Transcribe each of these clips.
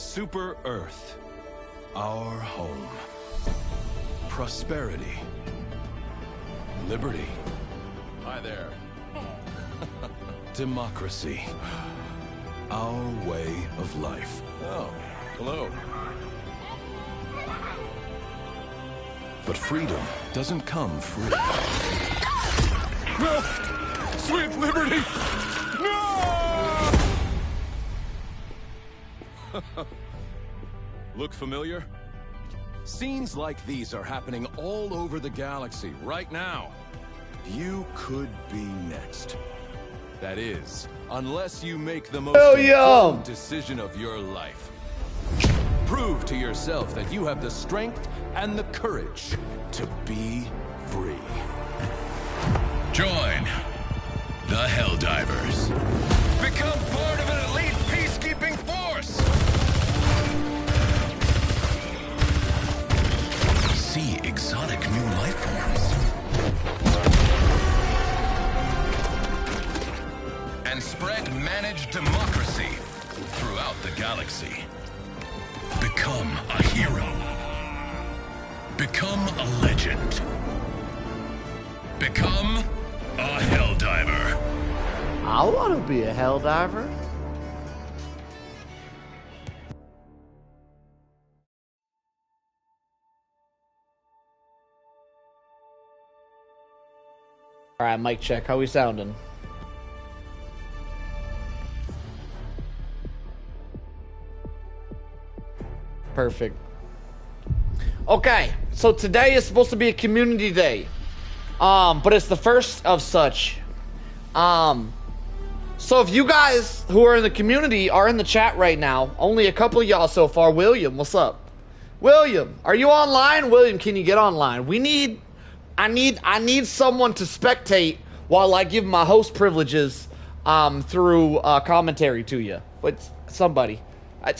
Super Earth, our home. Prosperity. Liberty. Hi there. Democracy. Our way of life. Oh, hello. But freedom doesn't come free. No! Sweet liberty! No! Look familiar? Scenes like these are happening all over the galaxy right now. You could be next. That is, unless you make the most important decision of your life. Prove to yourself that you have the strength and the courage to be free. Join the Helldivers. Become part of an elite peacekeeping force! See exotic new life forms. And spread managed democracy throughout the galaxy. Become a hero. Become a legend. Become a Helldiver. I want to be a Helldiver. All right, mic check. How we sounding? Perfect. Okay, so today is supposed to be a community day, but it's the first of such. So if you guys who are in the community are in the chat right now, only a couple of y'all so far. William, what's up? William, are you online? William, can you get online? I need someone to spectate while I give my host privileges through commentary to you. But somebody, I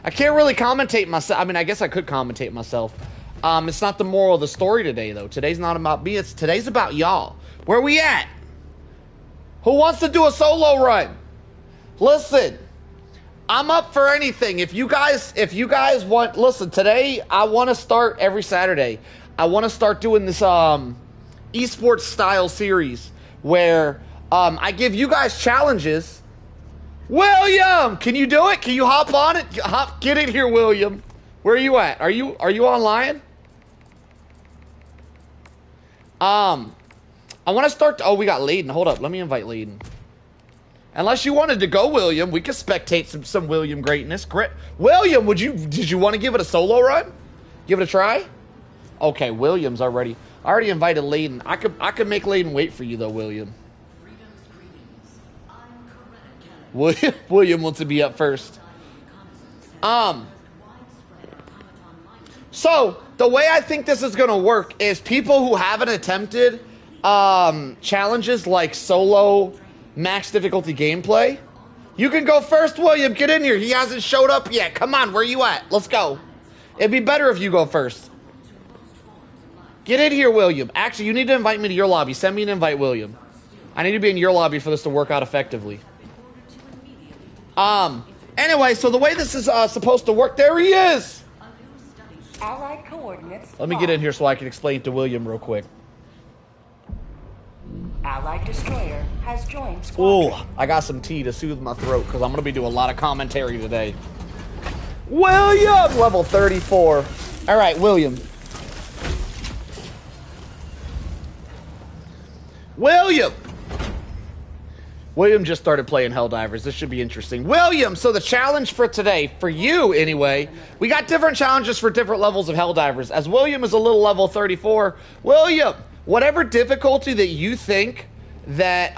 can't really commentate myself. I mean, I guess I could commentate myself. It's not the moral of the story today, though. Today's not about me. Today's about y'all. Where we at? Who wants to do a solo run? Listen, I'm up for anything. If you guys want, listen, today I want to start every Saturday. I want to start doing this esports style series where I give you guys challenges. William, can you do it? Can you hop on it? Get in here, William. Where are you at? Are you online? I want to start. Oh, we got Layden. Hold up. Let me invite Layden. Unless you wanted to go, William, we could spectate some William greatness. William, did you want to give it a solo run? Give it a try? Okay, William's already. I already invited Layden. I could make Layden wait for you though, William. William wants to be up first. So the way I think this is gonna work is people who haven't attempted challenges like solo max difficulty gameplay. You can go first, William. Get in here. He hasn't showed up yet. Come on, where you at? Let's go. It'd be better if you go first. Get in here, William. Actually, you need to invite me to your lobby. Send me an invite, William. I need to be in your lobby for this to work out effectively. Anyway, so the way this is supposed to work, there he is. Allied coordinates. Let me get in here so I can explain it to William real quick. Allied destroyer has joined squadron. Ooh, I got some tea to soothe my throat because I'm going to be doing a lot of commentary today. William! Level 34. All right, William. William just started playing Helldivers. This should be interesting. William, so the challenge for today, for you anyway, we got different challenges for different levels of Helldivers. As William is a little level 34, William, whatever difficulty that you think that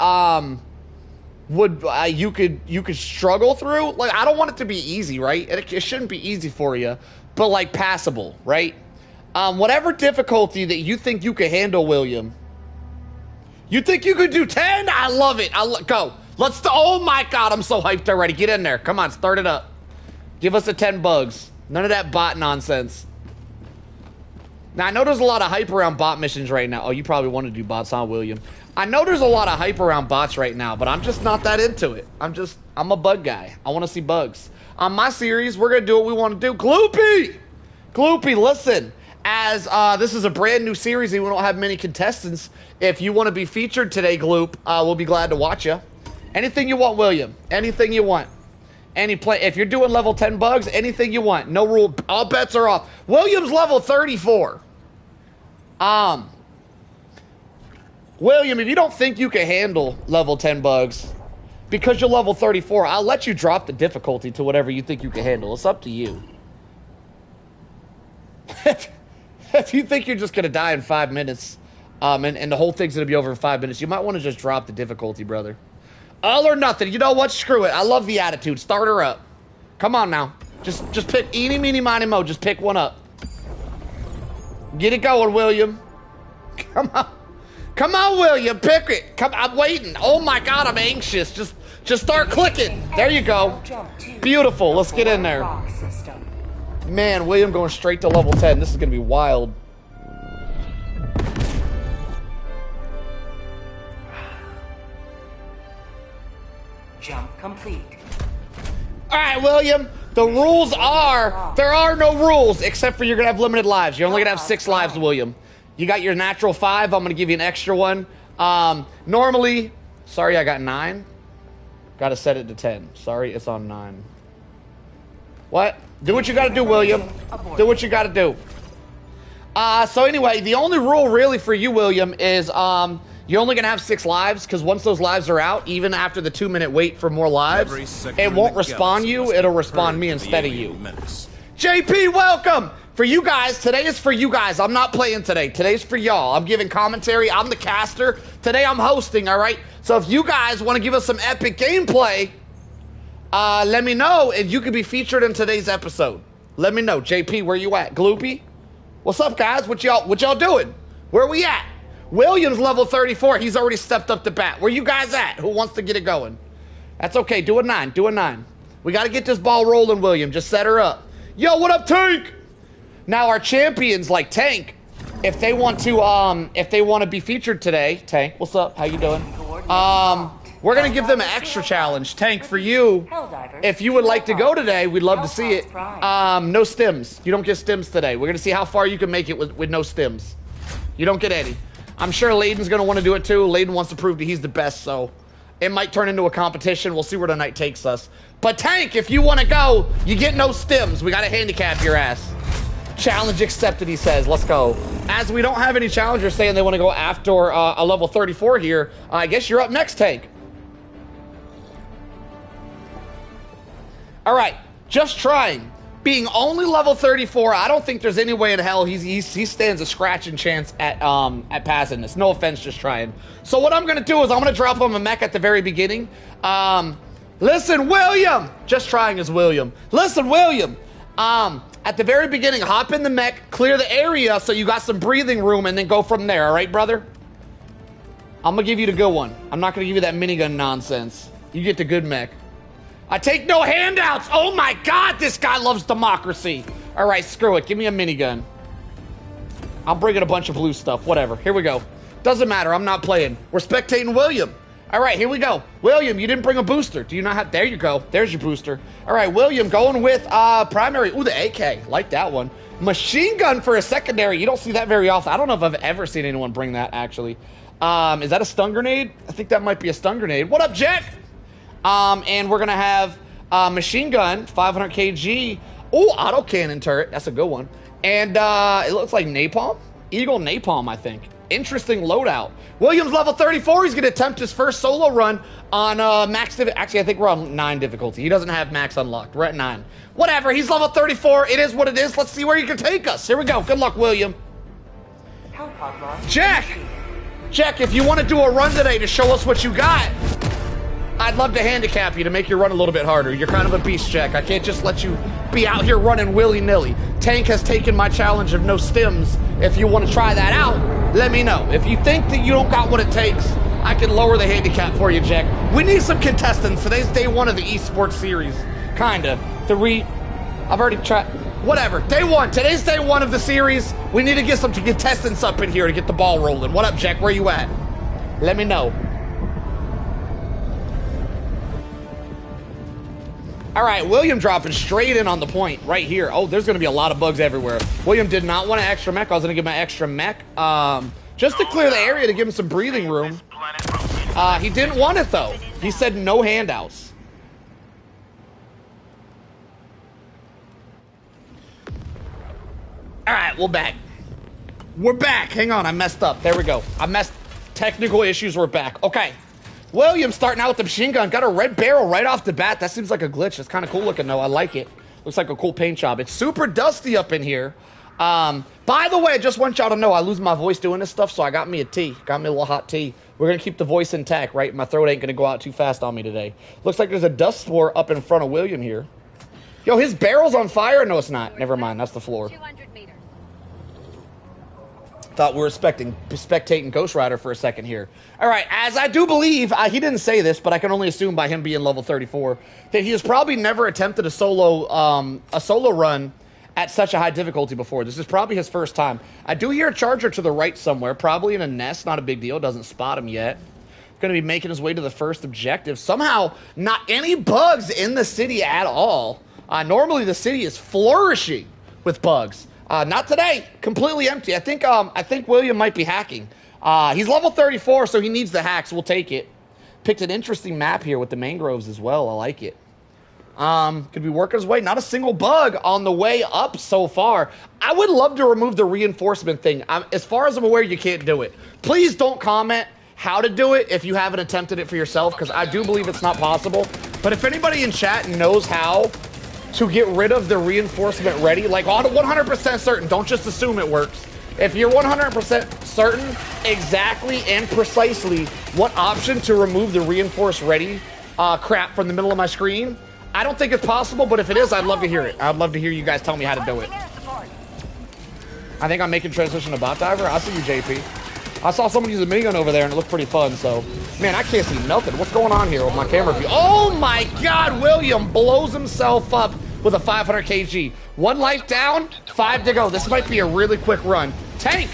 you could struggle through, like, I don't want it to be easy, right? It shouldn't be easy for you, but like passable, right? Whatever difficulty that you think you could handle, William. You think you could do 10? I love it. Go. Oh my God, I'm so hyped already. Get in there. Come on, start it up. Give us a 10 bugs. None of that bot nonsense. Now, I know there's a lot of hype around bot missions right now. Oh, you probably want to do bots, huh, William? I know there's a lot of hype around bots right now, but I'm just not that into it. I'm a bug guy. I want to see bugs. On my series, we're going to do what we want to do. Gloopy! Gloopy, listen. As this is a brand new series and we don't have many contestants, if you want to be featured today, Gloop, we'll be glad to watch you. Anything you want, William. Anything you want. If you're doing level 10 bugs, anything you want. No rule. All bets are off. William's level 34. William, if you don't think you can handle level 10 bugs, because you're level 34, I'll let you drop the difficulty to whatever you think you can handle. It's up to you. If you think you're just going to die in 5 minutes, and the whole thing's going to be over in 5 minutes, you might want to just drop the difficulty, brother. All or nothing. You know what? Screw it. I love the attitude. Start her up. Come on now. Just pick eeny, meeny, miny, mo. Just pick one up. Get it going, William. Come on. Come on, William. Pick it. Come. I'm waiting. Oh, my God. I'm anxious. Just start clicking. There you go. Beautiful. Let's get in there. Man, William going straight to level 10. This is going to be wild. Jump complete. All right, William. The rules are, there are no rules except for you're going to have limited lives. You're only going to have 6 lives, William. You got your natural 5. I'm going to give you an extra one. Normally, sorry, I got 9. Got to set it to 10. Sorry, it's on 9. What? Do what you got to do, William. Do what you got to do. So anyway, the only rule really for you, William, is you're only going to have 6 lives, because once those lives are out, even after the 2-minute wait for more lives, it won't respawn you, it'll respawn me instead of you. JP, welcome! For you guys, today is for you guys. I'm not playing today. Today's for y'all. I'm giving commentary. I'm the caster. Today I'm hosting, all right? So if you guys want to give us some epic gameplay, let me know, and you could be featured in today's episode. Let me know. JP, where you at? Gloopy? What's up, guys? What y'all doing? Where we at? William's level 34. He's already stepped up to bat. Where you guys at? Who wants to get it going? That's okay. Do a 9. Do a 9. We got to get this ball rolling, William. Just set her up. Yo, what up, Tank? Now, our champions, like Tank, if they want to be featured today, Tank, what's up? How you doing? We're going to give them an extra challenge. Tank, for you, if you would like to go today, we'd love to see it. No stims. You don't get stims today. We're going to see how far you can make it with no stims. You don't get any. I'm sure Layden's going to want to do it too. Layden wants to prove that he's the best, so it might turn into a competition. We'll see where the night takes us. But Tank, if you want to go, you get no stims. We got to handicap your ass. Challenge accepted, he says. Let's go. As we don't have any challengers saying they want to go after a level 34 here, I guess you're up next, Tank. All right, just trying. Being only level 34, I don't think there's any way in hell he stands a scratching chance at passing this. No offense, just trying. So what I'm gonna do is I'm gonna drop him a mech at the very beginning. Listen, William, just trying as William. Listen, William. At the very beginning, hop in the mech, clear the area so you got some breathing room, and then go from there. All right, brother. I'm gonna give you the good one. I'm not gonna give you that minigun nonsense. You get the good mech. I take no handouts. Oh my God, this guy loves democracy. All right, screw it. Give me a minigun. I'm bringing a bunch of blue stuff. Whatever. Here we go. Doesn't matter. I'm not playing. We're spectating William. All right, here we go. William, you didn't bring a booster. Do you not have? There you go. There's your booster. All right, William, going with primary. Ooh, the AK. Like that one. Machine gun for a secondary. You don't see that very often. I don't know if I've ever seen anyone bring that, actually. Is that a stun grenade? I think that might be a stun grenade. What up, Jack? And we're going to have machine gun, 500 kg. Oh, autocannon turret. That's a good one. And it looks like napalm. Eagle napalm, I think. Interesting loadout. William's level 34. He's going to attempt his first solo run on max difficulty. Actually, I think we're on 9 difficulty. He doesn't have max unlocked. We're at 9. Whatever. He's level 34. It is what it is. Let's see where he can take us. Here we go. Good luck, William. Jack! Jack, if you want to do a run today to show us what you got, I'd love to handicap you to make your run a little bit harder. You're kind of a beast, Jack. I can't just let you be out here running willy-nilly. Tank has taken my challenge of no stims. If you want to try that out, let me know. If you think that you don't got what it takes, I can lower the handicap for you, Jack. We need some contestants. Today's day 1 of the Esports series. Kinda. I've already tried. Whatever. Day one. Today's day one of the series. We need to get some contestants up in here to get the ball rolling. What up, Jack? Where you at? Let me know. All right, William dropping straight in on the point right here. Oh, there's going to be a lot of bugs everywhere. William did not want an extra mech. I was going to give him an extra mech just to clear the area to give him some breathing room. He didn't want it, though. He said no handouts. All right, we're back. We're back. Hang on, I messed up. There we go. Technical issues, we're back. Okay. William starting out with the machine gun. Got a red barrel right off the bat. That seems like a glitch. It's kind of cool looking, though. I like it. Looks like a cool paint job. It's super dusty up in here. By the way, I just want y'all to know I lose my voice doing this stuff, so I got me a tea. Got me a little hot tea. We're going to keep the voice intact, right? My throat ain't going to go out too fast on me today. Looks like there's a dust spore up in front of William here. Yo, his barrel's on fire? No, it's not. Never mind. That's the floor. 200 meters. Thought we were spectating Ghost Rider for a second here. All right, as I do believe, he didn't say this, but I can only assume by him being level 34, that he has probably never attempted a solo run at such a high difficulty before. This is probably his first time. I do hear a charger to the right somewhere, probably in a nest, not a big deal, doesn't spot him yet. Going to be making his way to the first objective. Somehow, not any bugs in the city at all. Normally, the city is flourishing with bugs. Not today. Completely empty. I think William might be hacking. He's level 34, so he needs the hacks. We'll take it. Picked an interesting map here with the mangroves as well. I like it. Could be working his way. Not a single bug on the way up so far. I would love to remove the reinforcement thing. As far as I'm aware, you can't do it. Please don't comment how to do it if you haven't attempted it for yourself, because I do believe it's not possible. But if anybody in chat knows how to get rid of the reinforcement ready, like 100% certain, don't just assume it works. If you're 100% certain exactly and precisely what option to remove the reinforce ready crap from the middle of my screen, I don't think it's possible, but if it is, I'd love to hear it. I'd love to hear you guys tell me how to do it. I think I'm making transition to bot diver. I see you, JP. I saw someone use a minigun over there and it looked pretty fun, so man, I can't see nothing. What's going on here with my camera view? Oh my god, William blows himself up with a 500 kg. 1 life down, 5 to go. This might be a really quick run. Tank,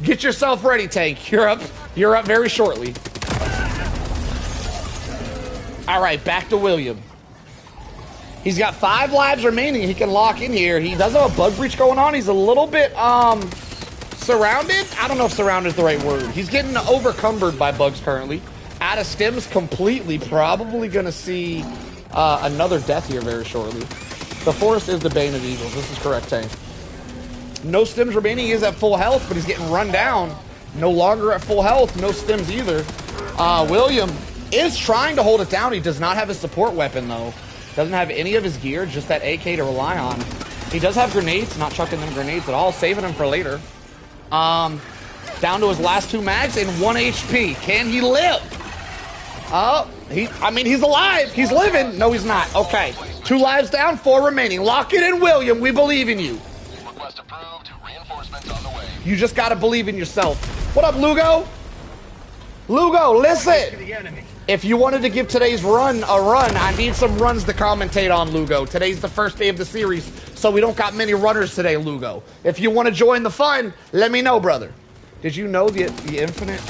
get yourself ready, Tank. You're up very shortly. All right, back to William. He's got 5 lives remaining. He can lock in here. He does have a bug breach going on. He's a little bit surrounded. I don't know if surrounded is the right word. He's getting overcumbered by bugs currently. Out of stims completely. Probably gonna see another death here very shortly. The forest is the bane of evils. This is correct, Tank. No stims remaining. He is at full health, but he's getting run down. No longer at full health. No stims either. William is trying to hold it down. He does not have his support weapon, though. Doesn't have any of his gear, just that AK to rely on. He does have grenades. Not chucking them grenades at all. Saving them for later. Down to his last 2 mags and 1 HP. Can he live? I mean, he's alive. He's living. No, he's not. Okay. 2 lives down, 4 remaining. Lock it in, William. We believe in you. Request approved. Reinforcements on the way. You just gotta believe in yourself. What up, Lugo? Lugo, listen. If you wanted to give today's run a run, I need some runs to commentate on, Lugo. Today's the first day of the series, so we don't got many runners today, Lugo. If you want to join the fun, let me know, brother. Did you know the infinite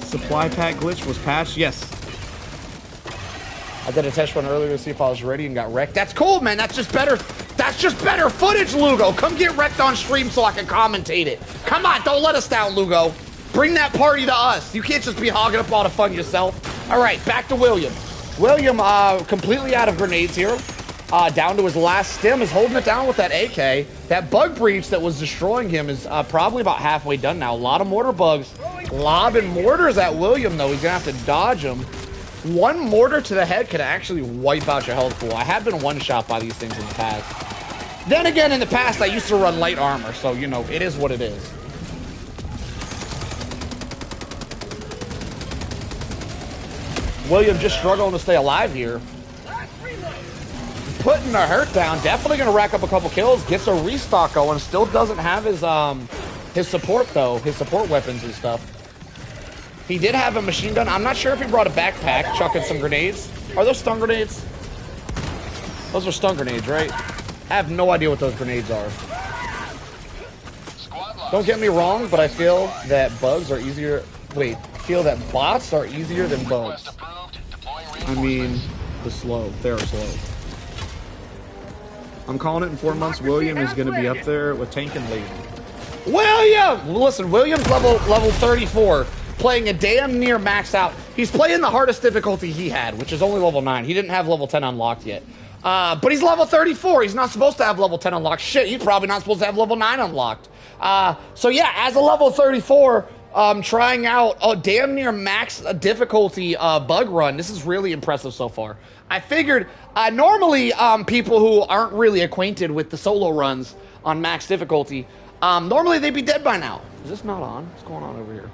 supply pack glitch was patched? Yes. I did a test run earlier to see if I was ready and got wrecked. That's cool, man. That's just better footage, Lugo. Come get wrecked on stream so I can commentate it. Come on, don't let us down, Lugo. Bring that party to us. You can't just be hogging up all the fun yourself. All right, back to William. William, completely out of grenades here. Down to his last stim, is holding it down with that AK. That bug breach that was destroying him is probably about halfway done now. A lot of mortar bugs. Lobbing mortars at William, though. He's going to have to dodge them. 1 mortar to the head could actually wipe out your health pool. I have been one-shot by these things in the past. Then again, in the past, I used to run light armor, so, you know, it is what it is. William just struggling to stay alive here. Putting the hurt down. Definitely going to rack up a couple kills. Gets a restock going. Still doesn't have his support, though. His support weapons and stuff. He did have a machine gun. I'm not sure if he brought a backpack. Chucking some grenades. Are those stun grenades? Those are stun grenades, right? I have no idea what those grenades are. Don't get me wrong, but I feel that bugs are easier. Wait, I feel that bots are easier than bugs. I mean, they are slow. I'm calling it in 4 months. William is going to be up there with Tank and Lady. William! Listen, William's level 34, playing a damn near max out. He's playing the hardest difficulty he had, which is only level 9. He didn't have level 10 unlocked yet. But he's level 34. He's not supposed to have level 10 unlocked. Shit, he's probably not supposed to have level 9 unlocked. So yeah, as a level 34, trying out a damn near max difficulty bug run. This is really impressive so far. I figured, normally people who aren't really acquainted with the solo runs on max difficulty, normally they'd be dead by now. Is this not on? What's going on over here?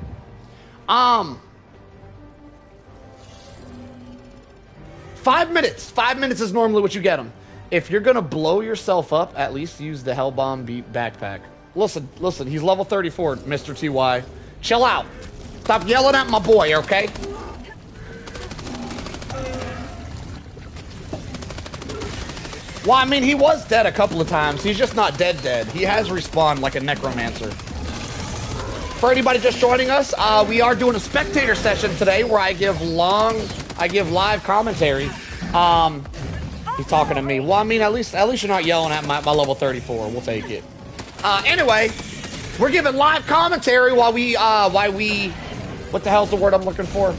5 minutes. 5 minutes is normally what you get them. If you're gonna blow yourself up, at least use the Hellbomb Beat backpack. Listen, he's level 34, Mr. TY. Chill out. Stop yelling at my boy, okay? Well, I mean, he was dead a couple of times. He's just not dead. He has respawned like a necromancer. For anybody just joining us, we are doing a spectator session today where I give live commentary. He's talking to me. Well, I mean, at least you're not yelling at my level 34. We'll take it. Anyway, we're giving live commentary while we, what the hell's the word I'm looking for?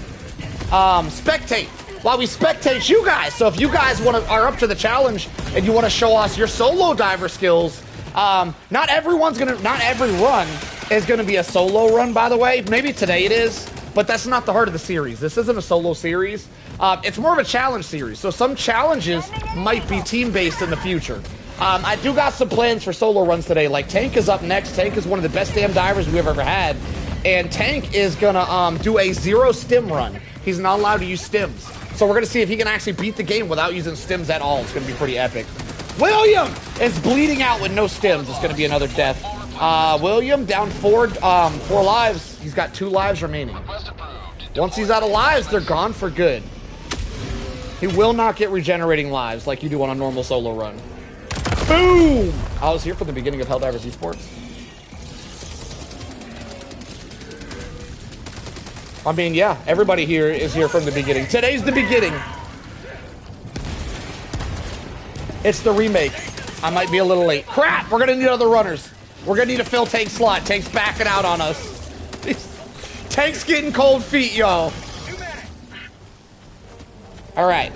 Spectate. While we spectate you guys. So if you guys are up to the challenge and you want to show us your solo diver skills, not every run is gonna be a solo run, by the way. Maybe today it is, but that's not the heart of the series. This isn't a solo series. It's more of a challenge series. So some challenges might be team-based in the future. I do got some plans for solo runs today. Like Tank is up next. Tank is one of the best damn divers we've ever had. And Tank is gonna do a 0 stim run. He's not allowed to use stims. So we're gonna see if he can actually beat the game without using stims at all. It's gonna be pretty epic. William is bleeding out with no stims. It's gonna be another death. William down 4 lives. He's got 2 lives remaining. Once he's out of lives, they're gone for good. He will not get regenerating lives like you do on a normal solo run. Boom! I was here for the beginning of Helldivers Esports. I mean, yeah, everybody here is here from the beginning. Today's the beginning. It's the remake. I might be a little late. Crap! We're gonna need other runners. We're gonna need to fill Tank's slot. Tank's backing out on us. Tank's getting cold feet, y'all. Alright.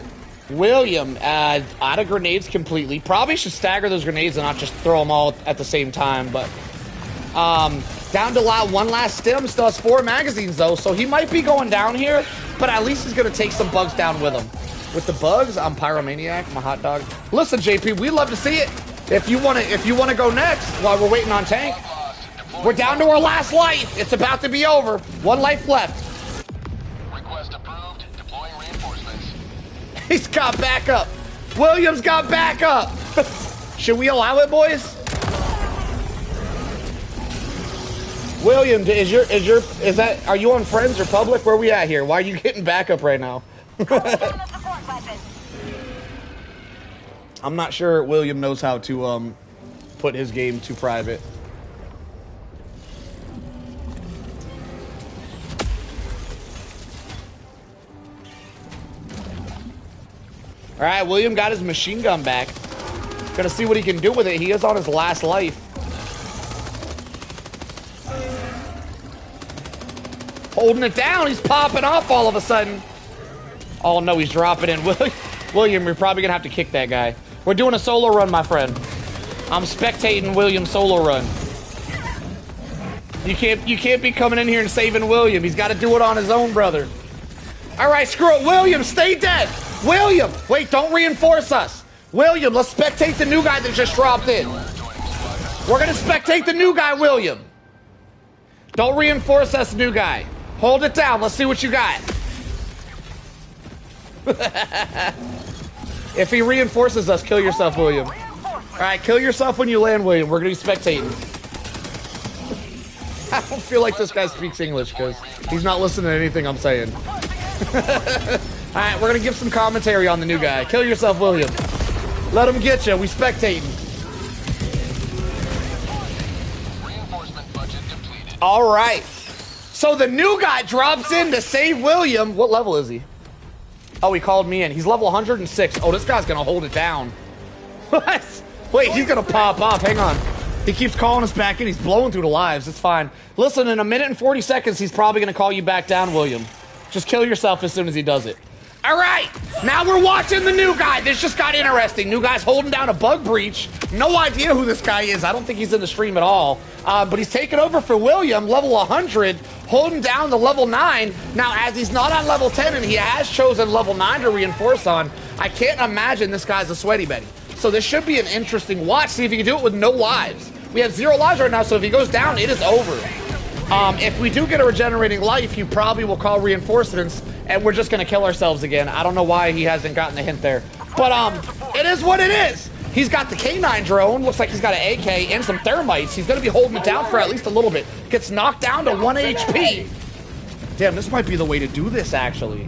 William, out of grenades completely. Probably should stagger those grenades and not just throw them all at the same time, but... down to one last stim. Still has 4 magazines, though, so he might be going down here, but at least he's gonna take some bugs down with him. With the bugs, I'm Pyromaniac, my hot dog. Listen, JP, we'd love to see it. If you wanna go next while we're waiting on Tank, we're down to our last life. It's about to be over. 1 life left. Request approved. Deploying reinforcements. He's got backup. William's got backup. Should we allow it, boys? William, are you on Friends or Public? Where are we at here? Why are you getting backup right now? I'm not sure William knows how to put his game to private. All right, William got his machine gun back. Gonna see what he can do with it. He is on his last life. Holding it down. He's popping off all of a sudden. Oh, no, he's dropping in. William, you're probably gonna have to kick that guy. We're doing a solo run, my friend. I'm spectating William's solo run. You can't be coming in here and saving William. He's got to do it on his own, brother. All right, screw it. William, stay dead. William, wait, don't reinforce us. William, let's spectate the new guy that just dropped in. We're gonna spectate the new guy, William. Don't reinforce us, new guy. Hold it down. Let's see what you got. If he reinforces us, kill yourself, William. All right, kill yourself when you land, William. We're gonna be spectating. I don't feel like this guy speaks English because he's not listening to anything I'm saying. All right, we're gonna give some commentary on the new guy. Kill yourself, William. Let him get you. We spectating. All right. So the new guy drops in to save William. What level is he? Oh, he called me in. He's level 106. Oh, this guy's going to hold it down. What? Wait, he's going to pop off. Hang on. He keeps calling us back in. He's blowing through the lives. It's fine. Listen, in a minute and 40 seconds, he's probably going to call you back down, William. Just kill yourself as soon as he does it. All right. Now we're watching the new guy. This just got interesting. New guy's holding down a bug breach. No idea who this guy is. I don't think he's in the stream at all. But he's taking over for William, level 100, holding down the level 9. Now, as he's not on level 10 and he has chosen level 9 to reinforce on, I can't imagine this guy's a sweaty Betty. So this should be an interesting watch. See if he can do it with no lives. We have 0 lives right now, so if he goes down, it is over. If we do get a regenerating life, he probably will call reinforcements, and we're just going to kill ourselves again. I don't know why he hasn't gotten the hint there. But it is what it is. He's got the K9 drone. Looks like he's got an AK and some thermites. He's going to be holding it down for at least a little bit. Gets knocked down to 1 HP. Damn, this might be the way to do this, actually.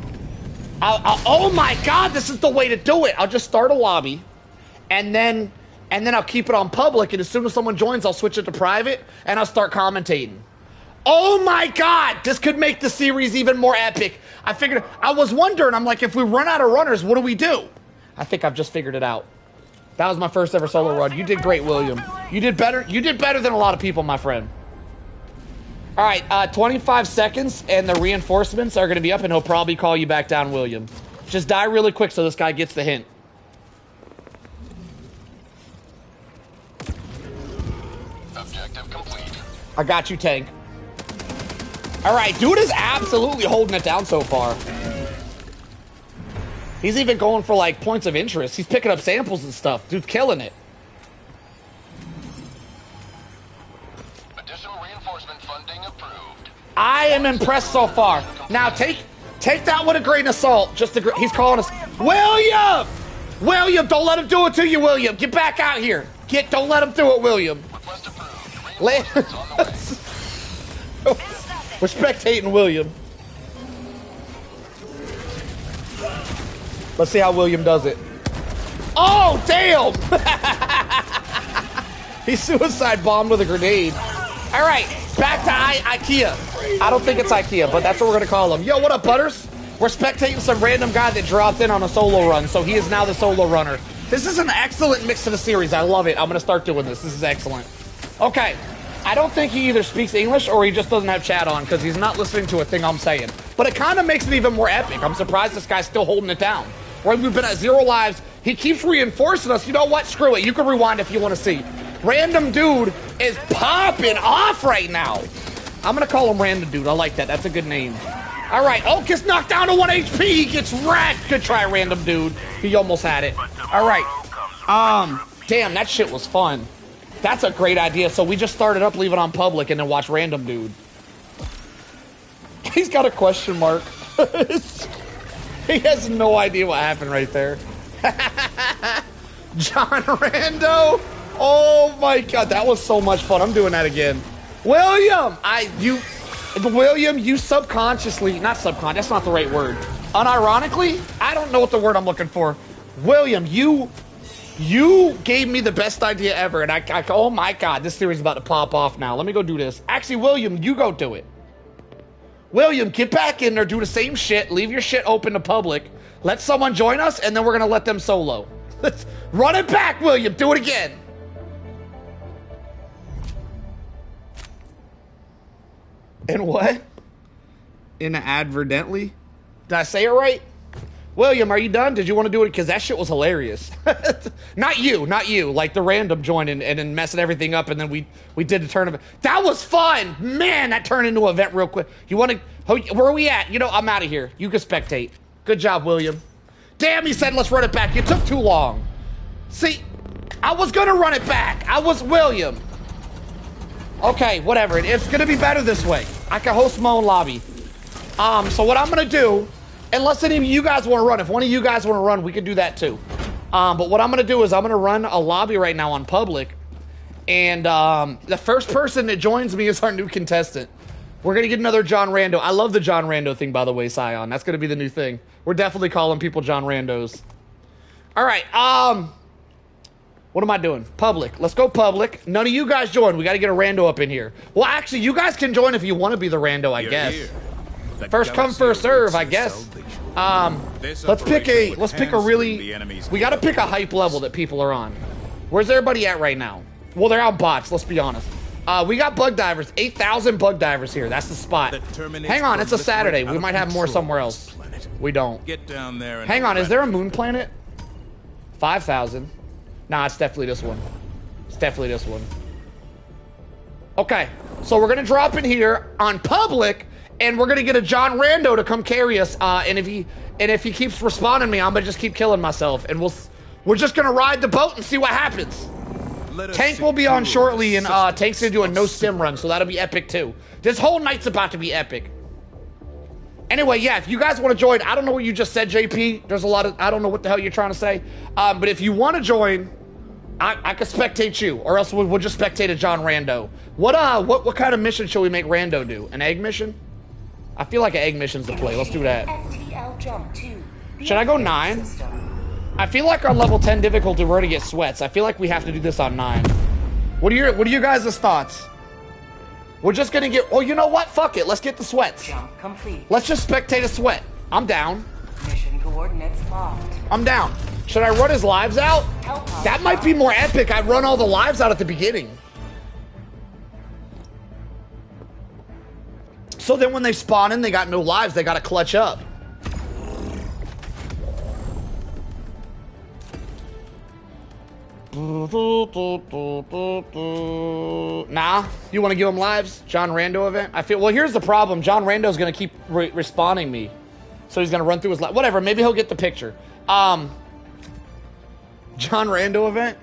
Oh, my God, this is the way to do it. I'll just start a lobby, and then I'll keep it on public, and as soon as someone joins, I'll switch it to private, and I'll start commentating. Oh my God, this could make the series even more epic. I was wondering, I'm like, if we run out of runners, what do we do? I think I've just figured it out. That was my first ever solo run. You did great, William. You did better than a lot of people, my friend. All right, 25 seconds, and the reinforcements are going to be up, and he'll probably call you back down, William. Just die really quick so this guy gets the hint. Objective complete. I got you, Tank. All right, dude is absolutely holding it down so far. He's even going for, like, points of interest. He's picking up samples and stuff. Dude's killing it. Additional reinforcement funding approved. I am impressed so far. Now, take that with a grain of salt. He's calling us. William! William, don't let him do it to you, William. Get back out here. Don't let him do it, William. Request approved. Reinforcements on the way. We're spectating William. Let's see how William does it. Oh, damn! He suicide bombed with a grenade. All right, back to IKEA. I don't think it's IKEA, but that's what we're going to call him. Yo, what up, Butters? We're spectating some random guy that dropped in on a solo run, so he is now the solo runner. This is an excellent mix to the series. I love it. I'm going to start doing this. This is excellent. Okay. I don't think he either speaks English or he just doesn't have chat on because he's not listening to a thing I'm saying. But it kind of makes it even more epic. I'm surprised this guy's still holding it down. Right, we've been at 0 lives. He keeps reinforcing us. You know what? Screw it. You can rewind if you want to see. Random Dude is popping off right now. I'm going to call him Random Dude. I like that. That's a good name. All right. Oh, gets knocked down to 1 HP. He gets wrecked. Good try, Random Dude. He almost had it. All right. Damn, that shit was fun. That's a great idea. So we just started up, leave it on public, and then watch Random Dude. He's got a question mark. He has no idea what happened right there. John Rando. Oh my God, that was so much fun. I'm doing that again. William, William, you subconsciously, not subconscious, that's not the right word. Unironically, I don't know what the word I'm looking for. William, you gave me the best idea ever, and I oh my God, this series is about to pop off now. Let me go do this. Actually, William, you go do it. William, get back in there, do the same shit, leave your shit open to public, let someone join us, and then we're gonna let them solo. Let's run it back, William, do it again. And what? Inadvertently? Did I say it right? William, are you done? Did you want to do it? Because that shit was hilarious. Not you. Like the random joining and then messing everything up, and then we did the tournament. That was fun. Man, that turned into an event real quick. You want to... Where are we at? You know, I'm out of here. You can spectate. Good job, William. Damn, he said let's run it back. You took too long. See, I was going to run it back. I was William. Okay, whatever. It's going to be better this way. I can host my own lobby. So what I'm going to do... Unless any of you guys want to run. If one of you guys want to run, we can do that too. But what I'm going to do is I'm going to run a lobby right now on public. And the first person that joins me is our new contestant. We're going to get another John Rando. I love the John Rando thing, by the way, Scion. That's going to be the new thing. We're definitely calling people John Randos. All right. What am I doing? Public. Let's go public. None of you guys join. We got to get a rando up in here. Well, actually, you guys can join if you want to be the rando, I guess. First come, first serve, I guess. Let's pick a really... We got to pick a hype level that people are on. Where's everybody at right now? Well, they're out bots, let's be honest. We got bug divers. 8,000 bug divers here. That's the spot. Hang on, it's a Saturday. We might have more somewhere else. We don't. Get down there and hang on, is there a moon planet? 5,000. Nah, it's definitely this one. It's definitely this one. Okay, so we're gonna drop in here on public, and we're gonna get a John Rando to come carry us. And if he keeps responding to me, I'm gonna just keep killing myself, and we're just gonna ride the boat and see what happens. Tank will be on shortly, and Tank's gonna do a no stim run, so that'll be epic too. This whole night's about to be epic. Anyway, yeah, if you guys want to join, I don't know what you just said, JP. There's a lot of, I don't know what the hell you're trying to say. But if you want to join, I could spectate you, or else we'll just spectate a John Rando. What kind of mission should we make Rando do? An egg mission? I feel like an egg mission's the play. Let's do that. Should I go 9? I feel like on level 10 difficulty, we're gonna get sweats. I feel like we have to do this on 9. What are you guys' thoughts? We're just gonna get, oh, you know what? Fuck it. Let's get the sweats. Jump complete. Let's just spectate a sweat. I'm down. Mission coordinates locked. I'm down. Should I run his lives out? That might be more epic. I run all the lives out at the beginning. So then when they spawn in, they got no lives. They gotta clutch up. Nah, you want to give him lives? John Rando event? I feel, well, here's the problem. John Rando's gonna keep respawning me, so he's gonna run through his life. Whatever, maybe he'll get the picture. John Rando event?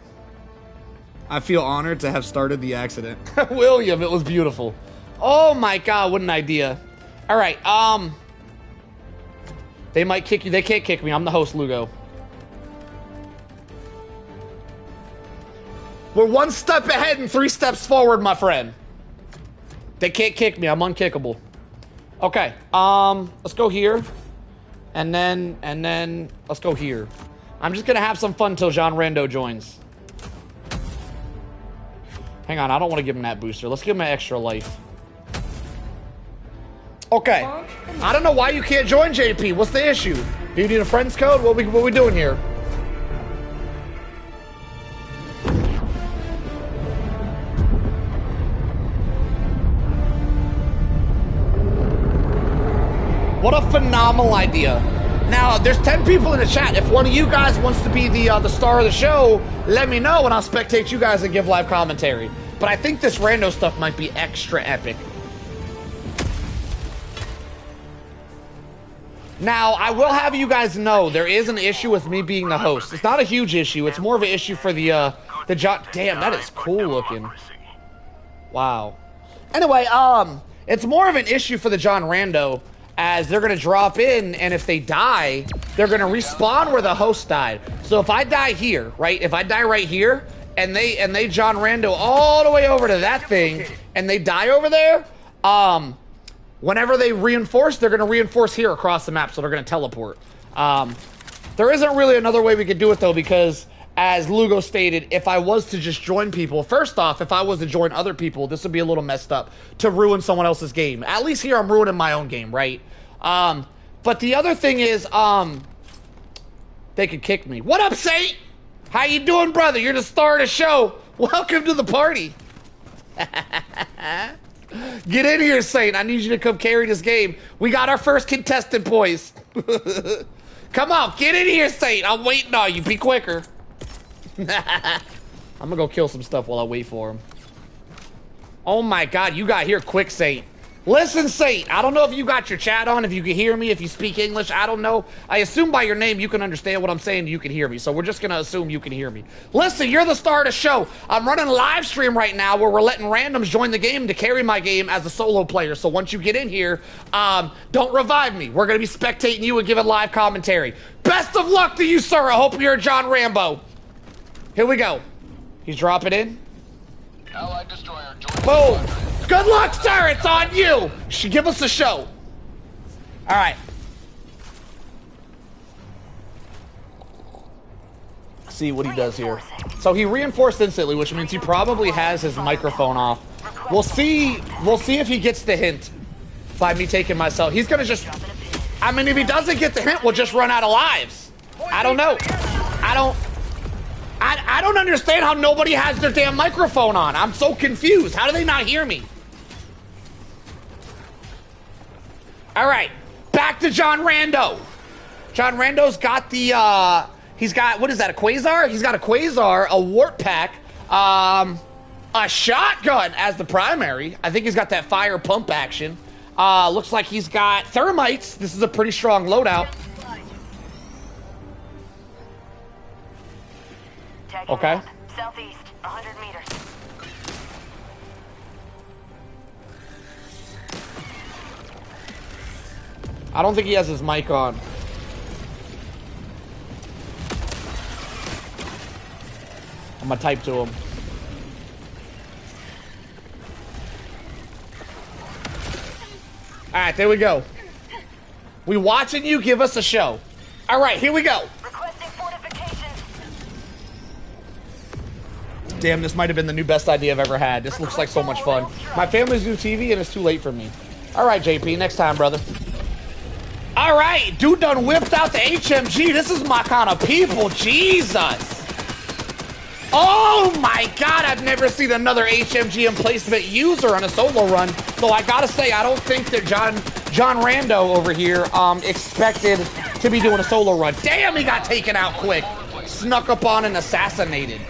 I feel honored to have started the accident. William, it was beautiful. Oh my god, what an idea. Alright, they might kick you. They can't kick me. I'm the host, Lugo. We're 1 step ahead and 3 steps forward, my friend. They can't kick me. I'm unkickable. Okay, let's go here. And then let's go here. I'm just gonna have some fun till John Rando joins. Hang on, I don't want to give him that booster. Let's give him an extra life. Okay. I don't know why you can't join, JP. What's the issue? Do you need a friend's code? What we doing here? What a phenomenal idea. Now, there's 10 people in the chat. If one of you guys wants to be the star of the show, let me know and I'll spectate you guys and give live commentary. But I think this rando stuff might be extra epic. Now, I will have you guys know there is an issue with me being the host. It's not a huge issue. It's more of an issue for the John. Damn, that is cool looking. Wow. Anyway, it's more of an issue for the John Rando, as they're gonna drop in, and if they die, they're gonna respawn where the host died. So if I die here, right? If I die right here, and they John Rando all the way over to that thing, and they die over there, whenever they reinforce, they're gonna reinforce here across the map, so they're gonna teleport. There isn't really another way we could do it though, because as Lugo stated, if I was to just join people, first off, if I was to join other people, this would be a little messed up to ruin someone else's game. At least here I'm ruining my own game, right? But the other thing is, they could kick me. What up, Saint? How you doing, brother? You're the star of the show. Welcome to the party. Get in here, Saint. I need you to come carry this game. We got our first contestant, boys. Come on, get in here, Saint. I'm waiting on you. Be quicker. I'm gonna go kill some stuff while I wait for him. Oh my god, you got here quick, Saint. Listen, Saint, I don't know if you got your chat on, if you can hear me, if you speak English, I don't know. I assume by your name you can understand what I'm saying, you can hear me. So we're just gonna assume you can hear me. Listen, you're the star of the show. I'm running a live stream right now where we're letting randoms join the game to carry my game as a solo player. So once you get in here, don't revive me. We're gonna be spectating you and giving live commentary. Best of luck to you, sir. I hope you're John Rambo. Here we go. He's dropping in. Allied destroyer. Boom. Good luck, sir. It's on you. Give us a show. All right. See what he does here. So he reinforced instantly, which means he probably has his microphone off. We'll see if he gets the hint by me taking myself. He's gonna just, I mean, if he doesn't get the hint, we'll just run out of lives. I don't know. I don't understand how nobody has their damn microphone on. I'm so confused. How do they not hear me? All right, back to John Rando. John Rando's got the, he's got, what is that, a Quasar? He's got a Quasar, a Warp Pack, a shotgun as the primary. I think he's got that fire pump action. Looks like he's got thermites. This is a pretty strong loadout. Okay. Southeast, 100 meters. I don't think he has his mic on. I'm gonna type to him. Alright, there we go. We watching you, give us a show. Alright, here we go. Requesting fortifications. Damn, this might have been the new best idea I've ever had. This looks like so much fun. My family's new TV and it's too late for me. Alright, JP, next time, brother. Alright, dude done whipped out the HMG. This is my kind of people, Jesus. Oh my god, I've never seen another HMG emplacement user on a solo run. Though I gotta say, I don't think that John Rando over here expected to be doing a solo run. Damn, he got taken out quick. Snuck up on and assassinated.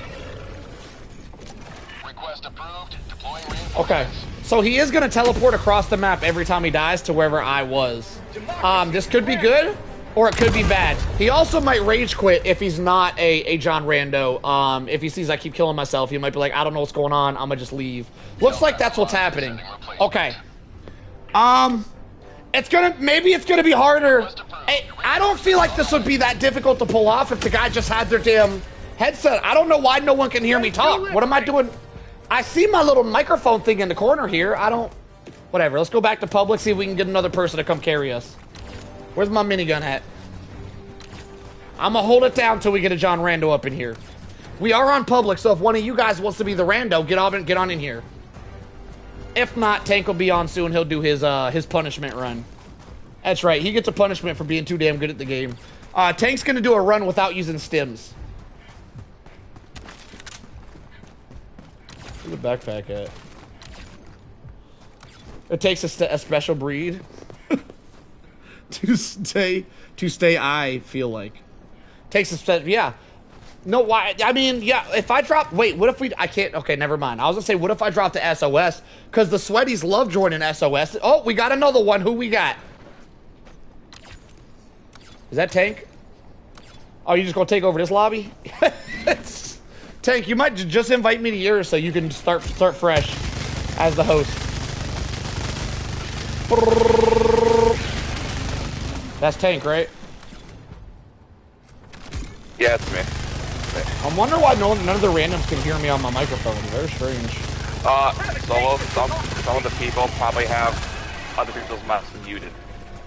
Request approved. Deploying reinforcements. Okay, so he is gonna teleport across the map every time he dies to wherever I was. This could be good, or it could be bad. He also might rage quit if he's not a John Rando. If he sees I keep killing myself, he might be like, I don't know what's going on, I'm gonna just leave. Looks like that's what's happening. Okay. Maybe it's gonna be harder. I don't feel like this would be that difficult to pull off if the guy just had their damn headset. I don't know why no one can hear me talk. What am I doing? I see my little microphone thing in the corner here. Whatever, let's go back to public, see if we can get another person to come carry us. Where's my minigun at? I'm gonna hold it down till we get a John Rando up in here. We are on public, so if one of you guys wants to be the Rando, get on in here. If not, Tank will be on soon. He'll do his punishment run. That's right, he gets a punishment for being too damn good at the game. Tank's gonna do a run without using stims. Where's the backpack at? It takes a special breed to stay. I feel like takes a special. Yeah. No, why? I mean, yeah. If I drop, wait. What if we? I can't. Okay, never mind. I was gonna say, what if I drop the SOS? Because the sweaties love joining SOS. Oh, we got another one. Who we got? Is that Tank? Oh, you just gonna take over this lobby? Tank, you might just invite me to yours so you can start fresh as the host. That's Tank, right? Yeah, it's me. I'm wondering why none of the randoms can hear me on my microphone. Very strange. Solo, some of the people probably have other people's mics muted.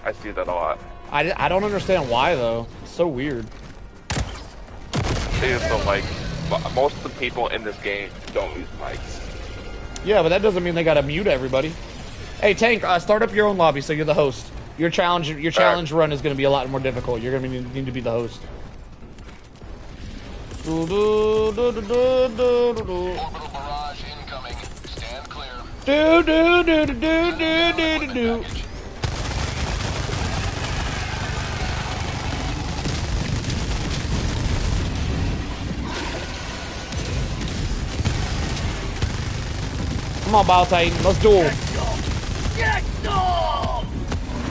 I see that a lot. I don't understand why, though. It's so weird. So, like, most of the people in this game don't use mics. Yeah, but that doesn't mean they gotta mute everybody. Hey, Tank, start up your own lobby so you're the host. Your challenge run is gonna be a lot more difficult. You're gonna need to be the host. Orbital barrage incoming. Stand clear. Come on, Bile Titan, let's duel.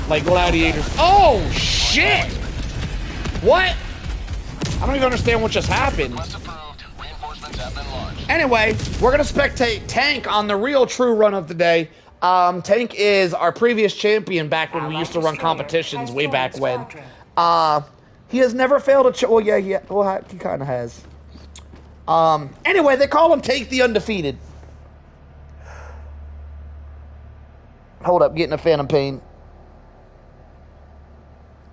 Like gladiators. Oh shit! What? I don't even understand what just happened. Anyway, we're gonna spectate Tank on the real true run of the day. Tank is our previous champion back when we used to run competitions way back when. He has never failed a well, yeah, well, he kind of has. Anyway, they call him Tank the Undefeated. Hold up, getting a phantom pain.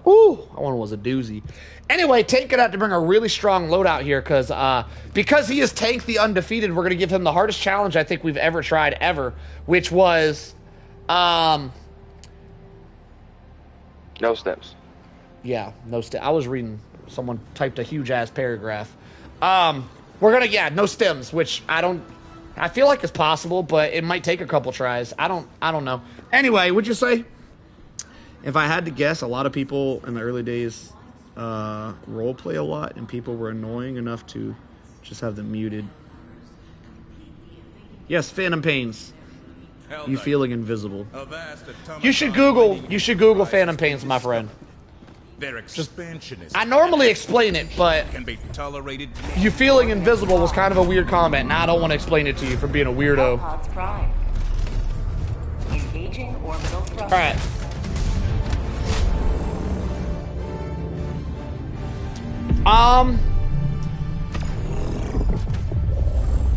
Ooh, That one was a doozy. Anyway, Tank gonna have to bring a really strong loadout here because he is Tank the Undefeated. We're gonna give him the hardest challenge I think we've ever tried ever, which was no steps. Yeah, no stems. I was reading. Someone typed a huge ass paragraph. We're gonna no stems, which I feel like it's possible, but it might take a couple tries. I don't know. Anyway, would you say? If I had to guess, a lot of people in the early days role play a lot, and people were annoying enough to just have them muted. Yes, Phantom Pains. You feeling invisible? You should Google Phantom Pains, my friend. I normally explain it, but you feeling invisible was kind of a weird comment. Now I don't want to explain it to you for being a weirdo. Engaging orbital thrust. All right.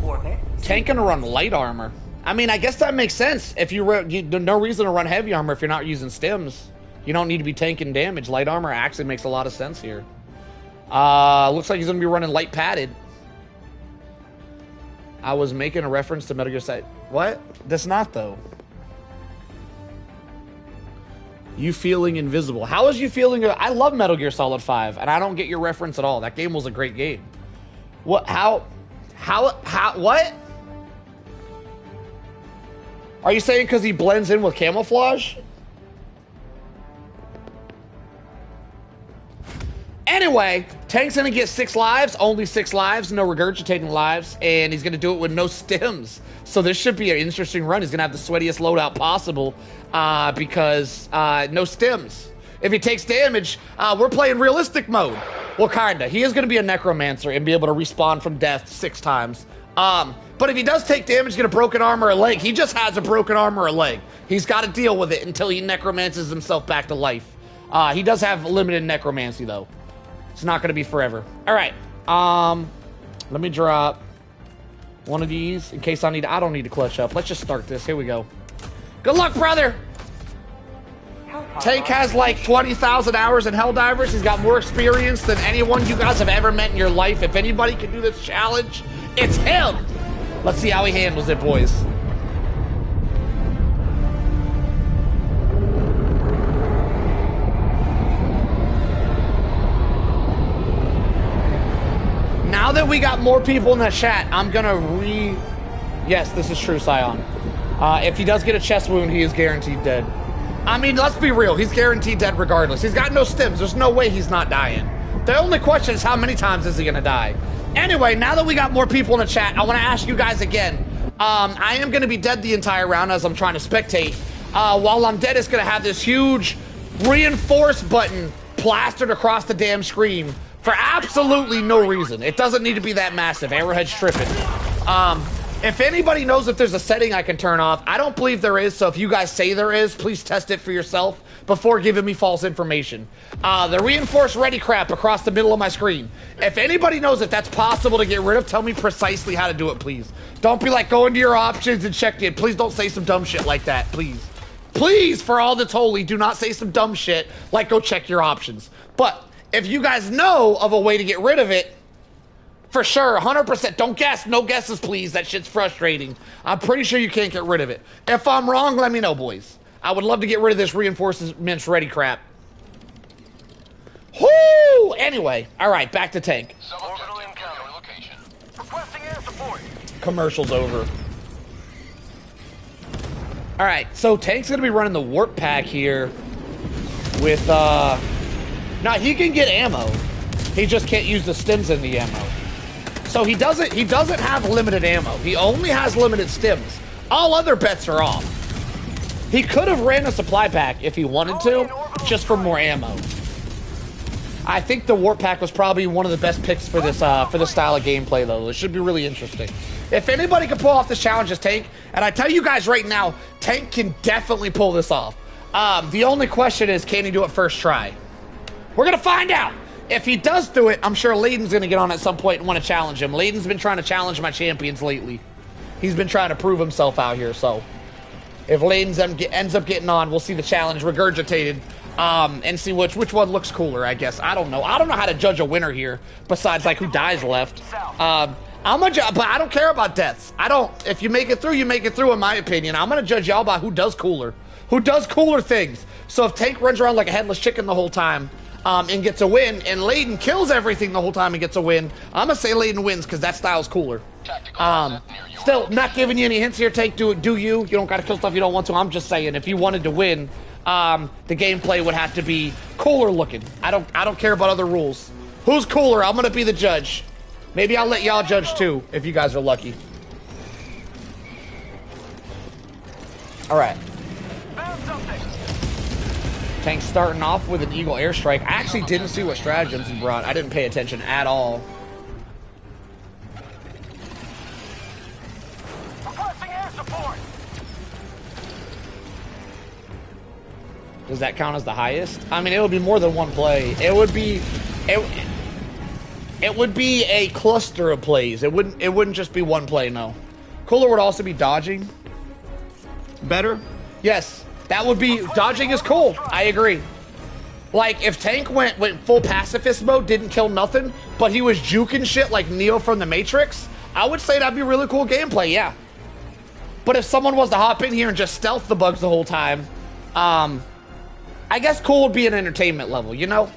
Orbit. Tank gonna run light armor. I mean, I guess that makes sense. If there's no reason to run heavy armor if you're not using stems. You don't need to be tanking damage. Light armor actually makes a lot of sense here. Looks like he's gonna be running light padded. I was making a reference to Metal Gear Solid. What? That's not though. You feeling invisible. How is you feeling? I love Metal Gear Solid 5, and I don't get your reference at all. That game was a great game. What? How? What? Are you saying because he blends in with camouflage? Anyway, Tank's gonna get 6 lives, only 6 lives, no regurgitating lives, and he's gonna do it with no stems. So this should be an interesting run. He's gonna have the sweatiest loadout possible because no stems. If he takes damage, we're playing realistic mode. Well, kinda. He is gonna be a necromancer and be able to respawn from death 6 times. But if he does take damage, get a broken arm or a leg, he just has a broken arm or a leg. He's got to deal with it until he necromances himself back to life. He does have limited necromancy though. It's not going to be forever. All right. Let me drop one of these in case I don't need to clutch up. Let's just start this. Here we go. Good luck, brother. Tank has like 20,000 hours in Helldivers. He's got more experience than anyone you guys have ever met in your life. If anybody can do this challenge, it's him. Let's see how he handles it, boys. Now that we got more people in the chat, I'm gonna Yes, this is true, Scion. If he does get a chest wound, he is guaranteed dead. I mean, let's be real. He's guaranteed dead regardless. He's got no stims. There's no way he's not dying. The only question is how many times is he gonna die? Anyway, now that we got more people in the chat, I want to ask you guys again. I am going to be dead the entire round as I'm trying to spectate. While I'm dead, it's going to have this huge reinforce button plastered across the damn screen for absolutely no reason. It doesn't need to be that massive. Arrowhead's tripping. If anybody knows if there's a setting I can turn off, I don't believe there is, so if you guys say there is, please test it for yourself before giving me false information. The reinforced ready crap across the middle of my screen. If anybody knows if that's possible to get rid of, tell me precisely how to do it, please. Don't be like, go into your options and check it. Please don't say some dumb shit like that, please. Please, for all that's holy, do not say some dumb shit like go check your options. But if you guys know of a way to get rid of it, for sure, 100%. Don't guess. No guesses, please. That shit's frustrating. I'm pretty sure you can't get rid of it. If I'm wrong, let me know, boys. I would love to get rid of this reinforcements ready crap. Whoo! Anyway, all right, back to Tank. Suborbital encounter location. Requesting air support. Commercial's over. All right, so Tank's gonna be running the warp pack here with now he can get ammo. He just can't use the stims in the ammo. So he doesn't have limited ammo. He only has limited stims. All other bets are off. He could have ran a supply pack if he wanted to, just for more ammo. I think the warp pack was probably one of the best picks for this style of gameplay, though. It should be really interesting. If anybody can pull off this challenge, it's Tank. And I tell you guys right now, Tank can definitely pull this off. The only question is, can he do it first try? We're gonna find out. If he does do it, I'm sure Layden's going to get on at some point and want to challenge him. Layden's been trying to challenge my champions lately. He's been trying to prove himself out here, so if Layden ends up getting on, we'll see the challenge regurgitated. and see which one looks cooler, I guess. I don't know. I don't know how to judge a winner here, besides like who dies left. But I don't care about deaths. I don't. If you make it through, you make it through, in my opinion. I'm gonna judge y'all by who does cooler things. So if Tank runs around like a headless chicken the whole time, and gets a win, and Layden kills everything the whole time and gets a win, I'm gonna say Layden wins because that style's cooler. Still not giving you any hints here. Tank, do you? You don't gotta kill stuff you don't want to. I'm just saying, if you wanted to win, the gameplay would have to be cooler looking. I don't care about other rules. Who's cooler? I'm gonna be the judge. Maybe I'll let y'all judge too, if you guys are lucky. Alright. Tank starting off with an Eagle airstrike. I actually didn't see what stratagems he brought. I didn't pay attention at all. Does that count as the highest? I mean, it would be more than one play. It would be a cluster of plays. It wouldn't just be one play, no. Cooler would also be dodging. Better? Yes. That would be, dodging is cool. I agree. Like, if Tank went full pacifist mode, didn't kill nothing, but he was juking shit like Neo from the Matrix, I would say that'd be really cool gameplay, yeah. But if someone was to hop in here and just stealth the bugs the whole time, I guess cool would be an entertainment level, you know?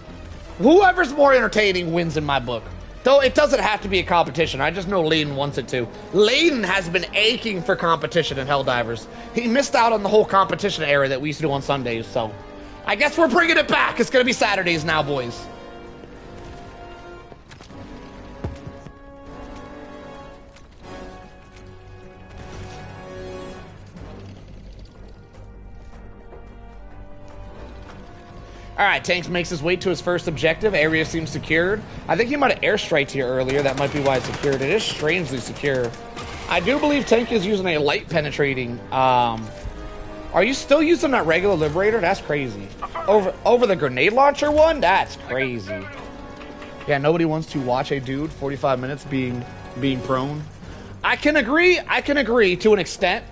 Whoever's more entertaining wins in my book. Though it doesn't have to be a competition. I just know Layden wants it to. Layden has been aching for competition in Helldivers. He missed out on the whole competition era that we used to do on Sundays, so I guess we're bringing it back. It's gonna be Saturdays now, boys. Alright, Tanks makes his way to his first objective. Area seems secured. I think he might have airstriked here earlier. That might be why it's secured. It is strangely secure. I do believe Tank is using a light penetrating. Are you still using that regular Liberator? That's crazy. Over the grenade launcher one? That's crazy. Yeah, nobody wants to watch a dude 45 minutes being prone. I can agree to an extent.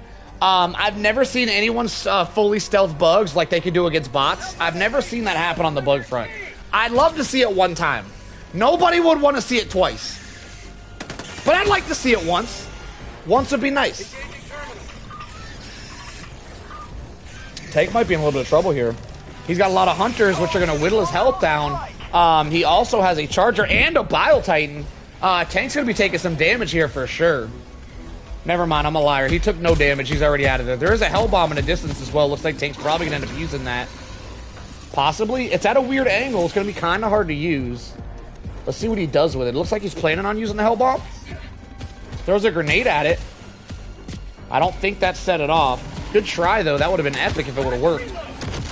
I've never seen anyone fully stealth bugs like they could do against bots. I've never seen that happen on the bug front. I'd love to see it one time. Nobody would want to see it twice. But I'd like to see it once. Once would be nice. Tank might be in a little bit of trouble here. He's got a lot of hunters, which are going to whittle his health down. He also has a charger and a Bile Titan. Tank's going to be taking some damage here for sure. Never mind, I'm a liar. He took no damage. He's already out of there. There is a Hell Bomb in the distance as well. Looks like Tank's probably going to end up using that. Possibly. It's at a weird angle. It's going to be kind of hard to use. Let's see what he does with it. It looks like he's planning on using the Hell Bomb. Throws a grenade at it. I don't think that set it off. Good try, though. That would have been epic if it would have worked.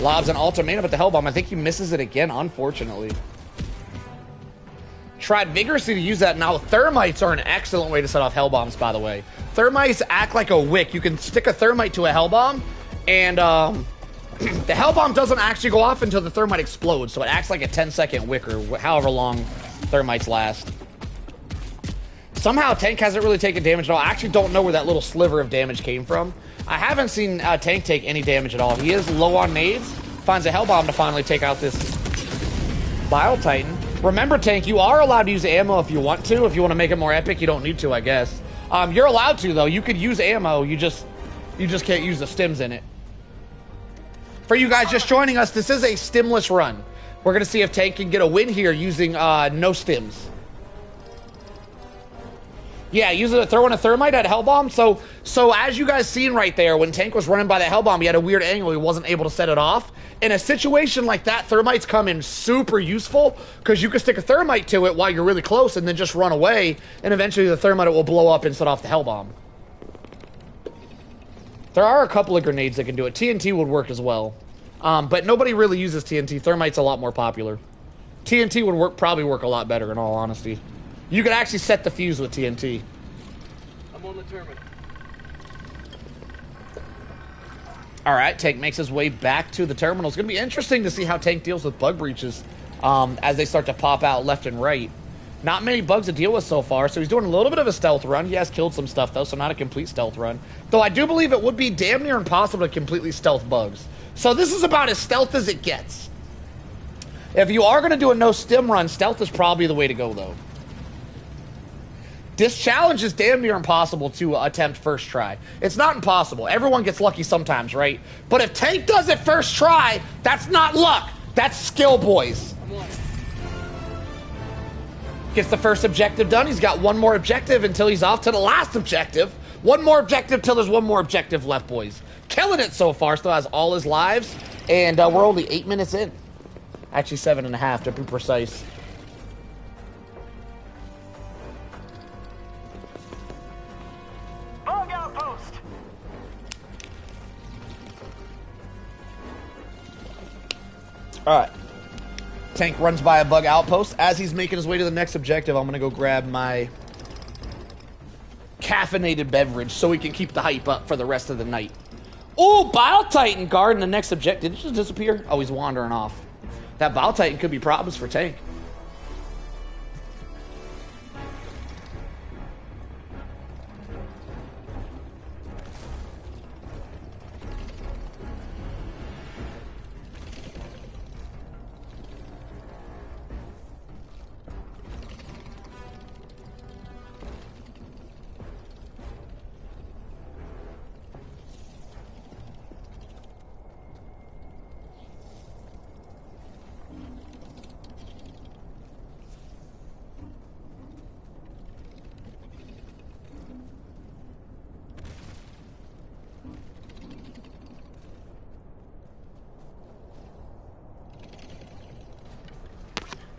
Lobs an ultimatum at the Hell Bomb. I think he misses it again, unfortunately. Tried vigorously to use that. Now, thermites are an excellent way to set off hell bombs, by the way. Thermites act like a wick. You can stick a thermite to a hell bomb, and the hell bomb doesn't actually go off until the thermite explodes, so it acts like a 10-second wick or however long thermites last. Somehow, Tank hasn't really taken damage at all. I actually don't know where that little sliver of damage came from. I haven't seen Tank take any damage at all. He is low on nades. Finds a hell bomb to finally take out this Bile Titan. Remember, Tank, you are allowed to use ammo if you want to. If you want to make it more epic, you don't need to, I guess. You're allowed to, though. You could use ammo. You just can't use the stims in it. For you guys just joining us, this is a stimless run. We're going to see if Tank can get a win here using no stims. Yeah, throwing a thermite at a hell bomb. So as you guys seen right there, when Tank was running by the hell bomb, he had a weird angle. He wasn't able to set it off. In a situation like that, thermites come in super useful because you can stick a thermite to it while you're really close and then just run away, and eventually the thermite will blow up and set off the hell bomb. There are a couple of grenades that can do it. TNT would work as well, but nobody really uses TNT. Thermite's a lot more popular. TNT would probably work a lot better, in all honesty. You could actually set the fuse with TNT. I'm on the terminal. Alright, Tank makes his way back to the terminal. It's going to be interesting to see how Tank deals with bug breaches as they start to pop out left and right. Not many bugs to deal with so far, so he's doing a little bit of a stealth run. He has killed some stuff, though, so not a complete stealth run. Though I do believe it would be damn near impossible to completely stealth bugs. So this is about as stealth as it gets. If you are going to do a no stim run, stealth is probably the way to go, though. This challenge is damn near impossible to attempt first try. It's not impossible. Everyone gets lucky sometimes, right? But if Tank does it first try, that's not luck. That's skill, boys. Gets the first objective done. He's got one more objective until he's off to the last objective. One more objective till there's one more objective left, boys. Killing it so far. Still has all his lives. And we're only 8 minutes in. Actually, 7.5 to be precise. Bug outpost. Alright. Tank runs by a bug outpost. As he's making his way to the next objective, I'm going to go grab my caffeinated beverage so we can keep the hype up for the rest of the night. Oh, Bile Titan guarding the next objective. Did it just disappear? Oh, he's wandering off. That Bile Titan could be problems for Tank.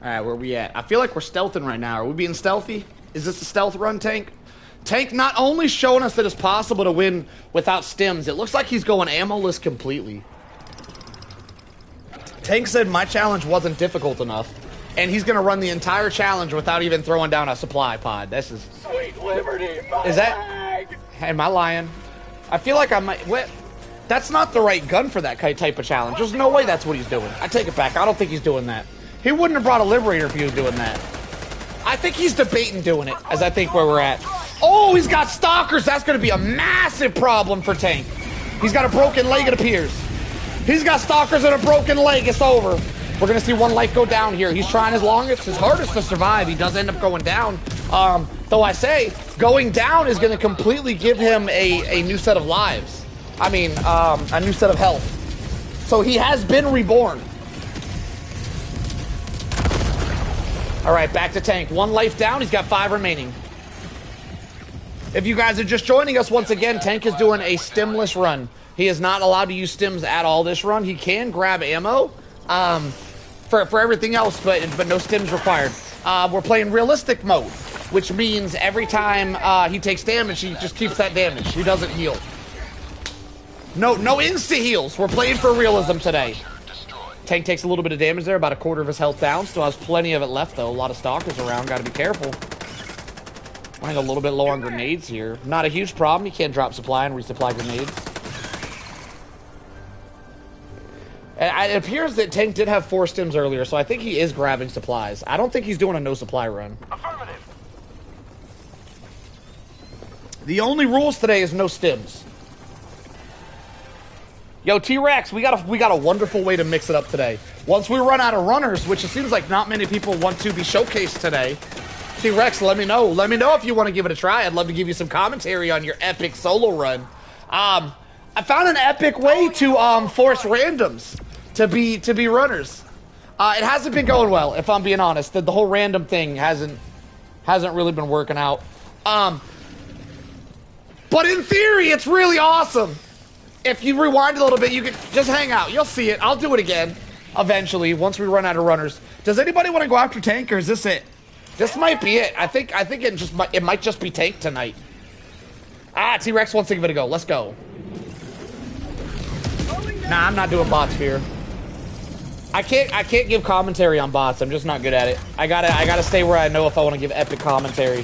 Alright, where we at? I feel like we're stealthing right now. Are we being stealthy? Is this a stealth run, Tank? Tank not only showing us that it's possible to win without stims, it looks like he's going ammo-less completely. Tank said my challenge wasn't difficult enough, and he's going to run the entire challenge without even throwing down a supply pod. This is... Sweet liberty, Is that... Am I lying? I feel like I might... What? That's not the right gun for that type of challenge. There's no way that's what he's doing. I take it back. I don't think he's doing that. He wouldn't have brought a Liberator if he was doing that. I think he's debating doing it, as I think where we're at. Oh, he's got Stalkers. That's going to be a massive problem for Tank. He's got a broken leg, it appears. He's got Stalkers and a broken leg. It's over. We're going to see one life go down here. He's trying his longest, his hardest to survive. He does end up going down. Though I say, going down is going to completely give him a new set of lives. I mean, a new set of health. So he has been reborn. All right, back to Tank. One life down. He's got 5 remaining. If you guys are just joining us once again, Tank is doing a stimless run. He is not allowed to use stims at all this run. He can grab ammo for everything else, but no stims required. We're playing realistic mode, which means every time he takes damage, he just keeps that damage. He doesn't heal. No insta-heals. We're playing for realism today. Tank takes a little bit of damage there, about 1/4 of his health down. Still has plenty of it left, though. A lot of Stalkers around. Got to be careful. Running a little bit low on grenades here. Not a huge problem. You can't drop supply and resupply grenades. And it appears that Tank did have 4 stims earlier, so I think he is grabbing supplies. I don't think he's doing a no supply run. Affirmative. The only rules today is no stims. Yo, T-Rex, we got a wonderful way to mix it up today. Once we run out of runners, which it seems like not many people want to be showcased today, T-Rex, let me know. Let me know if you want to give it a try. I'd love to give you some commentary on your epic solo run. I found an epic way to force randoms to be runners. It hasn't been going well, if I'm being honest. The whole random thing hasn't really been working out. But in theory, it's really awesome. If you rewind a little bit, you can just hang out. You'll see it. I'll do it again eventually once we run out of runners. Does anybody want to go after Tank, or is this it? This might be it. I think it might just be Tank tonight. T-Rex wants to give it a go. Let's go. Nah, I'm not doing bots here. I can't give commentary on bots. I'm just not good at it. I gotta stay where I know if I want to give epic commentary.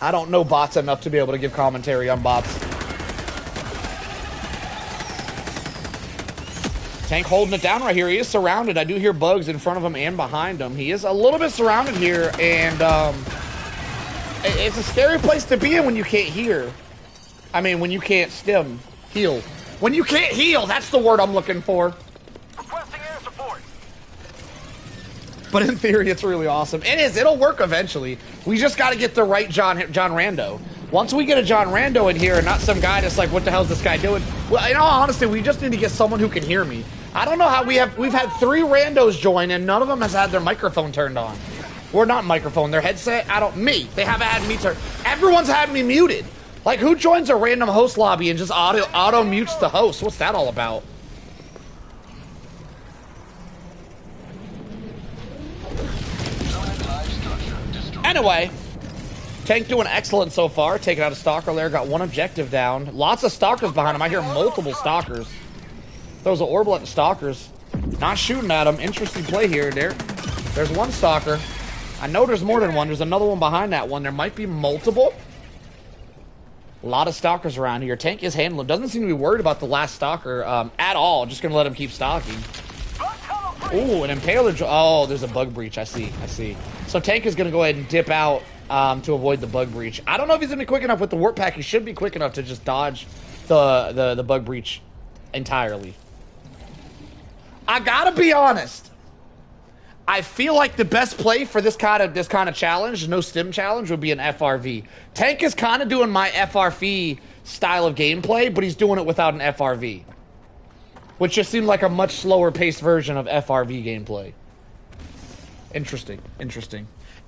I don't know bots enough to be able to give commentary on bots. Tank holding it down right here. He is surrounded. I do hear bugs in front of him and behind him. He is a little bit surrounded here, and it's a scary place to be in when you can't hear. I mean, when you can't heal. When you can't heal, that's the word I'm looking for. But in theory, it's really awesome. It is. It'll work eventually. We just got to get the right John Rando. Once we get a John Rando in here and not some guy that's like, what the hell's this guy doing? Well, in all honesty, we just need to get someone who can hear me. I don't know how we've had 3 randos join and none of them has had their microphone turned on. Or not microphone, their headset. They haven't had me turn. Everyone's had me muted. Like, who joins a random host lobby and just auto mutes the host? What's that all about? Anyway, Tank doing excellent so far. Taking out a stalker there, got 1 objective down. Lots of stalkers behind him. I hear multiple stalkers. Throws an orbital at the stalkers. Not shooting at them. Interesting play here. There's 1 stalker. I know there's more than 1. There's another one behind that one. There might be multiple. A lot of stalkers around here. Tank is handling. Doesn't seem to be worried about the last stalker at all. Just gonna let him keep stalking. Ooh, an impaler. Oh, there's a bug breach. I see. So Tank is gonna go ahead and dip out to avoid the bug breach. I don't know if he's gonna be quick enough with the warp pack. He should be quick enough to just dodge the bug breach entirely. I gotta be honest. I feel like the best play for this kind of challenge, no stim challenge, would be an FRV. Tank is kind of doing my FRV style of gameplay, but he's doing it without an FRV. Which just seemed like a much slower paced version of FRV gameplay. Interesting.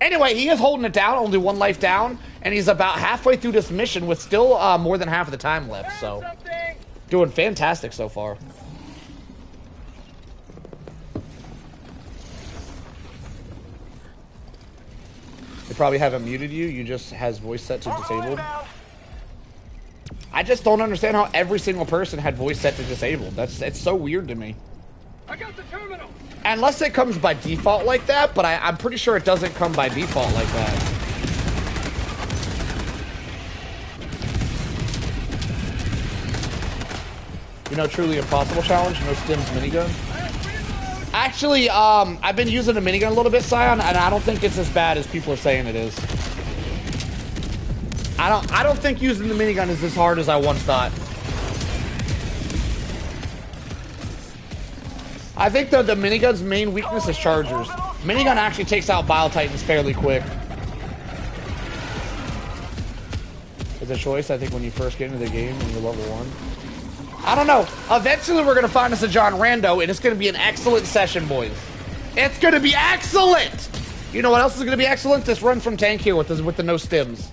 Anyway, he is holding it down, only 1 life down, and he's about halfway through this mission with still more than half of the time left, so doing fantastic so far. They probably haven't muted you. You just has voice set to disabled. I just don't understand how every single person had voice set to disabled. It's so weird to me. I got the terminal. Unless it comes by default like that, but I'm pretty sure it doesn't come by default like that. You know, truly impossible challenge, no stims minigun. Actually, I've been using the minigun a little bit, Scion, and I don't think it's as bad as people are saying it is. I don't think using the minigun is as hard as I once thought. I think the minigun's main weakness is chargers. Minigun actually takes out Bile Titans fairly quick. It's a choice, I think, when you first get into the game when you're level 1. I don't know. Eventually, we're going to find us a John Rando, and it's going to be an excellent session, boys. It's going to be excellent! You know what else is going to be excellent? This run from Tank here with the no stims.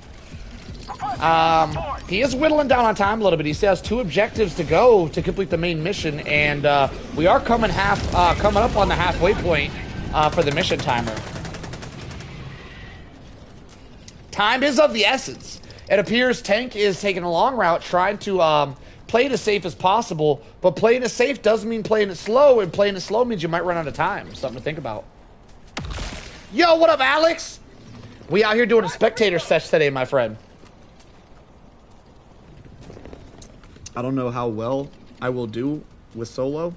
He is whittling down on time a little bit. He still has 2 objectives to go to complete the main mission, and we are coming up on the halfway point for the mission timer. Time is of the essence. It appears Tank is taking a long route, trying to play it as safe as possible, but playing it safe doesn't mean playing it slow, and playing it slow means you might run out of time. Something to think about. Yo, what up, Alex? We out here doing a spectator sesh today, my friend. I don't know how well I will do with solo.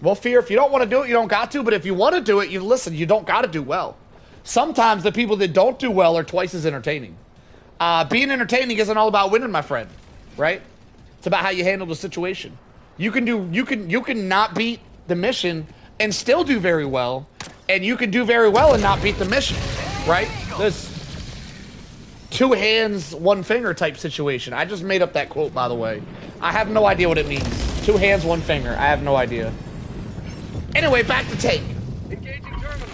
Well, Fear, if you don't want to do it, you don't got to, but if you want to do it, you don't got to do well. Sometimes the people that don't do well are twice as entertaining. Being entertaining isn't all about winning, my friend. Right? It's about how you handle the situation. You can not beat the mission and still do very well, and you can do very well and not beat the mission, right? This 2 hands, 1 finger type situation. I just made up that quote, by the way. I have no idea what it means. 2 hands, 1 finger. I have no idea. Anyway, back to Tank. Engaging terminal.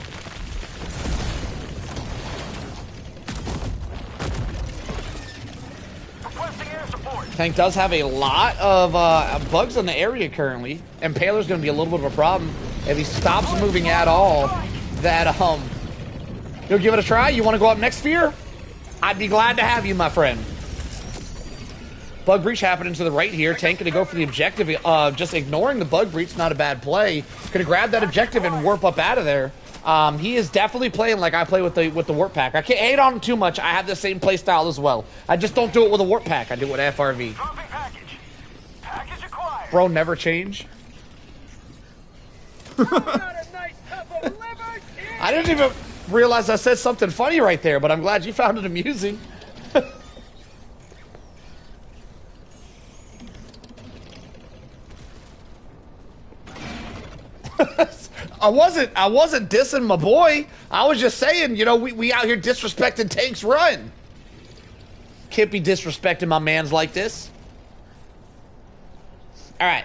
Tank does have a lot of bugs in the area currently. Impaler's going to be a little bit of a problem if he stops moving at all. That you'll give it a try. You want to go up next, Fear? I'd be glad to have you, my friend. Bug breach happening to the right here. Tank going to go for the objective. Just ignoring the bug breach, not a bad play. Going to grab that objective and warp up out of there. He is definitely playing like I play with the warp pack. I can't hate on him too much. I have the same play style as well. I just don't do it with a warp pack. I do it with FRV. Bro, never change. I didn't even realize I said something funny right there, but I'm glad you found it amusing. I wasn't dissing my boy. I was just saying, you know, we out here disrespecting Tank's run. Can't be disrespecting my mans like this. All right.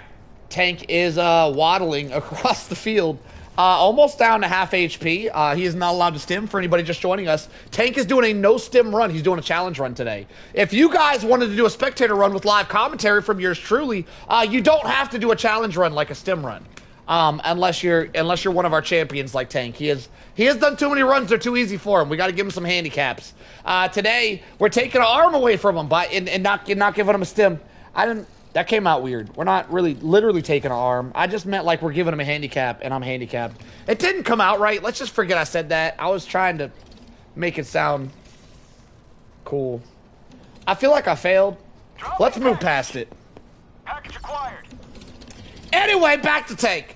Tank is waddling across the field. Almost down to half HP. He is not allowed to stim for anybody just joining us. Tank is doing a no stim run. He's doing a challenge run today. If you guys wanted to do a spectator run with live commentary from yours truly, you don't have to do a challenge run like a stim run. Unless you're one of our champions like Tank. He has done too many runs. They're too easy for him. We got to give him some handicaps. Today we're taking an arm away from him and not giving him a stim. That came out weird. We're not really literally taking an arm. I just meant like we're giving him a handicap, and I'm handicapped. It didn't come out right. Let's just forget I said that. I was trying to make it sound cool. I feel like I failed. Let's move past it. Package acquired. Anyway, back to Tank.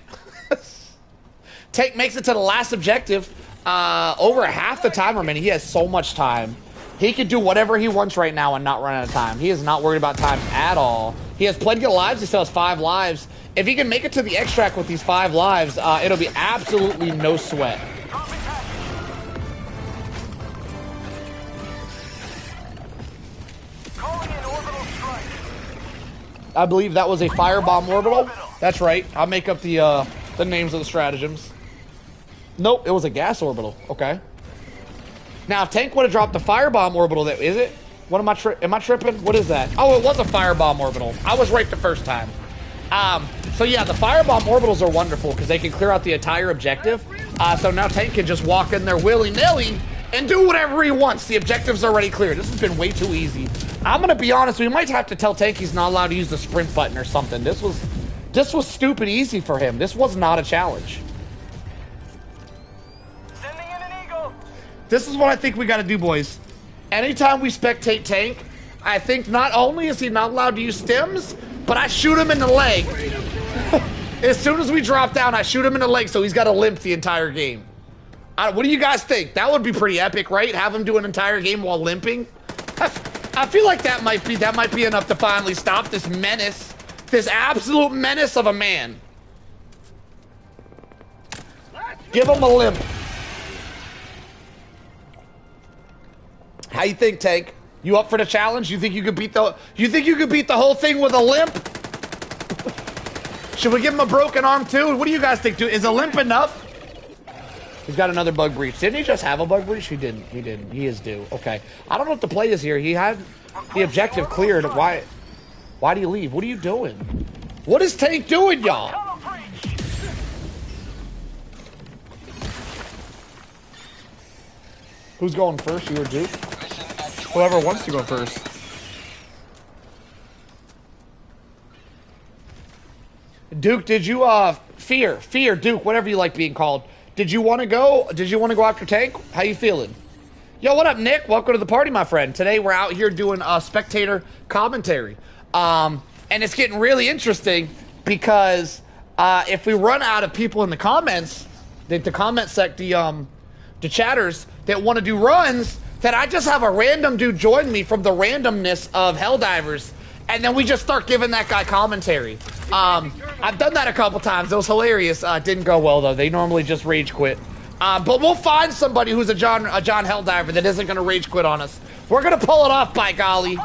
Tank makes it to the last objective. Over half the time remaining. He has so much time. He can do whatever he wants right now and not run out of time. He is not worried about time at all. He has plenty of lives. He still has 5 lives. If he can make it to the extract with these 5 lives, it'll be absolutely no sweat. Calling in orbital strike. I believe that was a firebomb orbital. That's right. I'll make up the names of the stratagems. Nope, it was a gas orbital. Okay. Now, if Tank would have dropped the firebomb orbital, is it? What am I tripping? What is that? Oh, it was a firebomb orbital. I was right the first time. So yeah, the firebomb orbitals are wonderful because they can clear out the entire objective. So now Tank can just walk in there willy-nilly and do whatever he wants. The objective's already cleared. This has been way too easy. I'm gonna be honest, we might have to tell Tank he's not allowed to use the sprint button or something. This was stupid easy for him. This was not a challenge. Sending in an eagle. This is what I think we gotta do, boys. Anytime we spectate Tank, I think not only is he not allowed to use stims, but I shoot him in the leg. As soon as we drop down, I shoot him in the leg, so he's got to limp the entire game. What do you guys think? That would be pretty epic, right? Have him do an entire game while limping. I feel like that might be enough to finally stop this menace, this absolute menace of a man. Give him a limp. How you think, Tank? You up for the challenge? You think you could beat the whole thing with a limp? Should we give him a broken arm too? What do you guys think? Is a limp enough? He's got another bug breach. Didn't he just have a bug breach? He didn't. He is due. Okay. I don't know what the play is here. He had the objective cleared. Why do you leave? What are you doing? What is Tank doing, y'all? Who's going first? You or Duke? Whoever wants to go first. Duke, did you Fear, Duke, whatever you like being called. Did you want to go? Did you want to go after Tank? How you feeling? Yo, what up, Nick? Welcome to the party, my friend. Today we're out here doing spectator commentary. And it's getting really interesting because if we run out of people in the comments, the comment sect, the chatters that want to do runs, that I just have a random dude join me from the randomness of Helldivers, and then we just start giving that guy commentary. I've done that a couple times. It was hilarious. Didn't go well though. They normally just rage quit. But we'll find somebody who's a John Helldiver that isn't gonna rage quit on us. We're gonna pull it off, by golly.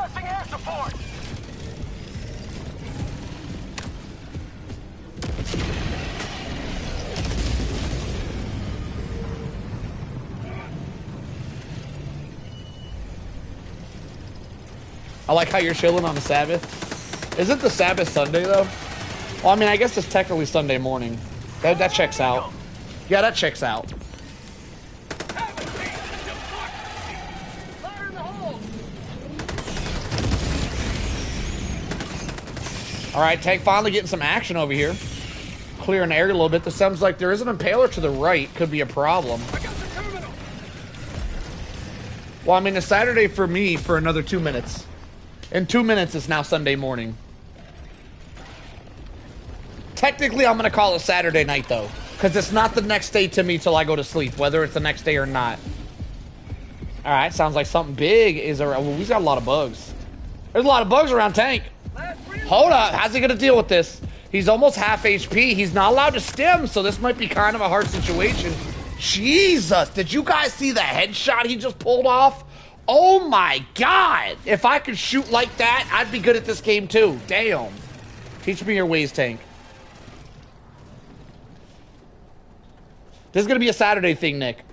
I like how you're chilling on the Sabbath. Isn't the Sabbath Sunday, though? Well, I mean, I guess it's technically Sunday morning. That checks out. Yeah, that checks out. All right, Tank finally getting some action over here. Clearing the area a little bit. This sounds like there is an impaler to the right. Could be a problem. Well, I mean, it's Saturday for me for another 2 minutes. In 2 minutes, it's now Sunday morning. Technically, I'm going to call it Saturday night, though. Because it's not the next day to me till I go to sleep, whether it's the next day or not. All right, sounds like something big is around. Well, we've got a lot of bugs. There's a lot of bugs around Tank. Hold up. How's he going to deal with this? He's almost half HP. He's not allowed to stim, so this might be kind of a hard situation. Jesus, did you guys see the headshot he just pulled off? Oh my God. If I could shoot like that, I'd be good at this game too. Damn. Teach me your ways, Tank. This is gonna be a Saturday thing, Nick.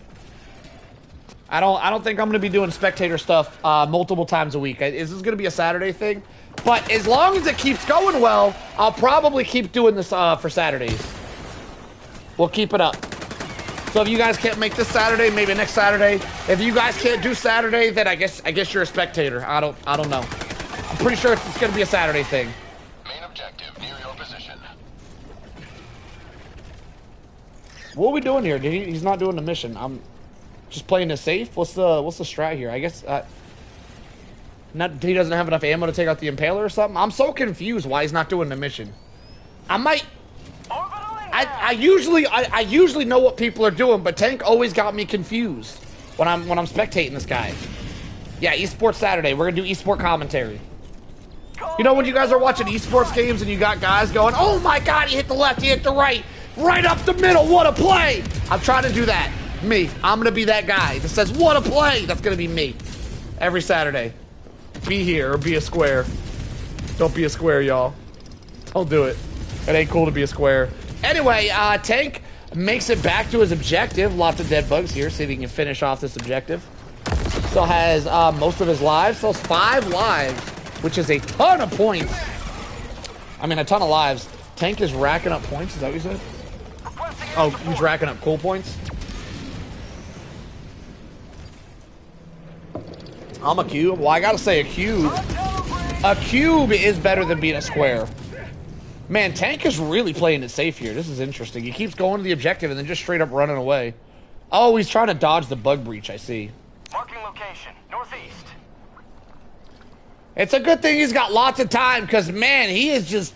I don't think I'm gonna be doing spectator stuff multiple times a week. Is this gonna be a Saturday thing? But as long as it keeps going well, I'll probably keep doing this for Saturdays. We'll keep it up. So if you guys can't make this Saturday, maybe next Saturday. If you guys can't do Saturday, then I guess you're a spectator. I don't know. I'm pretty sure it's gonna be a Saturday thing. Main objective near your position. What are we doing here? He's not doing the mission. I'm just playing it safe. What's the strat here? I guess he doesn't have enough ammo to take out the Impaler or something. I'm so confused why he's not doing the mission. I usually know what people are doing, but Tank always got me confused when I'm spectating this guy. Yeah, Esports Saturday. We're gonna do esport commentary. You know when you guys are watching esports games and you got guys going, "Oh my God, he hit the left, he hit the right, right up the middle, what a play!" I'm trying to do that. Me. I'm gonna be that guy that says, "What a play!" That's gonna be me every Saturday. Be here or be a square. Don't be a square, y'all. Don't do it. It ain't cool to be a square. Anyway, Tank makes it back to his objective. Lots of dead bugs here. See if he can finish off this objective. Still has most of his lives. Still has 5 lives, which is a ton of points. I mean, a ton of lives. Tank is racking up points. Is that what you said? Oh, he's racking up cool points. I'm a cube. Well, I gotta say a cube. A cube is better than being a square. Man, Tank is really playing it safe here. This is interesting. He keeps going to the objective and then just straight up running away. Oh, he's trying to dodge the bug breach, I see. Marking location, northeast. It's a good thing he's got lots of time, because, man, he is just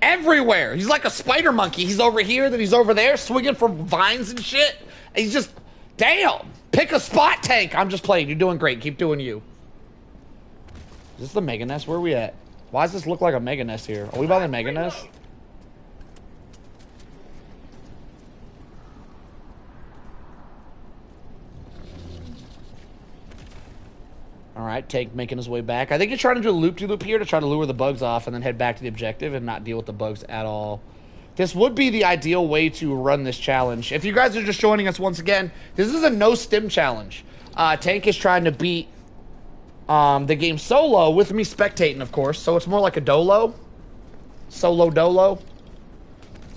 everywhere. He's like a spider monkey. He's over here, then he's over there, swinging from vines and shit. He's just, damn. Pick a spot, Tank. I'm just playing. You're doing great. Keep doing you. Is this the Mega Nest? Where are we at? Why does this look like a Mega Nest here? Are we by the Mega Nest? Alright, Tank making his way back. I think he's trying to do a loop-de-loop here to try to lure the bugs off and then head back to the objective and not deal with the bugs at all. This would be the ideal way to run this challenge. If you guys are just joining us once again, this is a no-stim challenge. Tank is trying to beat the game solo with me spectating, of course. So it's more like a dolo. Solo dolo.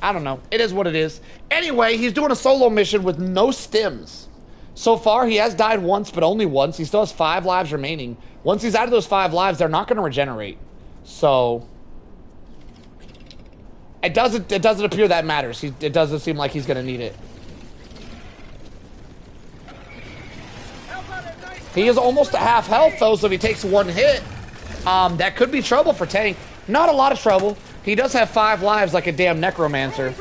I don't know. It is what it is. Anyway, he's doing a solo mission with no stims. So far, he has died once, but only once. He still has 5 lives remaining. Once he's out of those 5 lives, they're not going to regenerate. So it doesn't appear that matters. It doesn't seem like he's going to need it. He is almost at half health, though, so if he takes 1 hit, that could be trouble for Tank. Not a lot of trouble. He does have 5 lives like a damn necromancer.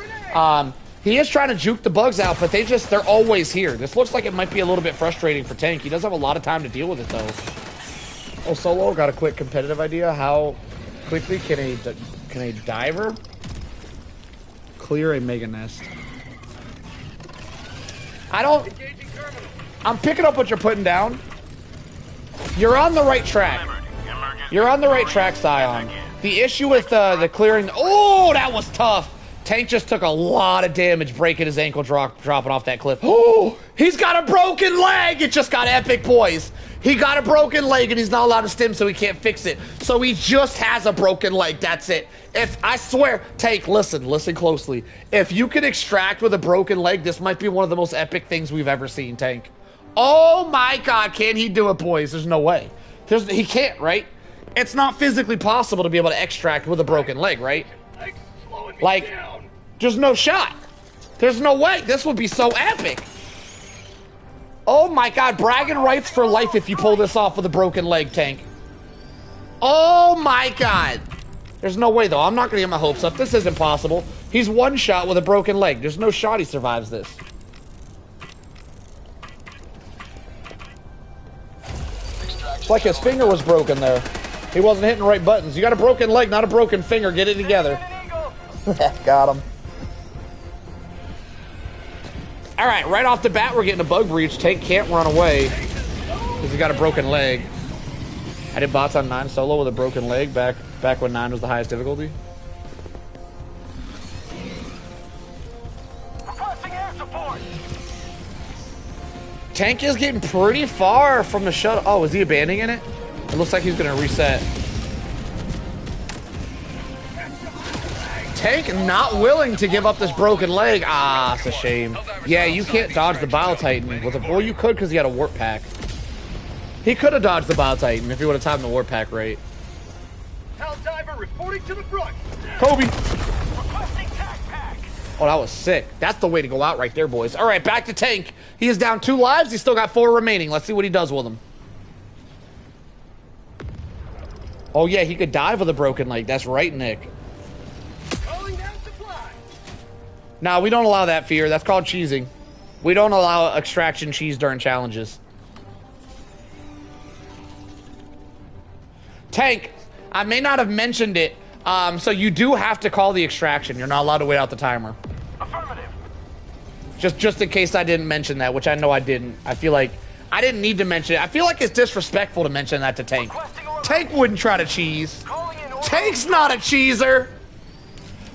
He is trying to juke the bugs out, but they're always here. This looks like it might be a little bit frustrating for Tank. He does have a lot of time to deal with it, though. Oh, Solo, got a quick competitive idea. How quickly can a diver clear a Mega Nest? I'm picking up what you're putting down. You're on the right track. You're on the right track, Scion. The issue with the clearing... Oh, that was tough. Tank just took a lot of damage breaking his ankle dropping off that cliff. Oh, he's got a broken leg. It just got epic, boys. He got a broken leg and he's not allowed to stim, so he can't fix it. So he just has a broken leg. That's it. I swear, Tank, listen closely. If you can extract with a broken leg, this might be one of the most epic things we've ever seen, Tank. Oh my God, can he do it, boys? There's no way. He can't, right? It's not physically possible to be able to extract with a broken leg, right? Like, there's no shot. There's no way. This would be so epic. Oh my God, bragging rights for life if you pull this off with a broken leg, Tank. Oh my God. There's no way, though. I'm not going to get my hopes up. This isn't possible. He's 1 shot with a broken leg. There's no shot he survives this. It's like his finger was broken there. He wasn't hitting the right buttons. You got a broken leg, not a broken finger. Get it together. Got him. All right, right off the bat, we're getting a bug breach. Tank can't run away because he got a broken leg. I did bots on 9 solo with a broken leg back when 9 was the highest difficulty. Requesting air support. Tank is getting pretty far from the shuttle. Oh, is he abandoning it? It looks like he's gonna reset. Tank not willing to give up this broken leg. Ah, it's a shame. Yeah, you can't dodge the Bile Titan with a. Well, you could because he had a warp pack. He could have dodged the Bile Titan if he would have timed the warp pack right. Helldiver reporting to the front. Kobe. Requesting tac pack. Oh, that was sick. That's the way to go out right there, boys. All right, back to Tank. He is down 2 lives. He's still got 4 remaining. Let's see what he does with them. Oh, yeah, he could dive with a broken leg. That's right, Nick. Calling down supply. No, we don't allow that, Fear. That's called cheesing. We don't allow extraction cheese during challenges. Tank, I may not have mentioned it, so you do have to call the extraction. You're not allowed to wait out the timer. Affirmative. Just in case I didn't mention that, which I know I didn't. I feel like I didn't need to mention it. I feel like it's disrespectful to mention that to Tank. Tank wouldn't try to cheese. Tank's not a cheeser.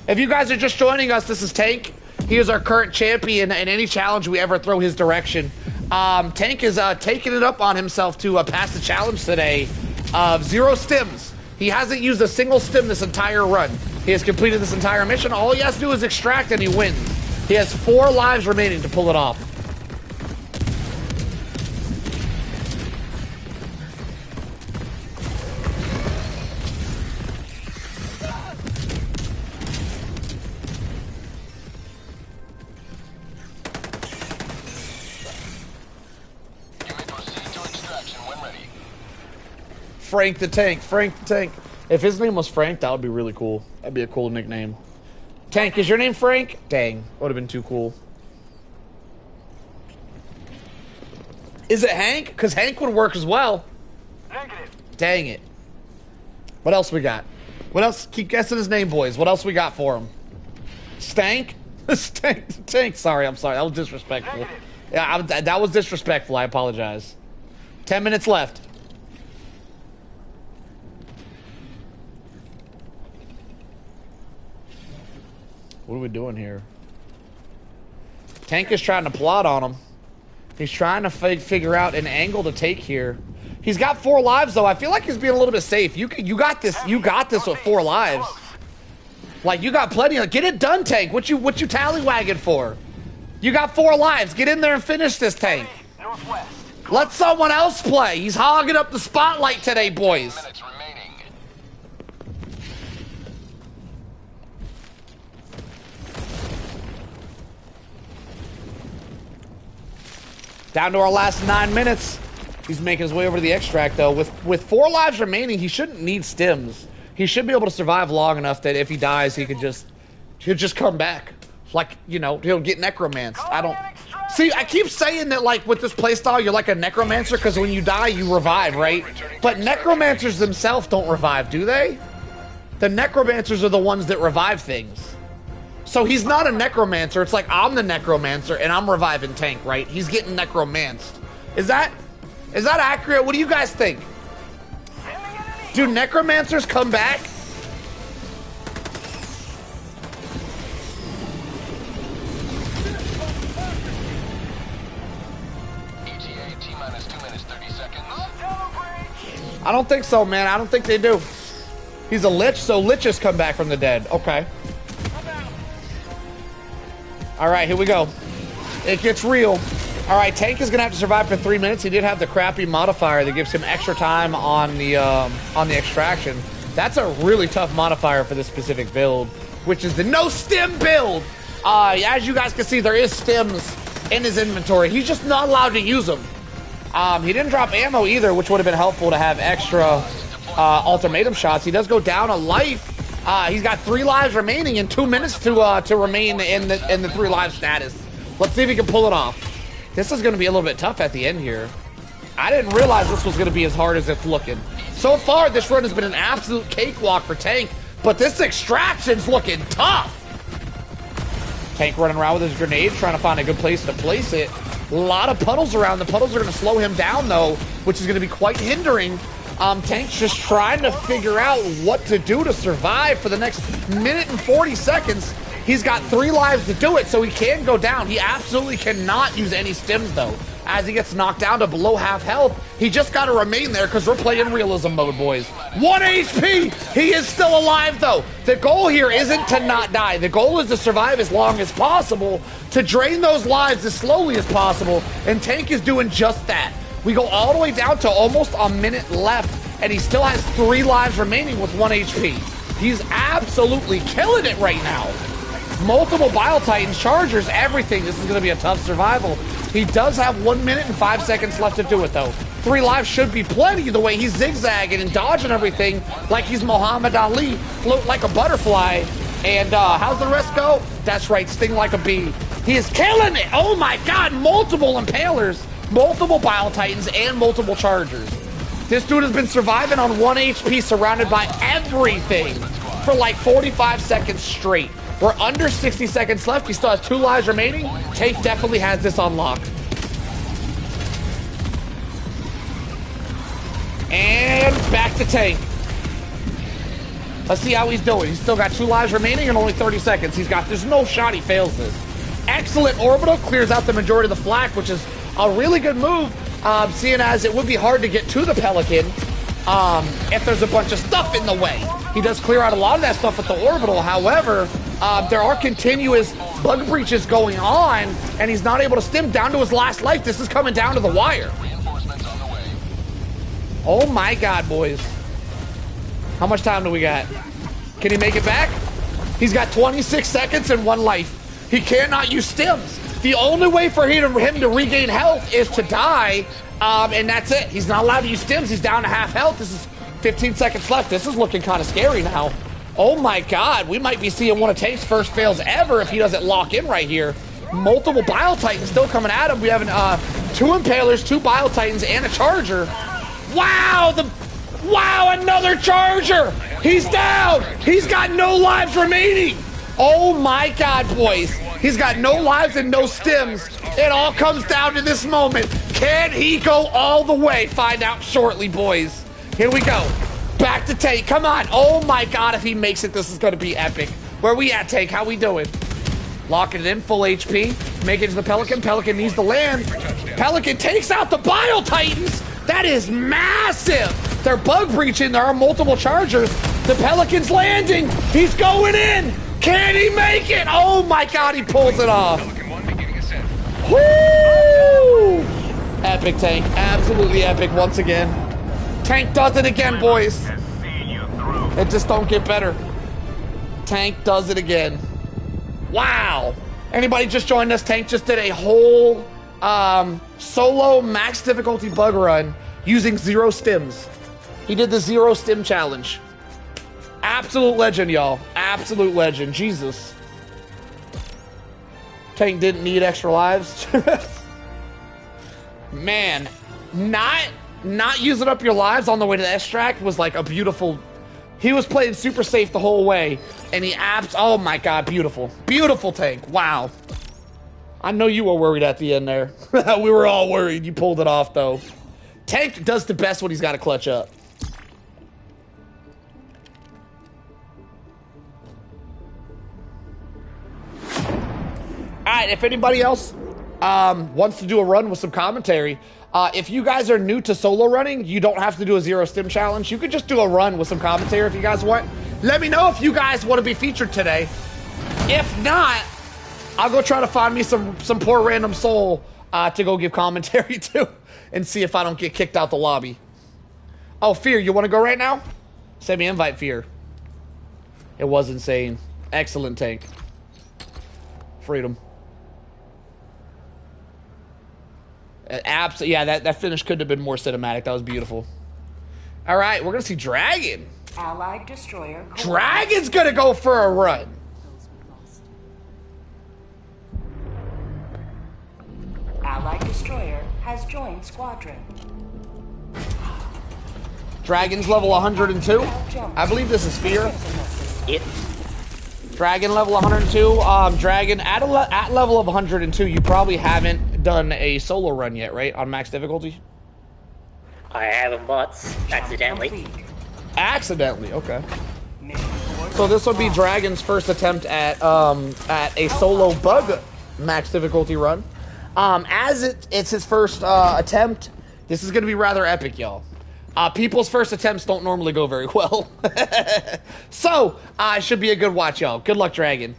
If you guys are just joining us, this is Tank. He is our current champion in any challenge we ever throw his direction. Tank is taking it up on himself to pass the challenge today of 0 stims. He hasn't used a single stim this entire run. He has completed this entire mission. All he has to do is extract and he wins. He has 4 lives remaining to pull it off. Frank the Tank, Frank the Tank. If his name was Frank, that would be really cool. That'd be a cool nickname. Tank, is your name Frank? Dang, would have been too cool. Is it Hank? Because Hank would work as well. Negative. Dang it. What else we got? What else? Keep guessing his name, boys. What else we got for him? Stank? Stank. Tank, sorry, I'm sorry. That was disrespectful. Negative. Yeah, that was disrespectful. I apologize. 10 minutes left. What are we doing here? Tank is trying to plot on him. He's trying to figure out an angle to take here. He's got 4 lives though. I feel like he's being a little bit safe. You got this. You got this with 4 lives. Like you got plenty. Get it done, Tank. What you tallywagging for? You got 4 lives. Get in there and finish this, Tank. Northwest. Let someone else play. He's hogging up the spotlight today, boys. Minutes remaining. Down to our last 9 minutes. He's making his way over to the extract, though. With 4 lives remaining, he shouldn't need stims. He should be able to survive long enough that if he dies, he'll just come back. Like, you know, he'll get necromanced. I don't... See, I keep saying that, like, with this playstyle, you're like a necromancer, because when you die, you revive, right? But necromancers themselves don't revive, do they? The necromancers are the ones that revive things. So he's not a necromancer. It's like I'm the necromancer and I'm reviving Tank, right? He's getting necromanced. Is that accurate? What do you guys think? Do necromancers come back? ETA T-minus 2 minutes 30 seconds. I don't think so, man. I don't think they do. He's a lich, so liches come back from the dead. Okay. All right, here we go. It gets real. All right, Tank is gonna have to survive for 3 minutes. He did have the crappy modifier that gives him extra time on the extraction. That's a really tough modifier for this specific build, which is the no stim build. As you guys can see, there is stims in his inventory. He's just not allowed to use them. He didn't drop ammo either, which would have been helpful to have extra ultimatum shots. He does go down a life. He's got 3 lives remaining in 2 minutes to remain in the 3 live status. Let's see if he can pull it off. This is going to be a little bit tough at the end here. I didn't realize this was going to be as hard as it's looking. So far, this run has been an absolute cakewalk for Tank, but this extraction's looking tough. Tank running around with his grenade, trying to find a good place to place it. A lot of puddles around. The puddles are going to slow him down, though, which is going to be quite hindering. Tank's just trying to figure out what to do to survive for the next minute and 40 seconds. He's got 3 lives to do it, so he can go down. He absolutely cannot use any stims, though. As he gets knocked down to below half health, he just got to remain there because we're playing realism mode, boys. 1 HP! He is still alive, though. The goal here isn't to not die. The goal is to survive as long as possible, to drain those lives as slowly as possible, and Tank is doing just that. We go all the way down to almost a minute left, and he still has 3 lives remaining with 1 HP. He's absolutely killing it right now. Multiple Bile Titans, Chargers, everything. This is going to be a tough survival. He does have 1 minute and 5 seconds left to do it, though. 3 lives should be plenty the way he's zigzagging and dodging everything like he's Muhammad Ali, float like a butterfly. And how's the rest go? That's right, sting like a bee. He is killing it. Oh my God, multiple impalers, multiple Bile Titans, and multiple Chargers. This dude has been surviving on 1 HP, surrounded by everything for like 45 seconds straight. We're under 60 seconds left. He still has 2 lives remaining. Tank definitely has this unlocked. And back to Tank. Let's see how he's doing. He's still got 2 lives remaining and only 30 seconds. There's no shot he fails this. Excellent orbital, clears out the majority of the flak, which is a really good move, seeing as it would be hard to get to the Pelican if there's a bunch of stuff in the way. He does clear out a lot of that stuff with the orbital. However, there are continuous bug breaches going on, and he's not able to stim down to his last life. This is coming down to the wire. Oh my God, boys. How much time do we got? Can he make it back? He's got 26 seconds and 1 life. He cannot use stims. The only way for him to regain health is to die, and that's it. He's not allowed to use stims. He's down to half health. This is 15 seconds left. This is looking kind of scary now. Oh my God, we might be seeing one of Tank's first fails ever if he doesn't lock in right here. Multiple Bile Titans still coming at him. We have 2 Impalers, 2 Bile Titans, and a Charger. Wow, another Charger. He's down. He's got no lives remaining. Oh my God, boys. He's got no lives and no stims. It all comes down to this moment. Can he go all the way? Find out shortly, boys. Here we go. Back to Tank. Come on. Oh my God, if he makes it, this is going to be epic. Where we at, Tank? How we doing? Locking it in, full HP. Make it to the Pelican. Pelican needs to land. Pelican takes out the Bile Titans. That is massive. They're bug breaching. There are multiple Chargers. The Pelican's landing. He's going in. Can he make it? Oh my God, he pulls it off. Woo! Epic, Tank. Absolutely epic once again. Tank does it again, boys. It just don't get better. Tank does it again. Wow. Anybody just joined us? Tank just did a whole solo max difficulty bug run using 0 stims. He did the 0 stim challenge. Absolute legend, y'all. Absolute legend. Jesus. Tank didn't need extra lives. Man, not using up your lives on the way to the extract was like a beautiful. He was playing super safe the whole way, and oh my God, beautiful. Beautiful, Tank. Wow. I know you were worried at the end there. We were all worried. You pulled it off, though. Tank does the best when he's got to clutch up. Alright, if anybody else wants to do a run with some commentary, if you guys are new to solo running, you don't have to do a 0 stim challenge. You could just do a run with some commentary if you guys want. Let me know if you guys want to be featured today. If not, I'll go try to find me some poor random soul to go give commentary to and see if I don't get kicked out the lobby. Oh, Fear, you want to go right now? Send me an invite, Fear. It was insane. Excellent, Tank. Freedom. Absolutely, yeah, that finish couldn't have been more cinematic. That was beautiful. All right, we're going to see Dragon. Allied destroyer. Dragon's going to go for a run. Allied destroyer has joined squadron. Dragon's level 102. I believe this is Fear. It. Dragon level 102. Dragon, at level of 102, you probably haven't done a solo run yet, right? On max difficulty? I haven't, but accidentally. Accidentally, okay. So this would be Dragon's first attempt at a solo bug max difficulty run. As it's his first attempt, this is going to be rather epic, y'all. People's first attempts don't normally go very well. So, it should be a good watch, y'all. Good luck, Dragon.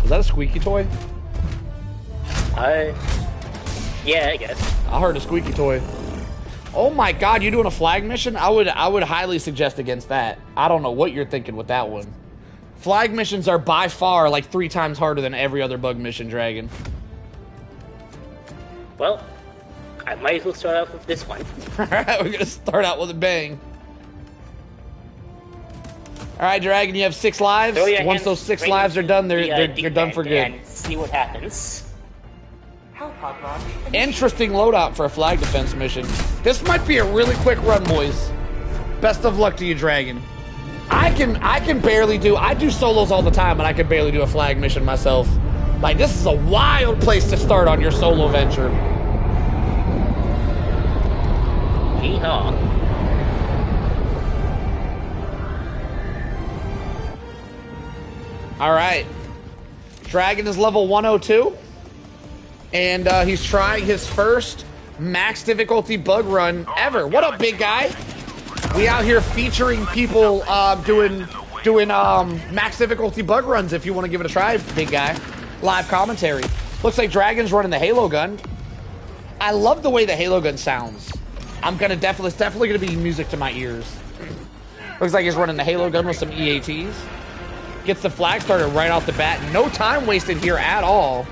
Was that a squeaky toy? Yeah, I guess. I heard a squeaky toy. Oh my god, you doing a flag mission? I would highly suggest against that. I don't know what you're thinking with that one. Flag missions are by far like 3 times harder than every other bug mission, Dragon. Well, I might as well start off with this one. Alright, we're gonna start out with a bang. Alright, Dragon, you have 6 lives. Once those 6 lives are done, you're done for good. And see what happens. Interesting loadout for a flag defense mission. This might be a really quick run, boys. Best of luck to you, Dragon. I can barely do. I do solos all the time, and I can barely do a flag mission myself. Like, this is a wild place to start on your solo venture. Yeehaw. All right, Dragon is level 102. And he's trying his first max difficulty bug run ever. What up, big guy? We out here featuring people doing max difficulty bug runs. If you want to give it a try, big guy. Live commentary. Looks like Dragon's running the Halo gun. I love the way the Halo gun sounds. It's definitely gonna be music to my ears. Looks like he's running the Halo gun with some EATs. Gets the flag started right off the bat. No time wasted here at all.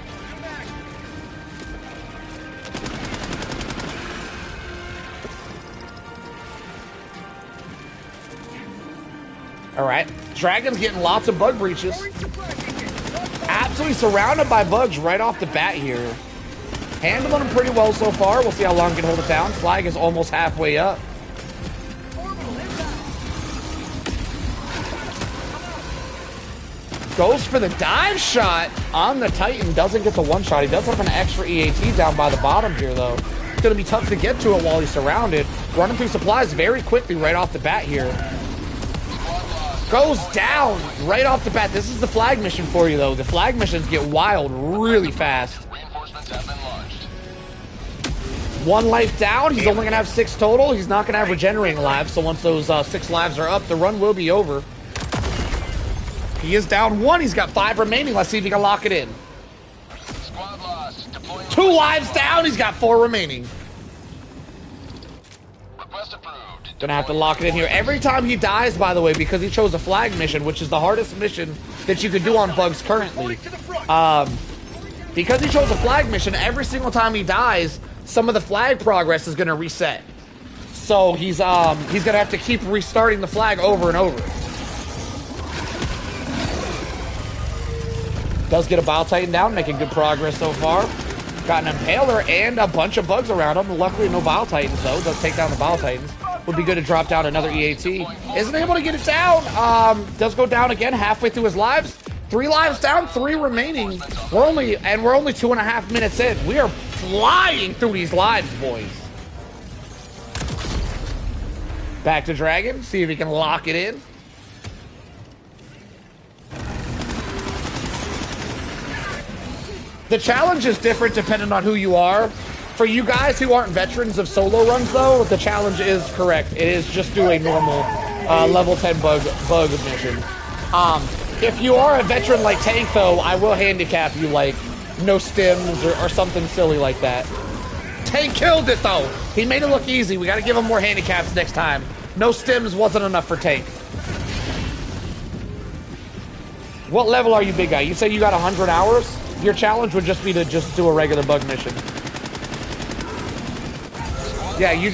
Alright, Dragon's getting lots of bug breaches. Absolutely surrounded by bugs right off the bat here. Handling them pretty well so far. We'll see how long he can hold it down. Flag is almost halfway up. Goes for the dive shot on the Titan. Doesn't get the one shot. He does have an extra EAT down by the bottom here, though. It's going to be tough to get to it while he's surrounded. Running through supplies very quickly right off the bat here. Goes down right off the bat. This is the flag mission for you, though. The flag missions get wild really fast. Reinforcements have been launched. 1 life down. He's only going to have 6 total. He's not going to have regenerating lives, so once those 6 lives are up, the run will be over. He is down 1. He's got 5 remaining. Let's see if he can lock it in. Squad lost. Deploying 2 lives down. He's got 4 remaining. Request approved. Gonna have to lock it in here. Every time he dies, by the way, because he chose a flag mission, which is the hardest mission that you could do on bugs currently. Because he chose a flag mission, every single time he dies, some of the flag progress is gonna reset. So he's gonna have to keep restarting the flag over and over. Does get a Bile Titan down, making good progress so far. Got an Impaler and a bunch of bugs around him. Luckily, no Bile Titans, though. Does take down the Bile Titans. Would be good to drop down another EAT. Isn't able to get it down. Does go down again halfway through his lives. 3 lives down, 3 remaining. We're only 2.5 minutes in. We are flying through these lives, boys. Back to Dragon. See if he can lock it in. The challenge is different depending on who you are. For you guys who aren't veterans of solo runs, though, the challenge is correct. It is just do a normal level 10 bug mission. If you are a veteran like Tank, though, I will handicap you, like, no stims or something silly like that. Tank killed it, though. He made it look easy. We got to give him more handicaps next time. No stims wasn't enough for Tank. What level are you, big guy? You say you got 100 hours? Your challenge would just be to just do a regular bug mission. Yeah, you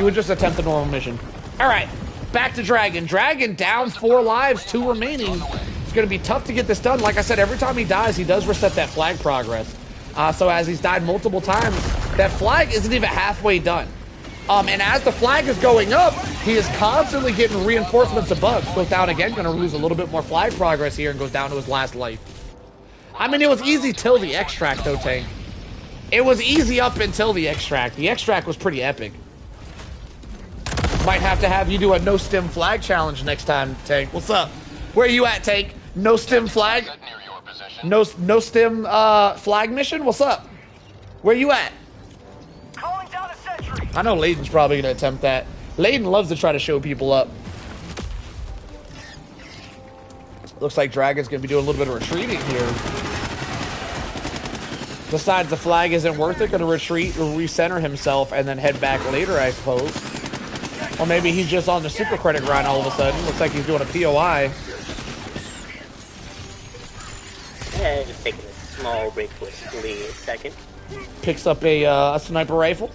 would just attempt the normal mission. All right, back to Dragon. Dragon down 4 lives, 2 remaining. It's going to be tough to get this done. Like I said, every time he dies, he does reset that flag progress. So as he's died multiple times, that flag isn't even halfway done. And as the flag is going up, he is constantly getting reinforcements of bugs. Goes down again, gonna lose a little bit more flag progress here and goes down to his last life. I mean, it was easy till the extract though, Tank. It was easy up until the extract. The extract was pretty epic. Might have to have you do a no stim flag challenge next time, Tank. What's up? Where you at, Tank? No stim flag? No stim flag mission? What's up? Where you at? Calling down a sentry. I know Layden's probably gonna attempt that. Layden loves to try to show people up. Looks like Dragon's gonna be doing a little bit of retreating here. Decides the flag isn't worth it, gonna retreat, recenter himself, and then head back later, I suppose. Or maybe he's just on the super credit grind all of a sudden. Looks like he's doing a POI. Yeah, just taking a small break for a second. Picks up a sniper rifle.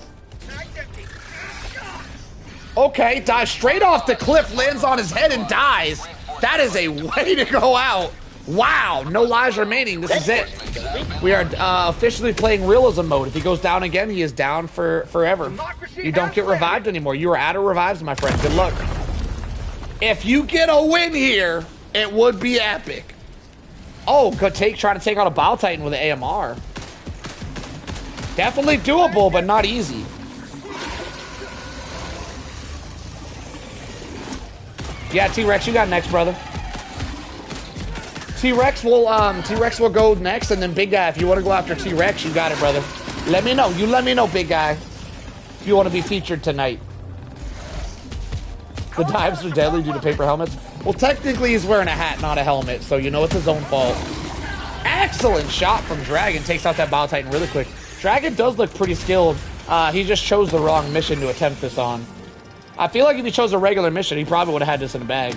Okay, dives straight off the cliff, lands on his head and dies. That is a way to go out. Wow, no lives remaining. This is it. We are officially playing realism mode. If he goes down again, he is down for forever. You don't get revived anymore. You are out of revives, my friend. Good luck. If you get a win here, it would be epic. Oh, good take. Trying to take out a Bow Titan with an AMR. Definitely doable, but not easy. Yeah, T-Rex, you got next, brother. T-Rex will go next, and then Big Guy, if you want to go after T-Rex, you got it, brother. Let me know. You let me know, Big Guy, if you want to be featured tonight. The dives are deadly due to paper helmets. Well, technically, he's wearing a hat, not a helmet, so you know it's his own fault. Excellent shot from Dragon. Takes out that Bow Titan really quick. Dragon does look pretty skilled. He just chose the wrong mission to attempt this on. I feel like if he chose a regular mission, he probably would have had this in a bag.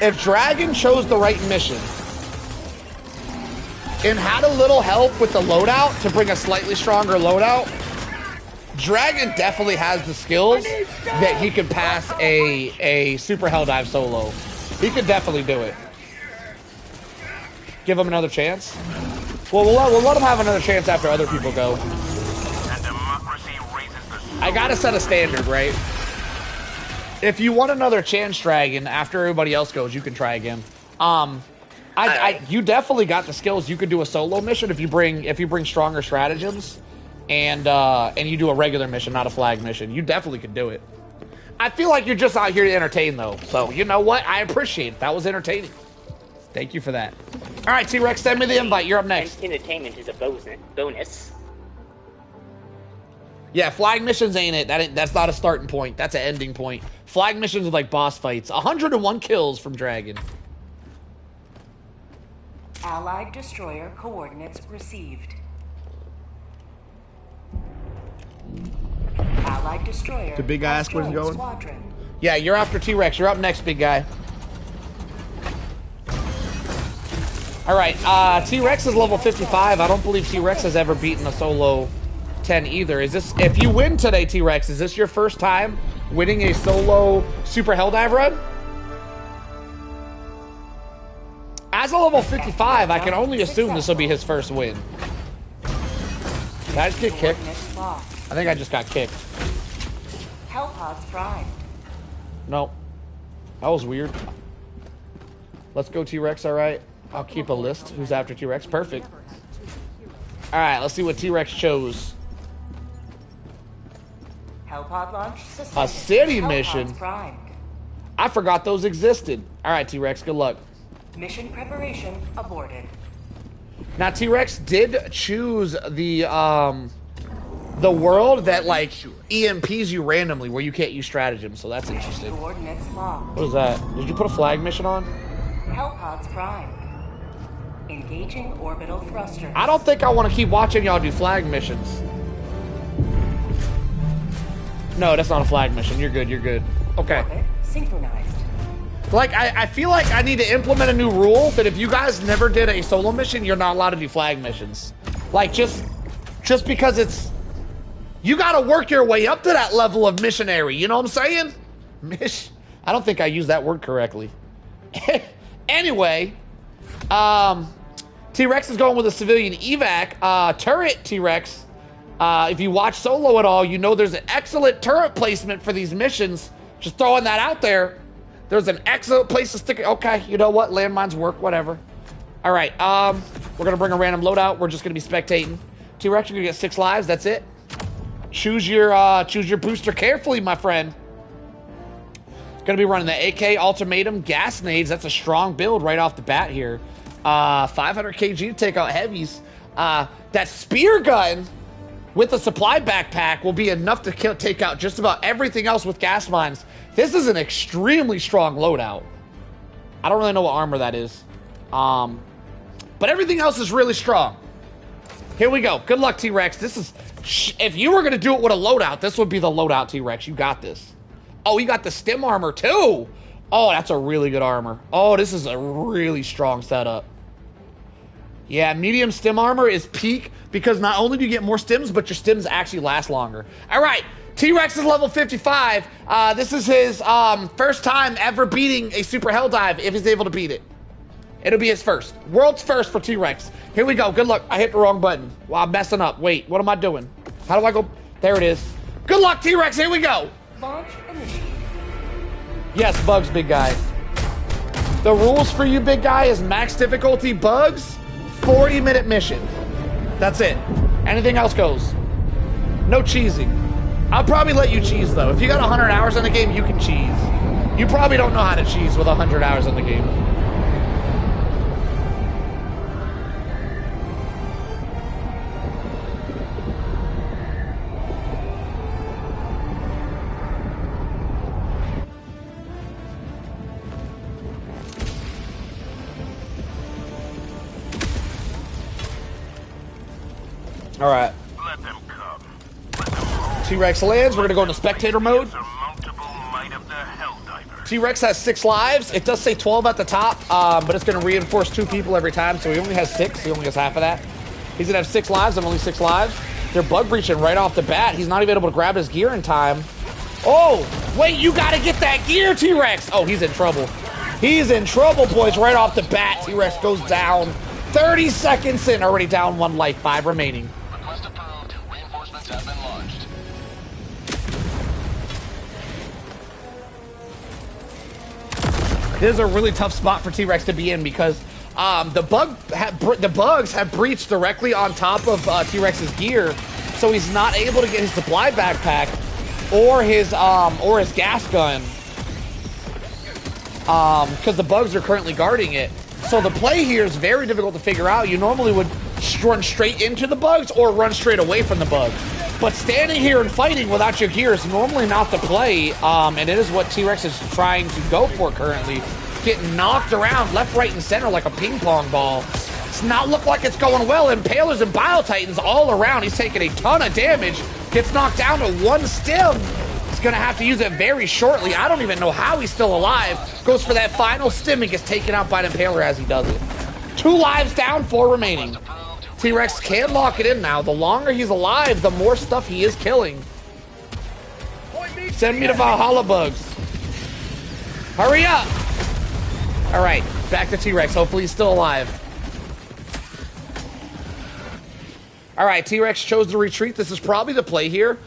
If Dragon chose the right mission and had a little help with the loadout to bring a slightly stronger loadout, Dragon definitely has the skills that he could pass a super Helldive solo. He could definitely do it. Give him another chance. Well, we'll let him have another chance after other people go. I gotta set a standard, right? If you want another chance, Dragon, after everybody else goes, you can try again. You definitely got the skills. You could do a solo mission if you bring stronger stratagems, and you do a regular mission, not a flag mission. You definitely could do it. I feel like you're just out here to entertain, though. So you know what? I appreciate it. That was entertaining. Thank you for that. All right, T-Rex, send me the invite. You're up next. Entertainment is a bonus. Yeah, flag missions ain't it. That's not a starting point. That's an ending point. Flag missions are like boss fights. 101 kills from Dragon. Allied destroyer coordinates received. Allied destroyer. The big guy ask where he's going? Squadron. Yeah, you're after T-Rex. You're up next, big guy. All right, T-Rex is level 55. I don't believe T-Rex has ever beaten a solo 10 either. Is this, if you win today, T-Rex, is this your first time winning a solo super Helldive run? As a level 55, I can only assume this will be his first win. Did I just get kicked? I think I just got kicked. Hellpods primed. Nope. That was weird. Let's go T-Rex, all right? I'll keep a list. Who's after T-Rex? Perfect. All right, let's see what T-Rex chose. Hellpod launch suspended. A city Hellpods mission? primed. I forgot those existed. All right, T-Rex, good luck. Mission preparation aborted. Now, T-Rex did choose the world that, like, EMPs you randomly, where you can't use stratagem, so that's interesting. Coordinates locked. What is that? Did you put a flag mission on? Hellpods primed. Engaging orbital thrusters. I don't think I want to keep watching y'all do flag missions. No, that's not a flag mission. You're good, you're good. Okay. Orbit synchronized. Like, I feel like I need to implement a new rule that if you guys never did a solo mission, you're not allowed to do flag missions. Like, just because it's... You gotta work your way up to that level of missionary, you know what I'm saying? I don't think I used that word correctly. Anyway, T-Rex is going with a civilian evac. Turret T-Rex. If you watch Solo at all, you know there's an excellent turret placement for these missions. Just throwing that out there. There's an excellent place to stick it. Okay, you know what? Landmines work, whatever. All right, we're going to bring a random loadout. We're just going to be spectating. T-Rex, you're going to get 6 lives. That's it. Choose your booster carefully, my friend. Going to be running the AK Ultimatum Gas Nades. That's a strong build right off the bat here. 500 kg to take out heavies. That spear gun with a supply backpack will be enough to take out just about everything else with gas mines. This is an extremely strong loadout. I don't really know what armor that is. But everything else is really strong. Here we go. Good luck, T-Rex. This is... If you were going to do it with a loadout, this would be the loadout, T-Rex. You got this. Oh, you got the stim armor, too. Oh, that's a really good armor. Oh, this is a really strong setup. Yeah, medium stim armor is peak because not only do you get more stims, but your stims actually last longer. All right, T-Rex is level 55. This is his first time ever beating a super hell dive if he's able to beat it. It'll be his first. World's first for T-Rex. Here we go. Good luck. I hit the wrong button. Wow, I'm messing up. Wait, what am I doing? How do I go? There it is. Good luck, T-Rex. Here we go. Launch initiated. Yes, bugs, big guy. The rules for you, big guy, is max difficulty bugs, 40-minute mission. That's it. Anything else goes. No cheesing. I'll probably let you cheese, though. If you got 100 hours in the game, you can cheese. You probably don't know how to cheese with 100 hours in the game. All right. Let them come. T-Rex lands. We're going to go into spectator mode. Insurmountable might of the Helldivers. T-Rex has 6 lives. It does say 12 at the top, but it's going to reinforce 2 people every time, so he only has 6. He only has half of that. He's going to have 6 lives and only 6 lives. They're bug breaching right off the bat. He's not even able to grab his gear in time. Oh, wait, you got to get that gear, T-Rex. Oh, he's in trouble. He's in trouble, boys, right off the bat. T-Rex goes down. 30 seconds in, already down 1 life, 5 remaining. Request approved. Reinforcements have been launched. This is a really tough spot for T-Rex to be in because the bugs have breached directly on top of T-Rex's gear, so he's not able to get his supply backpack or his gas gun because the bugs are currently guarding it. So the play here is very difficult to figure out. You normally would run straight into the bugs or run straight away from the bugs. But standing here and fighting without your gear is normally not the play, and it is what T-Rex is trying to go for currently. Getting knocked around left, right, and center like a ping pong ball. It's not look like it's going well. Impalers and Bio-Titans all around. He's taking a ton of damage. Gets knocked down to 1 stim. He's going to have to use it very shortly. I don't even know how he's still alive. Goes for that final stim and gets taken out by an Impaler as he does it. 2 lives down, 4 remaining. T-Rex can lock it in now. The longer he's alive, the more stuff he is killing. Send me to Valhalla bugs. Hurry up! All right, back to T-Rex. Hopefully he's still alive. All right, T-Rex chose to retreat. This is probably the play here.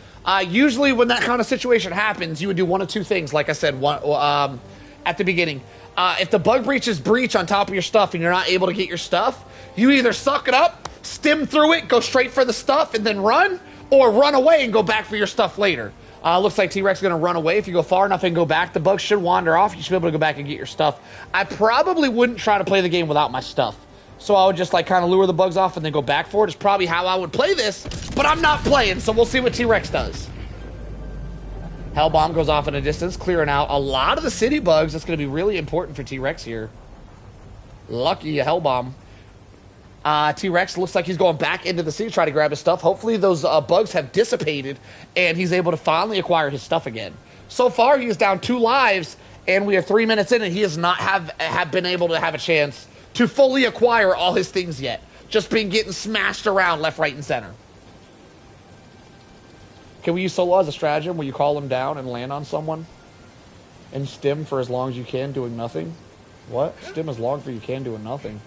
Usually when that kind of situation happens, you would do one of 2 things, like I said at the beginning. If the bug breaches breach on top of your stuff and you're not able to get your stuff, you either suck it up, stim through it, go straight for the stuff, and then run, or run away and go back for your stuff later. Looks like T-Rex is going to run away. If you go far enough and go back, the bugs should wander off. You should be able to go back and get your stuff. I probably wouldn't try to play the game without my stuff. So I would just like kind of lure the bugs off and then go back for it. It's probably how I would play this, but I'm not playing, so we'll see what T-Rex does. Hellbomb goes off in a distance, clearing out a lot of the city bugs. That's going to be really important for T-Rex here. Lucky Hellbomb. T-Rex looks like he's going back into the city to try to grab his stuff. Hopefully those bugs have dissipated and he's able to finally acquire his stuff again. So far, he is down 2 lives, and we are 3 minutes in, and he has not have been able to have a chance to fully acquire all his things yet. Just been getting smashed around left, right, and center. Can we use Solo as a stratagem where you call him down and land on someone? And stim for as long as you can, doing nothing? What? Stim as long for you can, doing nothing.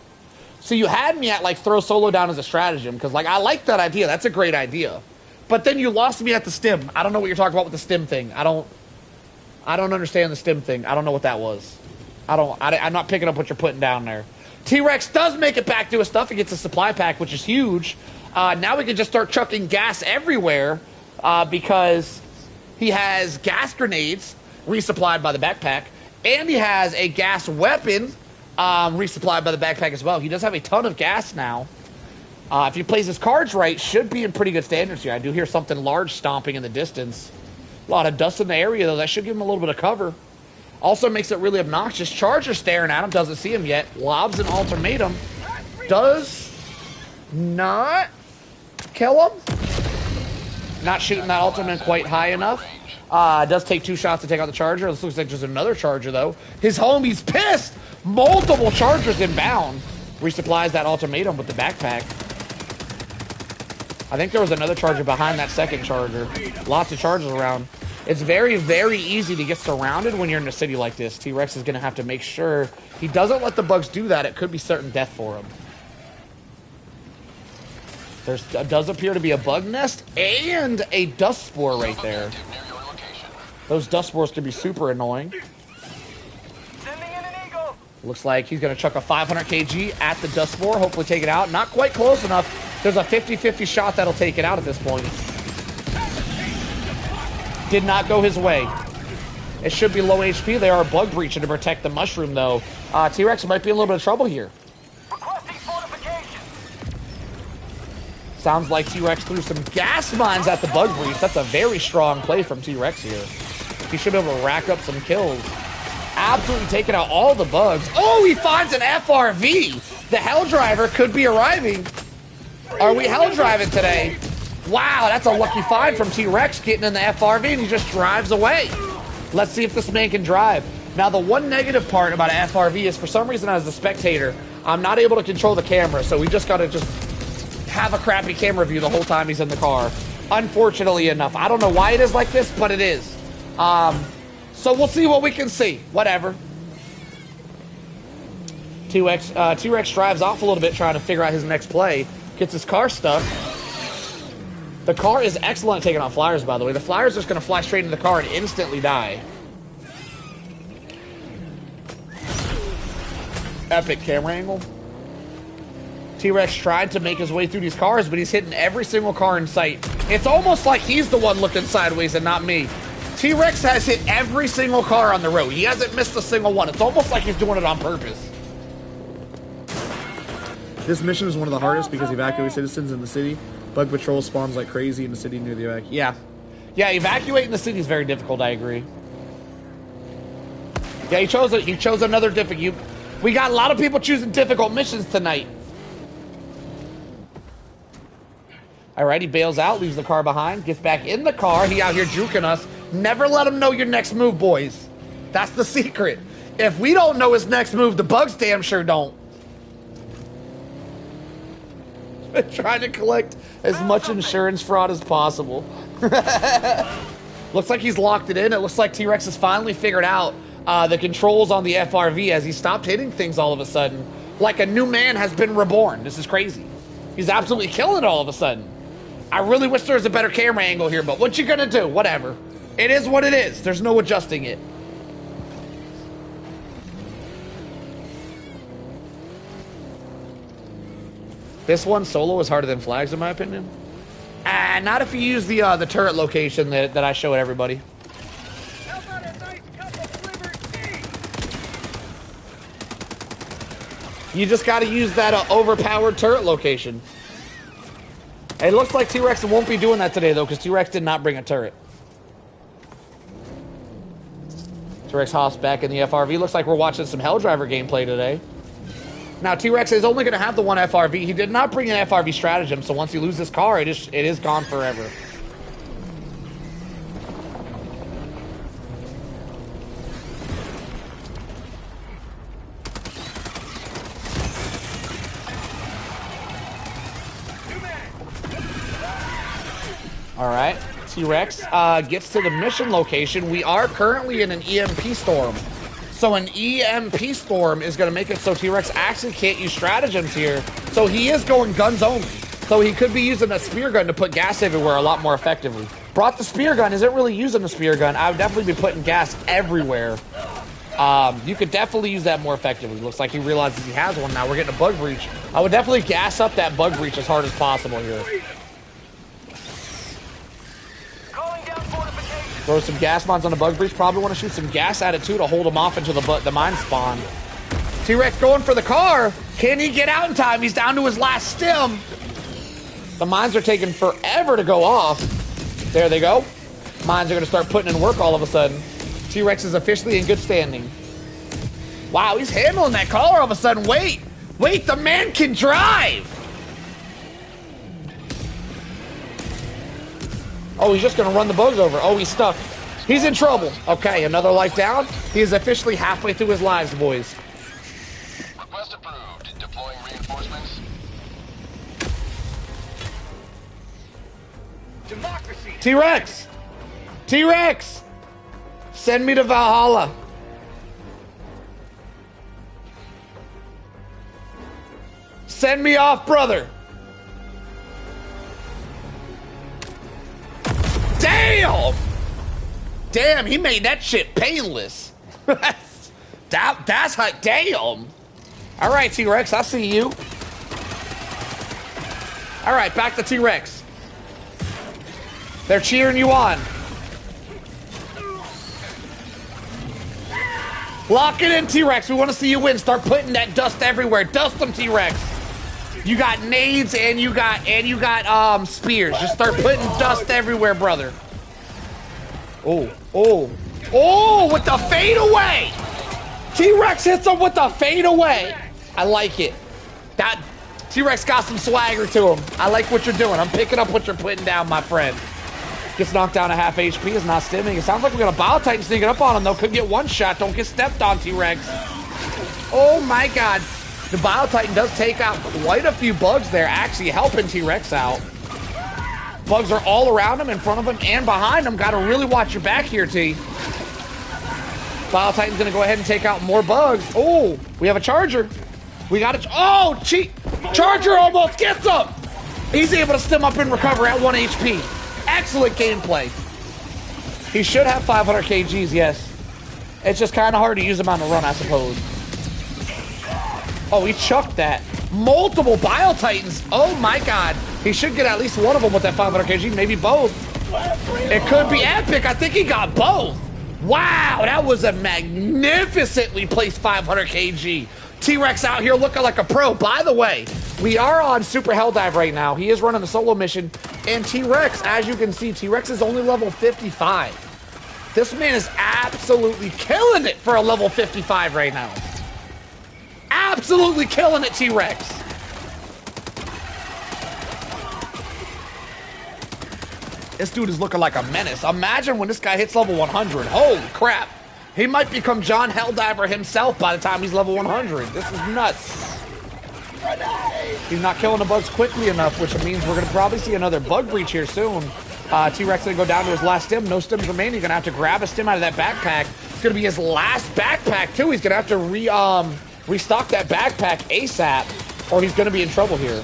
So you had me at, like, throw Solo down as a stratagem, because, like, I like that idea. That's a great idea. But then you lost me at the stim. I don't know what you're talking about with the stim thing. I don't understand the stim thing. I don't know what that was. I'm not picking up what you're putting down there. T-Rex does make it back to his stuff. He gets a supply pack, which is huge. Now we can just start chucking gas everywhere because he has gas grenades resupplied by the backpack, and he has a gas weapon resupplied by the backpack as well. He does have a ton of gas now. If he plays his cards right, should be in pretty good standards here. I do hear something large stomping in the distance. A lot of dust in the area, though. That should give him a little bit of cover. Also makes it really obnoxious. Charger staring at him. Doesn't see him yet. Lobs an ultimatum. Does not kill him. Not shooting that ultimate quite high enough. Does take 2 shots to take out the charger. This looks like just another charger, though. His homie's pissed. Multiple chargers inbound. Resupplies that ultimatum with the backpack. I think there was another charger behind that second charger. Lots of chargers around. It's very, very easy to get surrounded when you're in a city like this. T-Rex is going to have to make sure he doesn't let the bugs do that. It could be certain death for him. There does appear to be a bug nest and a dust spore right there. Those dust spores could be super annoying. Looks like he's going to chuck a 500 kg at the dust spore. Hopefully take it out. Not quite close enough. There's a 50-50 shot that'll take it out at this point. Did not go his way. It should be low HP. They are bug breaching to protect the mushroom, though. T-Rex might be in a little bit of trouble here. Sounds like T-Rex threw some gas mines at the bug breach. That's a very strong play from T-Rex here. He should be able to rack up some kills. Absolutely taking out all the bugs. Oh, he finds an FRV. The Helldriver could be arriving. Are we Helldriving today? Wow, that's a lucky find from T-Rex getting in the FRV, and he just drives away. Let's see if this man can drive. Now, the one negative part about an FRV is, for some reason, as a spectator, I'm not able to control the camera, so we just got to just have a crappy camera view the whole time he's in the car. Unfortunately enough. I don't know why it is like this, but it is. So we'll see what we can see. Whatever. T-Rex drives off a little bit trying to figure out his next play. Gets his car stuck. The car is excellent at taking out flyers, by the way. The flyers are just going to fly straight into the car and instantly die. Epic camera angle. T-Rex tried to make his way through these cars, but he's hitting every single car in sight. It's almost like he's the one looking sideways and not me. T-Rex has hit every single car on the road. He hasn't missed a single one. It's almost like he's doing it on purpose. This mission is one of the hardest because evacuate citizens in the city. Bug patrol spawns like crazy in the city near the evac. Yeah, evacuating the city is very difficult. I agree. Yeah, he chose another difficult. We got a lot of people choosing difficult missions tonight. All right, he bails out, leaves the car behind, gets back in the car. He out here juking us. Never let him know your next move, boys. That's the secret. If we don't know his next move, the bugs damn sure don't. Trying to collect as much insurance fraud as possible. Looks like he's locked it in. It looks like T-Rex has finally figured out the controls on the FRV as he stopped hitting things all of a sudden. Like a new man has been reborn. This is crazy. He's absolutely killing it all of a sudden. I really wish there was a better camera angle here, but what you gonna do? Whatever. It is what it is. There's no adjusting it. This one solo is harder than flags, in my opinion. Not if you use the turret location that I showed everybody. How about a nice cup of liberty? You just got to use that overpowered turret location. It looks like T-Rex won't be doing that today, though, because T-Rex did not bring a turret. T-Rex hops back in the FRV. Looks like we're watching some Helldriver gameplay today. Now, T-Rex is only going to have the one FRV. He did not bring an FRV stratagem, so once he loses this car, it is gone forever. All right, T-Rex gets to the mission location. We are currently in an EMP storm. So an EMP storm is going to make it so T-Rex actually can't use stratagems here. So he is going guns only. So he could be using a spear gun to put gas everywhere a lot more effectively. Brought the spear gun, isn't really using the spear gun. I would definitely be putting gas everywhere. You could definitely use that more effectively. Looks like he realizes he has one now. We're getting a bug breach. I would definitely gas up that bug breach as hard as possible here. Throw some gas mines on the bug breach. Probably want to shoot some gas at it too to hold him off into the mine spawn. T-Rex going for the car. Can he get out in time? He's down to his last stim. The mines are taking forever to go off. There they go. Mines are going to start putting in work all of a sudden. T-Rex is officially in good standing. Wow, he's handling that car all of a sudden. Wait, the man can drive. Oh, he's just going to run the bugs over. Oh, he's stuck. He's in trouble. Okay, another life down. He is officially halfway through his lives, boys. Request approved. Deploying reinforcements. Democracy. T-Rex! T-Rex! Send me to Valhalla. Send me off, brother. Damn! Damn, he made that shit painless. That's how, damn. All right, T-Rex, I see you. All right, back to T-Rex. They're cheering you on. Lock it in, T-Rex. We want to see you win. Start putting that dust everywhere. Dust them, T-Rex. You got nades and you got spears. Just start putting dust everywhere, brother. Oh, with the fadeaway. T-Rex hits him with the fadeaway. I like it. That T-Rex got some swagger to him. I like what you're doing. I'm picking up what you're putting down, my friend. Gets knocked down to half HP. Is not stimming. It sounds like we got a Bio Titan sneaking up on him, though. Could get one shot. Don't get stepped on, T-Rex. Oh, my God. The Bio Titan does take out quite a few bugs there, actually helping T-Rex out. Bugs are all around him, in front of him, and behind him. Got to really watch your back here, T. Bio Titan's going to go ahead and take out more bugs. Oh, we have a Charger. We got a... Oh, cheat. Charger almost gets him. He's able to stem up and recover at 1 HP. Excellent gameplay. He should have 500 kgs, yes. It's just kind of hard to use him on the run, I suppose. Oh, he chucked that. Multiple Bio Titans. Oh, my God. He should get at least one of them with that 500 kg, maybe both. It could be epic. I think he got both. Wow, that was a magnificently placed 500 kg. T-Rex out here looking like a pro. By the way, we are on Super Helldive right now. He is running a solo mission. And T-Rex, as you can see, T-Rex is only level 55. This man is absolutely killing it for a level 55 right now. Absolutely killing it, T-Rex. This dude is looking like a menace. Imagine when this guy hits level 100. Holy crap. He might become John Helldiver himself by the time he's level 100. This is nuts. He's not killing the bugs quickly enough, which means we're going to probably see another bug breach here soon. T-Rex going to go down to his last stim. No stims remaining. He's going to have to grab a stim out of that backpack. It's going to be his last backpack, too. He's going to have to restock that backpack ASAP, or he's going to be in trouble here.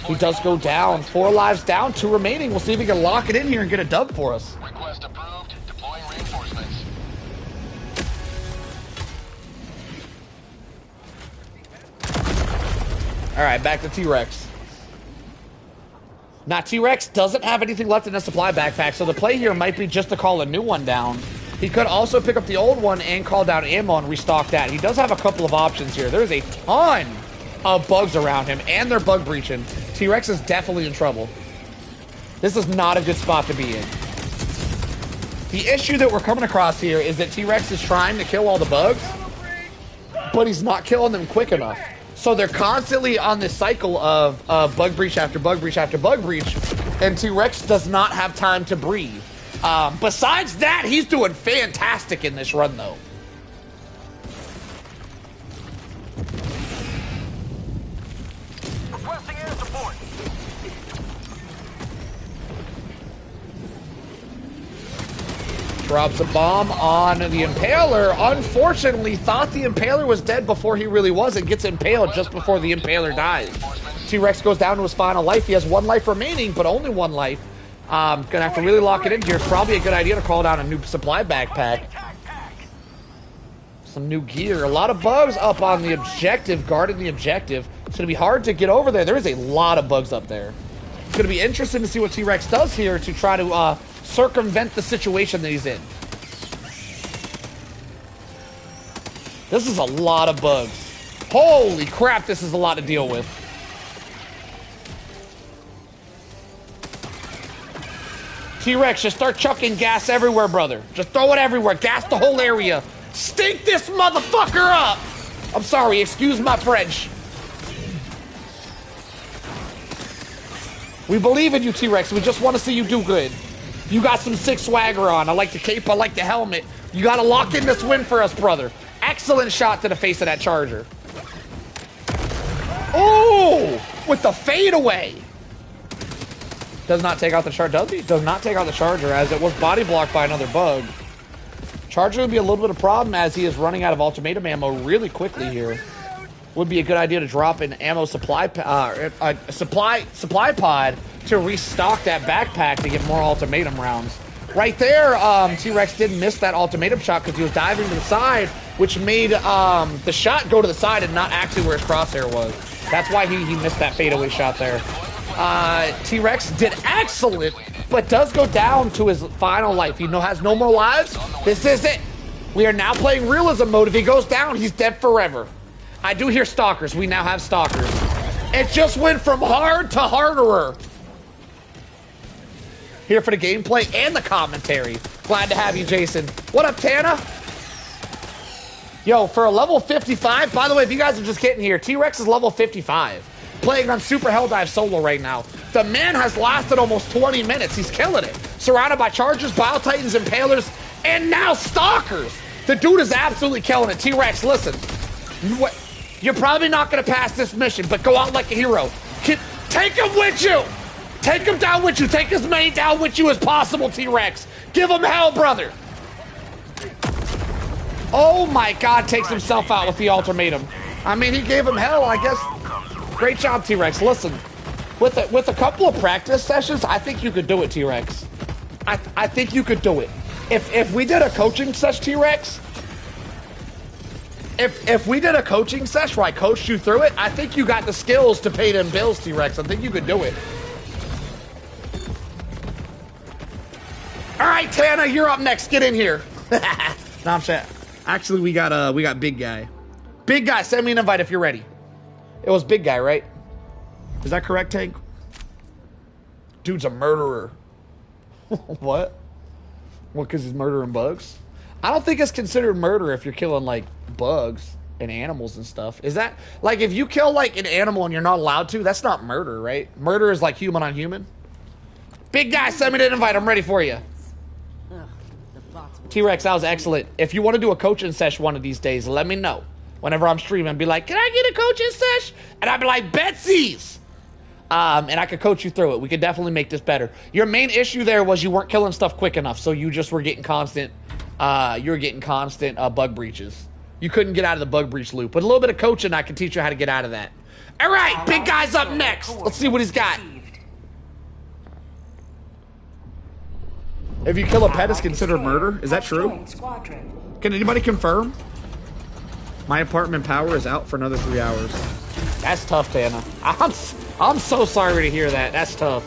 He does go down. 4 lives down, 2 remaining. We'll see if he can lock it in here and get a dub for us. Request approved. Deploying reinforcements. All right, back to T-Rex. Now, T-Rex doesn't have anything left in the supply backpack, so the play here might be just to call a new one down. He could also pick up the old one and call down ammo and restock that. He does have a couple of options here. There's a ton of bugs around him, and they're bug breaching. T-Rex is definitely in trouble. This is not a good spot to be in. The issue that we're coming across here is that T-Rex is trying to kill all the bugs, but he's not killing them quick enough. So they're constantly on this cycle of bug breach after bug breach after bug breach, and T-Rex does not have time to breathe. Besides that, he's doing fantastic in this run, though. Requesting air support. Drops a bomb on the Impaler. Unfortunately, thought the Impaler was dead before he really was and gets impaled just before the Impaler dies. T-Rex goes down to his final life. He has 1 life remaining, but only 1 life. Gonna have to really lock it in here. It's probably a good idea to call down a new supply backpack. Some new gear. A lot of bugs up on the objective, guarding the objective. It's gonna be hard to get over there. There is a lot of bugs up there. It's gonna be interesting to see what T-Rex does here to try to circumvent the situation that he's in. This is a lot of bugs. Holy crap, this is a lot to deal with. T-Rex, just start chucking gas everywhere, brother. Just throw it everywhere. Gas the whole area. Stink this motherfucker up! I'm sorry, excuse my French. We believe in you, T-Rex. We just want to see you do good. You got some sick swagger on. I like the cape, I like the helmet. You gotta lock in this win for us, brother. Excellent shot to the face of that charger. Oh! With the fadeaway. Does not take out the charger, does he? Does not take out the charger, as it was body blocked by another bug. Charger would be a little bit of a problem as he is running out of ultimatum ammo really quickly here. Would be a good idea to drop an ammo supply supply pod to restock that backpack to get more ultimatum rounds. Right there, T-Rex did miss that ultimatum shot because he was diving to the side, which made the shot go to the side and not actually where his crosshair was. That's why he missed that fadeaway shot there. T-Rex did excellent, but does go down to his final life. He has no more lives. This is it. We are now playing realism mode. If he goes down, he's dead forever. I do hear stalkers. We now have stalkers. It just went from hard to harder. Here for the gameplay and the commentary. Glad to have you, Jason. What up, Tana? Yo, for a level 55, by the way, if you guys are just getting here, T-Rex is level 55. Playing on Super Helldive solo right now. The man has lasted almost 20 minutes. He's killing it. Surrounded by Chargers, Bile Titans, Impalers, and now Stalkers. The dude is absolutely killing it. T-Rex, listen. You're probably not going to pass this mission, but go out like a hero. Take him with you. Take him down with you. Take as many down with you as possible, T-Rex. Give him hell, brother. Oh my God, takes himself out with the ultimatum. I mean, he gave him hell, I guess. Great job, T-Rex. Listen, with a couple of practice sessions, I think you could do it, T-Rex. I think you could do it. If we did a coaching session, T-Rex, if we did a coaching session where I coached you through it, I think you got the skills to pay them bills, T-Rex. I think you could do it. All right, Tana, you're up next. Get in here. No, I'm saying. Actually, we got Big Guy. Big Guy, send me an invite if you're ready. It was Big Guy, right? Is that correct, Tank? Dude's a murderer. What? What, because he's murdering bugs? I don't think it's considered murder if you're killing, like, bugs and animals and stuff. Is that, like, if you kill, like, an animal and you're not allowed to, that's not murder, right? Murder is, like, human on human. Big Guy, send me an invite. I'm ready for you. T-Rex, that was excellent. If you want to do a coaching session one of these days, let me know. Whenever I'm streaming, be like, can I get a coaching sesh? And I'd be like, Betsy's. And I could coach you through it. We could definitely make this better. Your main issue there was you weren't killing stuff quick enough, so you just were getting constant, bug breaches. You couldn't get out of the bug breach loop. With a little bit of coaching, I can teach you how to get out of that. All right, Big Guy's up next. Let's see what he's got. If you kill a pet, it's considered murder. Is that true? Can anybody confirm? My apartment power is out for another 3 hours. That's tough, Tana. I'm so sorry to hear that. That's tough.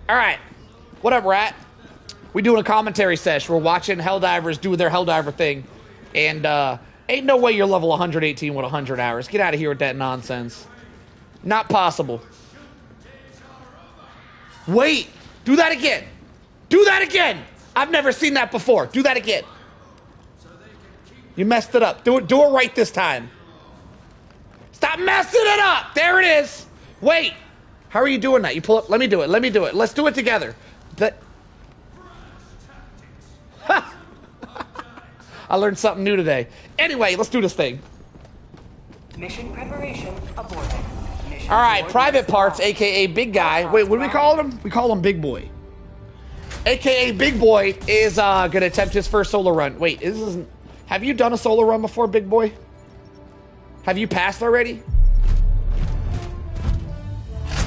All right. What up, Rat? We doing a commentary sesh. We're watching Helldivers do their Helldiver thing. And, ain't no way you're level 118 with 100 hours. Get out of here with that nonsense. Not possible. Wait! Do that again! Do that again! I've never seen that before. Do that again. You messed it up. Do it right this time. Stop messing it up! There it is! Wait! How are you doing that? You pull up. Let me do it. Let me do it. Let's do it together. I learned something new today. Anyway, let's do this thing. Mission preparation aborted. Mission All right, coordinates Private Parts, locked. aka Big Guy. Wait, what do we call him? We call him Big Boy. AKA Big Boy is gonna attempt his first solo run. Wait, isn't? Have you done a solo run before, Big Boy? Have you passed already?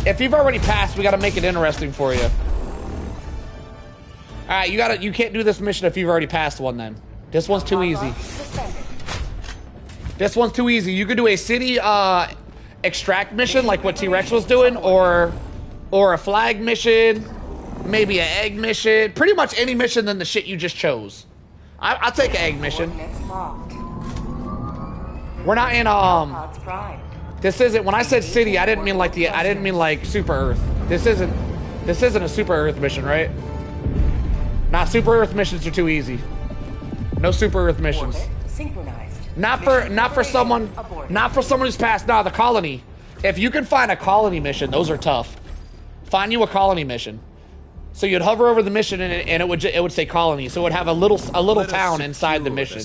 If you've already passed, we gotta make it interesting for you. All right, you can't do this mission if you've already passed one. Then this one's too easy. This one's too easy. You could do a city extract mission like what T-Rex was doing, or a flag mission, maybe an egg mission. Pretty much any mission than the shit you just chose. I'll take an egg mission. We're not in This isn't. When I said city, I didn't mean like Super Earth. This isn't a Super Earth mission, right? Nah, Super Earth missions are too easy. No Super Earth missions. Not for someone who's passed. Nah, the colony. If you can find a colony mission, those are tough. Find you a colony mission. So you'd hover over the mission and it would say colony. So it would have a little town inside the mission.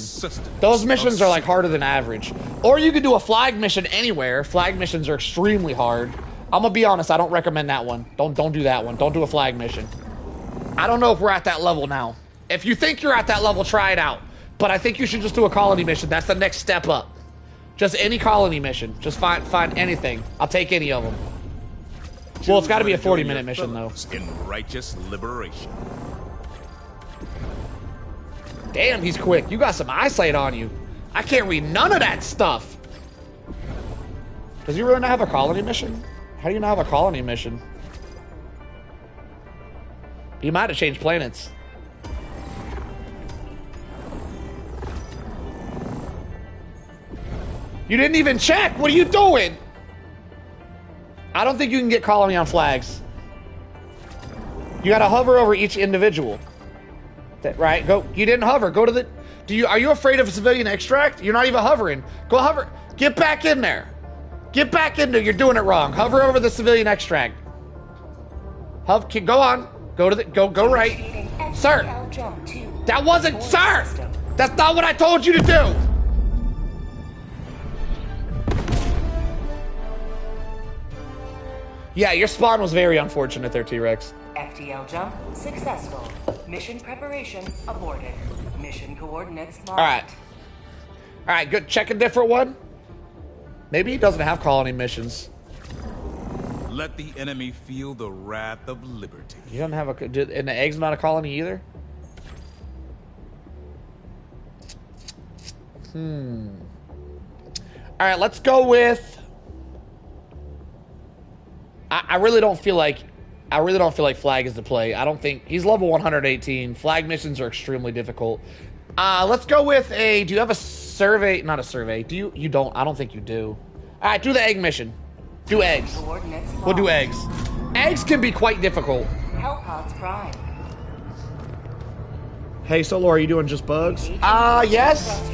Those missions are like harder than average. Or you could do a flag mission anywhere. Flag missions are extremely hard. I'm gonna be honest, I don't recommend that one. Don't do that one. Don't do a flag mission. I don't know if we're at that level now. If you think you're at that level, try it out. But I think you should just do a colony mission. That's the next step up. Just any colony mission. Just find anything. I'll take any of them. Well, it's got to be a 40-minute mission, though. In righteous liberation. Damn, he's quick. You got some eyesight on you. I can't read none of that stuff. Does he really not have a colony mission? How do you not have a colony mission? You might have changed planets. You didn't even check. What are you doing? I don't think you can get colony on flags. You gotta hover over each individual. Right? Go. You didn't hover. Go to the. Are you afraid of a civilian extract? You're not even hovering. Go hover. Get back in there. Get back in there. You're doing it wrong. Hover over the civilian extract. Go on. Go to the. Go right. Sir. That wasn't. Sir. That's not what I told you to do. Yeah, your spawn was very unfortunate there, T-Rex. FTL jump successful. Mission preparation aborted. Mission coordinates locked. All right, good. Check a different one. Maybe he doesn't have colony missions. Let the enemy feel the wrath of liberty. You don't have a. And the egg's not a colony either. All right, let's go with. I really don't feel like flag is the play. I don't think he's level 118. Flag missions are extremely difficult. Let's go with a. Do you have a survey? Not a survey. Do you? You don't. I don't think you do. All right, do the egg mission. Do eggs. We'll do eggs. Eggs can be quite difficult. Hellpods prime. Hey, Solo, are you doing just bugs? Yes.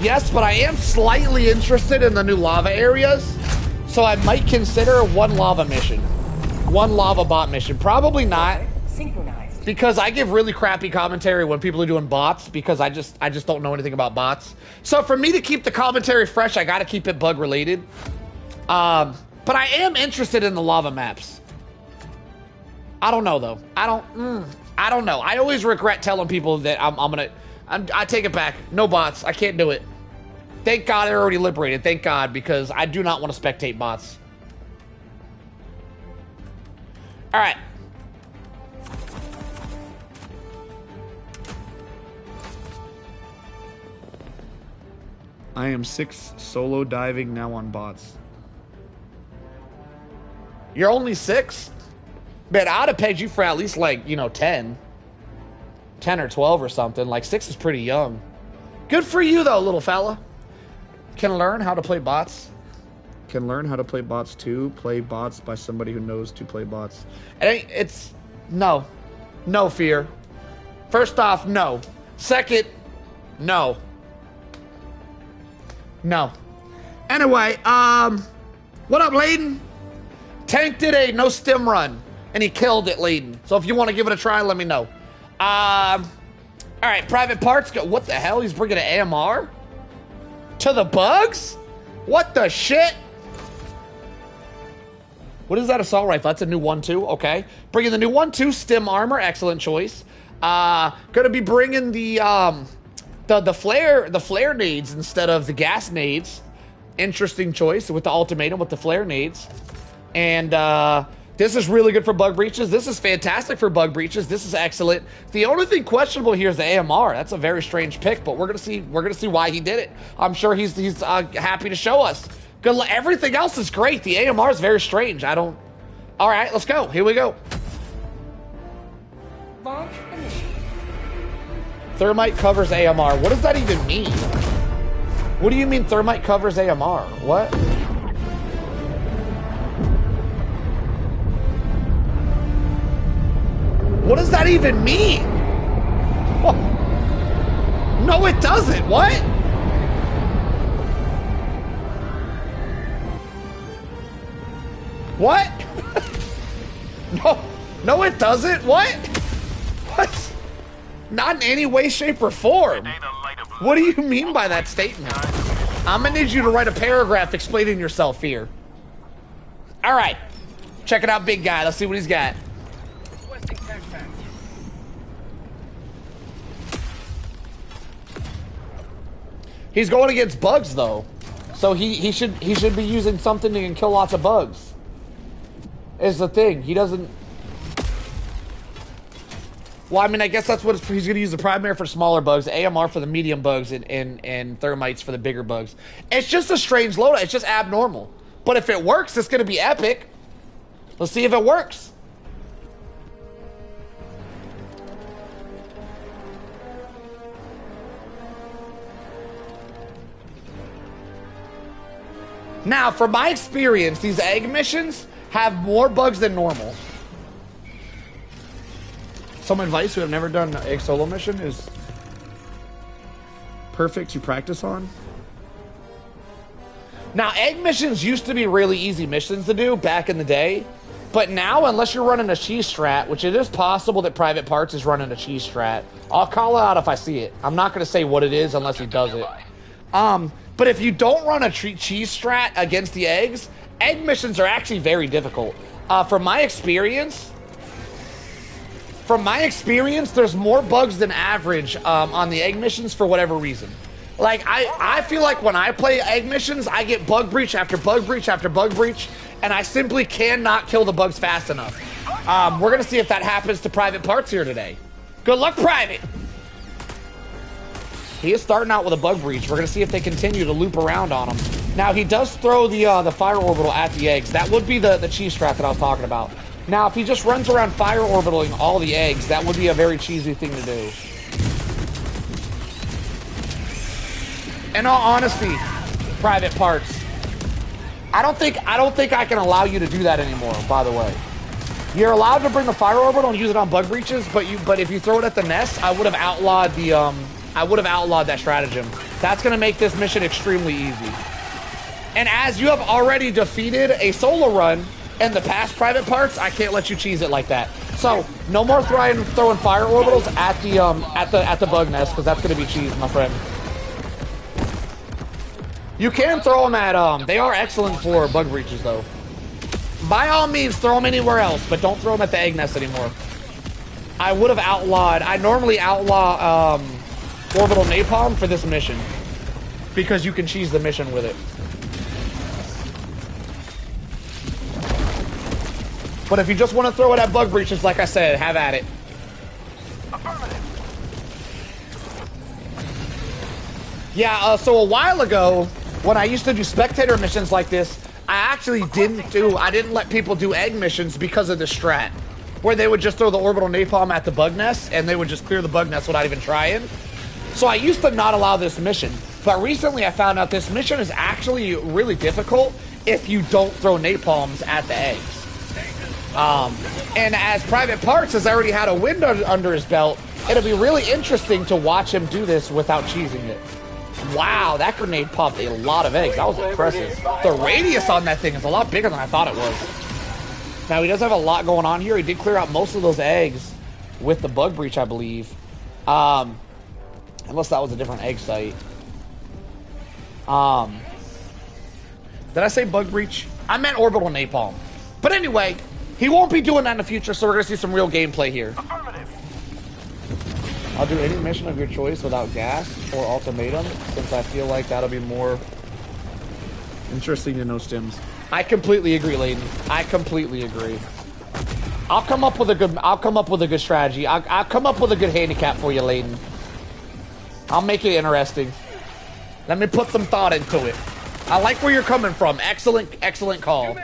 Yes, but I am slightly interested in the new lava areas. So I might consider one lava mission. One lava bot mission. Probably not. Synchronized. Because I give really crappy commentary when people are doing bots because I just don't know anything about bots. So for me to keep the commentary fresh, I gotta keep it bug related. But I am interested in the lava maps. I don't know though. I don't know. I always regret telling people that I take it back. No bots. I can't do it. Thank God they're already liberated. Thank God, because I do not want to spectate bots. All right. I am 6 solo diving now on bots. You're only 6? Man, I'd have pegged you for at least like, 10. 10 or 12 or something. Like 6 is pretty young. Good for you though, little fella. Can learn how to play bots. Can learn how to play bots too. Play bots by somebody who knows to play bots. It's no fear. First off, no. Second, no. Anyway, what up, Layden? Tank did a no stim run and he killed it, Layden. So if you want to give it a try, let me know. All right, Private Parts. What the hell? He's bringing an AMR? To the bugs? What the shit? What is that assault rifle? That's a new 1-2. Okay. Bringing the new 1-2 stim armor. Excellent choice. Gonna be bringing the flare nades instead of the gas nades. Interesting choice with the ultimatum with the flare nades. And this is really good for bug breaches. This is fantastic for bug breaches. This is excellent. The only thing questionable here is the AMR. That's a very strange pick, but we're gonna see why he did it. I'm sure he's happy to show us. Good. Everything else is great. The AMR is very strange. I don't. All right, let's go. Here we go. Launch initiated. Thermite covers AMR. What does that even mean? What do you mean thermite covers AMR? What? What does that even mean? What? No, it doesn't. What? What? No, it doesn't. What? What? Not in any way, shape, or form. What do you mean by that statement? I'm gonna need you to write a paragraph explaining yourself here. All right, check it out, big guy. Let's see what he's got. He's going against bugs though, so he should be using something that can kill lots of bugs. Is the thing. He doesn't. Well, I mean, I guess that's what he's going to use the primary for smaller bugs, AMR for the medium bugs, and thermites for the bigger bugs. It's just a strange loadout. It's just abnormal. But if it works, it's going to be epic. Let's see if it works. Now, from my experience, these egg missions have more bugs than normal. Some advice who have never done an egg solo mission is perfect to practice on. Now, egg missions used to be really easy missions to do back in the day, but now, unless you're running a cheese strat, which it is possible that Private Parts is running a cheese strat, I'll call it out if I see it. I'm not going to say what it is unless he does it. But if you don't run a cheese strat against the eggs, egg missions are actually very difficult. From my experience, there's more bugs than average on the egg missions for whatever reason. Like, I feel like when I play egg missions, I get bug breach after bug breach after bug breach, and I simply cannot kill the bugs fast enough. We're going to see if that happens to Private Parts here today. Good luck, Private! He is starting out with a bug breach. We're going to see if they continue to loop around on him. Now, he does throw the fire orbital at the eggs. That would be the cheese strat that I was talking about. Now, if he just runs around fire orbitaling all the eggs, that would be a very cheesy thing to do. In all honesty, Private Parts, I don't think I can allow you to do that anymore, by the way. You're allowed to bring the fire orbital and use it on bug breaches, but if you throw it at the nest, I would have outlawed that stratagem. That's going to make this mission extremely easy. And as you have already defeated a solo run in the past, Private Parts, I can't let you cheese it like that. So no more throwing fire orbitals at the bug nest, because that's going to be cheese, my friend. You can throw them at they are excellent for bug breaches though. By all means, throw them anywhere else, but don't throw them at the egg nest anymore. I normally outlaw orbital napalm for this mission, because you can cheese the mission with it. But if you just want to throw it at bug breaches, like I said, have at it. Yeah, so a while ago, when I used to do spectator missions like this, I actually didn't let people do egg missions because of the strat, where they would just throw the orbital napalm at the bug nest, and they would just clear the bug nest without even trying. So I used to not allow this mission, but recently I found out this mission is actually really difficult if you don't throw napalms at the eggs. And as Private Parts has already had a win under his belt, it'll be really interesting to watch him do this without cheesing it. Wow, that grenade popped a lot of eggs. That was impressive. The radius on that thing is a lot bigger than I thought it was. Now, he does have a lot going on here. He did clear out most of those eggs with the bug breach, I believe. Unless that was a different egg site. Did I say bug breach? I meant orbital napalm. But anyway, he won't be doing that in the future, so we're gonna see some real gameplay here. I'll do any mission of your choice without gas or ultimatum, since I feel like that'll be more interesting to no stims. I completely agree, Layden. I completely agree. I'll come up with a good strategy. I'll come up with a good handicap for you, Layden. I'll make it interesting. Let me put some thought into it. I like where you're coming from. Excellent call.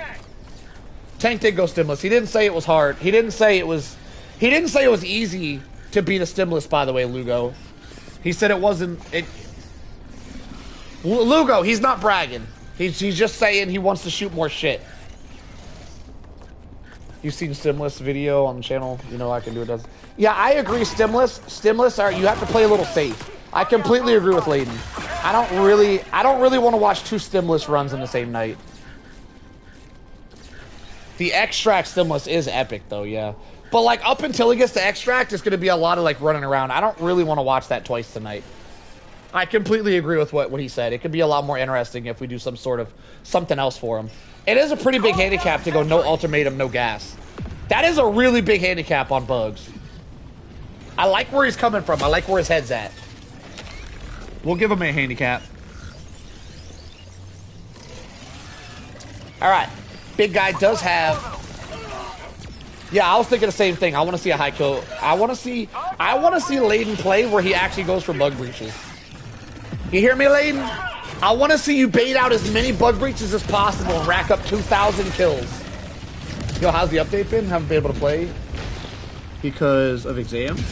Tank did go stimless. He didn't say it was hard. He didn't say it was easy to beat a stimless, by the way, Lugo. He said it wasn't Lugo, he's not bragging. He's just saying he wants to shoot more shit. You've seen stimless video on the channel, you know I can do it. Yeah, I agree. Stimless you have to play a little safe. I completely agree with Layden. I don't really want to watch 2 stimless runs in the same night. The extract stimless is epic though, yeah. But like up until he gets to extract, it's gonna be a lot of like running around. I don't really want to watch that twice tonight. I completely agree with what he said. It could be a lot more interesting if we do some sort of something else for him. It is a pretty big handicap to go no ultimatum, no gas. That is a really big handicap on bugs. I like where he's coming from. I like where his head's at. We'll give him a handicap. All right. Big guy does have... Yeah, I was thinking the same thing. I want to see a high kill. I want to see Layden play where he actually goes for bug breaches. You hear me, Layden? I want to see you bait out as many bug breaches as possible and rack up 2,000 kills. Yo, how's the update been? Haven't been able to play because of exams.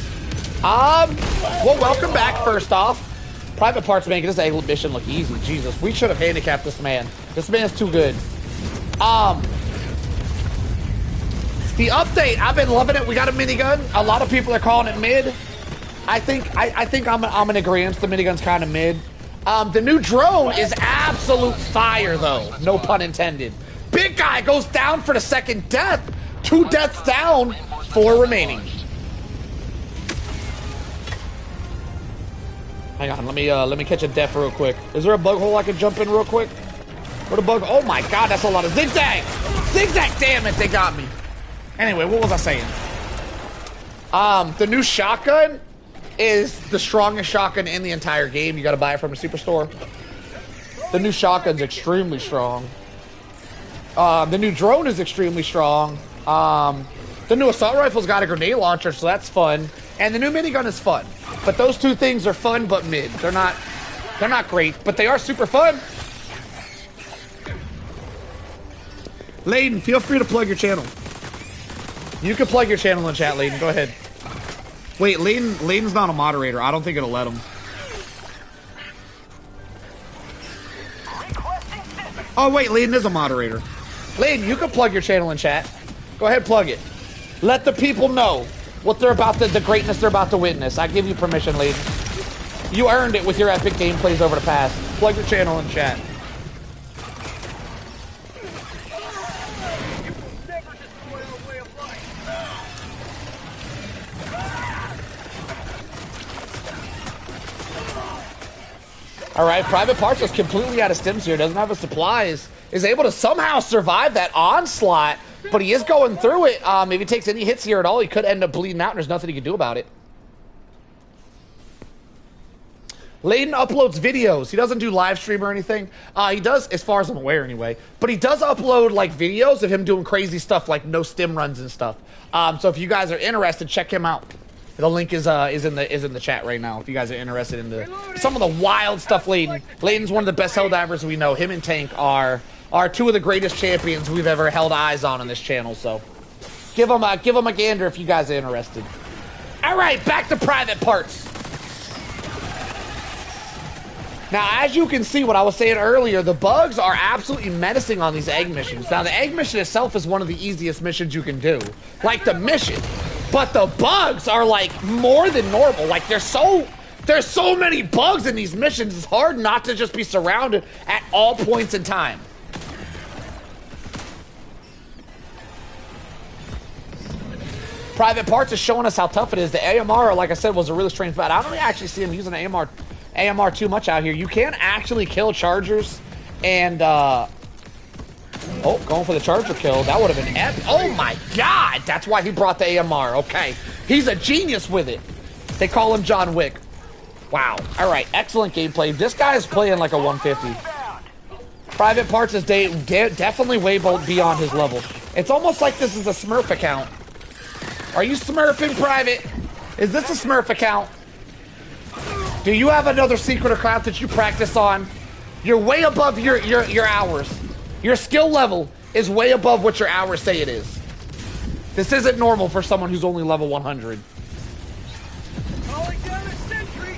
Well, welcome back, first off. Private Parts making this egg mission look easy. Jesus, we should have handicapped this man. This man's too good. The update, I've been loving it. We got a minigun. A lot of people are calling it mid. I think I'm in agreement. The minigun's kind of mid. The new drone is absolute fire, though. No pun intended. Big guy goes down for the second death. 2 deaths down, 4 remaining. Hang on, let me catch a death real quick. Is there a bug hole I can jump in real quick? Where the bug? Oh my god, that's a lot of zigzag! Zigzag! Damn it, they got me. Anyway, what was I saying? The new shotgun is the strongest shotgun in the entire game. You gotta buy it from the superstore. The new shotgun's extremely strong. The new drone is extremely strong. The new assault rifle's got a grenade launcher, so that's fun. And the new minigun is fun. But those 2 things are fun but mid. They're not great, but they are super fun. Layden, feel free to plug your channel. You can plug your channel in chat, Layden. Go ahead. Wait, Layden's not a moderator. I don't think it'll let him. Oh, wait, Layden is a moderator. Layden, you can plug your channel in chat. Go ahead, plug it. Let the people know what they're about to, the greatness they're about to witness. I give you permission, Layden. You earned it with your epic gameplays over the past. Plug your channel in chat. All right, Private Parts is completely out of stims here. Doesn't have his supplies. Is able to somehow survive that onslaught, but he is going through it. If he takes any hits here at all, he could end up bleeding out, and there's nothing he can do about it. Layden uploads videos. He doesn't do live stream or anything. He does, as far as I'm aware anyway, but he does upload like videos of him doing crazy stuff like no stim runs and stuff. So if you guys are interested, check him out. The link is in the chat right now if you guys are interested in some of the wild stuff. Layden's one of the best Helldivers we know. Him and Tank are 2 of the greatest champions we've ever held eyes on this channel. So give them a gander if you guys are interested. All right, back to Private Parts. Now, as you can see, what I was saying earlier, the bugs are absolutely menacing on these egg missions. Now, the egg mission itself is one of the easiest missions you can do, like the mission. But the bugs are like more than normal. Like there's so many bugs in these missions. It's hard not to just be surrounded at all points in time. Private Parts is showing us how tough it is. The AMR, like I said, was a really strange fight. I don't actually see him using AMR too much out here. You can actually kill chargers and Oh, going for the charger kill. That would have been epic. Oh my god! That's why he brought the AMR. Okay. He's a genius with it. They call him John Wick. Wow. Alright, excellent gameplay. This guy is playing like a 150. Private Parts is definitely way beyond his level. It's almost like this is a Smurf account. Are you smurfing, Private? Is this a Smurf account? Do you have another secret account that you practice on? You're way above your hours. Your skill level is way above what your hours say it is. This isn't normal for someone who's only level 100. Calling down a sentry.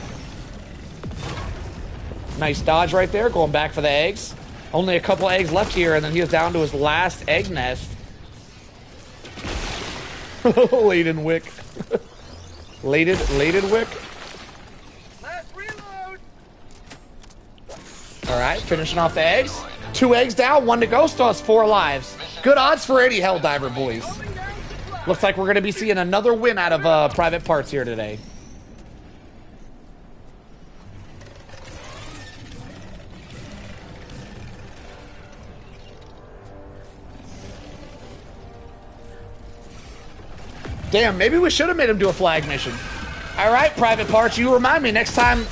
Nice dodge right there, going back for the eggs. Only a couple eggs left here, and then he is down to his last egg nest. Laden Wick. Lated Wick. Last reload. Alright, finishing off the eggs. 2 eggs down, 1 to go, still has 4 lives. Good odds for any Helldiver, boys. Looks like we're going to be seeing another win out of Private Parts here today. Damn, maybe we should have made him do a flag mission. Alright, Private Parts, you remind me next time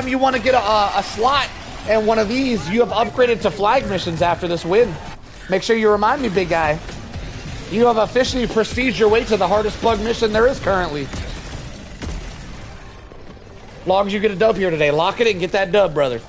you want to get a slot and one of these, you have upgraded to flag missions after this win. Make sure you remind me, big guy. You have officially prestiged your way to the hardest bug mission there is currently. Long as you get a dub here today. Lock it in and get that dub, brother.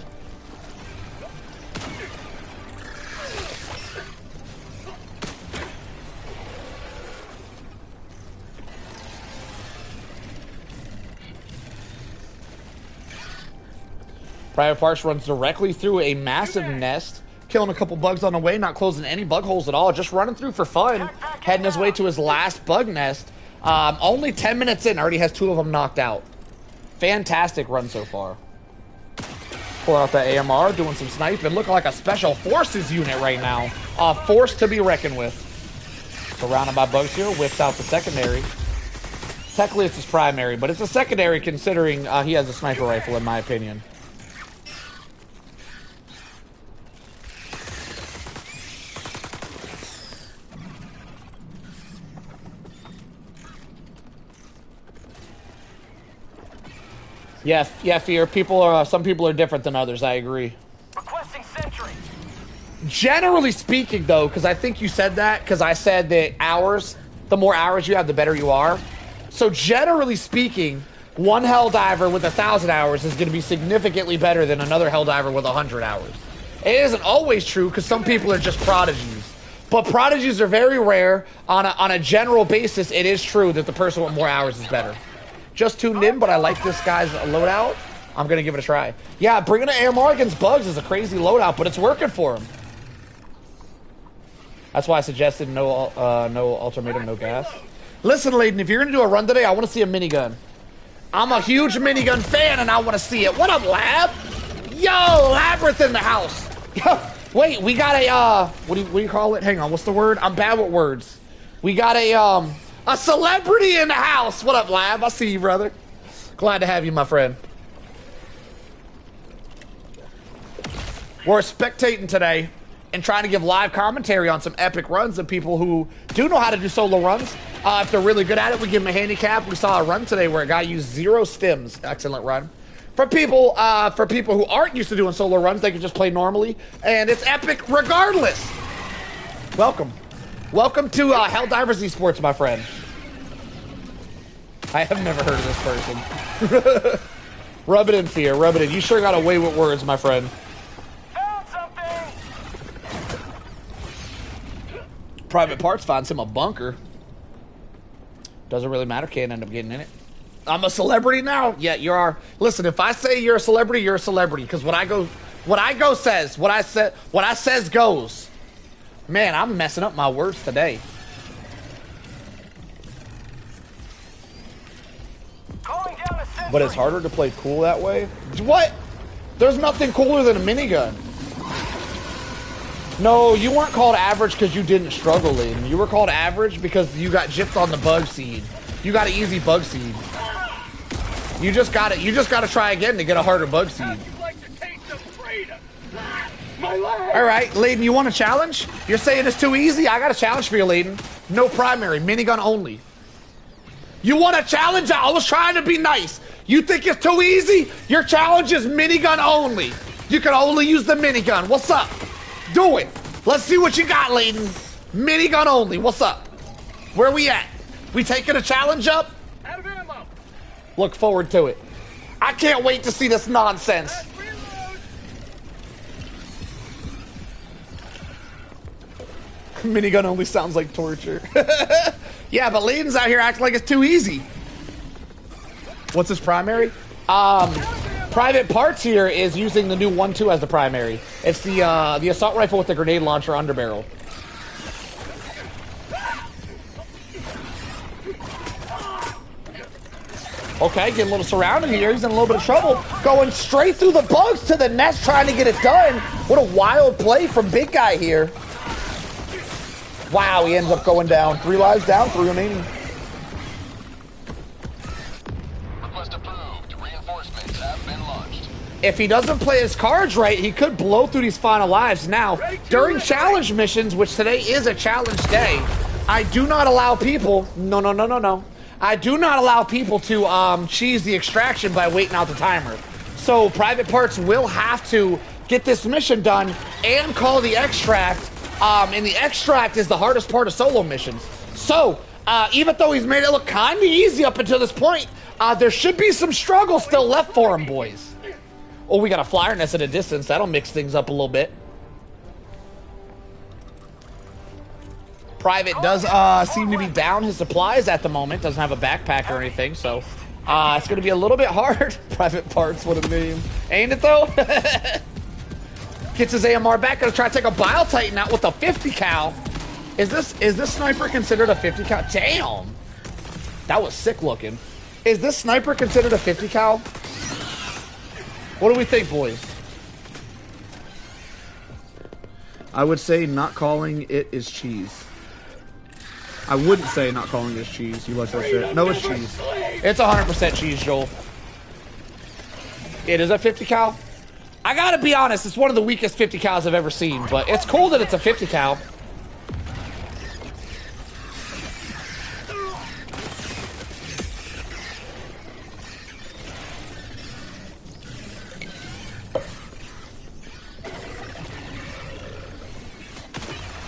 Private Parts runs directly through a massive nest, killing a couple bugs on the way, not closing any bug holes at all, just running through for fun, heading his way to his last bug nest. Only 10 minutes in, already has 2 of them knocked out. Fantastic run so far. Pour out the AMR, doing some sniping, looking like a special forces unit right now. A force to be reckoned with. Surrounded by bugs here, whips out the secondary. Technically it's his primary, but it's a secondary considering he has a sniper rifle in my opinion. Yeah, Fear. Some people are different than others. I agree. Requesting sentry. Generally speaking, though, because I think you said that, because I said that the more hours you have, the better you are. So generally speaking, one Helldiver with 1,000 hours is going to be significantly better than another Helldiver with 100 hours. It isn't always true, because some people are just prodigies. But prodigies are very rare. On a general basis, it is true that the person with more hours is better. Just tuned in, but I like this guy's loadout. I'm going to give it a try. Yeah, bringing an AMR against bugs is a crazy loadout, but it's working for him. That's why I suggested no ultimatum, no gas. Listen, Layden, if you're going to do a run today, I want to see a minigun. I'm a huge minigun fan, and I want to see it. What up, Lab? Yo, Labyrinth in the house. Yo, wait, we got a, what do you call it? Hang on, what's the word? I'm bad with words. We got a celebrity in the house. What up, Lab? I see you, brother. Glad to have you, my friend. We're spectating today and trying to give live commentary on some epic runs of people who do know how to do solo runs. If they're really good at it, we give them a handicap. We saw a run today where a guy used 0 stims. Excellent run. For people who aren't used to doing solo runs, they can just play normally, and it's epic regardless. Welcome. Welcome to Helldivers Esports, my friend. I have never heard of this person. Rub it in, Fear. Rub it in. You sure got a way with words, my friend. Found something. Private Parts finds him a bunker. Doesn't really matter. Can't end up getting in it. I'm a celebrity now. Yeah, you are. Listen, if I say you're a celebrity, you're a celebrity. Because what I says goes. Man, I'm messing up my words today. Calling down a sentry. But it's harder to play cool that way. What? There's nothing cooler than a minigun. No, you weren't called average because you didn't struggle, Layden. You were called average because you got gypped on the bug seed. You got an easy bug seed. You just got to try again to get a harder bug seed. You'd like to taste some freedom. All right, Layden, you want a challenge? You're saying it's too easy? I got a challenge for you, Layden. No primary, minigun only. You want a challenge? I was trying to be nice. You think it's too easy? Your challenge is minigun only. You can only use the minigun. What's up? Do it. Let's see what you got, Layden. Minigun only. What's up? Where we at? We taking a challenge up? Look forward to it. I can't wait to see this nonsense. Minigun only sounds like torture. Yeah, but Layden's out here acting like it's too easy. What's his primary? Private Parts here is using the new 1-2 as the primary. It's the assault rifle with the grenade launcher underbarrel. Okay, getting a little surrounded here. He's in a little bit of trouble. Going straight through the bugs to the nest, trying to get it done. What a wild play from Big Guy here. Wow, he ends up going down. 3 lives down, 3 remaining. Request approved. Reinforcements have been launched. If he doesn't play his cards right, he could blow through these final lives. Now, during challenge missions, which today is a challenge day, I do not allow people... No. I do not allow people to cheese the extraction by waiting out the timer. So Private Parts will have to get this mission done and call the extract. And the extract is the hardest part of solo missions. So, even though he's made it look kind of easy up until this point, there should be some struggle still left for him, boys. Oh, we got a flyer nest at a distance. That'll mix things up a little bit. Private does seem to be down his supplies at the moment. Doesn't have a backpack or anything, so it's going to be a little bit hard. Private Parts, what a name. Ain't it, though? Gets his AMR back. Gonna try to take a Bile Titan out with a 50 cal. Is this sniper considered a 50 cal? Damn, that was sick looking. Is this sniper considered a 50 cal? What do we think, boys? I would say not calling it is cheese. I wouldn't say not calling it is cheese. You watch that shit. No, it's cheese. It's 100% cheese, Joel. It is a 50 cal. I gotta be honest, it's one of the weakest 50 cals I've ever seen, but it's cool that it's a 50 cal.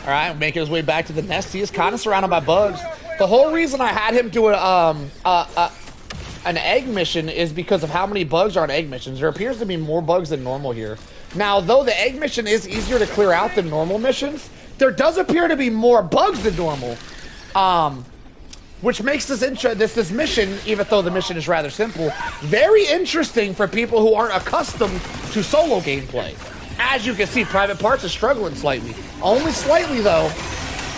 Alright, making his way back to the nest. He is kind of surrounded by bugs. The whole reason I had him do an egg mission is because of how many bugs are on egg missions. There appears to be more bugs than normal here. Now, though the egg mission is easier to clear out than normal missions, there does appear to be more bugs than normal. Which makes this mission, even though the mission is rather simple, very interesting for people who aren't accustomed to solo gameplay. As you can see, Private Parts is struggling slightly. Only slightly, though.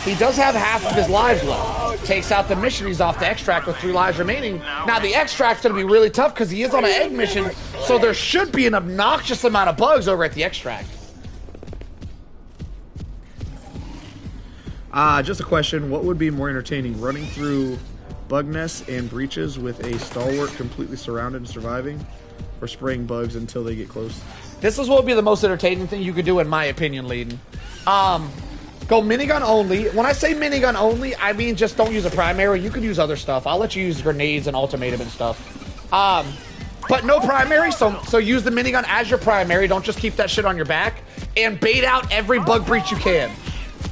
He does have half of his lives left. Takes out the mission. He's off the extract with 3 lives remaining. Now, the extract's going to be really tough because he is on an egg mission, so there should be an obnoxious amount of bugs over at the extract. Just a question. What would be more entertaining, running through bug nests and breaches with a stalwart completely surrounded and surviving, or spraying bugs until they get close? This is what would be the most entertaining thing you could do, in my opinion, Layden. Go minigun only. When I say minigun only, I mean just don't use a primary. You could use other stuff. I'll let you use grenades and ultimatum and stuff. But no primary, so use the minigun as your primary. Don't just keep that shit on your back. And bait out every bug breach you can.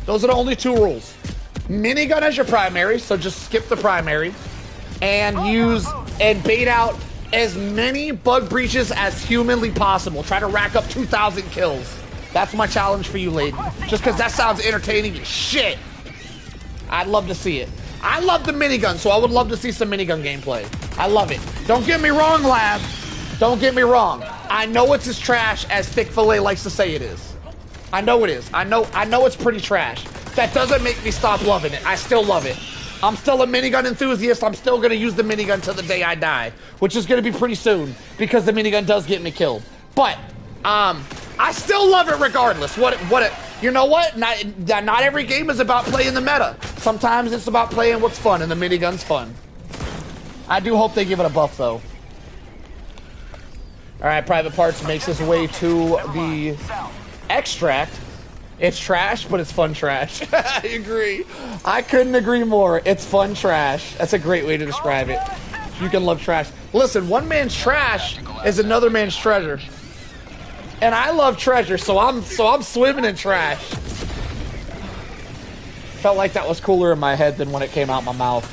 Those are the only 2 rules. Minigun as your primary, so just skip the primary. And bait out as many bug breaches as humanly possible. Try to rack up 2,000 kills. That's my challenge for you, Layden. Just because that sounds entertaining as shit. I'd love to see it. I love the minigun, so I would love to see some minigun gameplay. I love it. Don't get me wrong, Lab. Don't get me wrong. I know it's as trash as Thick Fillet likes to say it is. I know it is. I know it's pretty trash. That doesn't make me stop loving it. I still love it. I'm still a minigun enthusiast. I'm still going to use the minigun till the day I die, which is going to be pretty soon because the minigun does get me killed. But, I still love it regardless. You know what? Not every game is about playing the meta. Sometimes it's about playing what's fun, and the minigun's fun. I do hope they give it a buff, though. All right, Private Parts makes his way to the extract. It's trash, but it's fun trash. I agree. I couldn't agree more. It's fun trash. That's a great way to describe it. You can love trash. Listen, one man's trash is another man's treasure. And I love treasure, so I'm swimming in trash. Felt like that was cooler in my head than when it came out my mouth.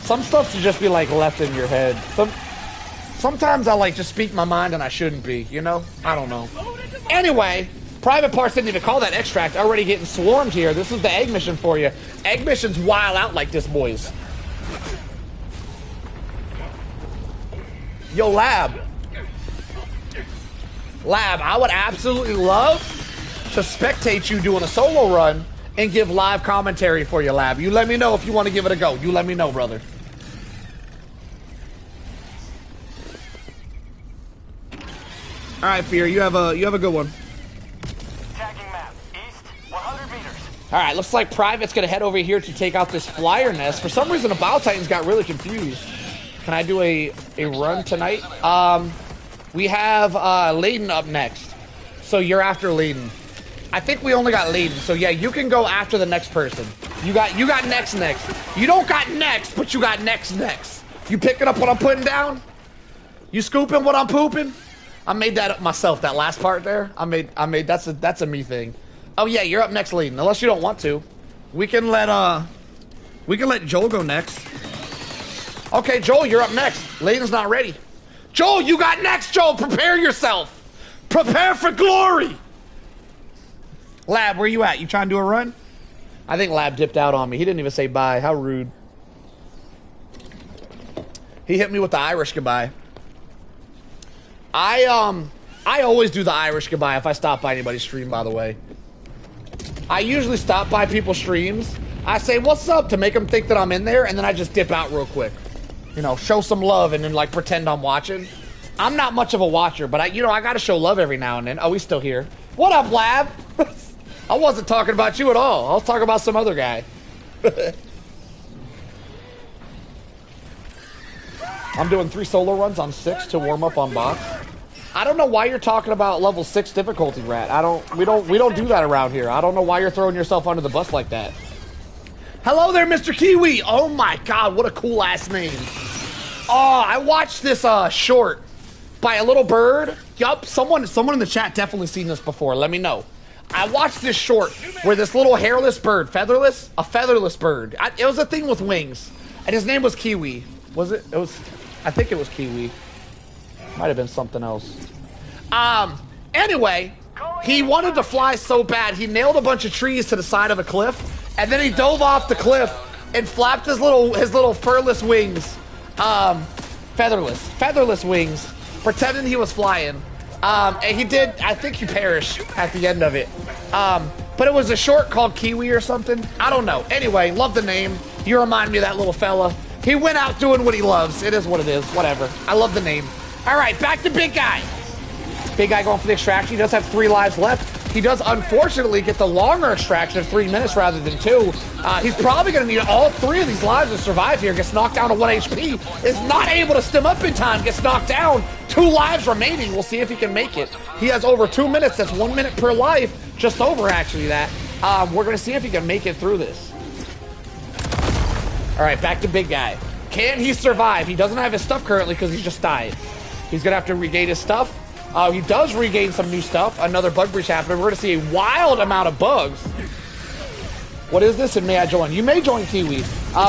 Some stuff should just be like left in your head. Sometimes I like just speak my mind and I shouldn't be, you know? I don't know. Anyway, private parts didn't even call that extract. Already getting swarmed here. This is the egg mission for you. Egg missions wild out like this, boys. Yo, Lab. Lab, I would absolutely love to spectate you doing a solo run and give live commentary for you, Lab. You let me know if you want to give it a go. You let me know, brother. All right, Fear, you have a good one. Tagging map. East, 100 meters. All right, looks like Private's gonna head over here to take out this flyer nest. For some reason, the Bow Titans got really confused. Can I do a run tonight? We have Layden up next, so you're after Layden. I think we only got Layden, so yeah, you can go after the next person. You got next. You don't got next, but you got next. You picking up what I'm putting down? You scooping what I'm pooping? I made that up myself. That last part there, I made. That's a me thing. Oh yeah, you're up next, Layden. Unless you don't want to, we can let Joel go next. Okay, Joel, you're up next. Layden's not ready. Joel, you got next, Joel. Prepare yourself. Prepare for glory. Lab, where you at? You trying to do a run? I think Lab dipped out on me. He didn't even say bye. How rude. He hit me with the Irish goodbye. I always do the Irish goodbye if I stop by anybody's stream, by the way. I usually stop by people's streams. I say, what's up, to make them think that I'm in there, and then I just dip out real quick. You know, show some love and then, like, pretend I'm watching. I'm not much of a watcher, but I gotta show love every now and then. Oh, he's still here. What up, Lab? I wasn't talking about you at all. I was talking about some other guy. I'm doing 3 solo runs on 6 to warm up on box. I don't know why you're talking about level 6 difficulty, Rat. We don't do that around here. I don't know why you're throwing yourself under the bus like that. Hello there, Mr. Kiwi. Oh my God, what a cool ass name. Oh, I watched this short by a little bird. Yup, someone in the chat definitely seen this before. Let me know. I watched this short where this little hairless bird, featherless, a featherless bird. It was a thing with wings, and his name was Kiwi. Was it? It was. I think it was Kiwi. Might have been something else. Anyway, he wanted to fly so bad he nailed a bunch of trees to the side of a cliff, and then he dove off the cliff and flapped his little furless wings, featherless wings, pretending he was flying. And he did. I think he perished at the end of it. But it was a short called Kiwi or something. I don't know. Anyway, love the name. You remind me of that little fella. He went out doing what he loves. It is what it is. Whatever. I love the name. All right, back to Big Guy. Big Guy going for the extraction. He does have 3 lives left. He does, unfortunately, get the longer extraction of 3 minutes rather than 2. He's probably going to need all 3 of these lives to survive here. Gets knocked down to 1 HP. Is not able to stim up in time. Gets knocked down. 2 lives remaining. We'll see if he can make it. He has over 2 minutes. That's 1 minute per life. Just over, actually, that. We're going to see if he can make it through this. All right, back to Big Guy. Can he survive? He doesn't have his stuff currently because he's just died. He's going to have to regain his stuff. He does regain some new stuff. Another bug breach happening. We're going to see a wild amount of bugs. What is this, and may I join? You may join Kiwi.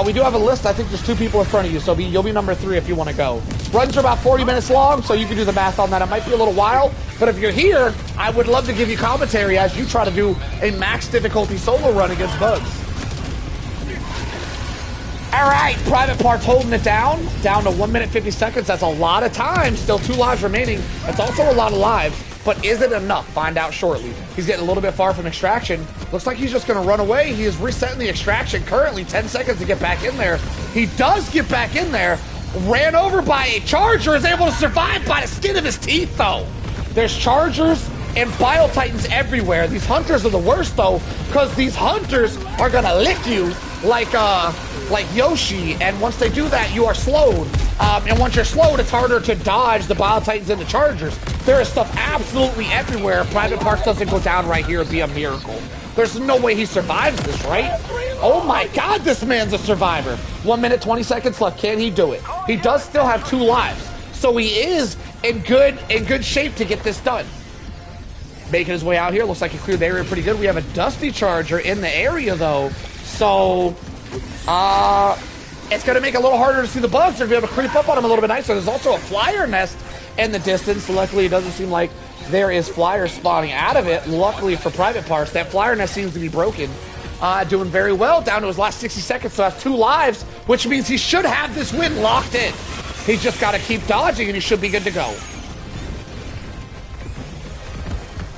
We do have a list. I think there's 2 people in front of you, so you'll be number 3 if you want to go. Runs are about 40 minutes long, so you can do the math on that. It might be a little while, but if you're here, I would love to give you commentary as you try to do a max difficulty solo run against bugs. All right, Private Part's holding it down to 1 minute 50 seconds. That's a lot of time. Still 2 lives remaining. That's also a lot of lives, but is it enough? Find out shortly. He's getting a little bit far from extraction. Looks like he's just going to run away. He is resetting the extraction. Currently 10 seconds to get back in there. He does get back in there. Ran over by a charger. Is able to survive by the skin of his teeth, though. There's chargers and bio-titans everywhere. These hunters are the worst, though, because these hunters are going to lick you like Yoshi, and once they do that, you are slowed. And once you're slowed, it's harder to dodge the Bio Titans and the Chargers. There is stuff absolutely everywhere. Private Parts doesn't go down right here, it'd be a miracle. There's no way he survives this, right? Oh my God, this man's a survivor. 1 minute, 20 seconds left. Can he do it? He does still have 2 lives, so he is in good shape to get this done. Making his way out here. Looks like he cleared the area pretty good. We have a Dusty Charger in the area though, so it's gonna make it a little harder to see the bugs. They're gonna be able to creep up on him a little bit nicer. There's also a flyer nest in the distance. Luckily, it doesn't seem like there is flyers spawning out of it. Luckily for Private Parts, that flyer nest seems to be broken. Doing very well, down to his last 60 seconds, so has 2 lives, which means he should have this win locked in. He's just got to keep dodging, and he should be good to go.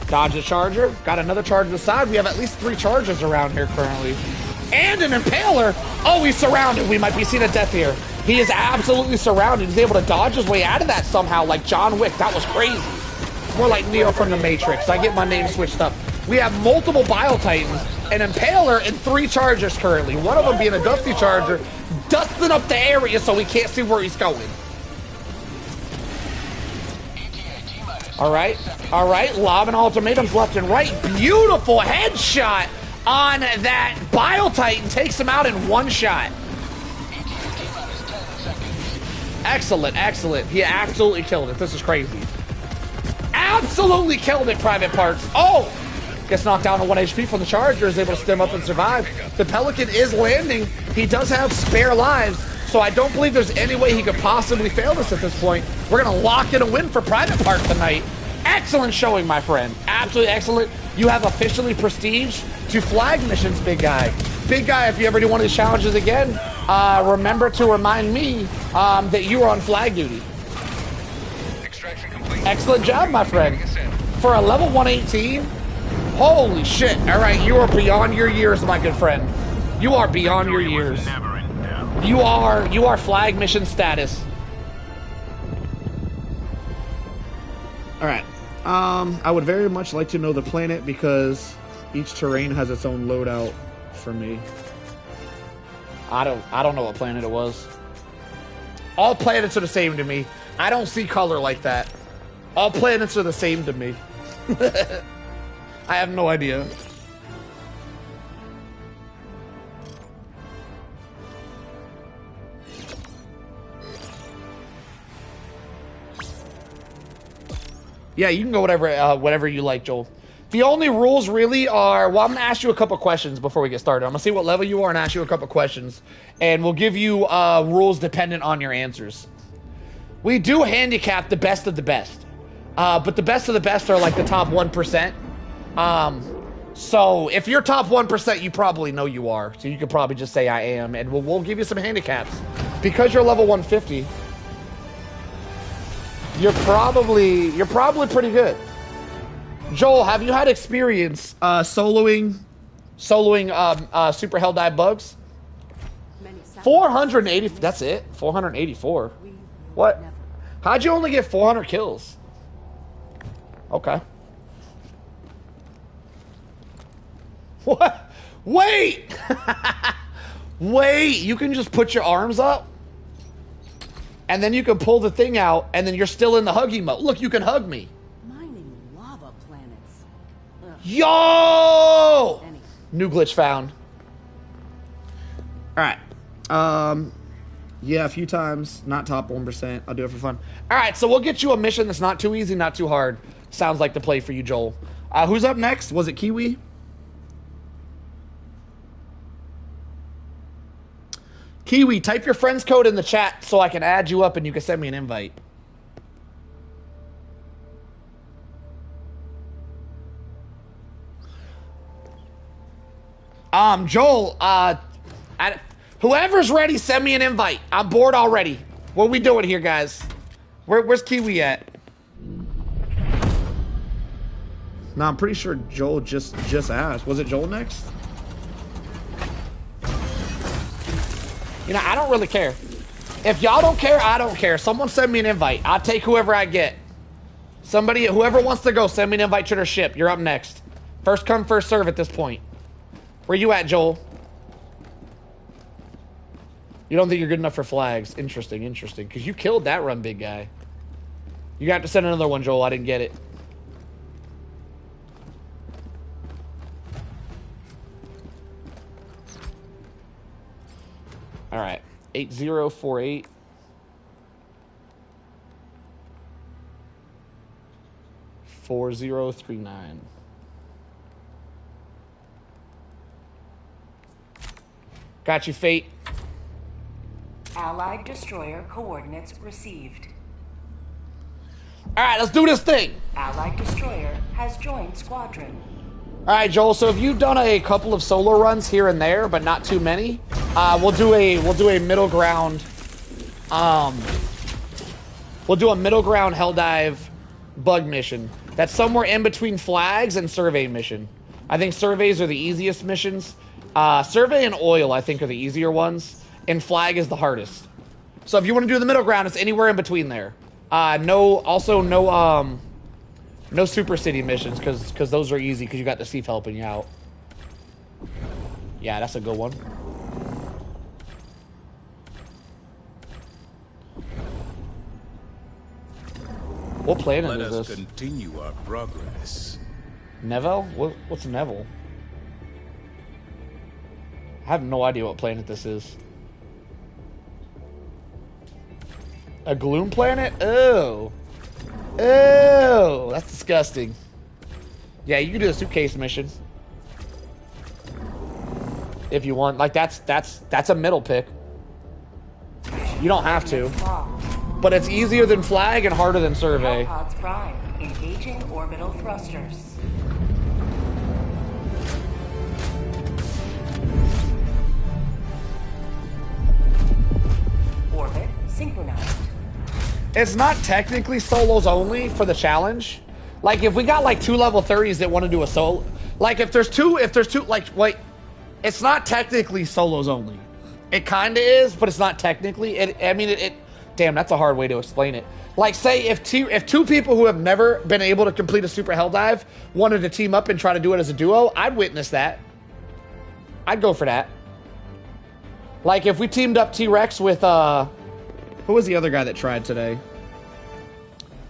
Dodge the Charger. Got another Charger to the side. We have at least 3 Chargers around here currently. And an Impaler. Oh, he's surrounded. We might be seeing a death here. He is absolutely surrounded. He's able to dodge his way out of that somehow, like John Wick. That was crazy. More like Neo from the Matrix. I get my name switched up. We have multiple Bio Titans, an Impaler, and 3 Chargers currently. One of them being a Dusty Charger, dusting up the area so we can't see where he's going. All right, lobbing ultimatums left and right. Beautiful headshot on that Bio Titan. Takes him out in 1 shot. Excellent, excellent. He absolutely killed it. This is crazy. Absolutely killed it, Private Parts. Oh! Gets knocked down to 1 HP from the Charger, is able to stem up and survive. The Pelican is landing. He does have spare lives, so I don't believe there's any way he could possibly fail this at this point. We're going to lock in a win for Private Parts tonight. Excellent showing, my friend. Absolutely excellent. You have officially prestige to flag missions, big guy. Big guy, if you ever do one of these challenges again, remember to remind me that you are on flag duty. Excellent job, my friend. For a level 118, holy shit. All right, you are beyond your years, my good friend. You are beyond your years. You are flag mission status. All right. I would very much like to know the planet because each terrain has its own loadout for me. I don't know what planet it was. All planets are the same to me. I don't see color like that. All planets are the same to me. I have no idea. Yeah, you can go whatever you like, Joel. The only rules really are, well, I'm going to ask you a couple questions before we get started. I'm going to see what level you are and ask you a couple questions. And we'll give you rules dependent on your answers. We do handicap the best of the best. But the best of the best are like the top 1%. So if you're top 1%, you probably know you are. So you could probably just say I am. And we'll give you some handicaps. Because you're level 150, you're probably pretty good. Joel, have you had experience soloing Super Helldive bugs? 480, that's it? 484. What? How'd you only get 400 kills? Okay. What? Wait! Wait, you can just put your arms up? And then you can pull the thing out, and then you're still in the huggy mode. Look, you can hug me. Mining lava planets. Ugh. Yo! New glitch found. Alright. Yeah, a few times. Not top 1%. I'll do it for fun. Alright, so we'll get you a mission that's not too easy, not too hard. Sounds like the play for you, Joel. Who's up next? Was it Kiwi? Kiwi, type your friend's code in the chat so I can add you up and you can send me an invite. Joel, whoever's ready, send me an invite. I'm bored already. What are we doing here, guys? Where's Kiwi at? No, I'm pretty sure Joel just asked. Was it Joel next? You know, I don't really care. If y'all don't care, I don't care. Someone send me an invite. I'll take whoever I get. Somebody, whoever wants to go, send me an invite to their ship. You're up next. First come, first serve at this point. Where you at, Joel? You don't think you're good enough for flags? Interesting, interesting. Because you killed that run, big guy. You got to send another one, Joel. I didn't get it. All right. 8048. $4039. Got you, Fate. Allied destroyer coordinates received. All right, let's do this thing. Allied destroyer has joined squadron. All right, Joel. So if you've done a couple of solo runs here and there, but not too many, we'll do a middle ground. We'll do a middle ground Helldive bug mission. That's somewhere in between flags and survey mission. I think surveys are the easiest missions. Survey and oil, I think, are the easier ones, and flag is the hardest. So if you want to do the middle ground, it's anywhere in between there. No super city missions, because those are easy, because you got the Thief helping you out. Yeah, that's a good one. What planet is this? Let us continue our progress. Neville? What's Neville? I have no idea what planet this is. A gloom planet? Oh. Oh, that's disgusting. Yeah, you can do a suitcase mission. If you want. Like, that's a middle pick. You don't have to. But it's easier than flag and harder than survey. Pods prime. Engaging orbital thrusters. Orbit synchronized. It's not technically solos only for the challenge. Like, if we got like 2 level 30s that want to do a solo, like if there's two, like, wait, it's not technically solos only. It kind of is, but it's not technically. Damn, that's a hard way to explain it. Like, say if two people who have never been able to complete a super hell dive wanted to team up and try to do it as a duo, I'd witness that. I'd go for that. Like, if we teamed up T-Rex with, who was the other guy that tried today?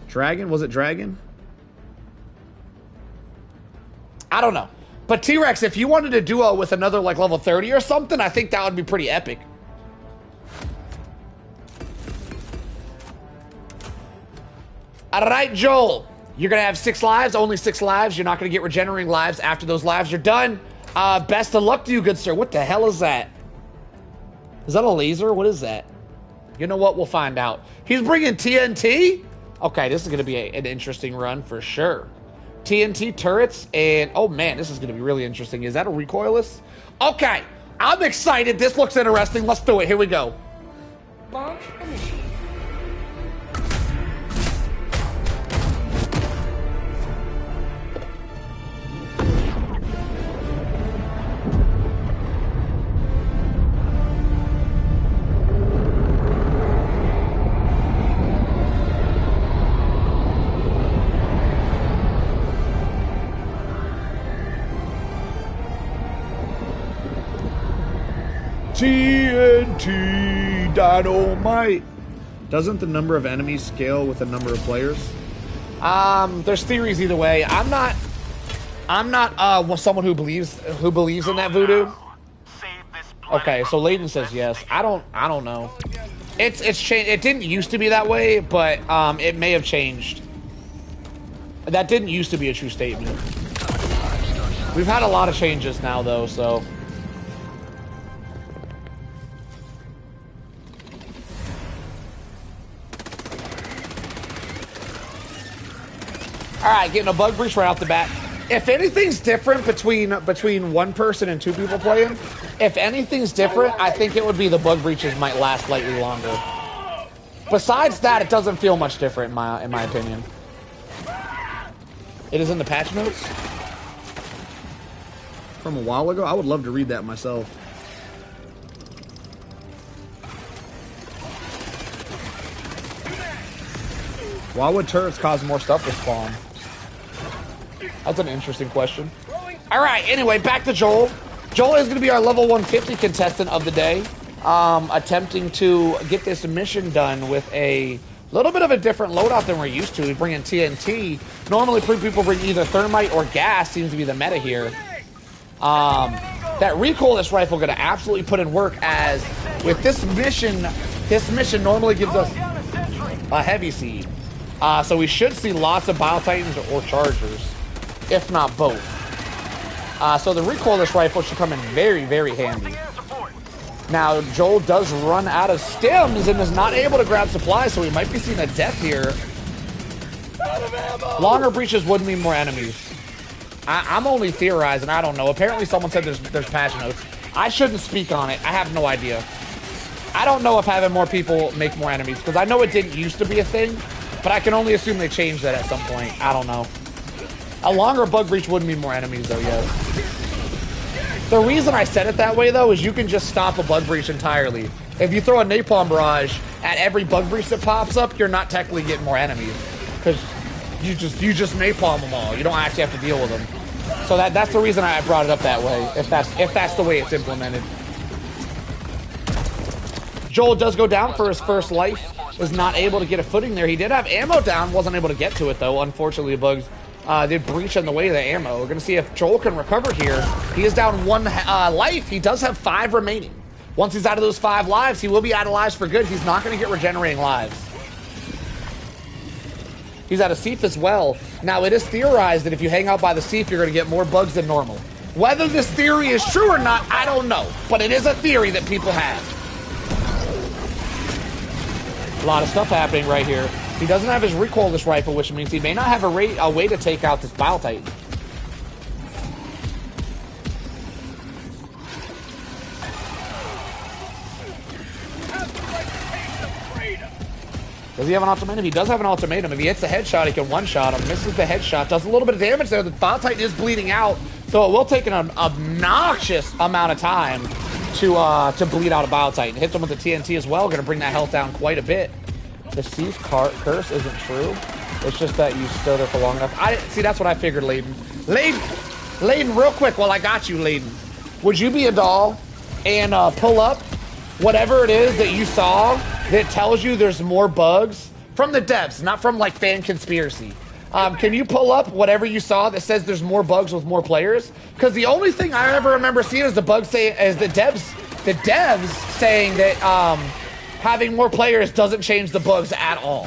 Dragon? Was it Dragon? I don't know. But T-Rex, if you wanted a duo with another, like, level 30 or something, I think that would be pretty epic. Alright, Joel. You're going to have 6 lives, only 6 lives. You're not going to get regenerating lives after those lives are done. Best of luck to you, good sir. What the hell is that? Is that a laser? What is that? You know what? We'll find out. He's bringing TNT? Okay, this is going to be an interesting run for sure. TNT turrets and... Oh, man, this is going to be really interesting. Is that a recoilless? Okay, I'm excited. This looks interesting. Let's do it. Here we go. Launch initiated. TNT Dynamite. Doesn't the number of enemies scale with the number of players? There's theories either way. I'm not someone who believes in that voodoo. Okay, so Layden says yes. I don't know. It's changed. It didn't used to be that way, but it may have changed. That didn't used to be a true statement. We've had a lot of changes now, though, so. Alright, getting a bug breach right off the bat. If anything's different between one person and 2 people playing, if anything's different, I think it would be the bug breaches might last slightly longer. Besides that, it doesn't feel much different in my opinion. It is in the patch notes? From a while ago? I would love to read that myself. Why would turrets cause more stuff to spawn? That's an interesting question. Alright, anyway, back to Joel. Joel is going to be our level 150 contestant of the day. attempting to get this mission done with a little bit of a different loadout than we're used to. We bring in TNT. Normally, people bring either thermite or gas. Seems to be the meta here. That recoilless rifle going to absolutely put in work, as with this mission normally gives us a heavy seed. So we should see lots of Bile Titans or Chargers, if not both. So the recoilless rifle should come in very, very handy. Now, Joel does run out of stems and is not able to grab supplies, so we might be seeing a death here. Longer breaches would mean more enemies. I'm only theorizing. I don't know. Apparently someone said there's patch notes. I shouldn't speak on it. I have no idea. I don't know if having more people make more enemies, because I know it didn't used to be a thing, but I can only assume they changed that at some point. I don't know. A longer bug breach wouldn't mean more enemies, though, yes. The reason I said it that way, though, is you can just stop a bug breach entirely. If you throw a napalm barrage at every bug breach that pops up, you're not technically getting more enemies, because you just napalm them all. You don't actually have to deal with them. So that's the reason I brought it up that way, if that's the way it's implemented. Joel does go down for his first life. Was not able to get a footing there. He did have ammo down, wasn't able to get to it, though. Unfortunately, the bugs did breach in the way of the ammo. We're going to see if Joel can recover here. He is down 1 life. He does have 5 remaining. Once he's out of those 5 lives, he will be out of lives for good. He's not going to get regenerating lives. He's out of Seif as well. Now, it is theorized that if you hang out by the Seif, you're going to get more bugs than normal. Whether this theory is true or not, I don't know. But it is a theory that people have. A lot of stuff happening right here. He doesn't have his recoilless rifle, which means he may not have a way to take out this Bile Titan. Does he have an ultimatum? He does have an ultimatum. If he hits the headshot, he can one-shot him. Misses the headshot. Does a little bit of damage there. The Bile Titan is bleeding out, so it will take an obnoxious amount of time to bleed out a Bile Titan. Hits him with the TNT as well. Going to bring that health down quite a bit. The Seif curse isn't true. It's just that you stood there for long enough. See, that's what I figured, Layden. Layden, real quick, while I got you, Layden. Would you be a doll and pull up whatever it is that you saw that tells you there's more bugs from the devs, not from like fan conspiracy? Can you pull up whatever you saw that says there's more bugs with more players? Because the only thing I ever remember seeing is the bugs say, as the devs saying that having more players doesn't change the bugs at all.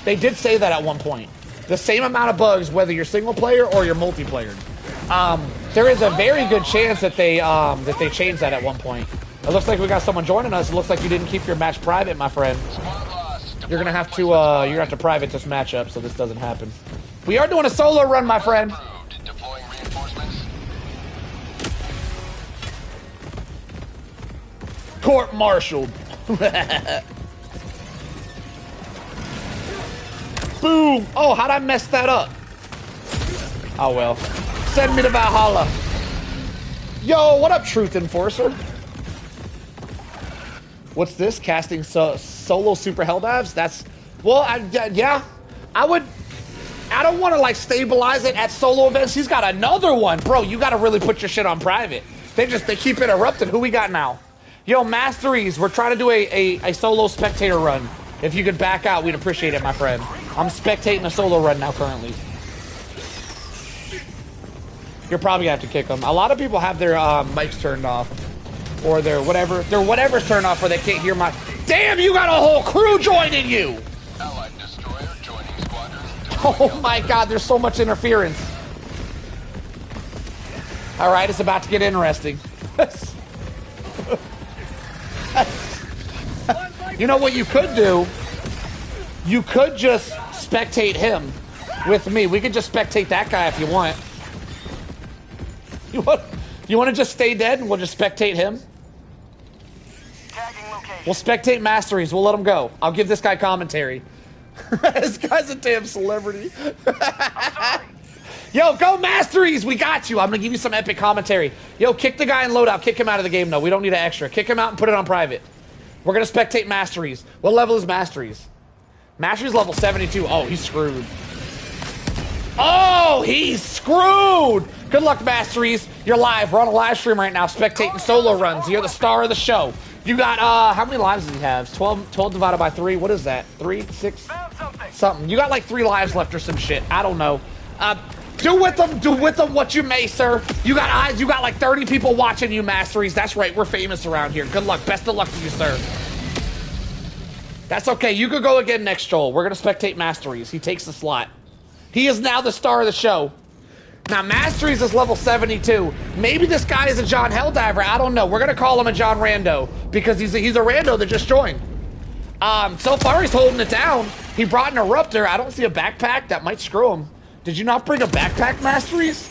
They did say that at one point. The same amount of bugs, whether you're single player or you're multiplayer. There is a very good chance that they changed that at one point. It looks like we got someone joining us. It looks like you didn't keep your match private, my friend. You're gonna have to private this matchup so this doesn't happen. We are doing a solo run, my friend. Court-martialed. Boom! Oh, how'd I mess that up? Oh well. Send me to Valhalla. Yo, what up, Truth Enforcer? What's this? Casting solo super Helldives? That's... Well, yeah. I don't want to, like, stabilize it at solo events. He's got another one. Bro, you got to really put your shit on private. They keep interrupting. Who we got now? Yo, Masteries, we're trying to do a solo spectator run. If you could back out, we'd appreciate it, my friend. I'm spectating a solo run now currently. You're probably going to have to kick them. A lot of people have their mics turned off. Or their whatever's turned off where they can't hear my... Damn, you got a whole crew joining you! Allied destroyer joining squadron. Oh my god, there's so much interference. Alright, it's about to get interesting. You know what you could do? You could just spectate him with me. We could just spectate that guy if you want. You want to just stay dead and we'll just spectate him? We'll spectate Masteries. We'll let him go. I'll give this guy commentary. This guy's a damn celebrity. Yo, go Masteries! We got you. I'm going to give you some epic commentary. Yo, kick the guy in loadout. Kick him out of the game, though. We don't need an extra. Kick him out and put it on private. We're going to spectate Masteries. What level is Masteries? Masteries level 72. Oh, he's screwed. Oh, he's screwed! Good luck, Masteries. You're live. We're on a live stream right now, spectating solo runs. You're the star of the show. You got, how many lives does he have? 12 divided by 3. What is that? 3, 6? Something. You got like 3 lives left or some shit. I don't know. Do with them what you may, sir. You got eyes. You got like 30 people watching you, Masteries. That's right. We're famous around here. Good luck. Best of luck to you, sir. That's okay. You could go again next, Joel. We're going to spectate Masteries. He takes the slot. He is now the star of the show. Now, Masteries is level 72. Maybe this guy is a John Helldiver. I don't know. We're going to call him a John Rando because he's a rando that just joined. So far, he's holding it down. He brought an Eruptor. I don't see a backpack. That might screw him. Did you not bring a backpack, Masteries?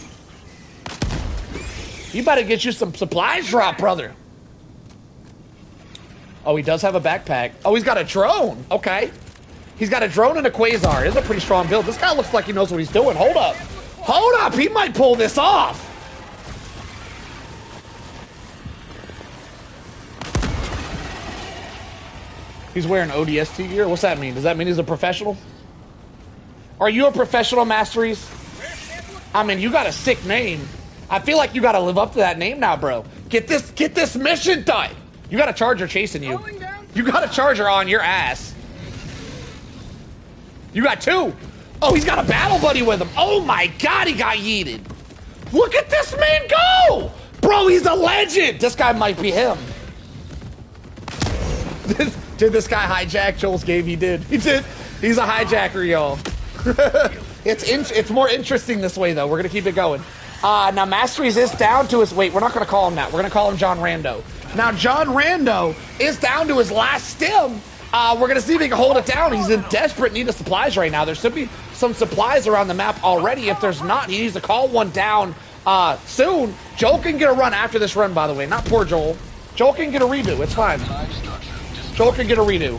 You better get you some supplies drop, brother. Oh, he does have a backpack. Oh, he's got a drone. Okay. He's got a drone and a Quasar. It's a pretty strong build. This guy looks like he knows what he's doing. Hold up. Hold up. He might pull this off. He's wearing ODST gear? What's that mean? Does that mean he's a professional? Are you a professional, Masteries? I mean, you got a sick name. I feel like you got to live up to that name now, bro. Get this mission done. You got a Charger chasing you. You got a Charger on your ass. You got 2. Oh, he's got a battle buddy with him. Oh my God, he got yeeted. Look at this man go. Bro, he's a legend. This guy might be him. Did this guy hijack Joel's game? He did. He did. He's a hijacker, y'all. It's more interesting this way, though. We're going to keep it going. Now, Masteries is down to his... Wait, we're not going to call him that. We're going to call him John Rando. Now, John Rando is down to his last stim. We're going to see if he can hold it down. He's in desperate need of supplies right now. There should be some supplies around the map already. If there's not, he needs to call one down soon. Joel can get a run after this run, by the way. Not poor Joel. Joel can get a redo. It's fine. Joel can get a redo.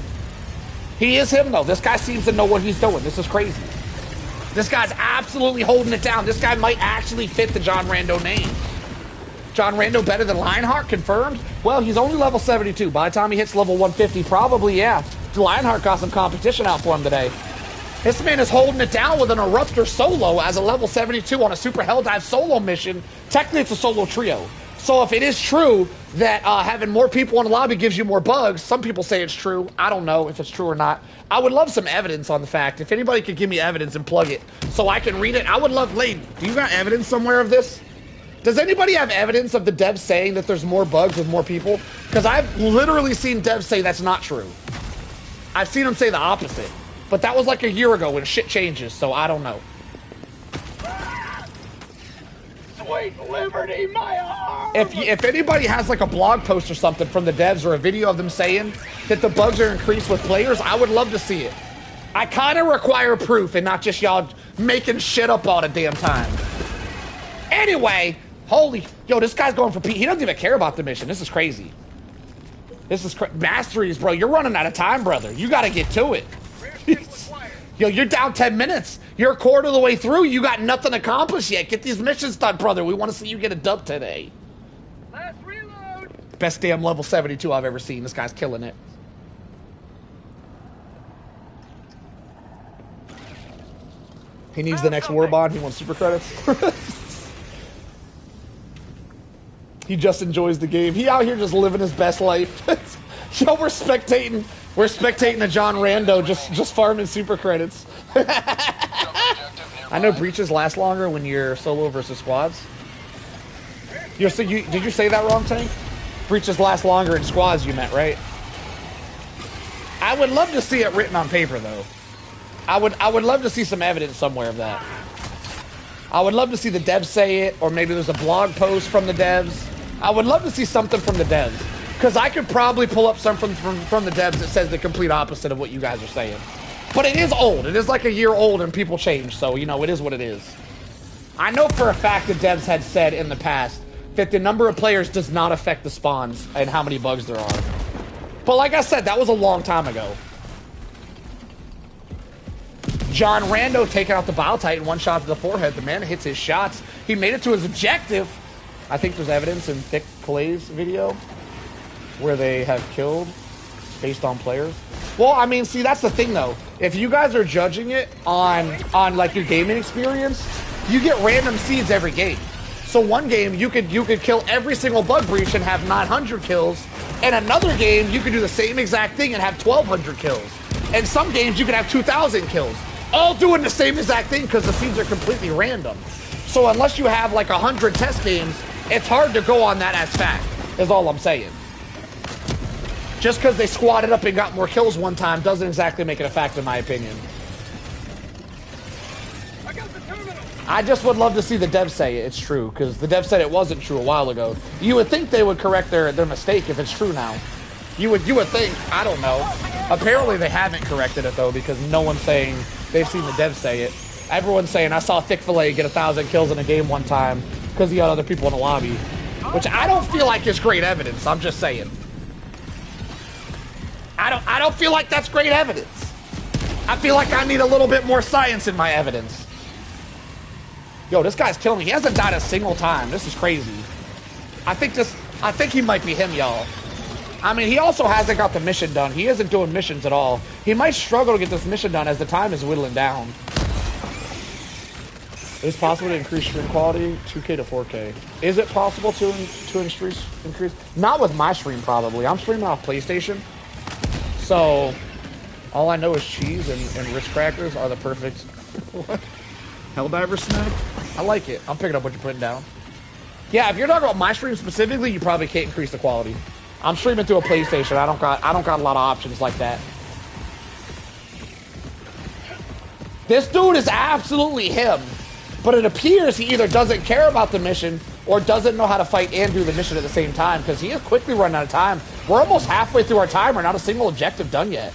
He is him, though. This guy seems to know what he's doing. This is crazy. This guy's absolutely holding it down. This guy might actually fit the John Rando name. John Rando better than Lionheart, confirmed? Well, he's only level 72. By the time he hits level 150, probably, yeah. Lionheart got some competition out for him today. This man is holding it down with an Eruptor solo as a level 72 on a Super Helldive solo mission. Technically, it's a solo trio. So if it is true that having more people in the lobby gives you more bugs, some people say it's true. I don't know if it's true or not. I would love some evidence on the fact. If anybody could give me evidence and plug it so I can read it, I would love... Lane, do you got evidence somewhere of this? Does anybody have evidence of the devs saying that there's more bugs with more people? Because I've literally seen devs say that's not true. I've seen them say the opposite. But that was like a year ago when shit changes, so I don't know. Sweet liberty, my arm! If anybody has like a blog post or something from the devs or a video of them saying that the bugs are increased with players, I would love to see it. I kind of require proof and not just y'all making shit up all the damn time. Anyway... Holy, yo, this guy's going for P. He doesn't even care about the mission. This is crazy. This is Masteries, bro. You're running out of time, brother. You got to get to it. Yo, you're down 10 minutes. You're a quarter of the way through. You got nothing accomplished yet. Get these missions done, brother. We want to see you get a dub today. Last reload. Best damn level 72 I've ever seen. This guy's killing it. He needs the next war bond. He wants super credits. He just enjoys the game. He out here just living his best life. Yo, we're spectating the John Rando just farming super credits. I know breaches last longer when you're solo versus squads. Did you say that wrong, Tank? Breaches last longer in squads, you meant, right? I would love to see it written on paper, though. I would love to see some evidence somewhere of that. I would love to see the devs say it, or maybe there's a blog post from the devs. I would love to see something from the devs, because I could probably pull up some from the devs that says the complete opposite of what you guys are saying. But it is old. It is like a year old, and people change, so, you know, it is what it is. I know for a fact that devs had said in the past that the number of players does not affect the spawns and how many bugs there are. But like I said, that was a long time ago. John Rando taking out the Bile Titan, one shot to the forehead. The man hits his shots. He made it to his objective. I think there's evidence in Thick Clay's video where they have killed based on players. Well, I mean, see, that's the thing, though. If you guys are judging it on like your gaming experience, you get random seeds every game. So one game, you could kill every single bug breach and have 900 kills. In another game, you can do the same exact thing and have 1,200 kills. In some games, you can have 2,000 kills. All doing the same exact thing because the feeds are completely random. So unless you have like 100 test games, it's hard to go on that as fact, is all I'm saying. Just because they squatted up and got more kills one time doesn't exactly make it a fact in my opinion. I just would love to see the devs say it's true, because the devs said it wasn't true a while ago. You would think they would correct their mistake if it's true now. You would think, I don't know. Apparently they haven't corrected it though, because no one's saying they've seen the devs say it. Everyone's saying, I saw Thick-Filet get 1,000 kills in a game one time because he got other people in the lobby. Which I don't feel like is great evidence, I'm just saying. I don't feel like that's great evidence. I feel like I need a little bit more science in my evidence. Yo, this guy's killing me. He hasn't died a single time. This is crazy. I think he might be him, y'all. I mean, he also hasn't got the mission done. He isn't doing missions at all. He might struggle to get this mission done as the time is whittling down. It is possible to increase stream quality 2K to 4K. Is it possible to increase? Not with my stream, probably. I'm streaming off PlayStation. So, all I know is cheese and Ritz crackers are the perfect... What? Helldiver snack? I like it. I'm picking up what you're putting down. Yeah, if you're talking about my stream specifically, you probably can't increase the quality. I'm streaming through a PlayStation. I don't got a lot of options like that. This dude is absolutely him, but it appears he either doesn't care about the mission or doesn't know how to fight and do the mission at the same time, because he is quickly running out of time. We're almost halfway through our timer, not a single objective done yet.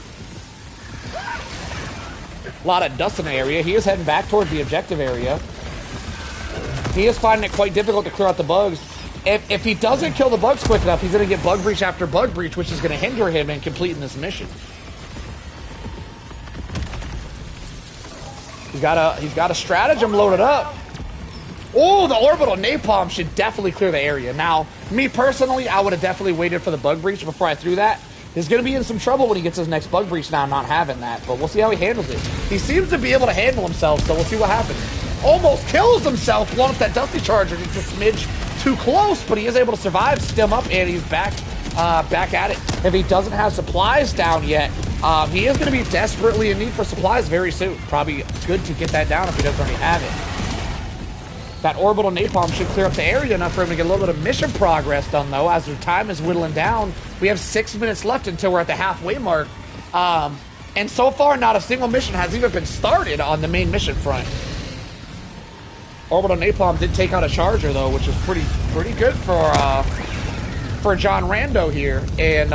A lot of dust in the area. He is heading back towards the objective area. He is finding it quite difficult to clear out the bugs. If he doesn't kill the bugs quick enough, he's going to get bug breach after bug breach, which is going to hinder him in completing this mission. He's got a stratagem loaded up. Oh, the orbital napalm should definitely clear the area. Now, me personally, I would have definitely waited for the bug breach before I threw that. He's going to be in some trouble when he gets his next bug breach now, not having that. But we'll see how he handles it. He seems to be able to handle himself, so we'll see what happens. Almost kills himself, blowing up that Dusty Charger. He's a smidge too close, but he is able to survive, stem up, and he's back at it. If he doesn't have supplies down yet, he is going to be desperately in need for supplies very soon. Probably good to get that down if he doesn't already have it. That orbital napalm should clear up the area enough for him to get a little bit of mission progress done, though, as their time is whittling down. We have 6 minutes left until we're at the halfway mark. And so far, not a single mission has even been started on the main mission front. Orbital napalm did take out a charger, though, which is pretty good for John Rando here. And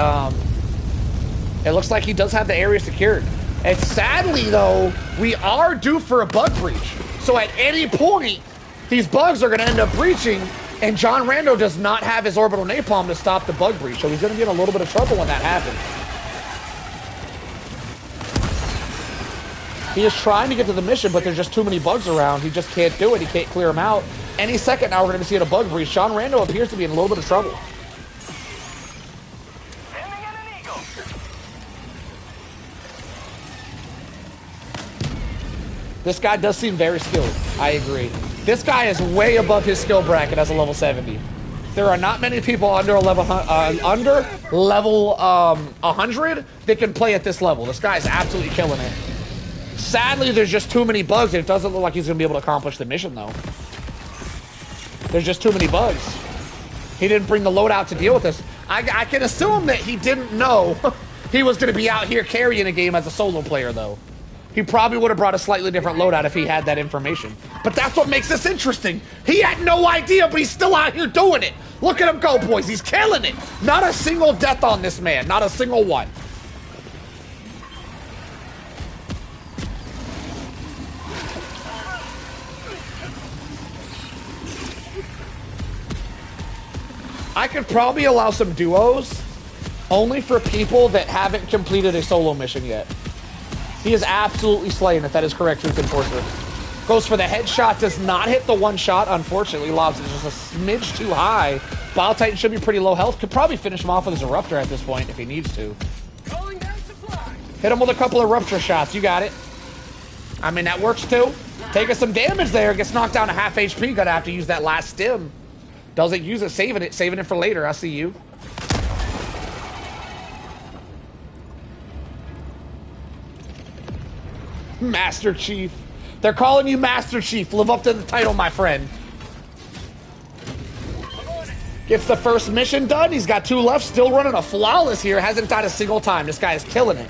it looks like he does have the area secured. And sadly, though, we are due for a bug breach. So at any point, these bugs are going to end up breaching, and John Rando does not have his orbital napalm to stop the bug breach, so he's going to be in a little bit of trouble when that happens. He is trying to get to the mission, but there's just too many bugs around. He just can't do it. He can't clear them out. Any second now, we're going to see a bug breach. John Rando appears to be in a little bit of trouble. This guy does seem very skilled. I agree. This guy is way above his skill bracket as a level 70. There are not many people under level 100 that can play at this level. This guy is absolutely killing it. Sadly, there's just too many bugs, and it doesn't look like he's going to be able to accomplish the mission, though. There's just too many bugs. He didn't bring the loadout to deal with this. I can assume that he didn't know he was going to be out here carrying a game as a solo player, though. He probably would have brought a slightly different loadout if he had that information. But that's what makes this interesting. He had no idea, but he's still out here doing it. Look at him go, boys. He's killing it. Not a single death on this man. Not a single one. I could probably allow some duos only for people that haven't completed a solo mission yet. He is absolutely slaying it. That is correct, Truth Enforcer. Goes for the headshot. Does not hit the one shot, unfortunately. Lobs is just a smidge too high. Bile Titan should be pretty low health. Could probably finish him off with his Eruptor at this point if he needs to. Hit him with a couple of Rupture shots. You got it. I mean, that works too. Taking some damage there. Gets knocked down to half HP. Gonna have to use that last stim. Doesn't use it. Saving it for later. I see you. Master Chief. They're calling you Master Chief. Live up to the title, my friend. Gets the first mission done. He's got 2 left. Still running a flawless here. Hasn't died a single time. This guy is killing it.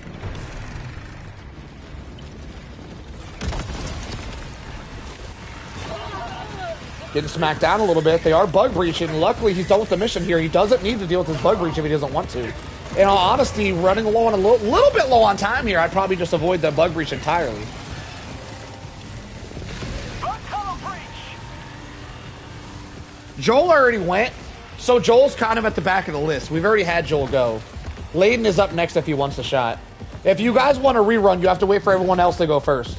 Getting smacked down a little bit. They are bug breaching. Luckily, he's done with the mission here. He doesn't need to deal with his bug breach if he doesn't want to. In all honesty, running low on a little bit low on time here, I'd probably just avoid the bug breach entirely. Joel already went, so Joel's kind of at the back of the list. We've already had Joel go. Layden is up next if he wants a shot. If you guys want a rerun, you have to wait for everyone else to go first.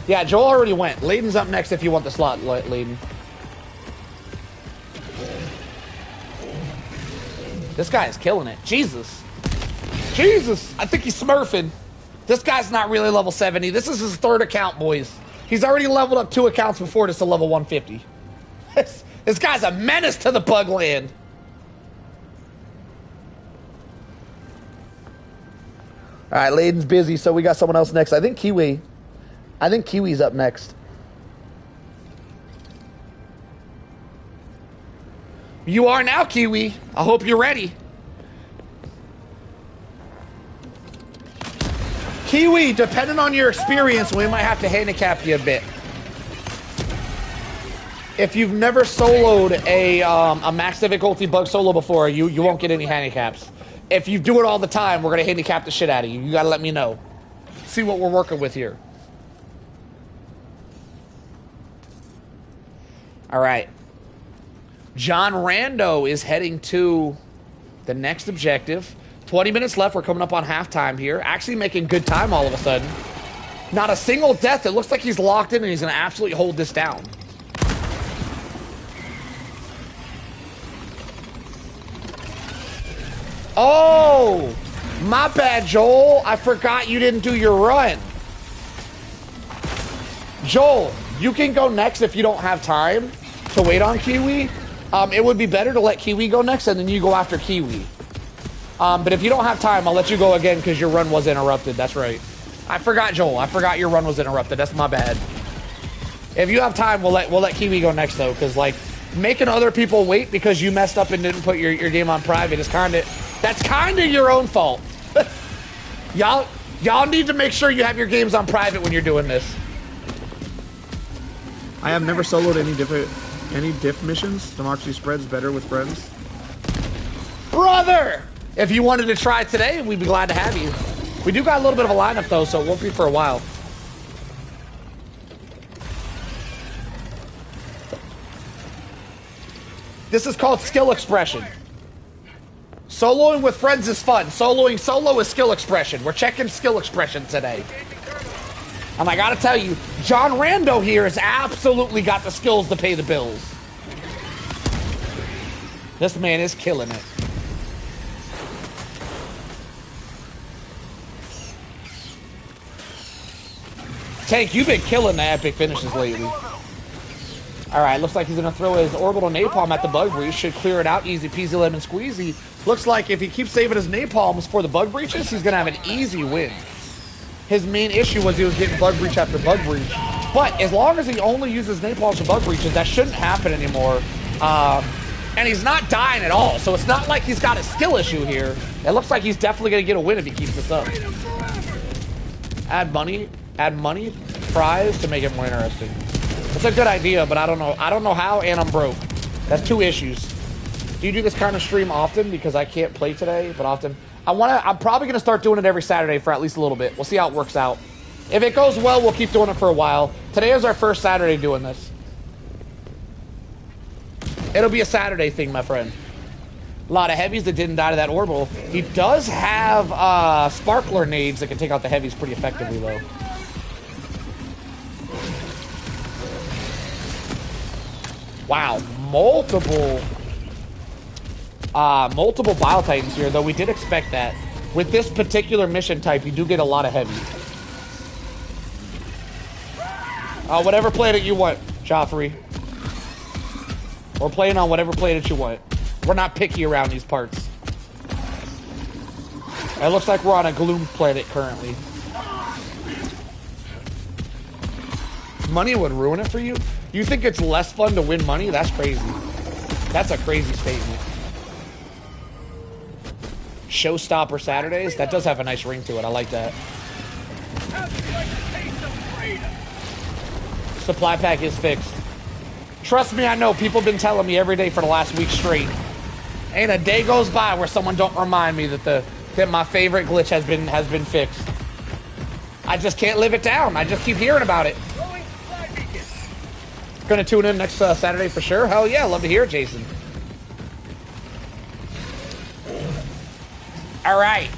Yeah, Joel already went. Layden's up next if you want the slot, Layden. This guy is killing it. Jesus. Jesus. I think he's smurfing. This guy's not really level 70. This is his 3rd account, boys. He's already leveled up 2 accounts before this to level 150. This guy's a menace to the bug land. All right, Layden's busy, so we got someone else next. I think Kiwi's up next. You are now, Kiwi. I hope you're ready. Kiwi, depending on your experience, we might have to handicap you a bit. If you've never soloed a max difficulty bug solo before, you won't get any handicaps. If you do it all the time, we're going to handicap the shit out of you. You got to let me know. See what we're working with here. All right. John Rando is heading to the next objective. 20 minutes left. We're coming up on halftime here. Actually making good time all of a sudden. Not a single death. It looks like he's locked in and he's going to absolutely hold this down. Oh, my bad, Joel. I forgot you didn't do your run. Joel, you can go next if you don't have time to wait on Kiwi. It would be better to let Kiwi go next and then you go after Kiwi. But if you don't have time, I'll let you go again because your run was interrupted. That's right. I forgot, Joel. I forgot your run was interrupted. That's my bad. If you have time, we'll let Kiwi go next though, because like making other people wait because you messed up and didn't put your game on private is that's kind of your own fault. Y'all need to make sure you have your games on private when you're doing this. I have never soloed any diff missions. Democracy spreads better with friends. Brother! If you wanted to try today, we'd be glad to have you. We do got a little bit of a lineup though, so it won't be for a while. This is called skill expression. Soloing with friends is fun. Soloing solo is skill expression. We're checking skill expression today. And I gotta tell you, John Rando here has absolutely got the skills to pay the bills. This man is killing it. Tank, you've been killing the epic finishes lately. Alright, looks like he's gonna throw his orbital napalm at the bug breach. Should clear it out, easy peasy lemon squeezy. Looks like if he keeps saving his napalms for the bug breaches, he's gonna have an easy win. His main issue was he was getting bug breach after bug breach. But as long as he only uses napalms for bug breaches, that shouldn't happen anymore. And he's not dying at all, so it's not like he's got a skill issue here. It looks like he's definitely gonna get a win if he keeps this up. Add money, prize to make it more interesting. It's a good idea, but I don't know how, and I'm broke. That's 2 issues. Do you do this kind of stream often? Because I can't play today, but often. I'm probably gonna start doing it every Saturday for at least a little bit. We'll see how it works out. If it goes well, we'll keep doing it for a while. Today is our first Saturday doing this. It'll be a Saturday thing, my friend. A lot of heavies that didn't die to that orbital. He does have sparkler nades that can take out the heavies pretty effectively, though. Wow, multiple Bile Titans here, though we did expect that. With this particular mission type, you do get a lot of heavy. Whatever planet you want, Joffrey. We're playing on whatever planet you want. We're not picky around these parts. It looks like we're on a gloom planet currently. money would ruin it for you? You think it's less fun to win money? That's crazy. That's a crazy statement. Showstopper Saturdays? That does have a nice ring to it. I like that. Supply pack is fixed. Trust me, I know. People have been telling me every day for the last week straight. Ain't a day goes by where someone don't remind me that my favorite glitch has been fixed. I just can't live it down. I just keep hearing about it. Gonna tune in next Saturday for sure. Hell yeah, love to hear it, Jason. All right.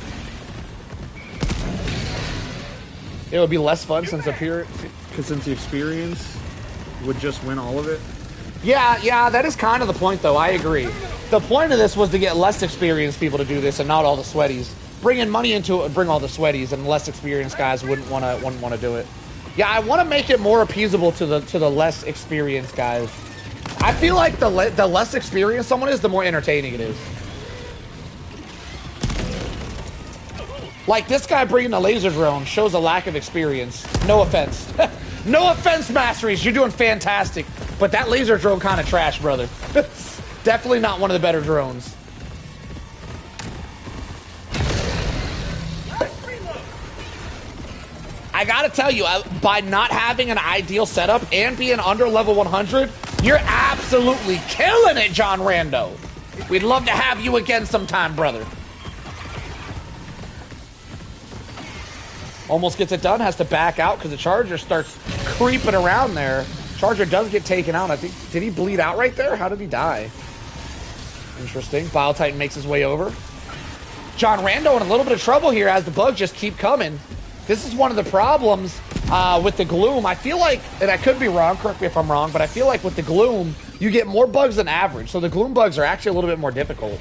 It would be less fun since the experience would just win all of it. Yeah, that is kind of the point, though. I agree. The point of this was to get less experienced people to do this, and not all the sweaties. Bringing money into it would bring all the sweaties, and less experienced guys wouldn't want to do it. Yeah, I want to make it more appeasable to the less experienced guys. I feel like the less experienced someone is, the more entertaining it is. Like this guy bringing the laser drone shows a lack of experience. No offense. No offense, Masteries. You're doing fantastic. But that laser drone kind of trash, brother. Definitely not one of the better drones. I gotta tell you, by not having an ideal setup and being under level 100, you're absolutely killing it, John Rando. We'd love to have you again sometime, brother. Almost gets it done, has to back out because the Charger starts creeping around there. Charger does get taken out. I think, did he bleed out right there? How did he die? Interesting. Bile Titan makes his way over. John Rando in a little bit of trouble here as the bugs just keep coming. This is one of the problems with the Gloom. I feel like, and I could be wrong, correct me if I'm wrong, but I feel like with the Gloom, you get more bugs than average. So the Gloom bugs are actually a little bit more difficult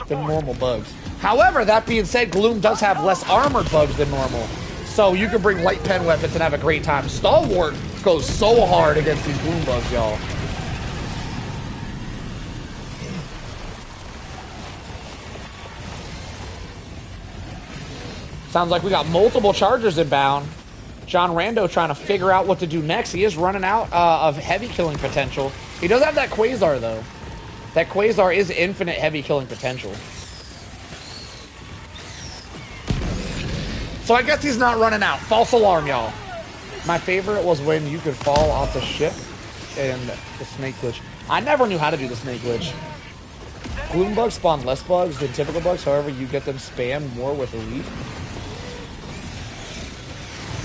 than normal bugs. However, that being said, Gloom does have less armored bugs than normal. So you can bring light pen weapons and have a great time. Stalwart goes so hard against these Gloom bugs, y'all. Sounds like we got multiple Chargers inbound. John Rando trying to figure out what to do next. He is running out of heavy killing potential. He does have that Quasar, though. That Quasar is infinite heavy killing potential. So I guess he's not running out. False alarm, y'all. My favorite was when you could fall off the ship and the snake glitch. I never knew how to do the snake glitch. Gloom bugs spawn less bugs than typical bugs. However, you get them spam more with elite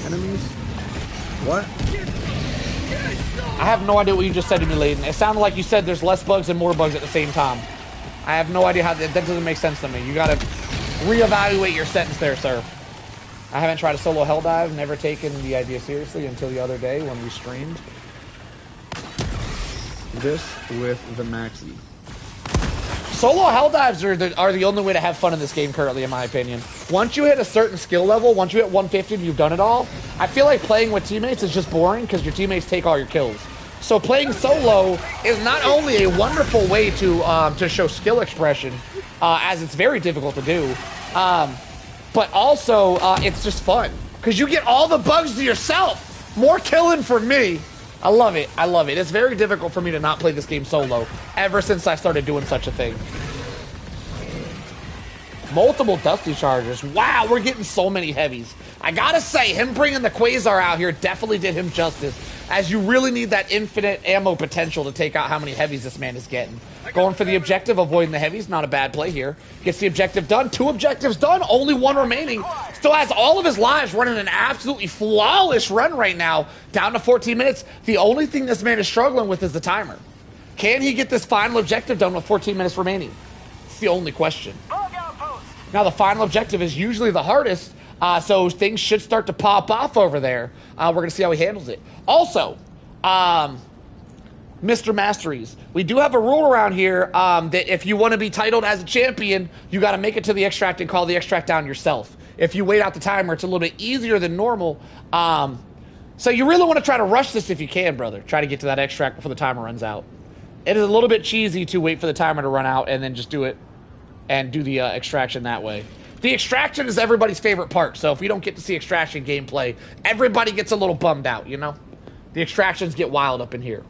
enemies. What? I have no idea what you just said to me, Layden. It sounded like you said there's less bugs and more bugs at the same time. I have no idea how that doesn't make sense to me. You gotta reevaluate your sentence there, sir. I haven't tried a solo hell dive, never taken the idea seriously until the other day when we streamed this with the Maxi. Solo hell dives are the only way to have fun in this game currently, in my opinion. Once you hit a certain skill level, once you hit 150 and you've done it all, I feel like playing with teammates is just boring because your teammates take all your kills. So playing solo is not only a wonderful way to show skill expression, as it's very difficult to do, but also it's just fun because you get all the bugs to yourself. More killing for me. I love it. I love it. It's very difficult for me to not play this game solo ever since I started doing such a thing. Multiple Dusty Chargers. Wow, we're getting so many heavies. I gotta say, him bringing the Quasar out here definitely did him justice, as you really need that infinite ammo potential to take out how many heavies this man is getting. Going for the objective, avoiding the heavies, not a bad play here. Gets the objective done. 2 objectives done, only 1 remaining. Still has all of his lives, running an absolutely flawless run right now. Down to 14 minutes. The only thing this man is struggling with is the timer. Can he get this final objective done with 14 minutes remaining? It's the only question. Now, the final objective is usually the hardest, so things should start to pop off over there. We're going to see how he handles it. Also, Mr. Masteries, we do have a rule around here that if you want to be titled as a champion, you got to make it to the extract and call the extract down yourself. If you wait out the timer, it's a little bit easier than normal. So you really want to try to rush this if you can, brother. Try to get to that extract before the timer runs out. It is a little bit cheesy to wait for the timer to run out and then just do it and do the extraction that way. The extraction is everybody's favorite part, so if we don't get to see extraction gameplay, everybody gets a little bummed out, you know? The extractions get wild up in here.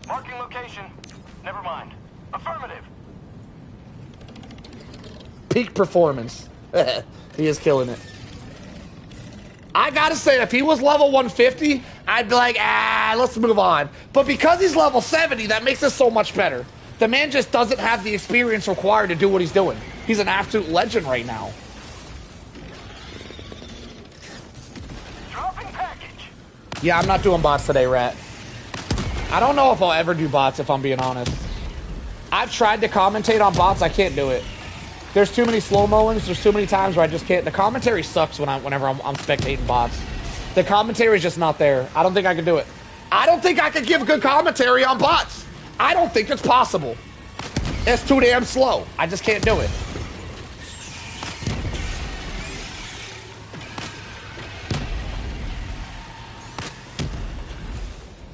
Marking location. Never mind. Affirmative. Peak performance. He is killing it. I gotta say, if he was level 150, I'd be like, let's move on. But because he's level 70, that makes it so much better. The man just doesn't have the experience required to do what he's doing. He's an absolute legend right now. Dropping package. Yeah, I'm not doing bots today, Rat. I don't know if I'll ever do bots, if I'm being honest. I've tried to commentate on bots. I can't do it. There's too many slow-moings. There's too many times where I just can't. The commentary sucks whenever I'm spectating bots. The commentary is just not there. I don't think I can do it. I don't think I could give good commentary on bots. I don't think it's possible. It's too damn slow. I just can't do it.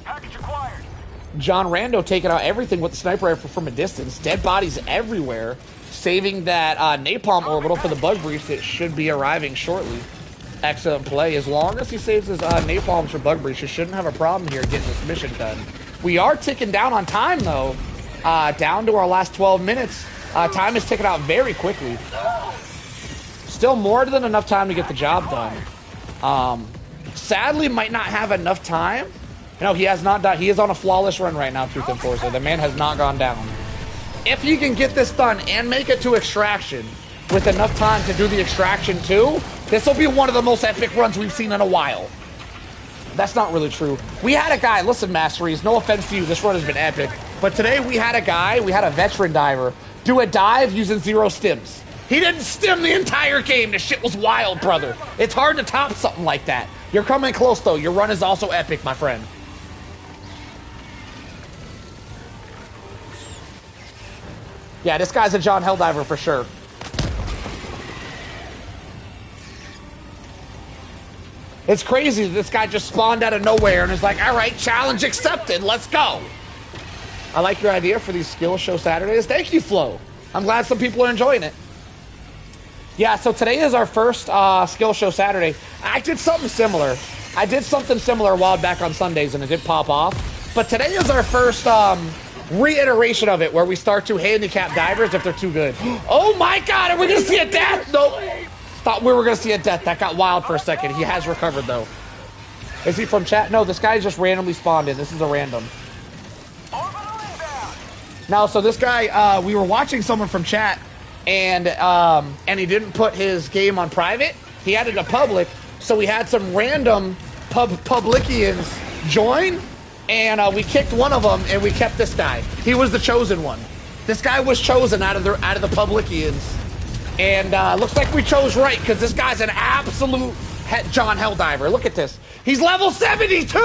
Package acquired. John Rando taking out everything with the sniper rifle from a distance. Dead bodies everywhere. Saving that napalm orbital for the bug breach that should be arriving shortly. Excellent play. As long as he saves his napalms for bug breach, he shouldn't have a problem here getting this mission done. We are ticking down on time, though. Down to our last 12 minutes. Time is ticking out very quickly. Still more than enough time to get the job done. Sadly, might not have enough time. No, he has not died. He is on a flawless run right now, Truth Enforcer. The man has not gone down. If you can get this done and make it to extraction with enough time to do the extraction too, this will be one of the most epic runs we've seen in a while. That's not really true. We had a guy, listen, Masteries, no offense to you, this run has been epic, but today we had a veteran diver, do a dive using 0 stims. He didn't stim the entire game. The shit was wild, brother. It's hard to top something like that. You're coming close, though. Your run is also epic, my friend. Yeah, this guy's a John Helldiver for sure. It's crazy that this guy just spawned out of nowhere and is like, all right, challenge accepted, let's go. I like your idea for these skill show Saturdays. Thank you, Flo. I'm glad some people are enjoying it. Yeah, so today is our first skill show Saturday. I did something similar. I did something similar a while back on Sundays and it did pop off. But today is our first reiteration of it where we start to handicap divers if they're too good. Oh my God, are we gonna see a death? Nope. Thought we were gonna see a death. That got wild for a second. He has recovered though. Is he from chat? No, this guy just randomly spawned in. This is a random. Now, so this guy, we were watching someone from chat and he didn't put his game on private. He had it to public. So we had some random publicians join. And we kicked one of them, and we kept this guy. He was the chosen one. This guy was chosen out of the publicians, and looks like we chose right because this guy's an absolute John Helldiver. Look at this. He's level 72.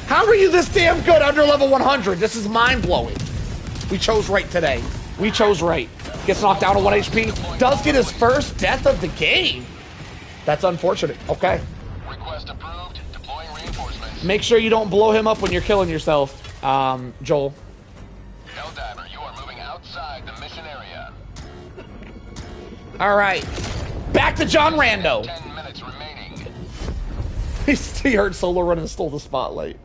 How are you this damn good under level 100? This is mind blowing. We chose right today. We chose right. Gets knocked down to 1 HP. Does get his first death of the game. That's unfortunate. Okay. Request approved. Deploying reinforcements. Make sure you don't blow him up when you're killing yourself, Joel. Helldiver, you are moving outside the mission area. All right. Back to John Rando. 10 minutes remaining. He heard Solo run and stole the spotlight.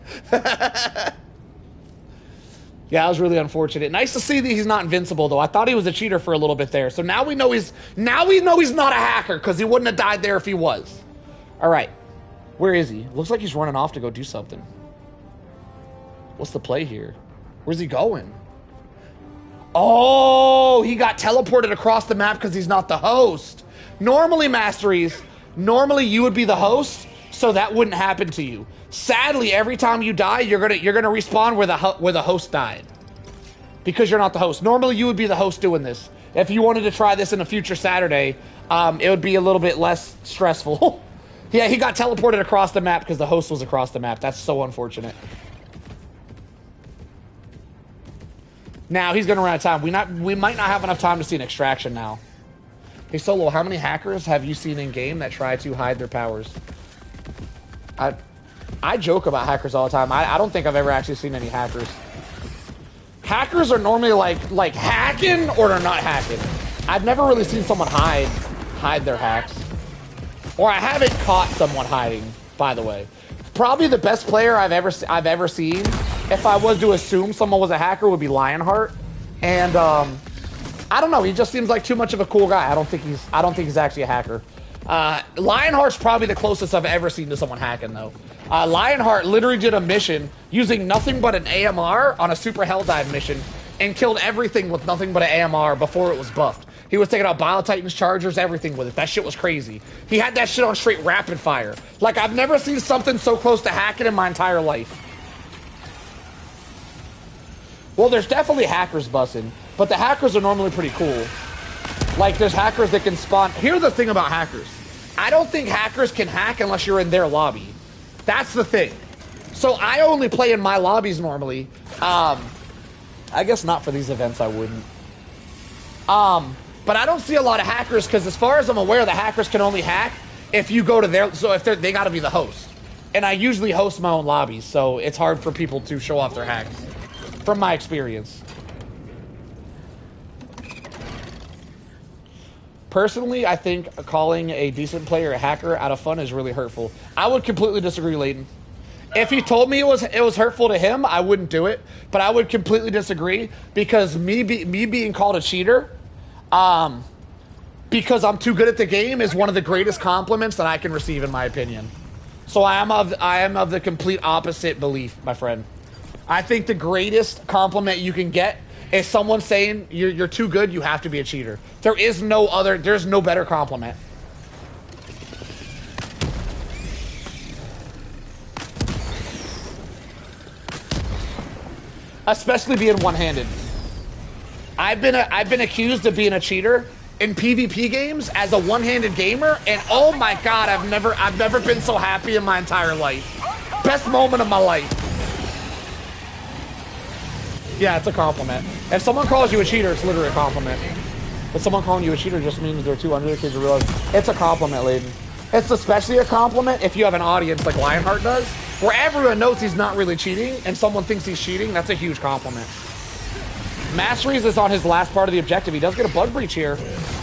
Yeah, that was really unfortunate. Nice to see that he's not invincible, though. I thought he was a cheater for a little bit there. So now we know he's not a hacker because he wouldn't have died there if he was. All right. Where is he? Looks like he's running off to go do something. What's the play here? Where's he going? Oh, he got teleported across the map because he's not the host. Normally, Masteries, you would be the host, so that wouldn't happen to you. Sadly, every time you die, you're gonna respawn where the host died, because you're not the host. Normally, you would be the host doing this. If you wanted to try this in a future Saturday, it would be a little bit less stressful. Yeah, he got teleported across the map because the host was across the map. That's so unfortunate. Now he's gonna run out of time. We might not have enough time to see an extraction now. Hey Solo, how many hackers have you seen in game that try to hide their powers? I joke about hackers all the time. I don't think I've ever actually seen any hackers. Hackers are normally like hacking or they're not hacking. I've never really seen someone hide their hacks. Or I haven't caught someone hiding, by the way. probably the best player I've ever seen. If I was to assume someone was a hacker, would be Lionheart. And I don't know. He just seems like too much of a cool guy. I don't think he's actually a hacker. Lionheart's probably the closest I've ever seen to someone hacking, though. Lionheart literally did a mission using nothing but an AMR on a super Helldive mission and killed everything with nothing but an AMR before it was buffed. He was taking out Bio Titans, Chargers, everything with it. That shit was crazy. He had that shit on straight rapid fire. Like, I've never seen something so close to hacking in my entire life. Well, there's definitely hackers busting, but the hackers are normally pretty cool. Like, there's hackers that can spawn. Here's the thing about hackers. I don't think hackers can hack unless you're in their lobby. That's the thing. So I only play in my lobbies normally. I guess not for these events, I wouldn't. But I don't see a lot of hackers because as far as I'm aware, the hackers can only hack if you go to their, so if they gotta be the host. And I usually host my own lobbies, so it's hard for people to show off their hacks. From my experience. Personally, I think calling a decent player a hacker out of fun is really hurtful. I would completely disagree, Layton. If he told me it was hurtful to him, I wouldn't do it. But I would completely disagree because me being called a cheater, because I'm too good at the game, is one of the greatest compliments that I can receive, in my opinion. So I am of the complete opposite belief, my friend. I think the greatest compliment you can get is someone saying you're too good, you have to be a cheater. There's no better compliment. Especially being one-handed. I've been accused of being a cheater in PvP games as a one-handed gamer, and oh my god, I've never been so happy in my entire life. Best moment of my life. Yeah, it's a compliment. If someone calls you a cheater, it's literally a compliment. If someone calling you a cheater just means they're too underrated to realize it's a compliment, Layden. It's especially a compliment if you have an audience like Lionheart does, where everyone knows he's not really cheating, and someone thinks he's cheating. That's a huge compliment. Masteries is on his last part of the objective. He does get a bug breach here.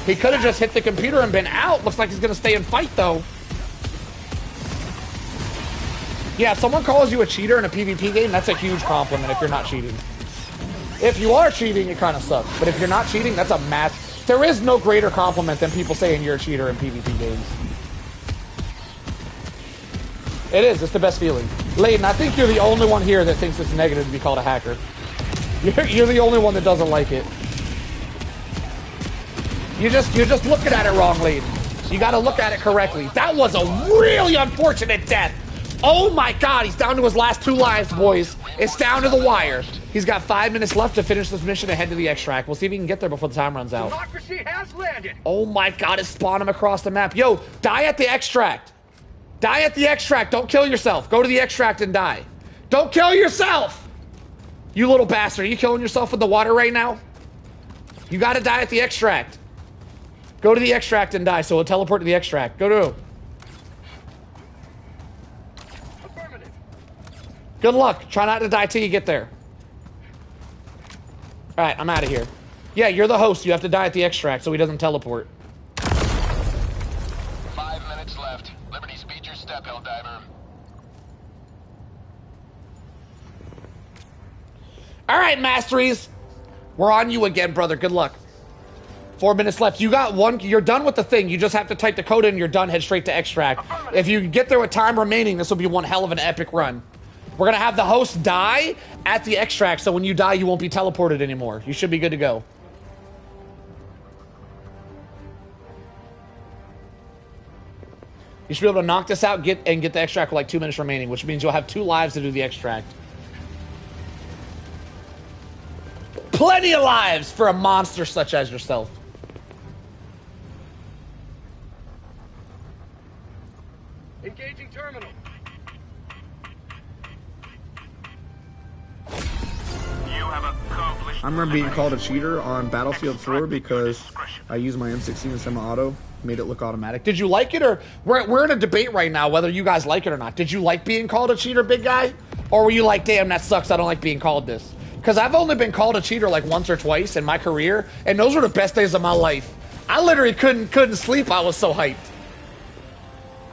He could have just hit the computer and been out. Looks like he's going to stay and fight, though. Yeah, if someone calls you a cheater in a PvP game, that's a huge compliment if you're not cheating. If you are cheating, it kind of sucks. But if you're not cheating, that's a massive... There is no greater compliment than people saying you're a cheater in PvP games. It is. It's the best feeling. Layden, I think you're the only one here that thinks it's negative to be called a hacker. You're the only one that doesn't like it. You're just looking at it wrong, Layden. You got to look at it correctly. That was a really unfortunate death. Oh my god, he's down to his last 2 lives, boys. It's down to the wire. He's got 5 minutes left to finish this mission and head to the extract. We'll see if he can get there before the time runs out. Democracy has landed. Oh my god, it spawned him across the map. Yo, die at the extract. Die at the extract. Don't kill yourself. Go to the extract and die. Don't kill yourself. You little bastard. Are you killing yourself with the water right now? You gotta die at the extract. Go to the extract and die, so we'll teleport to the extract. Go to. Good luck. Try not to die till you get there. Alright, I'm out of here. Yeah, you're the host. You have to die at the extract so he doesn't teleport. 5 minutes left. Liberty, speed your step, Helldiver. Alright, Masteries. We're on you again, brother. Good luck. 4 minutes left. You got one. You're done with the thing. You just have to type the code in. You're done. Head straight to extract. If you get there with time remaining, this will be one hell of an epic run. We're going to have the host die at the extract, so when you die, you won't be teleported anymore. You should be good to go. You should be able to knock this out get the extract with like 2 minutes remaining, which means you'll have 2 lives to do the extract. Plenty of lives for a monster such as yourself. Engaging terminal. I remember being called a cheater on Battlefield 4 because I used my M16 in semi-auto, made it look automatic. Did you like it, or we're in a debate right now whether you guys like it or not. Did you like being called a cheater, big guy? Or were you like, damn, that sucks, I don't like being called this? Because I've only been called a cheater like once or twice in my career, and those were the best days of my life. I literally couldn't sleep, I was so hyped.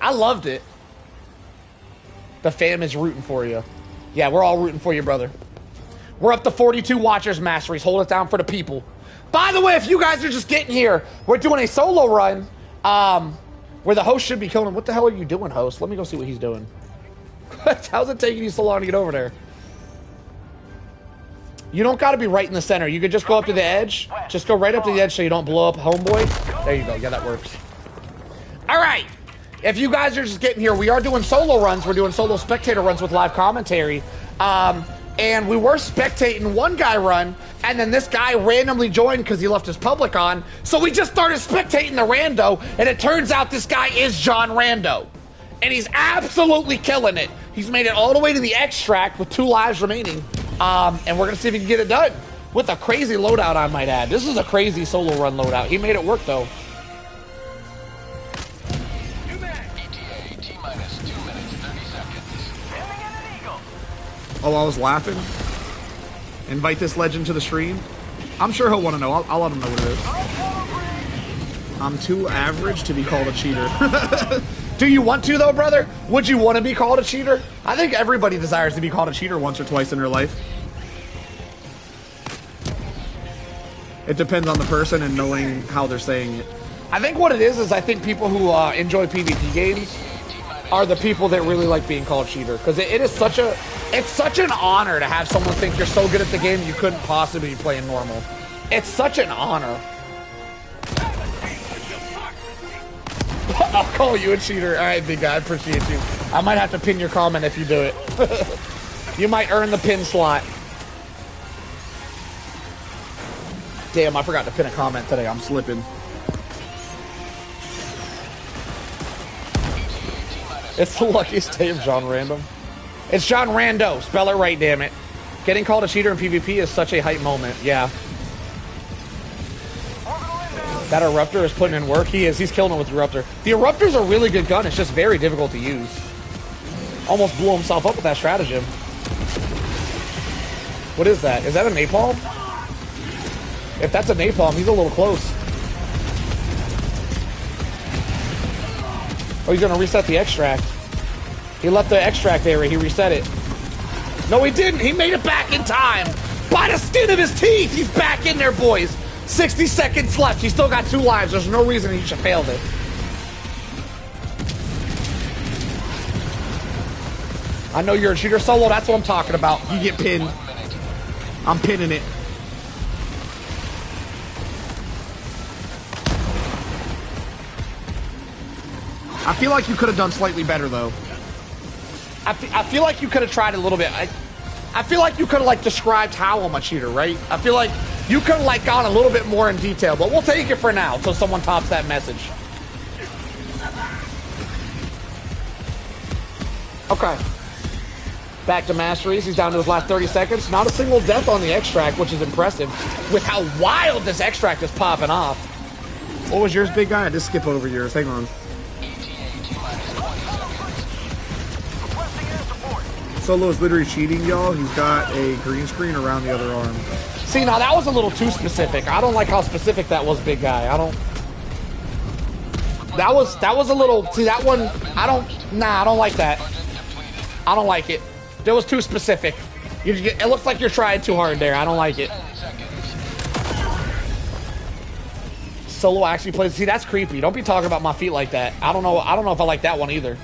I loved it. The fam is rooting for you. Yeah, we're all rooting for you, brother. We're up to 42 watchers, Masteries. Hold it down for the people. By the way, if you guys are just getting here, we're doing a solo run where the host should be killing. What the hell are you doing, host? Let me go see what he's doing. How's it taking you so long to get over there? You don't got to be right in the center. You could just go up to the edge. Just go right up to the edge so you don't blow up homeboy. There you go. Yeah, that works. All right. If you guys are just getting here, we are doing solo runs. We're doing solo spectator runs with live commentary. And we were spectating one guy run, and then this guy randomly joined because he left his public on. So we just started spectating the rando, and it turns out this guy is John Rando. And he's absolutely killing it. He's made it all the way to the extract with 2 lives remaining. And we're going to see if he can get it done. With a crazy loadout, I might add. This is a crazy solo run loadout. He made it work, though. Oh, I was laughing. Invite this legend to the stream. I'm sure he'll want to know. I'll let him know what it is. I'm too average to be called a cheater. Do you want to, though, brother? Would you want to be called a cheater? I think everybody desires to be called a cheater once or twice in their life. It depends on the person and knowing how they're saying it. I think what it is I think people who enjoy PvP games are the people that really like being called cheater, because it's such an honor to have someone think you're so good at the game you couldn't possibly be playing normal. It's such an honor. I'll call you a cheater. All right, big guy, I appreciate you. I might have to pin your comment if you do it. You might earn the pin slot. Damn, I forgot to pin a comment today. I'm slipping. It's the luckiest day of John Random. It's John Rando. Spell it right, damn it. Getting called a cheater in PvP is such a hype moment. Yeah. That Eruptor is putting in work. He is. He's killing it with the Eruptor. The Eruptor's a really good gun. It's just very difficult to use. Almost blew himself up with that stratagem. What is that? Is that a napalm? If that's a napalm, he's a little close. Oh, he's gonna reset the extract. He left the extract area, he reset it. No, he didn't, he made it back in time. By the skin of his teeth, he's back in there, boys. 60 seconds left, he's still got 2 lives. There's no reason he should fail this. I know you're a cheater, Solo, that's what I'm talking about. You get pinned. I'm pinning it. I feel like you could have done slightly better, though. I feel like you could have tried a little bit. I feel like you could have, like, described how I'm a cheater, right? I feel like you could have, like, gone a little bit more in detail, but we'll take it for now until someone tops that message. Okay. Back to Masteries. He's down to his last 30 seconds. Not a single death on the extract, which is impressive with how wild this extract is popping off. What was yours, big guy? I just skip over yours. Hang on. Solo is literally cheating, y'all. He's got a green screen around the other arm. See, now that was a little too specific. I don't like how specific that was, big guy. I don't... That was a little... See, that one... I don't like that. I don't like it. That was too specific. It looks like you're trying too hard there. I don't like it. Solo actually plays... See, that's creepy. Don't be talking about my feet like that. I don't know if I like that one either.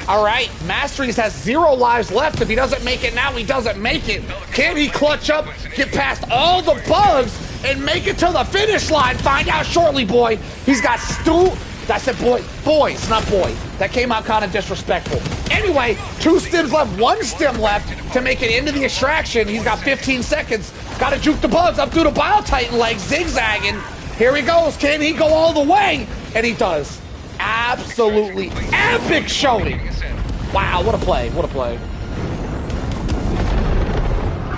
All right, Masteries has 0 lives left. If he doesn't make it now, he doesn't make it. Can he clutch up, get past all the bugs, and make it to the finish line? Find out shortly, boy. He's got I said boy. Boys, not boy. That came out kind of disrespectful. Anyway, 2 stims left, 1 stim left to make it into the extraction. He's got 15 seconds. Got to juke the bugs up through the Bio Titan legs, zigzagging. Here he goes. Can he go all the way? And he does. Absolutely epic showing. Wow, what a play. What a play.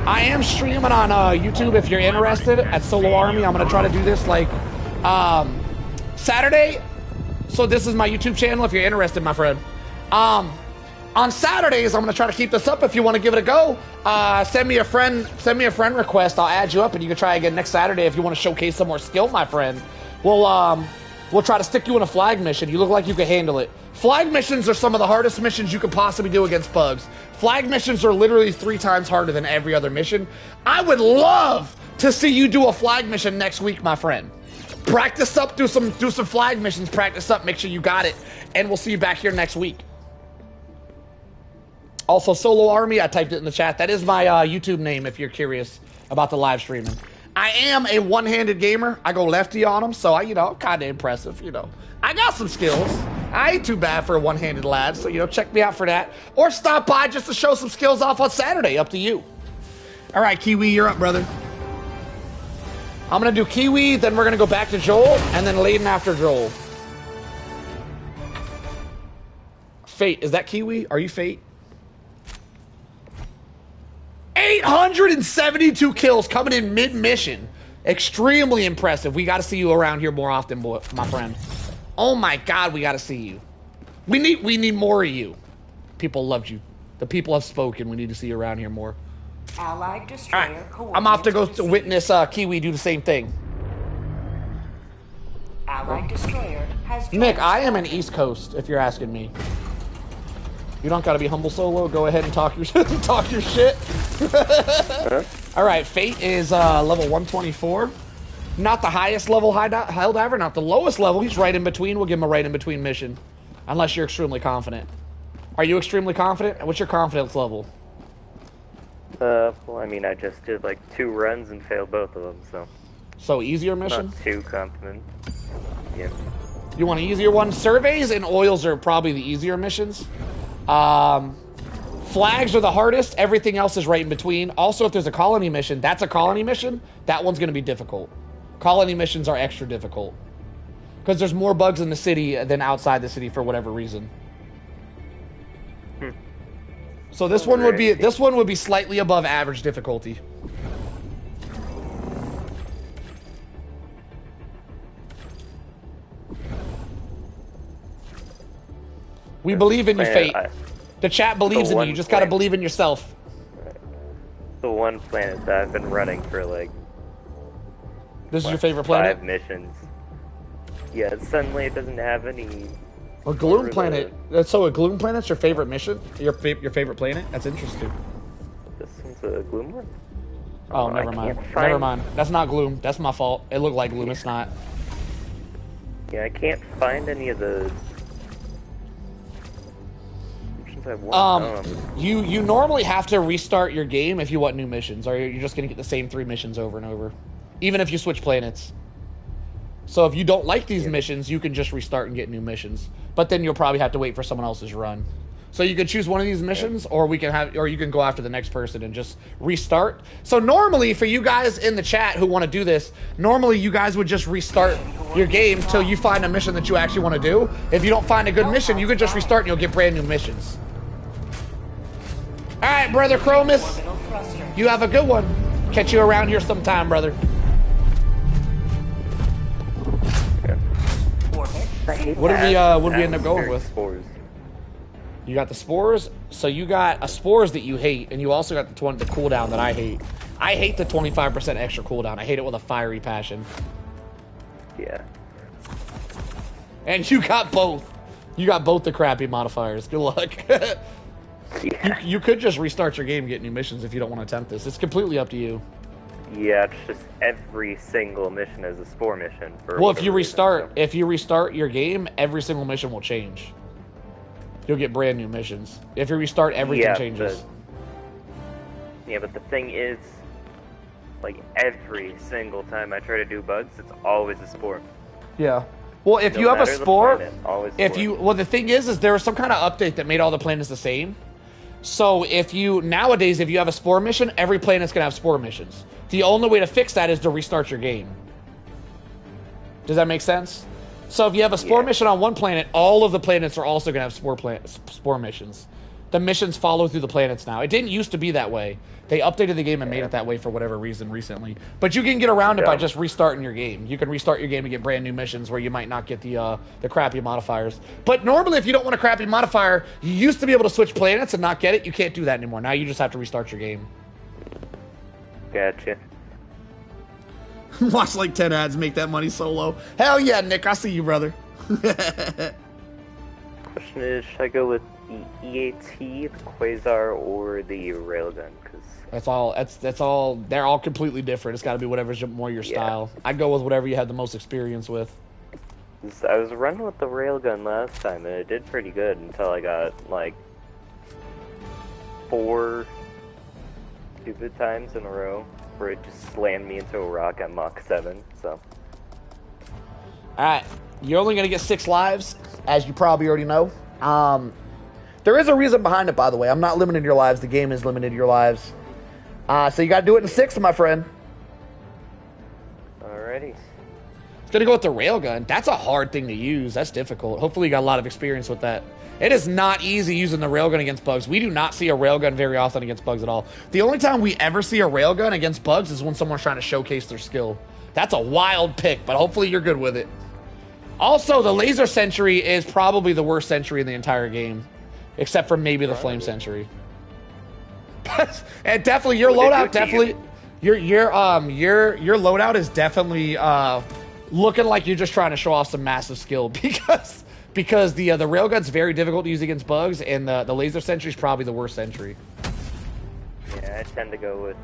I am streaming on YouTube if you're interested at Solo Army. I'm going to try to do this like Saturday. So this is my YouTube channel if you're interested, my friend. On Saturdays, I'm going to try to keep this up if you want to give it a go. Send me a friend request. I'll add you up and you can try again next Saturday if you want to showcase some more skill, my friend. We'll We'll try to stick you in a flag mission. You look like you can handle it. Flag missions are some of the hardest missions you could possibly do against bugs. Flag missions are literally 3 times harder than every other mission. I would love to see you do a flag mission next week, my friend. Practice up, do some flag missions, practice up, make sure you got it, and we'll see you back here next week. Also, Solo Army, I typed it in the chat. That is my YouTube name if you're curious about the live streaming. I am a one-handed gamer. I go lefty on them, so I'm kind of impressive, I got some skills. I ain't too bad for a one-handed lad, so, check me out for that. Or stop by just to show some skills off on Saturday, up to you. All right, Kiwi, you're up, brother. I'm going to do Kiwi, then we're going to go back to Joel, and then Layden after Joel. Fate, is that Kiwi? Are you Fate? 872 kills coming in mid-mission. Extremely impressive. We got to see you around here more often, boy, my friend. Oh my God, we got to see you. We need more of you. People loved you. The people have spoken. We need to see you around here more. Allied destroyer. All right. I'm off to go to witness Kiwi do the same thing. Allied destroyer has. Nick, I am an East Coast. If you're asking me. You don't gotta be humble, Solo. Go ahead and talk your shit. All right, Fate is level 124. Not the highest level Helldiver, not the lowest level. He's right in between. We'll give him a right in between mission, unless you're extremely confident. Are you extremely confident? What's your confidence level? Well, I mean, I just did like 2 runs and failed both of them, so. So easier mission? Not too confident. Yeah. You want an easier one? Surveys and oils are probably the easier missions. Flags are the hardest. Everything else is right in between. Also, if there's a colony mission, that's a colony mission. That one's going to be difficult. Colony missions are extra difficult because there's more bugs in the city than outside the city for whatever reason. So this one would be slightly above average difficulty. We believe in your fate. The chat believes in you. You just gotta believe in yourself. The one planet that I've been running for like. This is your favorite planet? 5 missions. Yeah, suddenly it doesn't have any. A gloom planet. So a gloom planet's your favorite mission? Your favorite planet? That's interesting. This one's a gloom one? Oh, never mind. Never mind. That's not gloom. That's my fault. It looked like gloom. It's not. Yeah, I can't find any of the. You normally have to restart your game if you want new missions, or you're just gonna get the same 3 missions over and over, even if you switch planets. So if you don't like these missions, you can just restart and get new missions. But then you'll probably have to wait for someone else's run. So you can choose one of these missions, or you can go after the next person and just restart. So normally, for you guys in the chat who want to do this, normally you guys would just restart your game till you find a mission that you actually want to do. If you don't find a good mission, you can just restart and you'll get brand new missions. All right, brother Chromus, you have a good one. Catch you around here sometime, brother. What did we end up going with? Spores. You got the spores, so you got a spores that you hate, and you also got the cooldown that I hate. I hate the 25% extra cooldown. I hate it with a fiery passion. Yeah. And you got both. You got both the crappy modifiers. Good luck. Yeah. You could just restart your game and get new missions if you don't want to attempt this. It's completely up to you. Yeah, it's just every single mission is a spore mission. Well, if you restart your game, every single mission will change. You'll get brand new missions. If you restart, everything changes. But the thing is, like every single time I try to do bugs, it's always a spore. Yeah. Well, if No you have a matter the spore, planet, the thing is there was some kind of update that made all the planets the same. So nowadays, if you have a spore mission, every planet's gonna have spore missions. The only way to fix that is to restart your game. Does that make sense? So if you have a spore mission on one planet, all of the planets are also gonna have spore missions. The missions follow through the planets now. It didn't used to be that way. They updated the game and made it that way for whatever reason recently. But you can get around it by just restarting your game. You can restart your game and get brand new missions where you might not get the crappy modifiers. But normally, if you don't want a crappy modifier, you used to be able to switch planets and not get it. You can't do that anymore. Now you just have to restart your game. Gotcha. Watch like 10 ads, make that money solo. Hell yeah, Nick, I see you, brother. Question is, should I go with the EAT, the Quasar, or the Railgun? Because that's all. They're all completely different. It's got to be whatever's more your style. I'd go with whatever you have the most experience with. I was running with the Railgun last time, and it did pretty good until I got, like, 4 stupid times in a row where it just slammed me into a rock at Mach 7, so. Alright, you're only going to get 6 lives, as you probably already know. There is a reason behind it, by the way. I'm not limiting your lives. The game is limited your lives. So you got to do it in 6, my friend. Alrighty. Gonna go with the railgun. That's a hard thing to use. That's difficult. Hopefully you got a lot of experience with that. It is not easy using the railgun against bugs. We do not see a railgun very often against bugs at all. The only time we ever see a railgun against bugs is when someone's trying to showcase their skill. That's a wild pick, but hopefully you're good with it. Also, the laser sentry is probably the worst sentry in the entire game, except for maybe the flame sentry. And definitely your loadout your loadout is definitely looking like you're just trying to show off some massive skill because the railgun's very difficult to use against bugs, and the laser sentry is probably the worst sentry. Yeah, I tend to go with.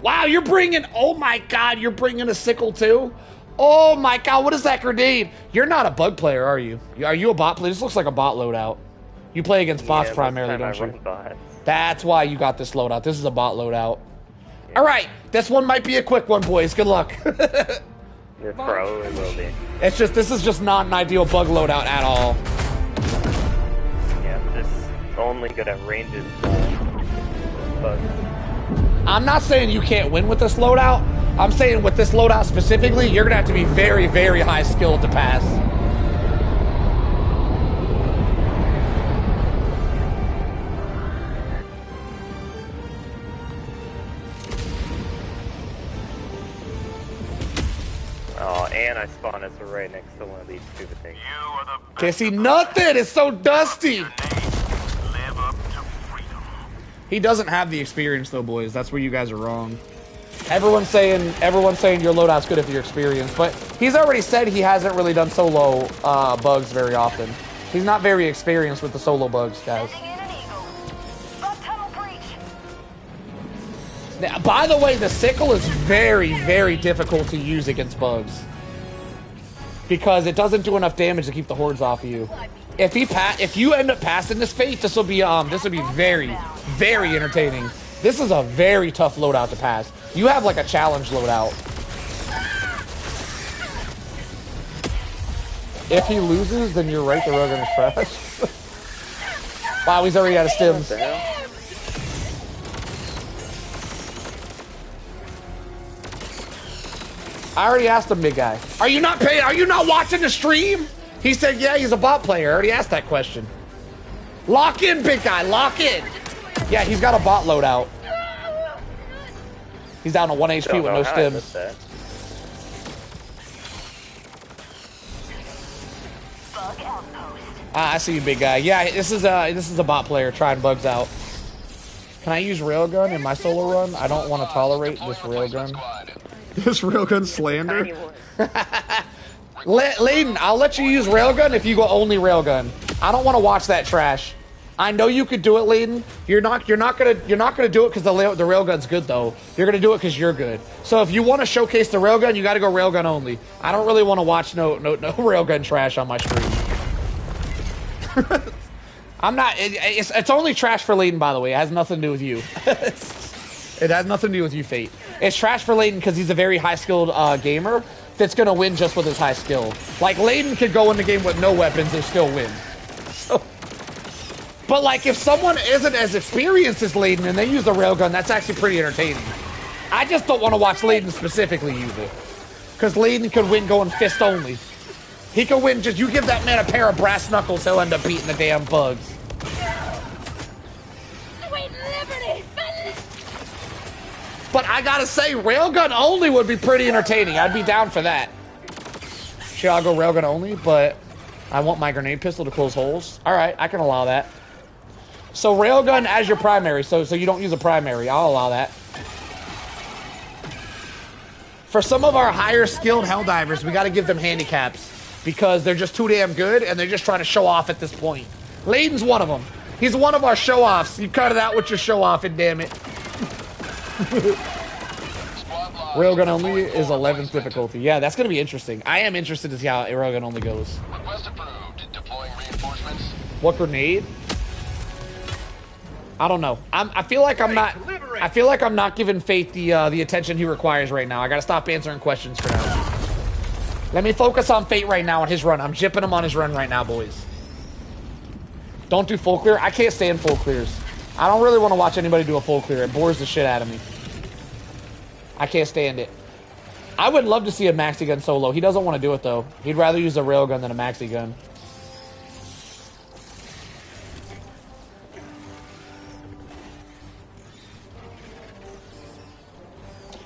Wow, you're bringing! Oh my God, you're bringing a sickle too! Oh my God, what is that grenade? You're not a bug player, are you? Are you a bot player? This looks like a bot loadout. You play against bots primarily, don't you? That's why you got this loadout. This is a bot loadout. Yeah. All right, this one might be a quick one, boys. Good luck. It probably will be. This is just not an ideal bug loadout at all. Yeah, I'm just only good at ranges. Bugs. I'm not saying you can't win with this loadout. I'm saying with this loadout specifically, you're gonna have to be very, very high skilled to pass. Oh, and I spawned us right next to one of these stupid things. Can't see nothing. It's so dusty. He doesn't have the experience though, boys. That's where you guys are wrong. Everyone's saying your loadout's good if you're experienced, but he's already said he hasn't really done solo bugs very often. He's not very experienced with the solo bugs, guys. Now, by the way, the sickle is very, very difficult to use against bugs because it doesn't do enough damage to keep the hordes off of you. If you end up passing this fate, this will be very, very entertaining. This is a very tough loadout to pass. You have like a challenge loadout. If he loses, then you're right, the railgun is trash. Wow, he's already out of stims. I already asked him, big guy. Are you not paying? Are you not watching the stream? He said, yeah, he's a bot player. I already asked that question. Lock in, big guy, lock in. Yeah, he's got a bot loadout. He's down to 1 HP with no stims. I see you, big guy. Yeah, this is a bot player trying bugs out. Can I use railgun in my solo run? I don't want to tolerate this railgun. This railgun slander. Layden, I'll let you use railgun if you go only railgun. I don't want to watch that trash. I know you could do it, Layden. You're not gonna do it because the railgun's good though. You're gonna do it because you're good. So if you want to showcase the railgun, you got to go railgun only. I don't really want to watch no railgun trash on my stream. I'm not. It's only trash for Layden, by the way. It has nothing to do with you. It has nothing to do with you, Fate. It's trash for Layden because he's a very high-skilled gamer that's gonna win just with his high skill. Like Layden could go in the game with no weapons and still win. But like if someone isn't as experienced as Layden and they use the railgun, that's actually pretty entertaining. I just don't want to watch Layden specifically use it. Because Layden could win going fist only. He could win just, you give that man a pair of brass knuckles, he'll end up beating the damn bugs. But I gotta say, railgun only would be pretty entertaining. I'd be down for that. Sure, I'll go railgun only, but I want my grenade pistol to close holes. Alright, I can allow that. So railgun as your primary, so you don't use a primary. I'll allow that. For some of our higher skilled Helldivers, we got to give them handicaps because they're just too damn good and they're just trying to show off at this point. Layden's one of them. He's one of our show-offs. You cut it out with your show-offing, damn it. Railgun only is 11th difficulty. Yeah, that's going to be interesting. I am interested to see how Railgun only goes. Request approved. Deploying reinforcements. What grenade? I don't know. I feel like I'm not. I feel like I'm not giving Fate the attention he requires right now. I gotta stop answering questions for now. Let me focus on Fate right now on his run. I'm jipping him on his run right now, boys. Don't do full clear. I can't stand full clears. I don't really want to watch anybody do a full clear. It bores the shit out of me. I can't stand it. I would love to see a maxi gun solo. He doesn't want to do it though. He'd rather use a railgun than a maxi gun.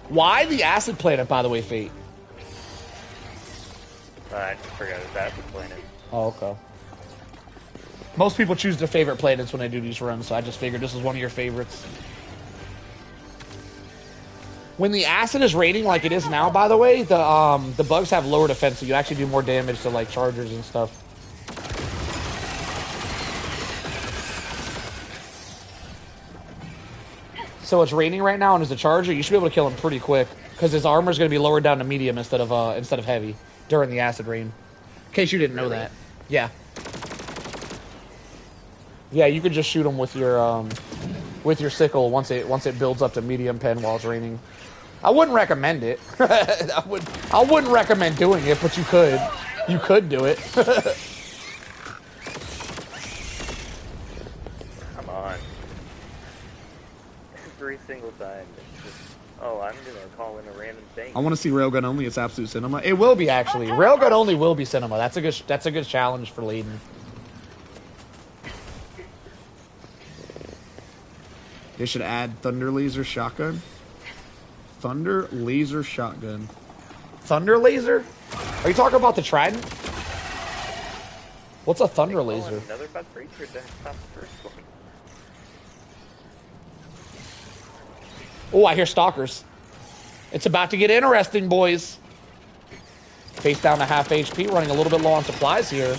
Why the acid planet, by the way, Fate? I just forgot it was acid planet. Oh, okay. Most people choose their favorite planets when they do these runs, so I just figured this was one of your favorites. When the acid is raining like it is now, by the way, the bugs have lower defense, so you actually do more damage to like chargers and stuff. So it's raining right now, and as a charger, you should be able to kill him pretty quick because his armor is going to be lowered down to medium instead of heavy during the acid rain. In case you didn't know that, yeah, yeah, you could just shoot him with your sickle once it builds up to medium pen while it's raining. I wouldn't recommend it. I wouldn't recommend doing it, but you could do it. Come on. Every single time. It's just, oh, I'm gonna call in a random thing. I want to see Railgun only. It's absolute cinema. It will be actually. Railgun only will be cinema. That's a good challenge for Layden. They should add Thunder Laser Shotgun. Thunder Laser Shotgun. Thunder Laser? Are you talking about the Trident? What's a Thunder Laser? Another bug breacher to stop the first one. Oh, I hear stalkers. It's about to get interesting, boys. Face down to half HP, running a little bit low on supplies here.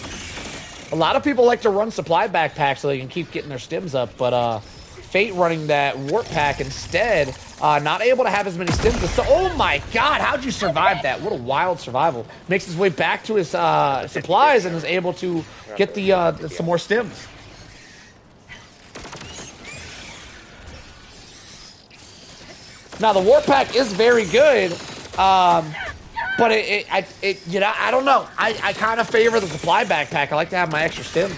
A lot of people like to run supply backpacks so they can keep getting their stims up, but Fate running that warp pack instead, not able to have as many stims. So, oh my god, how'd you survive that? What a wild survival. Makes his way back to his supplies and is able to get the some more stims. Now the warp pack is very good, but you know, I don't know. I kind of favor the supply backpack. I like to have my extra stims.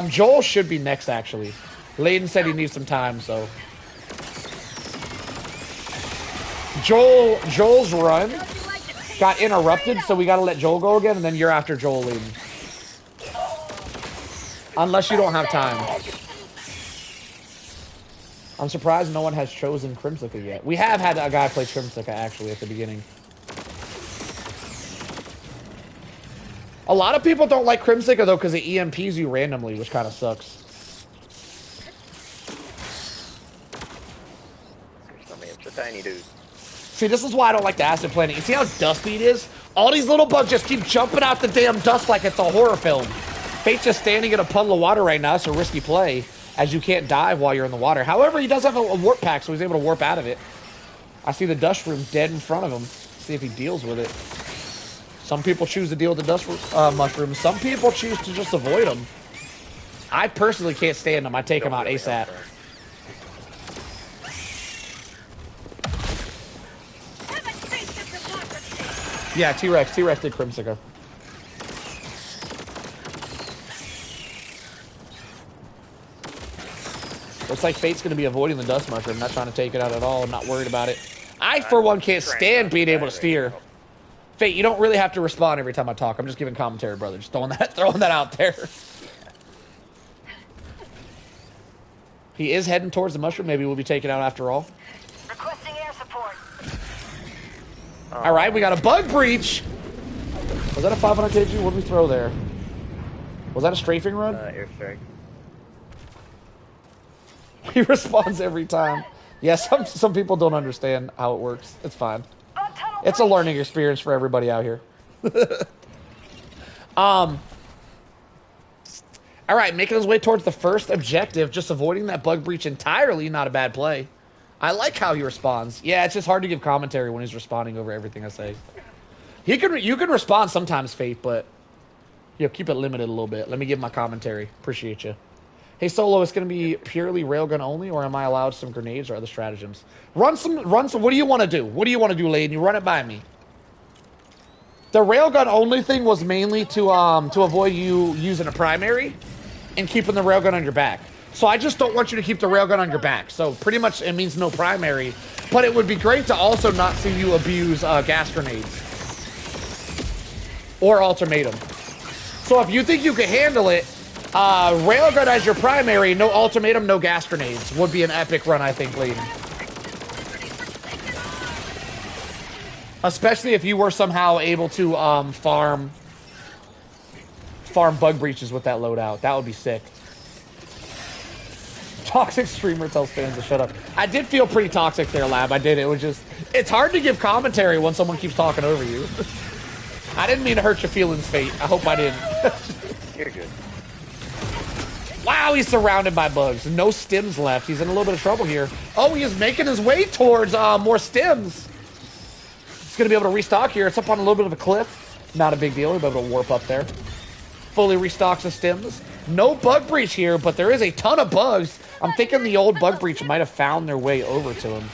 Joel should be next actually. Layden said he needs some time, so Joel's run got interrupted, so we got to let Joel go again, and then you're after Joel, Layden. Unless you don't have time. I'm surprised no one has chosen Crimsica yet. We have had a guy play Crimsica, actually, at the beginning. A lot of people don't like Crimsica, though, because it EMPs you randomly, which kind of sucks. It's a tiny dude. See, this is why I don't like the acid planet. You see how dusty it is? All these little bugs just keep jumping out the damn dust like it's a horror film. Fate's just standing in a puddle of water right now. It's a risky play, as you can't dive while you're in the water. However, he does have a warp pack, so he's able to warp out of it. I see the dust room dead in front of him. See if he deals with it. Some people choose to deal with the dust mushrooms. Some people choose to just avoid them. I personally can't stand them. I take them out ASAP. Yeah, T-Rex did Crimsica. Looks like Fate's going to be avoiding the dust mushroom, not trying to take it out at all. I'm not worried about it. I, for one, can't stand being able to steer. Fate, you don't really have to respond every time I talk. I'm just giving commentary, brother. Just throwing that out there. He is heading towards the mushroom. Maybe we'll be taken out after all. Requesting air support. All right, we got a bug breach. Was that a 500 kg? What did we throw there? Was that a strafing run? Airstrike. He responds every time. Yeah, some people don't understand how it works. It's fine. Bug It's a learning experience for everybody out here. All right, making his way towards the first objective, just avoiding that bug breach entirely, not a bad play. I like how he responds. Yeah, it's just hard to give commentary when he's responding over everything I say. You can respond sometimes, Fate, but keep it limited a little bit. Let me give my commentary. Appreciate you. Hey, Solo, it's going to be purely railgun only, or am I allowed some grenades or other stratagems? Run some. What do you want to do? What do you want to do, Layden? You run it by me. The railgun only thing was mainly to avoid you using a primary and keeping the railgun on your back. So I just don't want you to keep the railgun on your back. So pretty much it means no primary, but it would be great to also not see you abuse gas grenades or ultimatum. So if you think you can handle it, railgun as your primary, no ultimatum, no gas grenades would be an epic run, I think, Layden. Especially if you were somehow able to farm bug breaches with that loadout. That would be sick. Toxic streamer tells fans to shut up. I did feel pretty toxic there, Lab. I did. It was just... It's hard to give commentary when someone keeps talking over you. I didn't mean to hurt your feelings, Fate. I hope I didn't. You're good. Wow, he's surrounded by bugs. No stims left. He's in a little bit of trouble here. Oh, he is making his way towards more stims. He's going to be able to restock here. It's up on a little bit of a cliff. Not a big deal. He'll be able to warp up there. Fully restocks the stims. No bug breach here, but there is a ton of bugs. I'm thinking the old bug breach might have found their way over to him.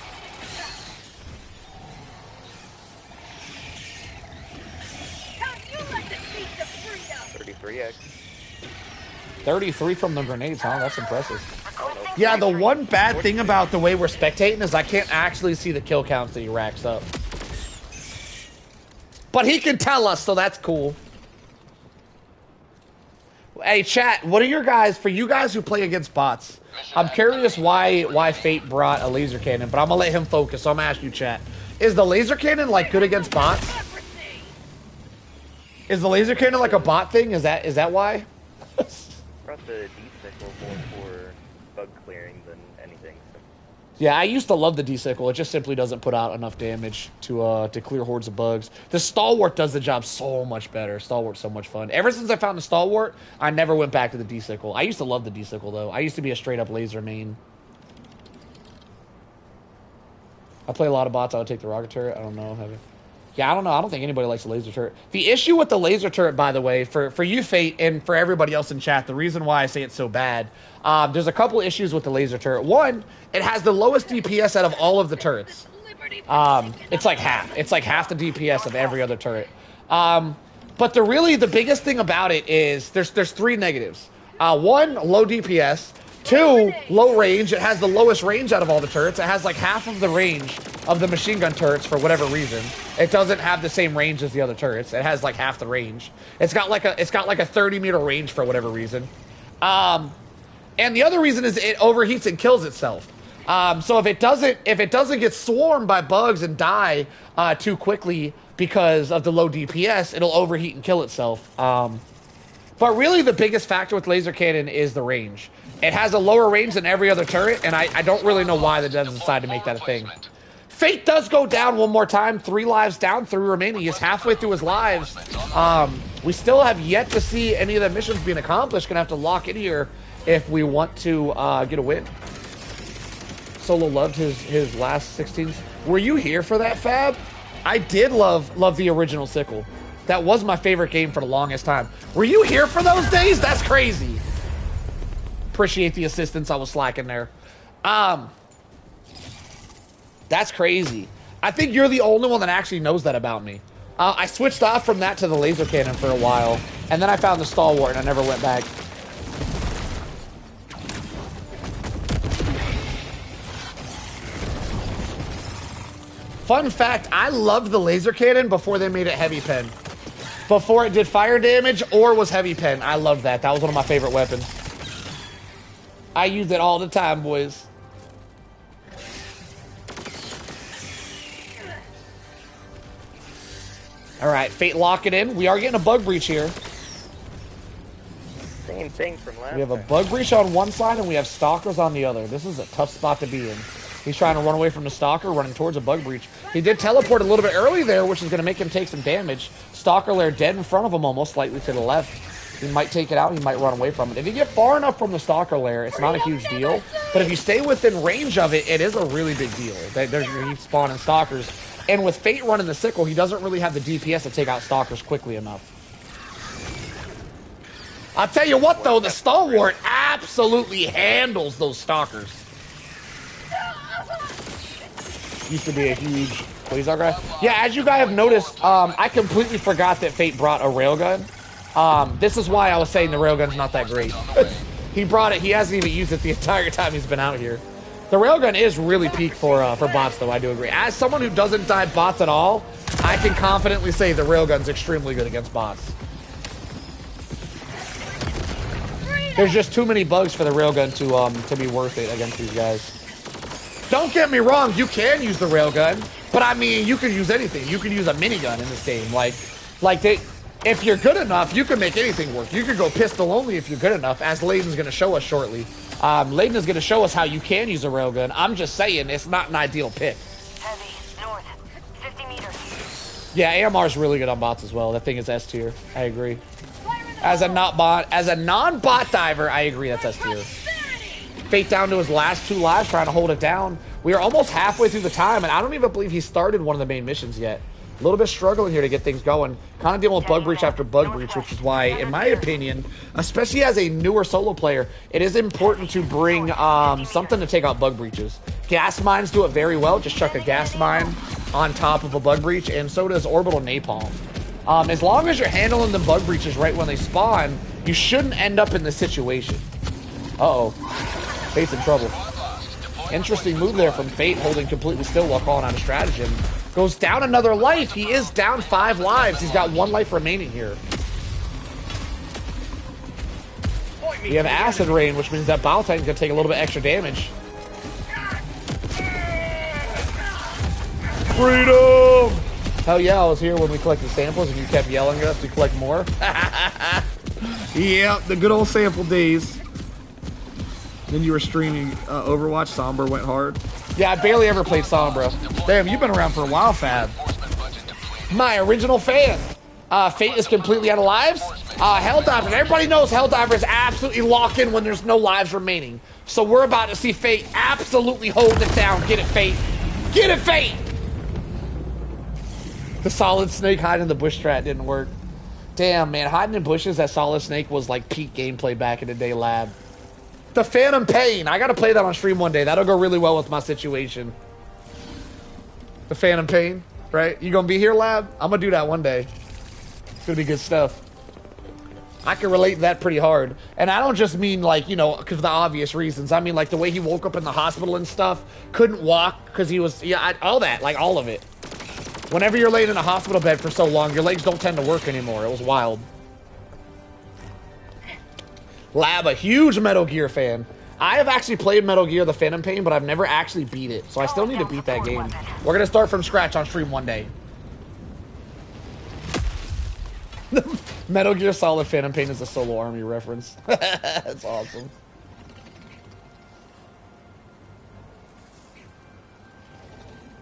X. 33 from the grenades, huh? That's impressive. Yeah, the one bad thing about the way we're spectating is I can't actually see the kill counts that he racks up. But he can tell us, so that's cool. Hey, chat, what are your guys, for you guys who play against bots, I'm curious why Fate brought a laser cannon, but I'm going to let him focus, so I'm going to ask you, chat. Is the laser cannon, like, good against bots? Is the laser cannon like a bot thing? Is that why? Brought the D-sickle more for bug clearing than anything. So. Yeah, I used to love the D-sickle. It just simply doesn't put out enough damage to clear hordes of bugs. The Stalwart does the job so much better. Stalwart's so much fun. Ever since I found the Stalwart, I never went back to the D-sickle. I used to love the D-sickle, though. I used to be a straight-up laser main. I play a lot of bots. I would take the rocket turret. I don't know. Yeah, I don't know. I don't think anybody likes the laser turret. The issue with the laser turret, by the way, for you, Fate, and for everybody else in chat, the reason why I say it's so bad, there's a couple issues with the laser turret. One, it has the lowest DPS out of all of the turrets. It's like half. It's like half the DPS of every other turret. But the biggest thing about it is there's three negatives. One, low DPS. Two, low range. It has the lowest range out of all the turrets. It has like half of the range of the machine gun turrets for whatever reason. It doesn't have the same range as the other turrets. It has like half the range. It's got like a 30-meter range for whatever reason. And the other reason is it overheats and kills itself. So if it doesn't get swarmed by bugs and die too quickly because of the low DPS, it'll overheat and kill itself. But really the biggest factor with laser cannon is the range. It has a lower range than every other turret, and I don't really know why they doesn't decide to make that a thing. Fate does go down one more time. 3 lives down, 3 remaining. He's halfway through his lives. We still have yet to see any of the missions being accomplished. Gonna have to lock in here if we want to get a win. Solo loved his last 16s. Were you here for that, Fab? I did love the original Sickle. That was my favorite game for the longest time. Were you here for those days? That's crazy. Appreciate the assistance. I was slacking there. That's crazy. I think you're the only one that actually knows that about me. I switched off from that to the laser cannon for a while, and then I found the Stalwart, and I never went back. Fun fact, I loved the laser cannon before they made it heavy pen. Before it did fire damage or was heavy pen. I loved that. That was one of my favorite weapons. I used it all the time, boys. Alright, Fate lock it in. We are getting a bug breach here. Same thing from last We have a time. bug breach on one side and we have stalkers on the other. This is a tough spot to be in. He's trying to run away from the Stalker, running towards a bug breach. He did teleport a little bit early there, which is going to make him take some damage. Stalker lair dead in front of him, almost slightly to the left. He might take it out. He might run away from it. If you get far enough from the Stalker lair, it's not a huge deal. But if you stay within range of it, it is a really big deal. He's spawning Stalkers. And with Fate running the sickle, he doesn't really have the DPS to take out Stalkers quickly enough. I'll tell you what, though, the Stalwart absolutely handles those Stalkers. Used to be a huge Quasar guy. Yeah, as you guys have noticed, I completely forgot that Fate brought a railgun. This is why I was saying the railgun's not that great. He brought it. He hasn't even used it the entire time he's been out here. The railgun is really peak for bots, though. I do agree. As someone who doesn't dive bots at all, I can confidently say the railgun's extremely good against bots. There's just too many bugs for the railgun to be worth it against these guys. Don't get me wrong, you can use the railgun, but I mean, you can use anything. You can use a minigun in this game. If you're good enough, you can make anything work. You can go pistol only if you're good enough, as Layden's going to show us shortly. Layden is going to show us how you can use a railgun. I'm just saying, it's not an ideal pick. Heavy, north, 50 meters. Yeah, AMR's really good on bots as well. That thing is S tier. I agree. As a non-bot diver, I agree that's S tier. Fate down to his last 2 lives, trying to hold it down. We are almost halfway through the time, and I don't even believe he started one of the main missions yet. A little bit struggling here to get things going. Kind of dealing with bug breach after bug breach, which is why, in my opinion, especially as a newer solo player, it is important to bring something to take out bug breaches. Gas mines do it very well. Just chuck a gas mine on top of a bug breach, and so does orbital napalm. As long as you're handling the bug breaches right when they spawn, you shouldn't end up in this situation. Uh-oh. Fate's in trouble. Interesting move there from Fate, holding completely still while calling out a stratagem. Goes down another life. He is down 5 lives. He's got 1 life remaining here. We have Acid Rain, which means that Bao Titan's going to take a little bit extra damage. Freedom! Hell yeah, I was here when we collected samples and you kept yelling at us to collect more. Yeah, the good old sample days. Then you were streaming Overwatch. Sombra went hard. Yeah, I barely ever played Sombra. Damn, you've been around for a while, Fab. My original fan. Fate is completely out of lives. Helldivers. Everybody knows Helldivers absolutely lock in when there's no lives remaining. So we're about to see Fate absolutely hold it down. Get it, Fate. Get it, Fate! The Solid Snake hiding in the bush strat didn't work. Damn, man. Hiding in bushes, that Solid Snake was like peak gameplay back in the day, Lab. The Phantom Pain. I gotta play that on stream one day. That'll go really well with my situation. The Phantom Pain, right? You gonna be here, Lab? I'm gonna do that one day. It's gonna be good stuff. I can relate to that pretty hard. And I don't just mean like, you know, because of the obvious reasons. I mean like the way he woke up in the hospital and stuff. Couldn't walk because he was, yeah, all that, like all of it. Whenever you're laid in a hospital bed for so long, your legs don't tend to work anymore. It was wild. Lab, a huge Metal Gear fan. I have actually played Metal Gear The Phantom Pain, but I've never actually beat it. So I still need to beat that game. We're going to start from scratch on stream one day. Metal Gear Solid Phantom Pain is a solo army reference. That's awesome.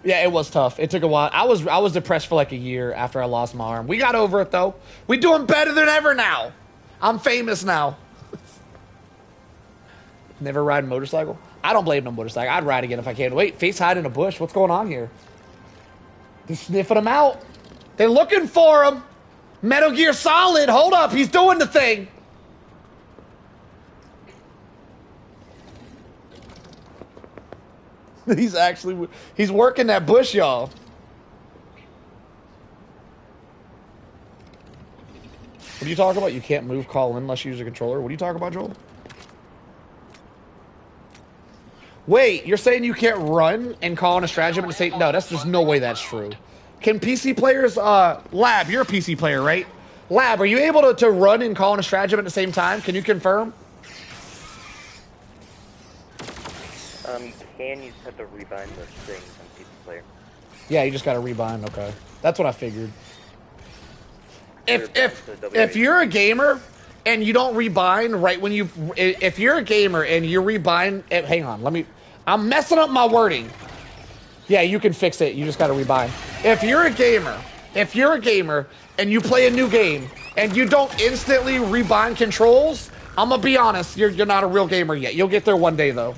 Yeah, it was tough. It took a while. I was depressed for like a year after I lost my arm. We got over it though. We doing better than ever now. I'm famous now. Never ride a motorcycle? I don't blame no motorcycle. I'd ride again if I can. Wait, Fate's hiding in a bush. What's going on here? They're sniffing him out. They're looking for him. Metal Gear Solid. Hold up. He's doing the thing. He's working that bush, y'all. What are you talking about? You can't move call in unless you use a controller. What are you talking about, Joel? Wait, you're saying you can't run and call in a stratagem and say, no, there's no way that's true. Can PC players, Lab, you're a PC player, right? Lab, are you able to run and call in a stratagem at the same time? Can you confirm? You can, you just have to rebind the things on PC player. Yeah, you just gotta rebind, okay. That's what I figured. If you're a gamer and you don't rebind right when you, if you're a gamer and you rebind, hang on, I'm messing up my wording. Yeah, you can fix it. You just gotta rebind. If you're a gamer and you play a new game and you don't instantly rebind controls, I'm gonna be honest, you're not a real gamer yet. You'll get there one day though.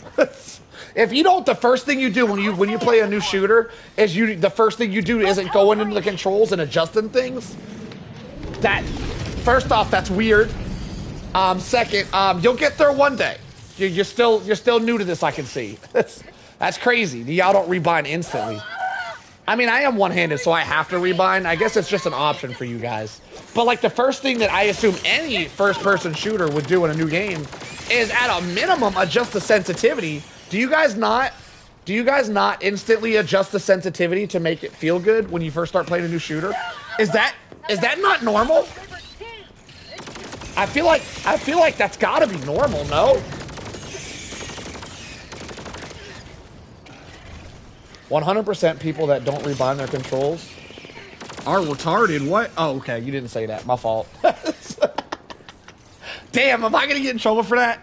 If you don't, the first thing you do when you play a new shooter is the first thing you do isn't going into the controls and adjusting things. That, first off, that's weird. Second, you'll get there one day. You're still new to this, I can see. That's crazy. Y'all don't rebind instantly. I mean, I am one-handed, so I have to rebind. I guess it's just an option for you guys. But like the first thing that I assume any first-person shooter would do in a new game is at a minimum adjust the sensitivity. Do you guys not instantly adjust the sensitivity to make it feel good when you first start playing a new shooter? Is that not normal? I feel like that's gotta be normal, no? 100% people that don't rebind their controls are retarded. What? Oh, okay. You didn't say that. My fault. Damn, am I gonna get in trouble for that?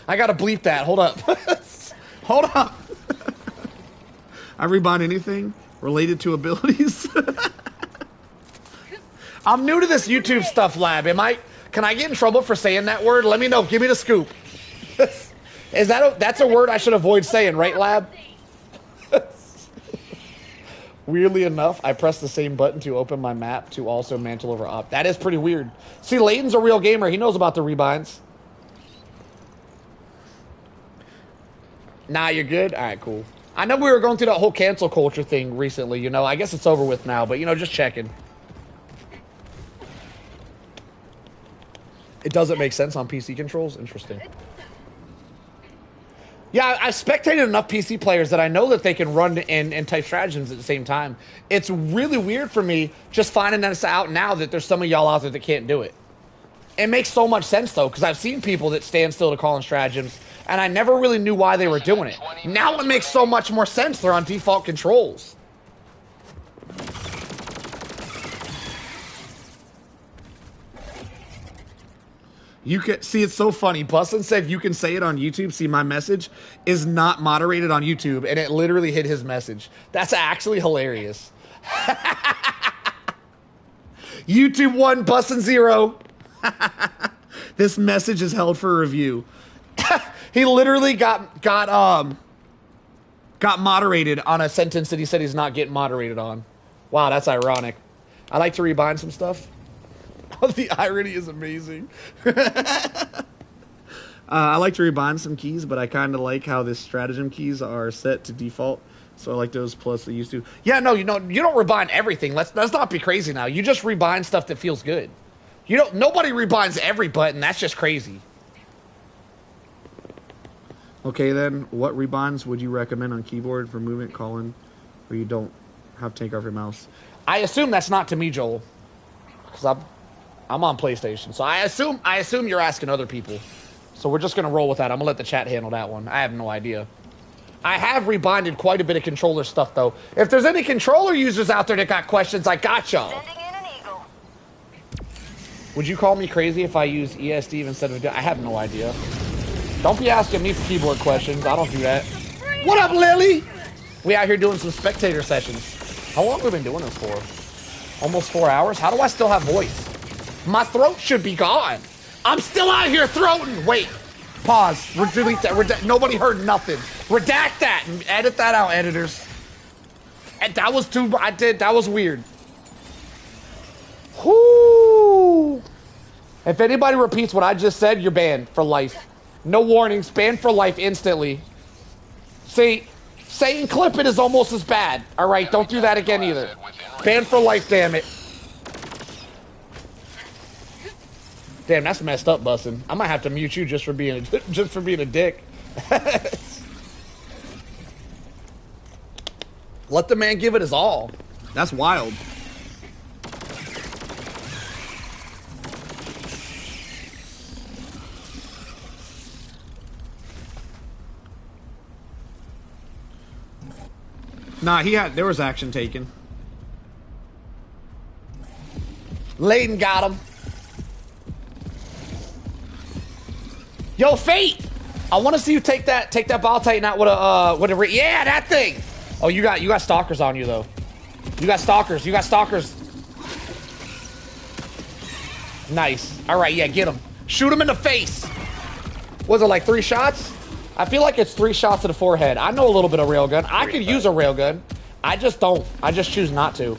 I gotta bleep that. Hold up. Hold up. I rebind anything related to abilities. I'm new to this YouTube stuff, Lab. Can I get in trouble for saying that word? Let me know. Give me the scoop. That's a word I should avoid saying, right, Lab? Weirdly enough, I press the same button to open my map to also mantle over op. That is pretty weird. See, Layton's a real gamer. He knows about the rebinds. Nah, you're good? All right, cool. I know we were going through that whole cancel culture thing recently, you know. I guess it's over with now, but, you know, just checking. It doesn't make sense on PC controls? Interesting. Yeah, I've spectated enough PC players that I know that they can run and type stratagems at the same time. It's really weird for me just finding this out now that there's some of y'all out there that can't do it. It makes so much sense, though, because I've seen people that stand still to call in stratagems, and I never really knew why they were doing it. Now it makes so much more sense. They're on default controls. You can see, it's so funny. Bustin said you can say it on YouTube. See, my message is not moderated on YouTube, and it literally hit his message. That's actually hilarious. YouTube 1, Bustin 0. This message is held for review. He literally got moderated on a sentence that he said he's not getting moderated on. Wow, that's ironic. I like to rebind some stuff. The irony is amazing. I like to rebind some keys, but I kind of like how the stratagem keys are set to default. So I like those plus they used to. Yeah, no, you don't rebind everything. Let's not be crazy now. You just rebind stuff that feels good. Nobody rebinds every button. That's just crazy. Okay, then, what rebinds would you recommend on keyboard for movement, calling, where you don't have to take off your mouse? I assume that's not to me, Joel, because I'm on PlayStation. So I assume you're asking other people. So we're just gonna roll with that. I'm gonna let the chat handle that one. I have no idea. I have rebinded quite a bit of controller stuff, though. If there's any controller users out there that got questions, I got y'all. Would you call me crazy if I use ESD instead of... I have no idea. Don't be asking me for keyboard questions. I don't do that. What up, Lily? We out here doing some spectator sessions. How long have we been doing this for? Almost 4 hours? How do I still have voice? My throat should be gone. I'm still out here throating. Wait. Pause. Delete that. Nobody heard nothing. Redact that and edit that out, editors. And that was too... That was weird. Whoo! If anybody repeats what I just said, you're banned for life. No warnings. Banned for life instantly. See, saying clip it is almost as bad. All right, don't do that again either. Banned for life, damn it. Damn, that's messed up, Bussin. I might have to mute you just for being a dick. Let the man give it his all. That's wild. Nah, there was action taken. Layton got him. Yo, Fate! I want to see you take that ball titan out with a yeah, that thing. Oh, you got stalkers on you though. You got stalkers. You got stalkers. Nice. All right, yeah, get him. Shoot him in the face. Was it like 3 shots? I feel like it's 3 shots to the forehead. I know a little bit of railgun. I could use a railgun. I just don't. I just choose not to.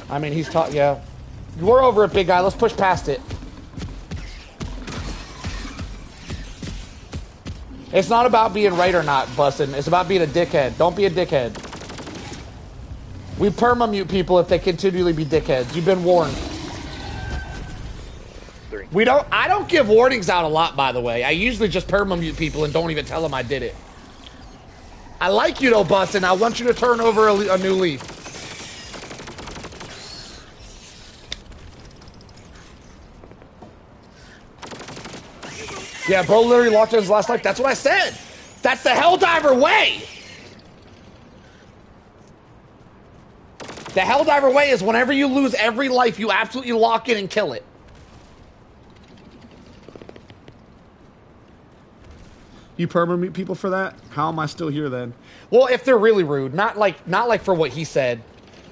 I mean, he's taught. Yeah, we're over it, big guy. Let's push past it. It's not about being right or not, Bustin'. It's about being a dickhead. Don't be a dickhead. We perma-mute people if they continually be dickheads. You've been warned. I don't give warnings out a lot, by the way. I usually just perma-mute people and don't even tell them I did it. I like you though, Bustin'. I want you to turn over a new leaf. Yeah, bro literally locked in his last life. That's what I said. That's the Helldiver way. The Helldiver way is whenever you lose every life, you absolutely lock in and kill it. You perma-mute people for that? How am I still here then? Well, if they're really rude, not like for what he said,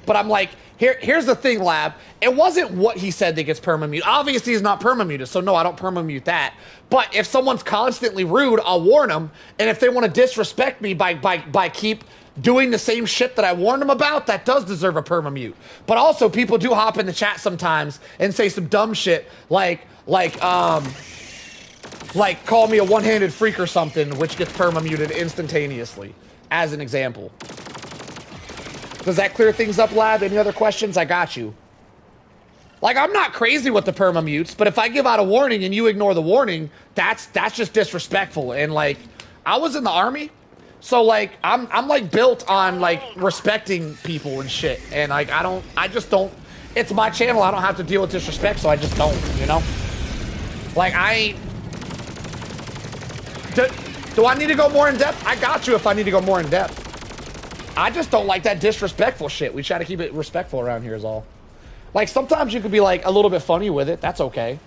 but I'm like, here's the thing, Lab. It wasn't what he said that gets perma-mute. Obviously, he's not perma-muted, so no, I don't perma-mute that. But if someone's constantly rude, I'll warn them. And if they want to disrespect me by keep doing the same shit that I warned them about, that does deserve a perma-mute. But also, people do hop in the chat sometimes and say some dumb shit like call me a one-handed freak or something, which gets perma-muted instantaneously, as an example. Does that clear things up, Lab? Any other questions? I got you. Like, I'm not crazy with the perma-mutes, but if I give out a warning and you ignore the warning, that's just disrespectful. And, like, I was in the Army, so, like, I'm like, built on, like, respecting people and shit. And, like, I just don't, it's my channel, I don't have to deal with disrespect, so I just don't, you know? Like, do I need to go more in depth? I got you if I need to go more in depth. I just don't like that disrespectful shit. We try to keep it respectful around here is all. Like, sometimes you could be, like, a little bit funny with it. That's okay.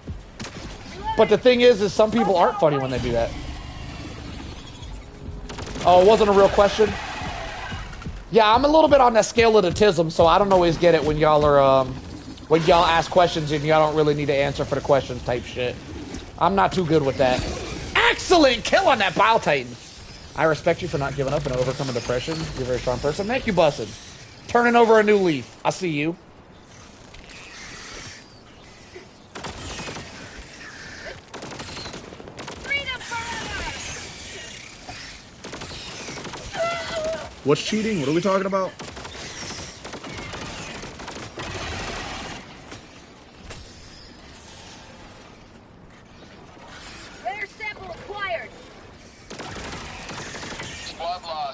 But the thing is some people aren't funny when they do that. Oh, it wasn't a real question? Yeah, I'm a little bit on that scale of autism, so I don't always get it when y'all are, when y'all ask questions and y'all don't really need to answer for the questions type shit. I'm not too good with that. Excellent kill on that Bile Titan. I respect you for not giving up and overcoming depression. You're a very strong person. Thank you, Bussin'. Turning over a new leaf. I see you. What's cheating? What are we talking about?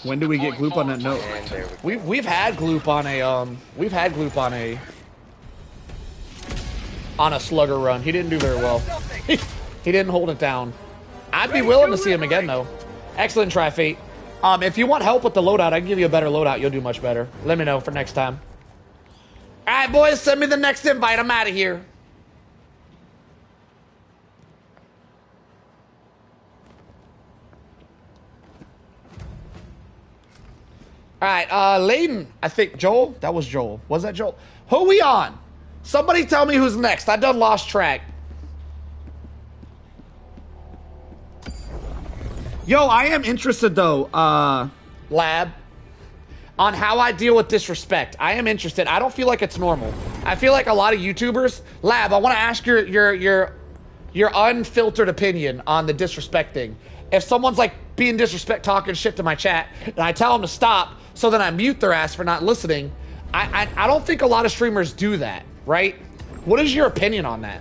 When do we get gloop on that note? We've had gloop on a slugger run. He didn't do very well. He didn't hold it down. I'd be willing to see him again though. Excellent try, Fate. If you want help with the loadout, I can give you a better loadout. You'll do much better. Let me know for next time. All right, boys, send me the next invite. I'm out of here. All right, Layden, I think Joel. That was Joel. Was that Joel? Who we on? Somebody tell me who's next. I done lost track. Yo, I am interested though, Lab, on how I deal with disrespect. I am interested. I don't feel like it's normal. I feel like a lot of YouTubers, Lab, I want to ask your unfiltered opinion on the disrespect thing. If someone's like being disrespect, talking shit to my chat, and I tell them to stop, so then I mute their ass for not listening, I don't think a lot of streamers do that, right? What is your opinion on that?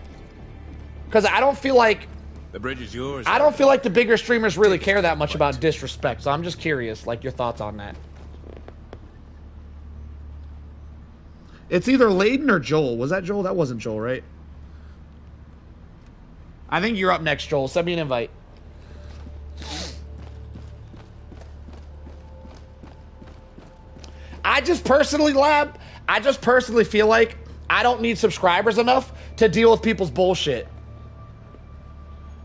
Because I don't feel like the bridge is yours. I don't feel like the bigger streamers really care that much about disrespect, so I'm just curious, like, your thoughts on that. It's either Layden or Joel. Was that Joel? That wasn't Joel, right? I think you're up next, Joel. Send me an invite. I just personally feel like I don't need subscribers enough to deal with people's bullshit.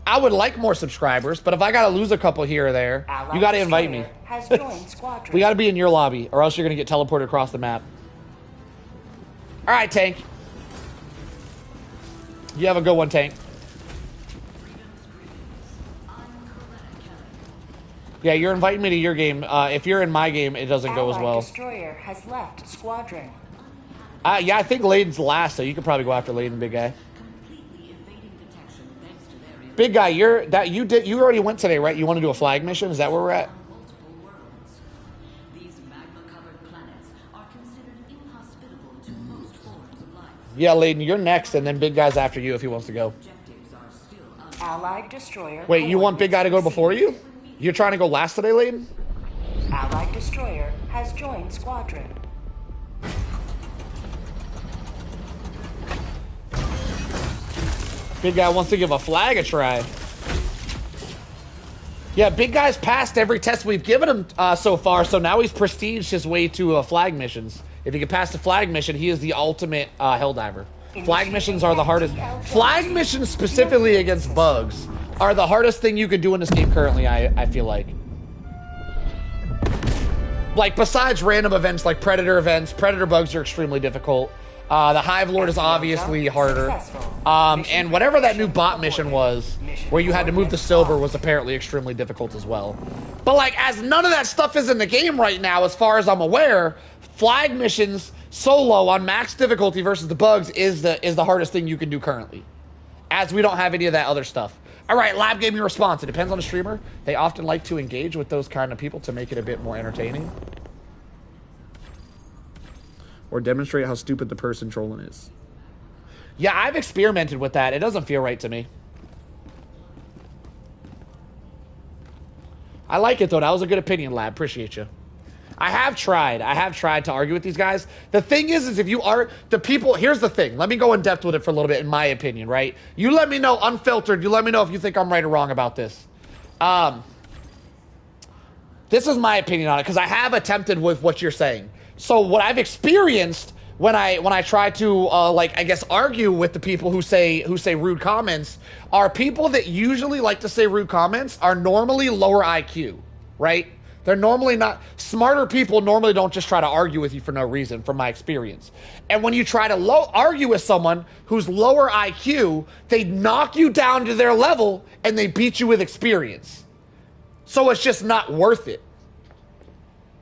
I would like more subscribers, but if I gotta lose a couple here or there, you gotta invite me. Has joined squadron. We gotta be in your lobby, or else you're gonna get teleported across the map. All right, Tank. You have a good one, Tank. Yeah, you're inviting me to your game. If you're in my game, it doesn't go as well. Destroyer has left squadron. Yeah, I think Layden's last, so you could probably go after Layden, big guy. Big guy, you already went today, right? You want to do a flag mission? Is that where we're at? Yeah, Layden, you're next, and then big guy's after you if he wants to go. Allied destroyer. Wait, you want big guy to go before you? You're trying to go last today, Layden? Allied destroyer has joined squadron. Big guy wants to give a flag a try. Yeah, big guy's passed every test we've given him so far, so now he's prestiged his way to flag missions. If he can pass the flag mission, he is the ultimate Helldiver. Flag missions are the hardest. Flag missions specifically against bugs are the hardest thing you can do in this game currently, I feel like. Like, besides random events like Predator events, Predator bugs are extremely difficult. The Hive Lord is obviously harder. And whatever that new bot mission was, where you had to move the silver, was apparently extremely difficult as well. But, like, as none of that stuff is in the game right now, as far as I'm aware, flag missions solo on max difficulty versus the bugs is the hardest thing you can do currently, as we don't have any of that other stuff. All right, live gaming response. It depends on the streamer. They often like to engage with those kind of people to make it a bit more entertaining, or demonstrate how stupid the person trolling is. Yeah, I've experimented with that. It doesn't feel right to me. I like it, though. That was a good opinion, Lab. Appreciate you. I have tried to argue with these guys. The thing is if you are the people, here's the thing. Let me go in depth with it for a little bit, in my opinion, right? You let me know unfiltered. You let me know if you think I'm right or wrong about this. This is my opinion on it, because I have attempted with what you're saying. So what I've experienced when I try to like, I guess, argue with the people who say rude comments, are people that usually like to say rude comments are normally lower IQ, right? They're normally not smarter people. Normally don't just try to argue with you for no reason, from my experience. And when you try to argue with someone who's lower IQ, they knock you down to their level and they beat you with experience. So it's just not worth it.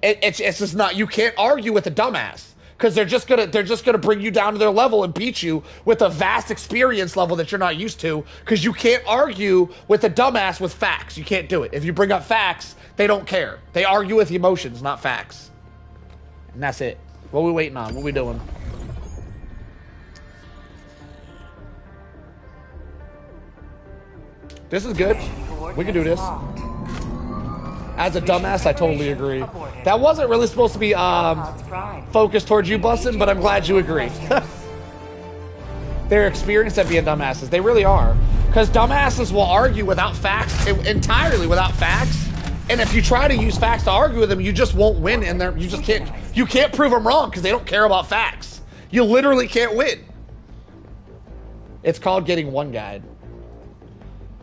It's just not. You can't argue with a dumbass, because they're just gonna bring you down to their level and beat you with a vast experience level that you're not used to. Because you can't argue with a dumbass with facts. You can't do it. If you bring up facts, they don't care. They argue with emotions, not facts. And that's it. What are we waiting on? What are we doing? This is good. We can do this. As a dumbass, I totally agree. That wasn't really supposed to be focused towards you, Bussin', but I'm glad you agree. They're experienced at being dumbasses. They really are. Because dumbasses will argue without facts, entirely without facts. And if you try to use facts to argue with them, you just won't win. And you can't prove them wrong, because they don't care about facts. You literally can't win. It's called getting one guide.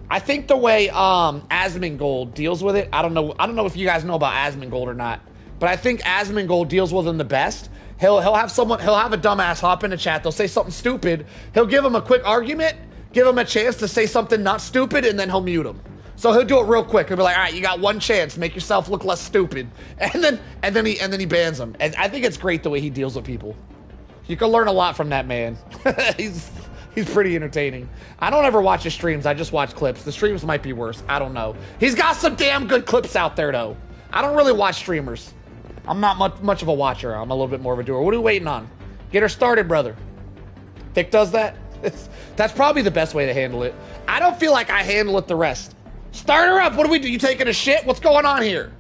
I think the way Asmongold deals with it, I don't know if you guys know about Asmongold or not, but I think Asmongold deals with them the best. He'll have a dumbass hop in the chat. They'll say something stupid. He'll give him a quick argument, give him a chance to say something not stupid, and then he'll mute him. So he'll do it real quick. He'll be like, all right, you got one chance, make yourself look less stupid, and then he bans them. And I think it's great the way he deals with people. You can learn a lot from that man. He's pretty entertaining. I don't ever watch his streams. I just watch clips. The streams might be worse. I don't know. He's got some damn good clips out there, though. I don't really watch streamers. I'm not much of a watcher. I'm a little bit more of a doer. What are we waiting on? Get her started, brother. Thick does that? That's probably the best way to handle it. I don't feel like I handle it the rest. Start her up. What do we do? You taking a shit? What's going on here?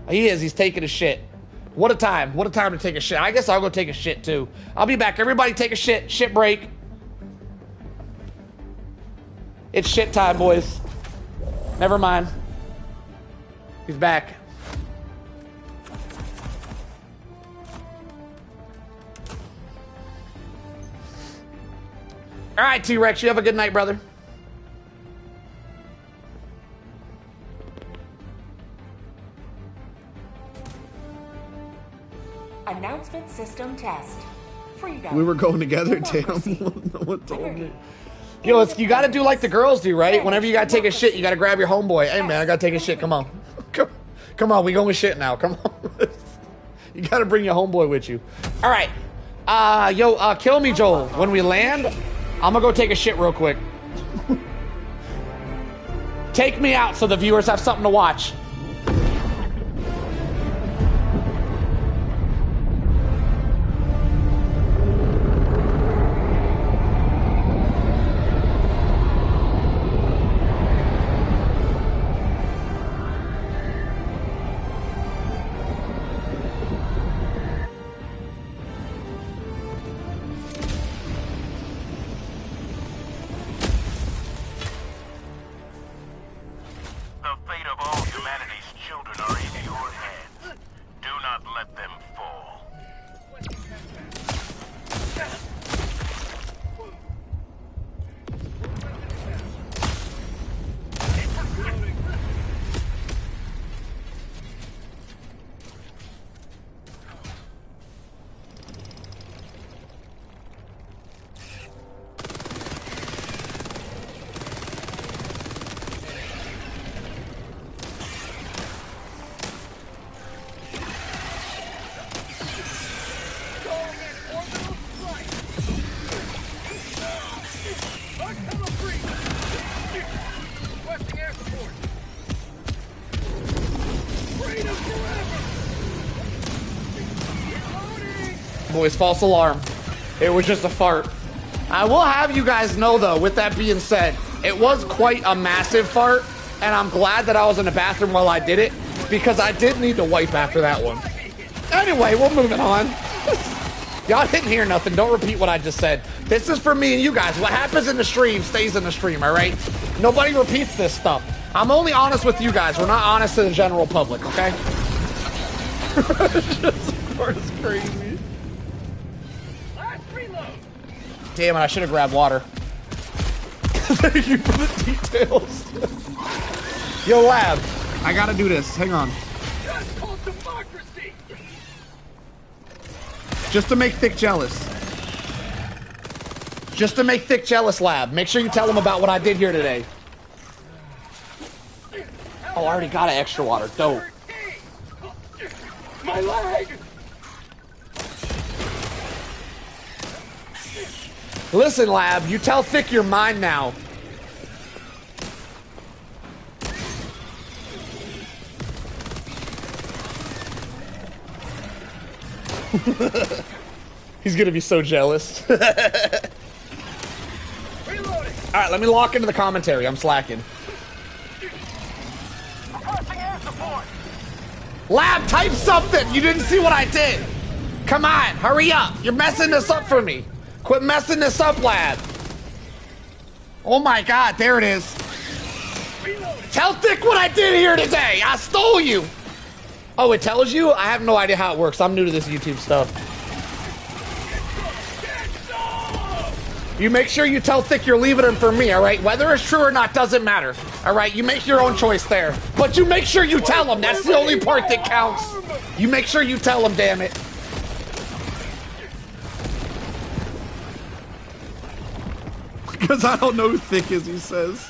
He is. He's taking a shit. What a time. What a time to take a shit. I guess I'll go take a shit, too. I'll be back. Everybody take a shit. Shit break. It's shit time, boys. Never mind. He's back. All right, T-Rex, you have a good night, brother. Announcement system test. Freedom. We were going together, damn. No one told me. Yo, you gotta do like the girls do, right? Whenever you gotta take a shit, you gotta grab your homeboy. Hey man, I gotta take a shit, come on. Come on, we going shit now, come on. You gotta bring your homeboy with you. Alright. Kill me, Joel. When we land, I'm gonna go take a shit real quick. Take me out so the viewers have something to watch. Boys, false alarm. It was just a fart. I will have you guys know, though, with that being said, it was quite a massive fart, and I'm glad that I was in the bathroom while I did it, because I did need to wipe after that one. Anyway, we're moving on. Y'all didn't hear nothing. Don't repeat what I just said. This is for me and you guys. What happens in the stream stays in the stream, all right? Nobody repeats this stuff. I'm only honest with you guys. We're not honest to the general public, okay? It's crazy. Damn it, I should have grabbed water. Thank you for the details. Yo, Lab, I gotta do this. Hang on. That's called democracy. Just to make Thick jealous. Just to make Thick jealous, Lab. Make sure you tell him about what I did here today. Oh, I already got an extra water. Dope. My leg! Listen, Lab, you tell Thick you're mine now. He's gonna be so jealous. Alright, let me lock into the commentary. I'm slacking. Lab, type something! You didn't see what I did! Come on, hurry up! You're messing this up for me! Quit messing this up, Lab! Oh my god, there it is. Tell Thick what I did here today! I stole you! Oh, it tells you? I have no idea how it works. I'm new to this YouTube stuff. You make sure you tell Thick you're leaving him for me, alright? Whether it's true or not doesn't matter. Alright, you make your own choice there. But you make sure you tell him. That's the only part that counts. You make sure you tell him, damn it. Because I don't know who Thick is, he says.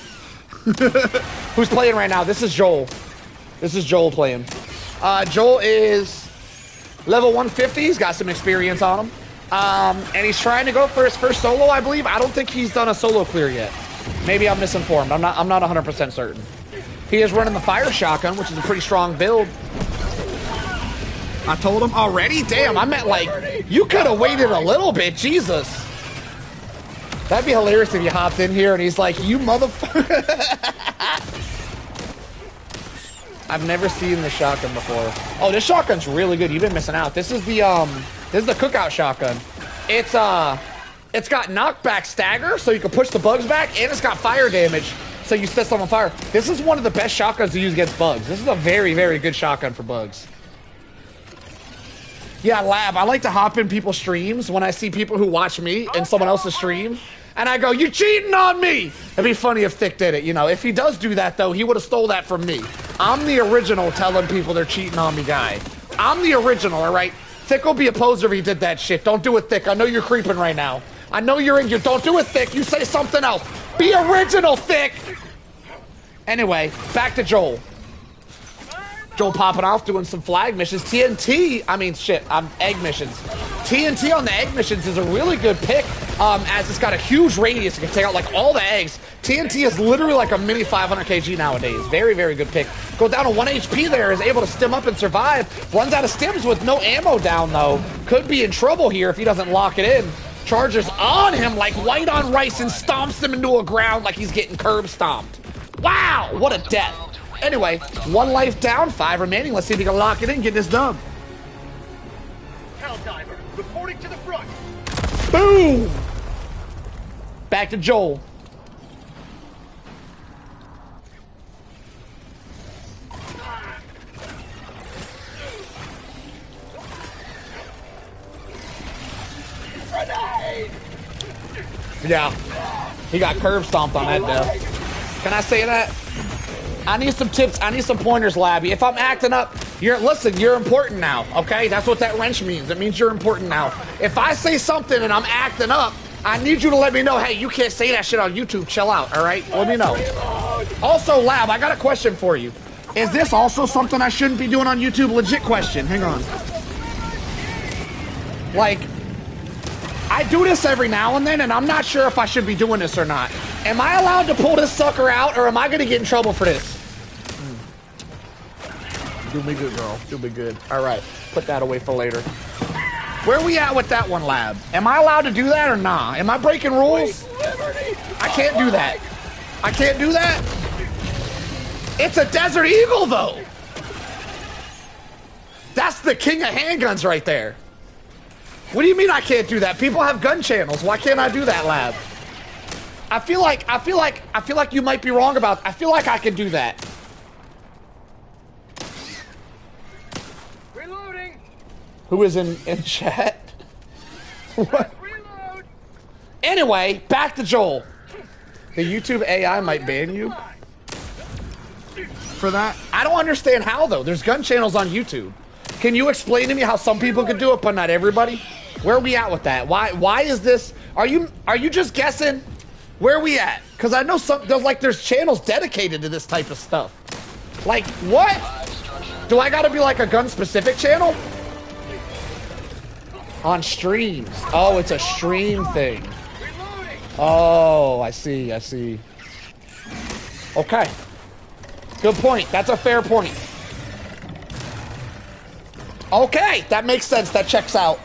Who's playing right now? This is Joel. This is Joel playing. Joel is level 150. He's got some experience on him. And he's trying to go for his first solo, I believe. I don't think he's done a solo clear yet. Maybe I'm misinformed. I'm not 100% certain. He is running the fire shotgun, which is a pretty strong build. I told him already? Damn, I meant like, you could have waited a little bit, Jesus. That'd be hilarious if you hopped in here and he's like, you motherfucker. I've never seen the shotgun before. Oh, this shotgun's really good. You've been missing out. This is the cookout shotgun. It's got knockback stagger, so you can push the bugs back, and it's got fire damage, so you set someone on fire. This is one of the best shotguns to use against bugs. This is a very, very good shotgun for bugs. Yeah, Lab, I like to hop in people's streams when I see people who watch me in someone else's stream, and I go, you cheating on me! It'd be funny if Thick did it, you know. If he does do that, though, he would have stole that from me. I'm the original telling people they're cheating on me guy. I'm the original, all right? Thick will be a poser if he did that shit. Don't do it, Thick. I know you're creeping right now. I know you're in your... Don't do it, Thick. You say something else. Be original, Thick. Anyway, back to Joel. Joel popping off, doing some flag missions. TNT, egg missions. TNT on the egg missions is a really good pick, as it's got a huge radius. It can take out, like, all the eggs. TNT is literally like a mini 500 kg nowadays. Very, very good pick. Go down to 1 HP there, is able to stim up and survive. Runs out of stims with no ammo down, though. Could be in trouble here if he doesn't lock it in. Charges on him like white on rice and stomps him into a ground like he's getting curb stomped. Wow, what a death. Anyway, 1 life down, 5 remaining. Let's see if he can lock it in, get this dub. Helldiver, reporting to the front. Boom! Back to Joel. Yeah, he got curb stomped on that death. Can I say that? I need some tips. I need some pointers, Labby. If I'm acting up, you're important now, okay? That's what that wrench means. It means you're important now. If I say something and I'm acting up, I need you to let me know, hey, you can't say that shit on YouTube. Chill out, all right? Let me know. Also, Lab, I got a question for you. Is this also something I shouldn't be doing on YouTube? Legit question. Hang on. Like, I do this every now and then, and I'm not sure if I should be doing this or not. Am I allowed to pull this sucker out, or am I going to get in trouble for this? Do me good, girl. Do me good. All right. Put that away for later. Where we at with that one, Lab? Am I allowed to do that or nah? Am I breaking rules? I can't do that. I can't do that? It's a Desert Eagle, though. That's the king of handguns right there. What do you mean I can't do that? People have gun channels. Why can't I do that, Lab? I feel like you might be wrong about. I feel like I can do that. Reloading. Who is in chat? What? Reload. Anyway, back to Joel. The YouTube AI might ban you for that. I don't understand how though. There's gun channels on YouTube. Can you explain to me how some people can do it, but not everybody? Where are we at with that? Why is this? Are you just guessing? Where are we at? Because I know there's channels dedicated to this type of stuff. Like, what? Do I gotta be like a gun-specific channel? On streams. Oh, it's a stream thing. Oh, I see. Okay. Good point. That's a fair point. Okay, that makes sense. That checks out.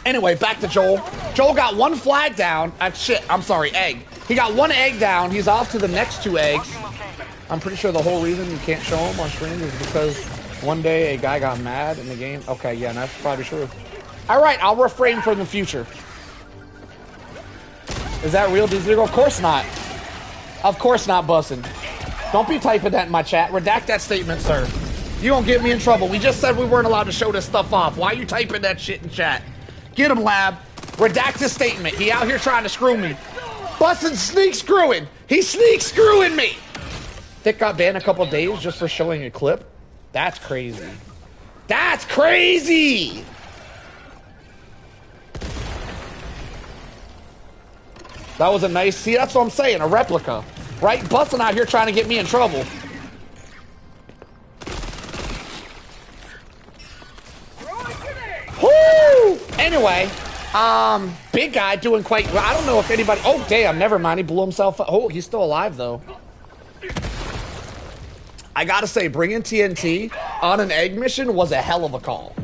Anyway, back to Joel. Joel got 1 flag down. Egg. He got 1 egg down. He's off to the next 2 eggs. I'm pretty sure the whole reason you can't show him on stream is because one day a guy got mad in the game. Okay, yeah, that's probably true. All right, I'll refrain from the future. Is that real, D0? Of course not. Of course not, bussin'. Don't be typing that in my chat. Redact that statement, sir. You don't get me in trouble. We just said we weren't allowed to show this stuff off. Why are you typing that shit in chat? Get him, Lab. Redact his statement. He out here trying to screw me. Bussin' sneak screwing. He's sneak screwing me. Thick got banned a couple days just for showing a clip. That's crazy. That's crazy. That was a nice, see, that's what I'm saying, a replica. Right? Bustin' out here trying to get me in trouble. Woo! Anyway, big guy doing quite well. I don't know if anybody, oh damn, never mind, he blew himself up. Oh, he's still alive though. I gotta say, bringing TNT on an egg mission was a hell of a call.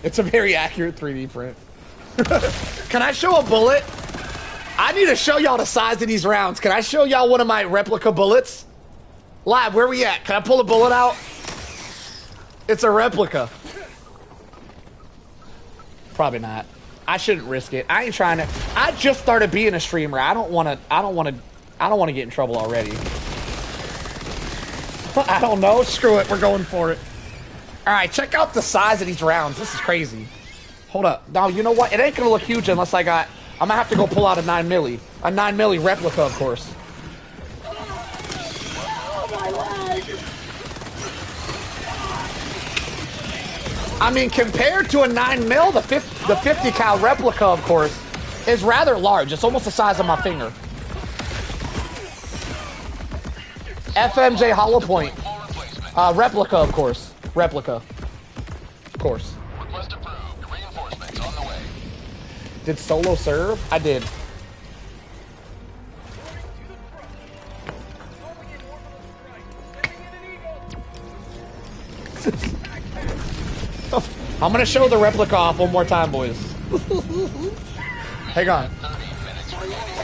It's a very accurate 3D print. Can I show a bullet? I need to show y'all the size of these rounds. Can I show y'all one of my replica bullets? Live, where we at? Can I pull a bullet out? It's a replica. Probably not. I shouldn't risk it. I ain't trying to. I just started being a streamer. I don't want to get in trouble already. I don't know. Screw it. We're going for it. All right, check out the size of these rounds. This is crazy. Hold up. Now, you know what? It ain't gonna look huge unless I got I'm gonna have to go pull out a 9mm. A 9mm replica, of course. I mean, compared to a 9mm, the 50 cal replica, of course, is rather large. It's almost the size of my finger. FMJ hollow point. Replica, of course. Replica. Of course. Request approved. Reinforcements on the way. Did solo serve? I did. I'm gonna show the replica off one more time, boys. Hang on.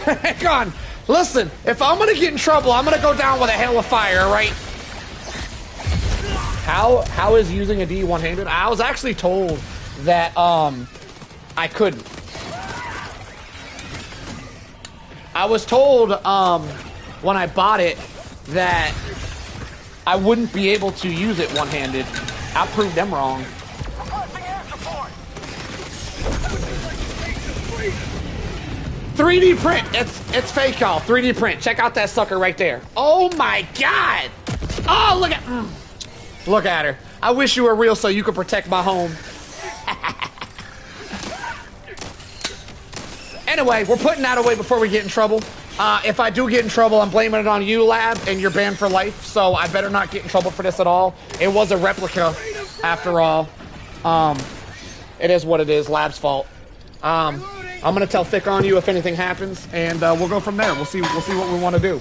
Hang on. Listen, if I'm gonna get in trouble, I'm gonna go down with a hail of fire, right? How is using a D one-handed? I was actually told that I couldn't. I was told when I bought it that I wouldn't be able to use it one-handed. I proved them wrong. 3D print. It's fake, y'all. 3D print. Check out that sucker right there. Oh my god. Oh, look at her. I wish you were real so you could protect my home. Anyway, we're putting that away before we get in trouble. If I do get in trouble, I'm blaming it on you, Lab, and you're banned for life, so I better not get in trouble for this at all. It was a replica, after all. It is what it is. Lab's fault. I'm gonna tell Thick on you if anything happens, and we'll go from there. We'll see what we want to do.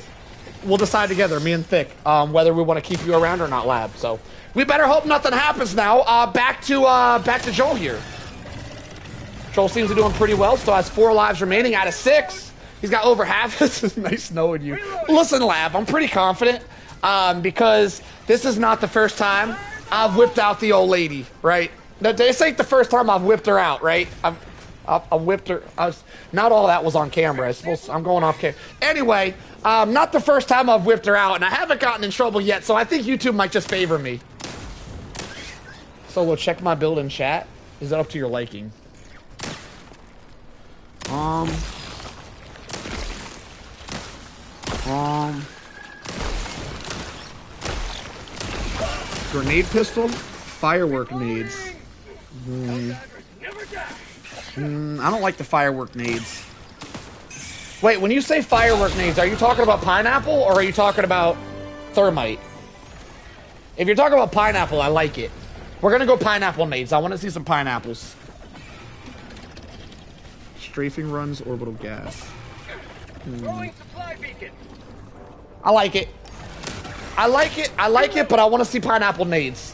We'll decide together, me and Thick, whether we want to keep you around or not, Lab. So we better hope nothing happens now. Back to Joel here. Joel seems to be doing pretty well. Still has 4 lives remaining out of 6. He's got over half. This is nice knowing you. Listen, Lab, I'm pretty confident because this is not the first time I've whipped out the old lady, right? This ain't the first time I've whipped her out, right? I whipped her. Not all that was on camera. I'm going off camera. Anyway, not the first time I've whipped her out, and I haven't gotten in trouble yet, so I think YouTube might just favor me. Solo, check my build in chat. Is that up to your liking? Grenade pistol? Firework nades. I don't like the firework nades. Wait, when you say firework nades, are you talking about pineapple or are you talking about thermite? If you're talking about pineapple, I like it. We're gonna go pineapple nades. I want to see some pineapples. Strafing runs orbital gas. I like it. I like it, but I want to see pineapple nades.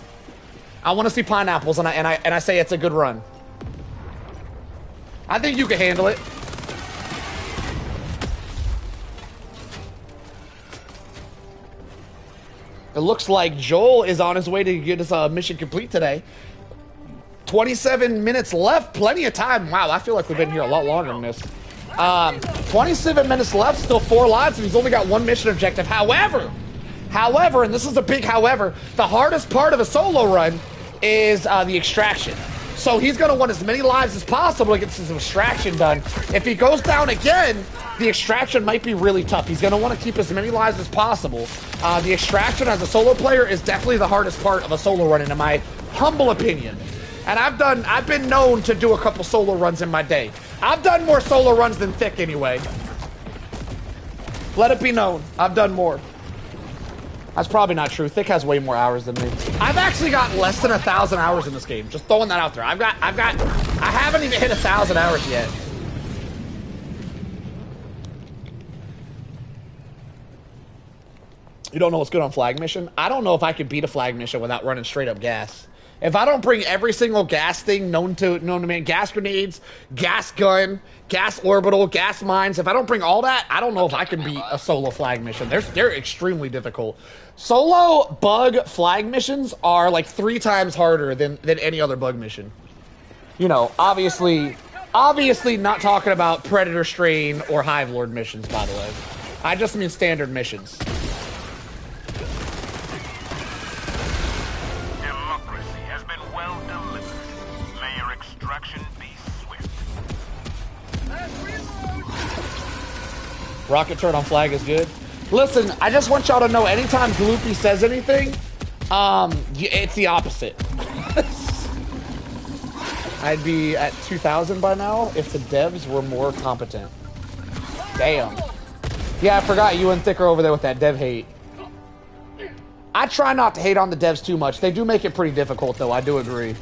I want to see pineapples, and I say it's a good run. I think you can handle it. It looks like Joel is on his way to get his mission complete today. 27 minutes left, plenty of time. Wow, I feel like we've been here a lot longer than this. 27 minutes left, still 4 lives, and he's only got 1 mission objective. However, and this is a big however, the hardest part of a solo run is the extraction. So he's going to want as many lives as possible to get his extraction done. If he goes down again, the extraction might be really tough. He's going to want to keep as many lives as possible. The extraction as a solo player is definitely the hardest part of a solo run, in my humble opinion. And I've been known to do a couple solo runs in my day. I've done more solo runs than Thick anyway. Let it be known, I've done more. That's probably not true. Thick has way more hours than me. I've actually got less than 1,000 hours in this game. Just throwing that out there. I haven't even hit 1,000 hours yet. You don't know what's good on flag mission? I don't know if I could beat a flag mission without running straight up gas. If I don't bring every single gas thing known to man, gas grenades, gas gun, gas orbital, gas mines, if I don't bring all that, I don't know if I can beat a solo flag mission. They're extremely difficult. Solo bug flag missions are like 3 times harder than any other bug mission. You know, obviously not talking about Predator Strain or Hive Lord missions, by the way. I just mean standard missions. Extraction be swift. Rocket turret on flag is good. Listen, I just want y'all to know, anytime Gloopy says anything, it's the opposite. I'd be at 2,000 by now if the devs were more competent. Damn. Yeah, I forgot you and Thick are over there with that dev hate. I try not to hate on the devs too much. They do make it pretty difficult, though. I do agree.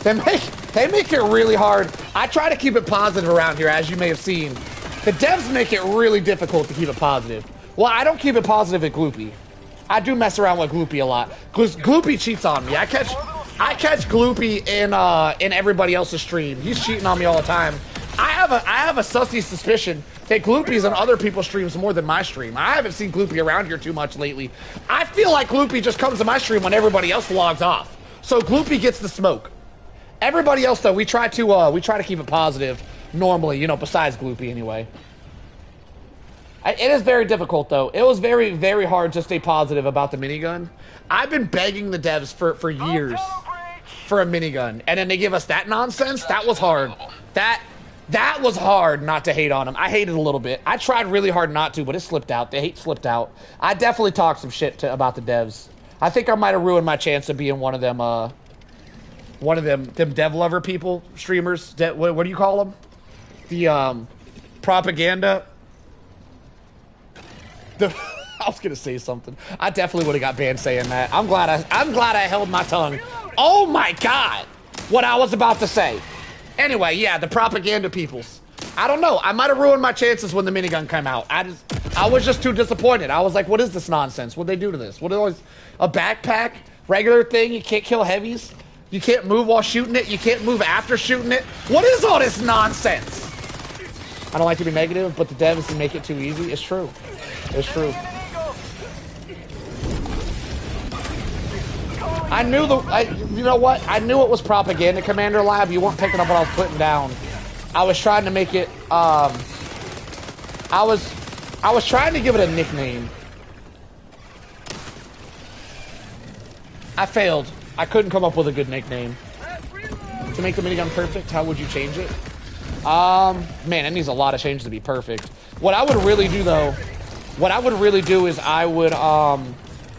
They make it really hard. I try to keep it positive around here, as you may have seen. The devs make it really difficult to keep it positive. Well, I don't keep it positive at Gloopy. I do mess around with Gloopy a lot. Gloopy cheats on me. I catch Gloopy in everybody else's stream. He's cheating on me all the time. I have a sussy suspicion that Gloopy's on other people's streams more than my stream. I haven't seen Gloopy around here too much lately. I feel like Gloopy just comes to my stream when everybody else logs off. So Gloopy gets the smoke. Everybody else, though, we try to keep it positive normally, you know, besides Gloopy anyway. It is very difficult, though. It was very, very hard to stay positive about the minigun. I've been begging the devs for years for a minigun, and then they give us that nonsense. That was hard. That was hard not to hate on them. I hated a little bit. I tried really hard not to, but it slipped out. The hate slipped out. I definitely talked some shit about the devs. I think I might have ruined my chance of being one of them dev lover people, streamers. What do you call them? The propaganda. I was gonna say something. I definitely would have got banned saying that. I'm glad I held my tongue. Oh my god, what I was about to say. Anyway, yeah, the propaganda peoples. I don't know. I might have ruined my chances when the minigun came out. I was just too disappointed. I was like, what is this nonsense? What'd they do to this? What is a backpack? Regular thing? You can't kill heavies? You can't move while shooting it? You can't move after shooting it? What is all this nonsense? I don't like to be negative, but the devs make it too easy. It's true. It's true. I knew you know what? I knew it was propaganda, Commander Lab. You weren't picking up what I was putting down. I was trying to make it, I was trying to give it a nickname. I failed. I couldn't come up with a good nickname. To make the minigun perfect, how would you change it? Man, it needs a lot of change to be perfect. What I would really do, though, is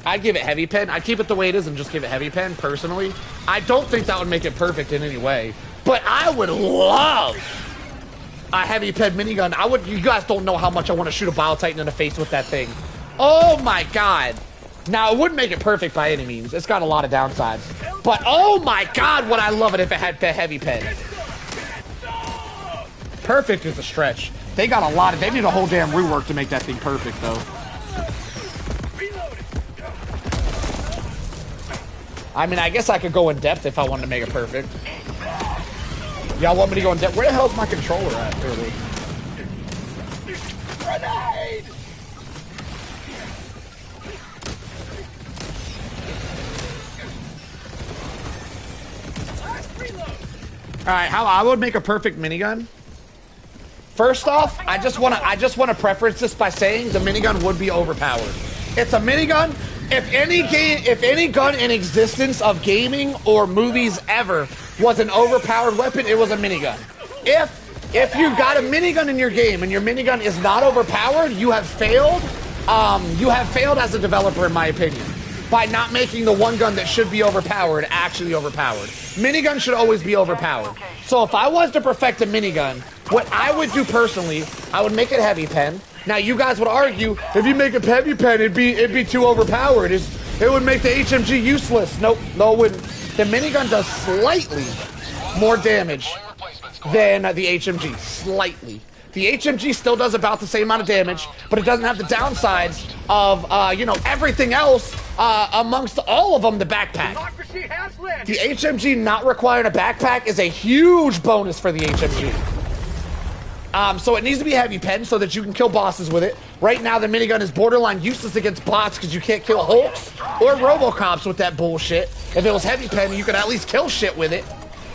I'd give it heavy pen. I'd keep it the way it is and just give it heavy pen, personally. I don't think that would make it perfect in any way. But I would love a heavy pen minigun. You guys don't know how much I want to shoot a Bile Titan in the face with that thing. Oh my god. Now, it wouldn't make it perfect by any means. It's got a lot of downsides. But oh my god, would I love it if it had heavy pen. Perfect is a stretch. They need a whole damn rework to make that thing perfect, though. I mean, I guess I could go in depth if I wanted to make it perfect. Y'all want me to go in depth? Where the hell's my controller at, really? Grenade! Alright, how I would make a perfect minigun? First off, I just want to preference this by saying the minigun would be overpowered. It's a minigun. If any gun in existence of gaming or movies ever was an overpowered weapon, it was a minigun. If you got a minigun in your game and your minigun is not overpowered, you have failed. You have failed as a developer, in my opinion, by not making the one gun that should be overpowered actually overpowered. Minigun should always be overpowered. So if I was to perfect a minigun, what I would do personally, I would make it heavy pen. Now you guys would argue, if you make a heavy pen, it'd be too overpowered. It would make the HMG useless. Nope, no it wouldn't. The minigun does slightly more damage than the HMG. Slightly. The HMG still does about the same amount of damage, but it doesn't have the downsides of, you know, everything else amongst all of them, the backpack. The HMG not requiring a backpack is a huge bonus for the HMG. So it needs to be heavy pen so that you can kill bosses with it. Right now, the minigun is borderline useless against bots because you can't kill Hulks or Robocops with that bullshit. If it was heavy pen, you could at least kill shit with it.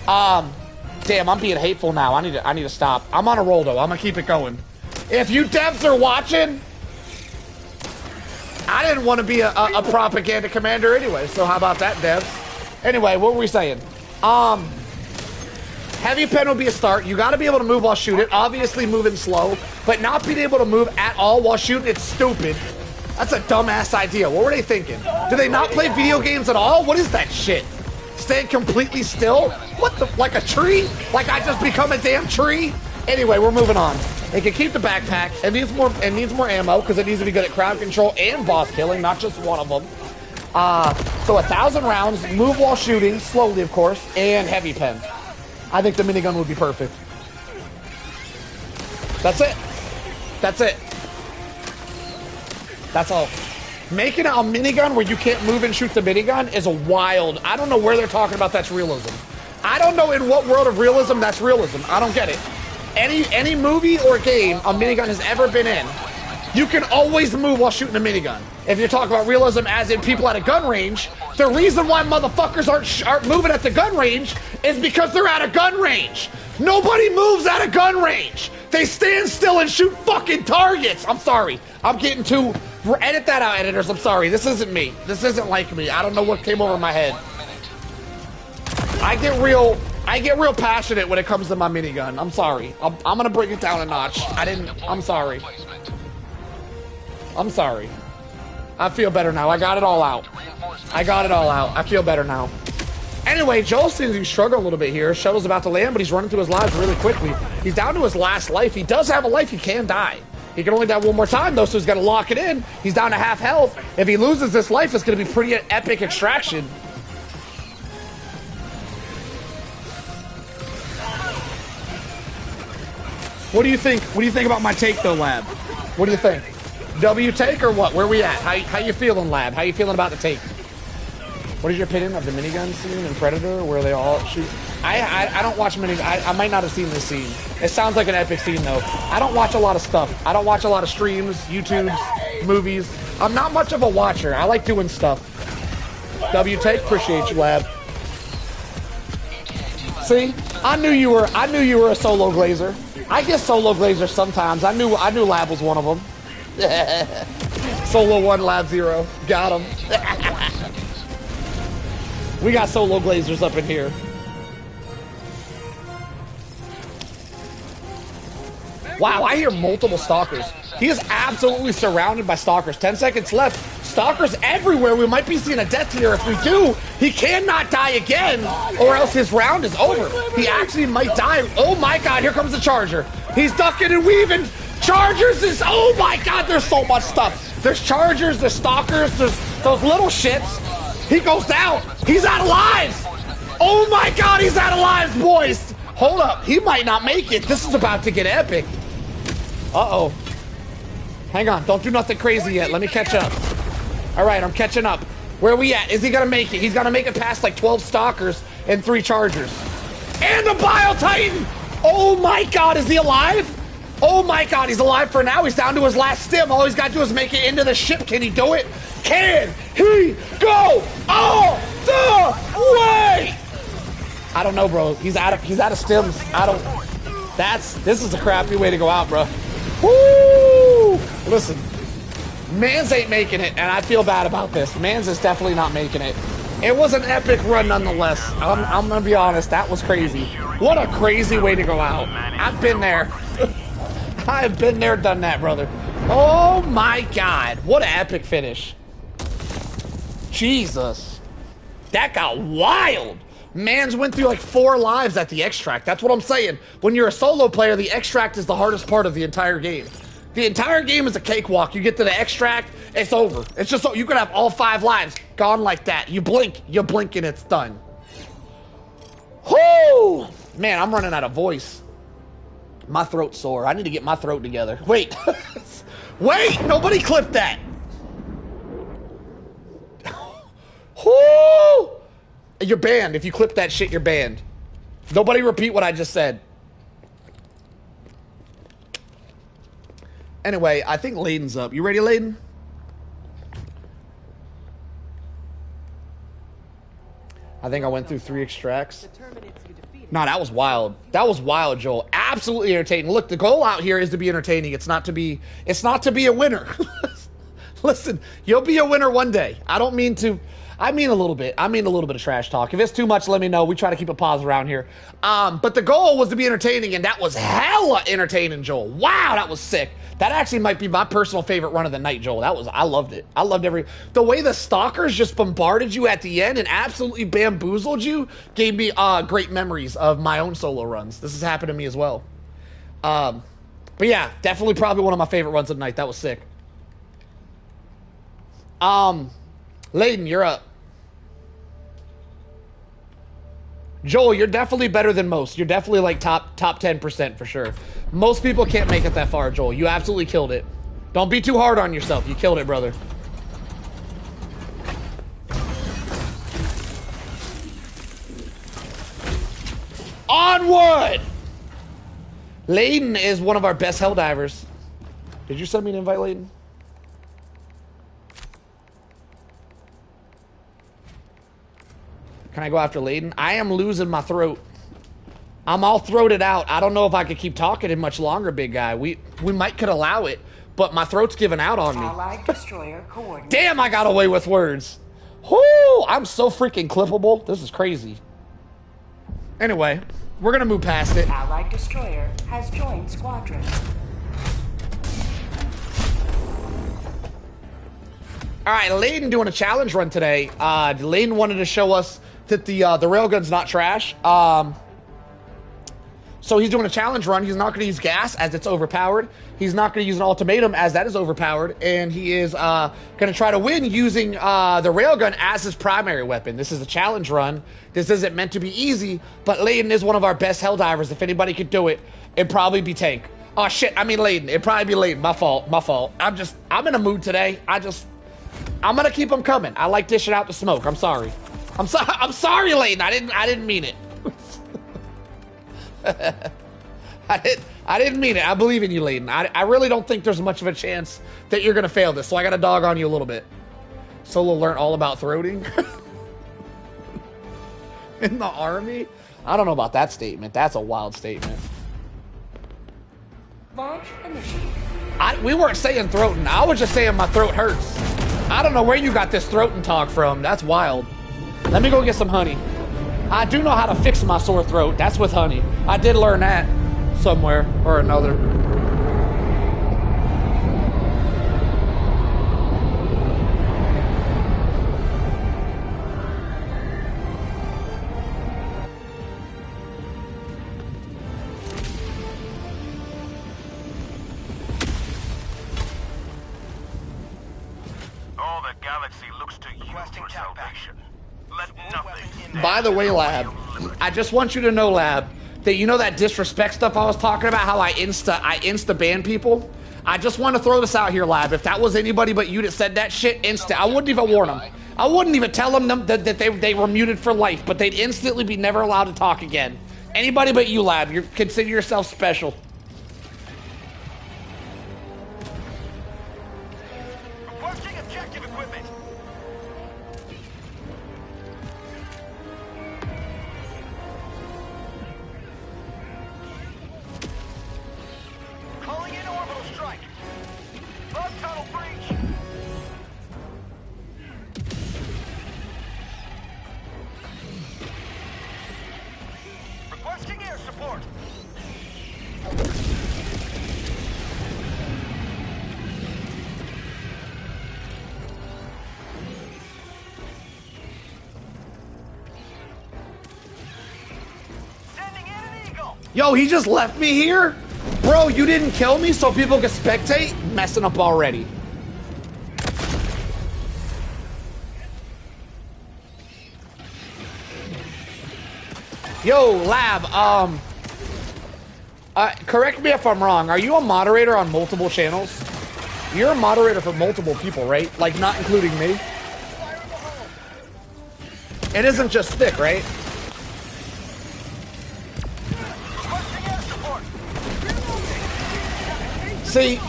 Damn, I'm being hateful now. I need to stop. I'm on a roll, though. I'm gonna keep it going. If you devs are watching, I didn't want to be a propaganda commander anyway, so how about that, devs? Anyway, what were we saying? Heavy pen will be a start. You got to be able to move while shooting. Obviously moving slow, but not being able to move at all while shooting, it's stupid. That's a dumbass idea. What were they thinking? Do they not play video games at all? What is that shit? Stand completely still? What the, like a tree? Like I just become a damn tree? Anyway, we're moving on. They can keep the backpack. It needs more ammo because it needs to be good at crowd control and boss killing, not just one of them. So 1,000 rounds, move while shooting, slowly of course, and heavy pen. I think the minigun would be perfect. That's it. That's it. That's all. Making a minigun where you can't move and shoot the minigun is a wild. I don't know where they're talking about that's realism. I don't know in what world of realism that's realism. I don't get it. Any movie or game a minigun has ever been in, you can always move while shooting a minigun. If you're talking about realism as in people at a gun range, the reason why motherfuckers aren't moving at the gun range is because they're at a gun range. Nobody moves at a gun range. They stand still and shoot fucking targets. I'm sorry. I'm getting too... Edit that out, editors. I'm sorry. This isn't me. This isn't like me. I don't know what came over my head. I get real passionate when it comes to my minigun. I'm sorry. I'm gonna bring it down a notch. I'm sorry. I'm sorry. I feel better now. I got it all out. I feel better now. Anyway, Joel seems to be struggling a little bit here. Shuttle's about to land, but he's running through his lives really quickly. He's down to his last life. He does have a life. He can die. He can only die one more time, though, so he's got to lock it in. He's down to half health. If he loses this life, it's going to be pretty epic extraction. What do you think? What do you think about my take, though, Lab? What do you think? W take or what? Where we at? How you feeling, Lab? How you feeling about the take? What is your opinion of the minigun scene in Predator, where they all shoot? I don't watch mini. I might not have seen this scene. It sounds like an epic scene, though. I don't watch a lot of stuff. I don't watch a lot of streams, YouTubes, movies. I'm not much of a watcher. I like doing stuff. W take, appreciate you, Lab. See, I knew you were a solo glazer. I get solo glazers sometimes. I knew Lab was one of them. Solo 1, Lab 0. Got him. We got solo glazers up in here. Wow, I hear multiple stalkers. He is absolutely surrounded by stalkers. 10 seconds left. Stalkers everywhere. We might be seeing a death here. If we do, he cannot die again, or else his round is over. He actually might die. Oh my God, here comes the charger. He's ducking and weaving. Chargers is, oh my God, there's so much stuff. There's chargers, there's stalkers, there's those little shits. He goes down. He's out of lives. Oh my God, he's out of lives, boys. Hold up, he might not make it. This is about to get epic. Uh-oh. Hang on, don't do nothing crazy yet. Let me catch up. All right, I'm catching up. Where are we at? Is he gonna make it? He's gonna make it past like 12 stalkers and 3 chargers. And a Bio Titan! Oh my God, is he alive? Oh my God, he's alive for now. He's down to his last stim. All he's got to do is make it into the ship. Can he do it? Can he go all the way? I don't know, bro. He's out of stims. This is a crappy way to go out, bro. Woo! Listen, Mans ain't making it, and I feel bad about this. Mans is definitely not making it. It was an epic run nonetheless. I'm gonna be honest, that was crazy. What a crazy way to go out. I've been there. I've been there, done that, brother. Oh my God, what an epic finish. Jesus. That got wild. Mans went through like 4 lives at the extract. That's what I'm saying. When you're a solo player, the extract is the hardest part of the entire game. The entire game is a cakewalk. You get to the extract, it's over. It's just so you could have all 5 lives gone like that. You blink and it's done. Whoo! Man, I'm running out of voice. My throat's sore. I need to get my throat together. Wait. Wait! Nobody clipped that! Whoo! You're banned. If you clip that shit, you're banned. Nobody repeat what I just said. Anyway, I think Layden's up. You ready, Layden? I think I went through 3 extracts. No, that was wild. That was wild, Joel. Absolutely entertaining. Look, the goal out here is to be entertaining. It's not to be a winner. Listen, you'll be a winner one day. I don't mean to. I mean a little bit. I mean a little bit of trash talk. If it's too much, let me know. We try to keep it positive around here. But the goal was to be entertaining, and that was hella entertaining, Joel. Wow, that was sick. That actually might be my personal favorite run of the night, Joel. I loved it. I loved the way the stalkers just bombarded you at the end and absolutely bamboozled you. Gave me great memories of my own solo runs. This has happened to me as well. But yeah, definitely probably one of my favorite runs of the night. That was sick. Layden, you're up. Joel, you're definitely better than most. You're definitely like top 10% for sure. Most people can't make it that far, Joel. You absolutely killed it. Don't be too hard on yourself. You killed it, brother. Onward! Layden is one of our best Helldivers. Did you send me an invite, Layden? Can I go after Layden? I am losing my throat. I'm all throated out. I don't know if I could keep talking it much longer, big guy. We could allow it, but my throat's giving out on me. Allied destroyer coordinates. Damn, I got away with words. Whoo! I'm so freaking clippable. This is crazy. Anyway, we're gonna move past it. Allied destroyer has joined squadron. All right, Layden doing a challenge run today. Layden wanted to show us that the railgun's not trash. So he's doing a challenge run. He's not going to use gas as it's overpowered. He's not going to use an ultimatum as that is overpowered. And he is going to try to win using the railgun as his primary weapon. This is a challenge run. This isn't meant to be easy, but Layden is one of our best Helldivers. If anybody could do it, it'd probably be Tank. Oh, shit. I mean, Layden. It'd probably be Layden. My fault. My fault. I'm in a mood today. I'm going to keep them coming. I like dishing out the smoke. I'm sorry. I'm sorry, Layden. I didn't mean it. I didn't mean it. I believe in you, Layden. I really don't think there's much of a chance that you're gonna fail this, so I gotta dog on you a little bit. Solo learned all about throating. In the army? I don't know about that statement. That's a wild statement. Launch initiated. We weren't saying throating. I was just saying my throat hurts. I don't know where you got this throating talk from. That's wild. Let me go get some honey. I do know how to fix my sore throat. That's with honey. I did learn that somewhere or another. All the galaxy looks to you for salvation. Let nothing. By the way, Lab, I just want you to know, Lab, that you know that disrespect stuff I was talking about, how I insta ban people? I just want to throw this out here, Lab. If that was anybody but you that said that shit, I wouldn't even warn them. I wouldn't even tell them that they were muted for life, but they'd instantly be never allowed to talk again. Anybody but you, Lab. You consider yourself special. Requesting objective equipment. Calling in orbital strike. Bug tunnel breach. Requesting air support. Sending in an eagle. Yo, he just left me here? Bro, you didn't kill me so people can spectate? Messing up already. Yo, Lab, correct me if I'm wrong. Are you a moderator on multiple channels? You're a moderator for multiple people, right? Like, not including me? It isn't just Thick, right? See,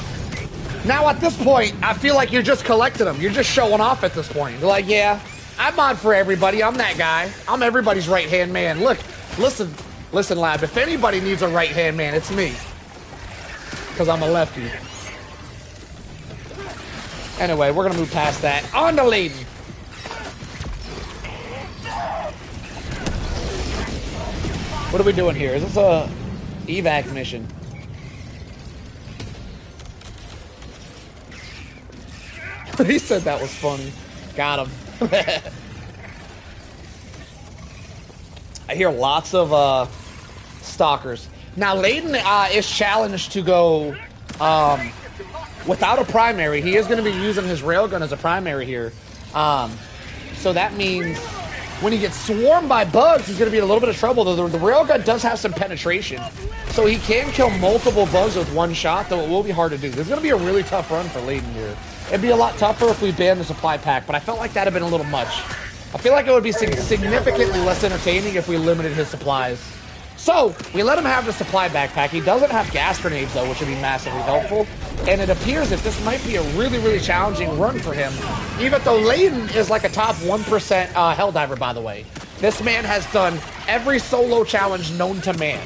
now at this point, I feel like you're just collecting them. You're just showing off at this point. You're like, yeah, I'm on for everybody. I'm that guy. I'm everybody's right-hand man. Look, listen, Lab. If anybody needs a right-hand man, it's me. Because I'm a lefty. Anyway, we're gonna move past that. On to Layden. What are we doing here? Is this a evac mission? He said that was funny. Got him. I hear lots of stalkers. Now, Layden is challenged to go without a primary. He is going to be using his railgun as a primary here. So that means when he gets swarmed by bugs, he's going to be in a little bit of trouble. The railgun does have some penetration, so he can kill multiple bugs with one shot, though it will be hard to do. This is going to be a really tough run for Layden here. It'd be a lot tougher if we banned the supply pack, but I felt like that would have been a little much. I feel like it would be significantly less entertaining if we limited his supplies. So, we let him have the supply backpack. He doesn't have gas grenades, though, which would be massively helpful. And it appears that this might be a really, really challenging run for him, even though Layden is like a top 1% Helldiver, by the way. This man has done every solo challenge known to man.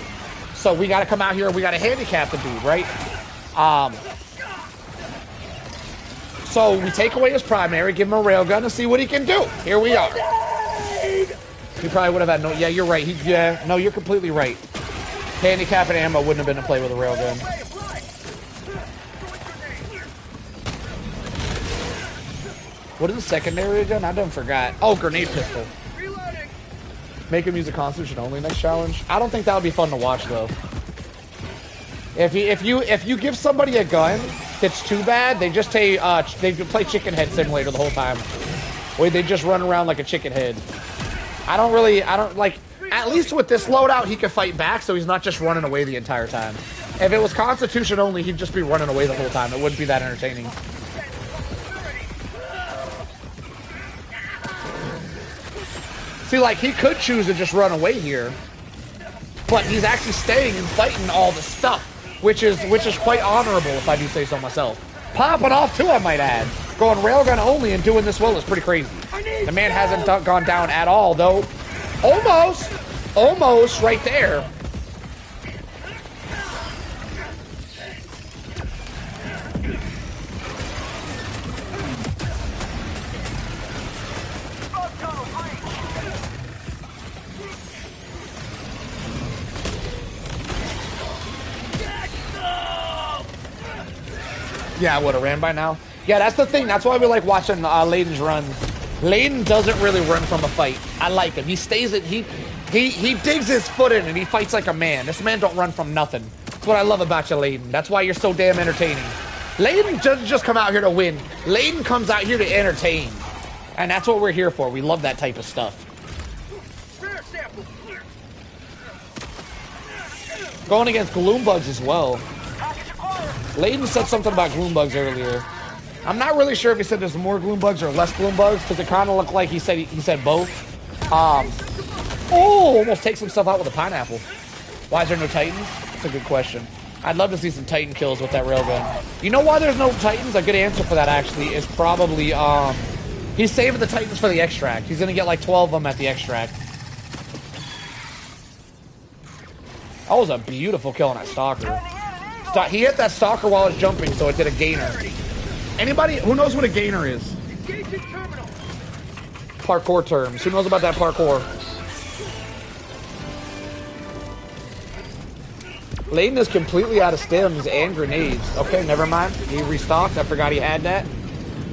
So, we got to come out here and we got to handicap the dude, right? So, we take away his primary, give him a railgun, and see what he can do. Here we are. He probably would have had no... Yeah, you're right. No, you're completely right. Handicap and ammo wouldn't have been in play with a railgun. What is the secondary gun? I done forgot. Oh, grenade pistol. Make him use a Constitution only next challenge. I don't think that would be fun to watch, though. If you give somebody a gun that's too bad, they just they play Chicken Head Simulator the whole time. Wait, they just run around like a chicken head. I don't like, at least with this loadout, he can fight back, so he's not just running away the entire time. If it was Constitution only, he'd just be running away the whole time. It wouldn't be that entertaining. See, like, he could choose to just run away here, but he's actually staying and fighting all the stuff, which is quite honorable, if I do say so myself. Popping off, too, I might add. Going railgun only and doing this well is pretty crazy. The man hasn't gone down at all, though. Almost right there. Yeah, I would have ran by now. Yeah, that's the thing. That's why we like watching Layden's run. Layden doesn't really run from a fight. I like him. He stays it. He digs his foot in and he fights like a man. This man don't run from nothing. That's what I love about you, Layden. That's why you're so damn entertaining. Layden doesn't just come out here to win. Layden comes out here to entertain. And that's what we're here for. We love that type of stuff. Going against Gloombugs as well. Layden said something about Gloombugs earlier. I'm not really sure if he said there's more Gloombugs or less Gloombugs, because it kind of looked like he said both. Almost takes himself out with a pineapple. Why is there no Titans? That's a good question. I'd love to see some Titan kills with that railgun. You know why there's no Titans? A good answer for that, actually, is probably, he's saving the Titans for the extract. He's going to get like 12 of them at the extract. That was a beautiful kill on that Stalker. He hit that Stalker while it's jumping, so it did a gainer. Anybody who knows what a gainer is? Parkour terms. Who knows about that parkour? Layden is completely out of stems and grenades. Okay, never mind. He restocked. I forgot he had that.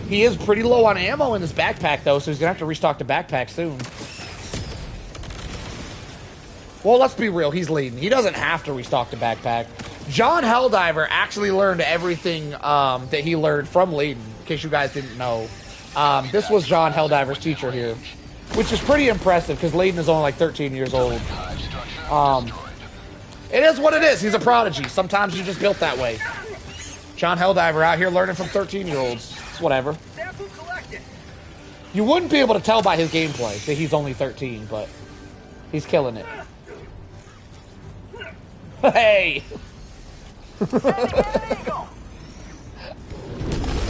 He is pretty low on ammo in his backpack, though, so he's going to have to restock the backpack soon. Well, let's be real. He's Layden. He doesn't have to restock the backpack. John Helldiver actually learned everything that he learned from Layden, in case you guys didn't know. This was John Helldiver's teacher here, which is pretty impressive because Layden is only like 13 years old. It is what it is. He's a prodigy. Sometimes you're just built that way. John Helldiver out here learning from 13-year-olds. It's whatever. You wouldn't be able to tell by his gameplay that he's only 13, but he's killing it. Hey!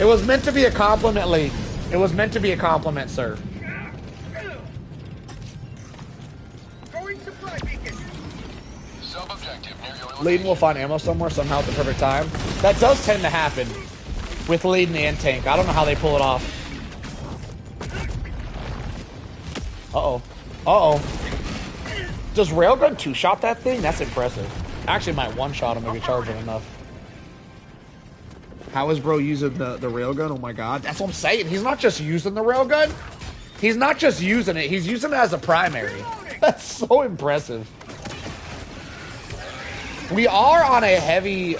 It was meant to be a compliment, Layden. It was meant to be a compliment, sir. Layden will find ammo somewhere, somehow at the perfect time. That does tend to happen. with Layden and Tank. I don't know how they pull it off. Uh-oh. Uh-oh. Does Railgun two-shot that thing? That's impressive. Actually, might one-shot him if you charge him enough. How is bro using the Railgun? Oh my god. That's what I'm saying. He's not just using the Railgun. He's not just using it. He's using it as a primary. That's so impressive. We are on a heavy,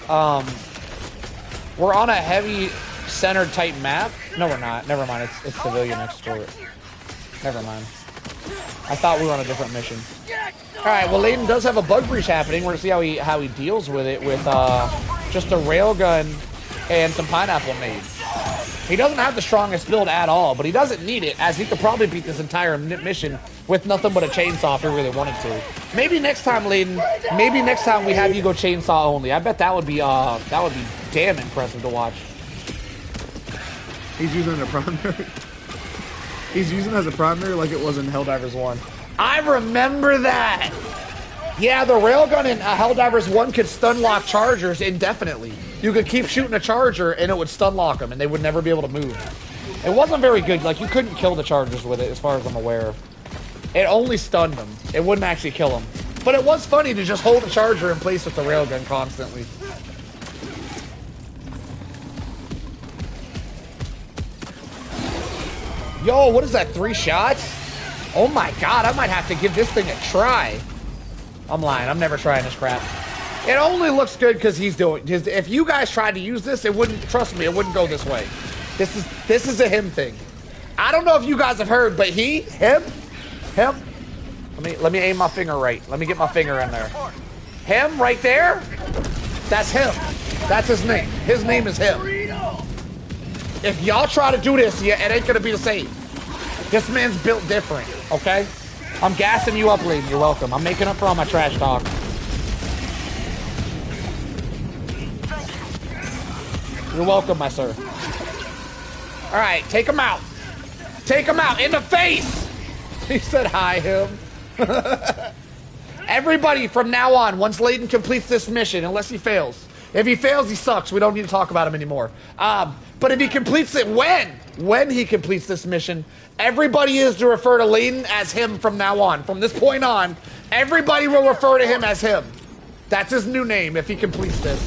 we're on a heavy centered type map. No, we're not. Never mind. It's civilian next to it. Never mind. I thought we were on a different mission. All right. Well, Layden does have a bug breach happening. We're gonna see how he deals with it with just a railgun and some pineapple nades. He doesn't have the strongest build at all, but he doesn't need it, as he could probably beat this entire mission with nothing but a chainsaw if he really wanted to. Maybe next time, Layden. Maybe next time we have you go chainsaw only. I bet that would be damn impressive to watch. He's using it as a primary. He's using it as a primary like it was in Helldivers 1. I remember that. Yeah, the railgun in Helldivers 1 could stun lock chargers indefinitely. You could keep shooting a charger and it would stun lock them and they would never be able to move. It wasn't very good. Like, you couldn't kill the chargers with it as far as I'm aware. It only stunned them. It wouldn't actually kill them. But it was funny to just hold a charger in place with the railgun constantly. Yo, what is that, 3 shots? Oh my god, I might have to give this thing a try. I'm lying, I'm never trying this crap. It only looks good because he's doing it. If you guys tried to use this, it wouldn't, trust me, it wouldn't go this way. This is a him thing. I don't know if you guys have heard, but him. Let me aim my finger right. Let me get my finger in there. Him right there, that's him. That's his name. His name is him. If y'all try to do this, yeah, it ain't gonna be the same. This man's built different, okay? I'm gassing you up, Layden. You're welcome. I'm making up for all my trash talk. You're welcome, my sir. All right, take him out. Take him out in the face. He said hi, him. Everybody from now on, once Layden completes this mission, unless he fails. If he fails, he sucks. We don't need to talk about him anymore. But if he completes it, when he completes this mission, everybody is to refer to Layden as him from now on. From this point on, everybody will refer to him as him. That's his new name if he completes this.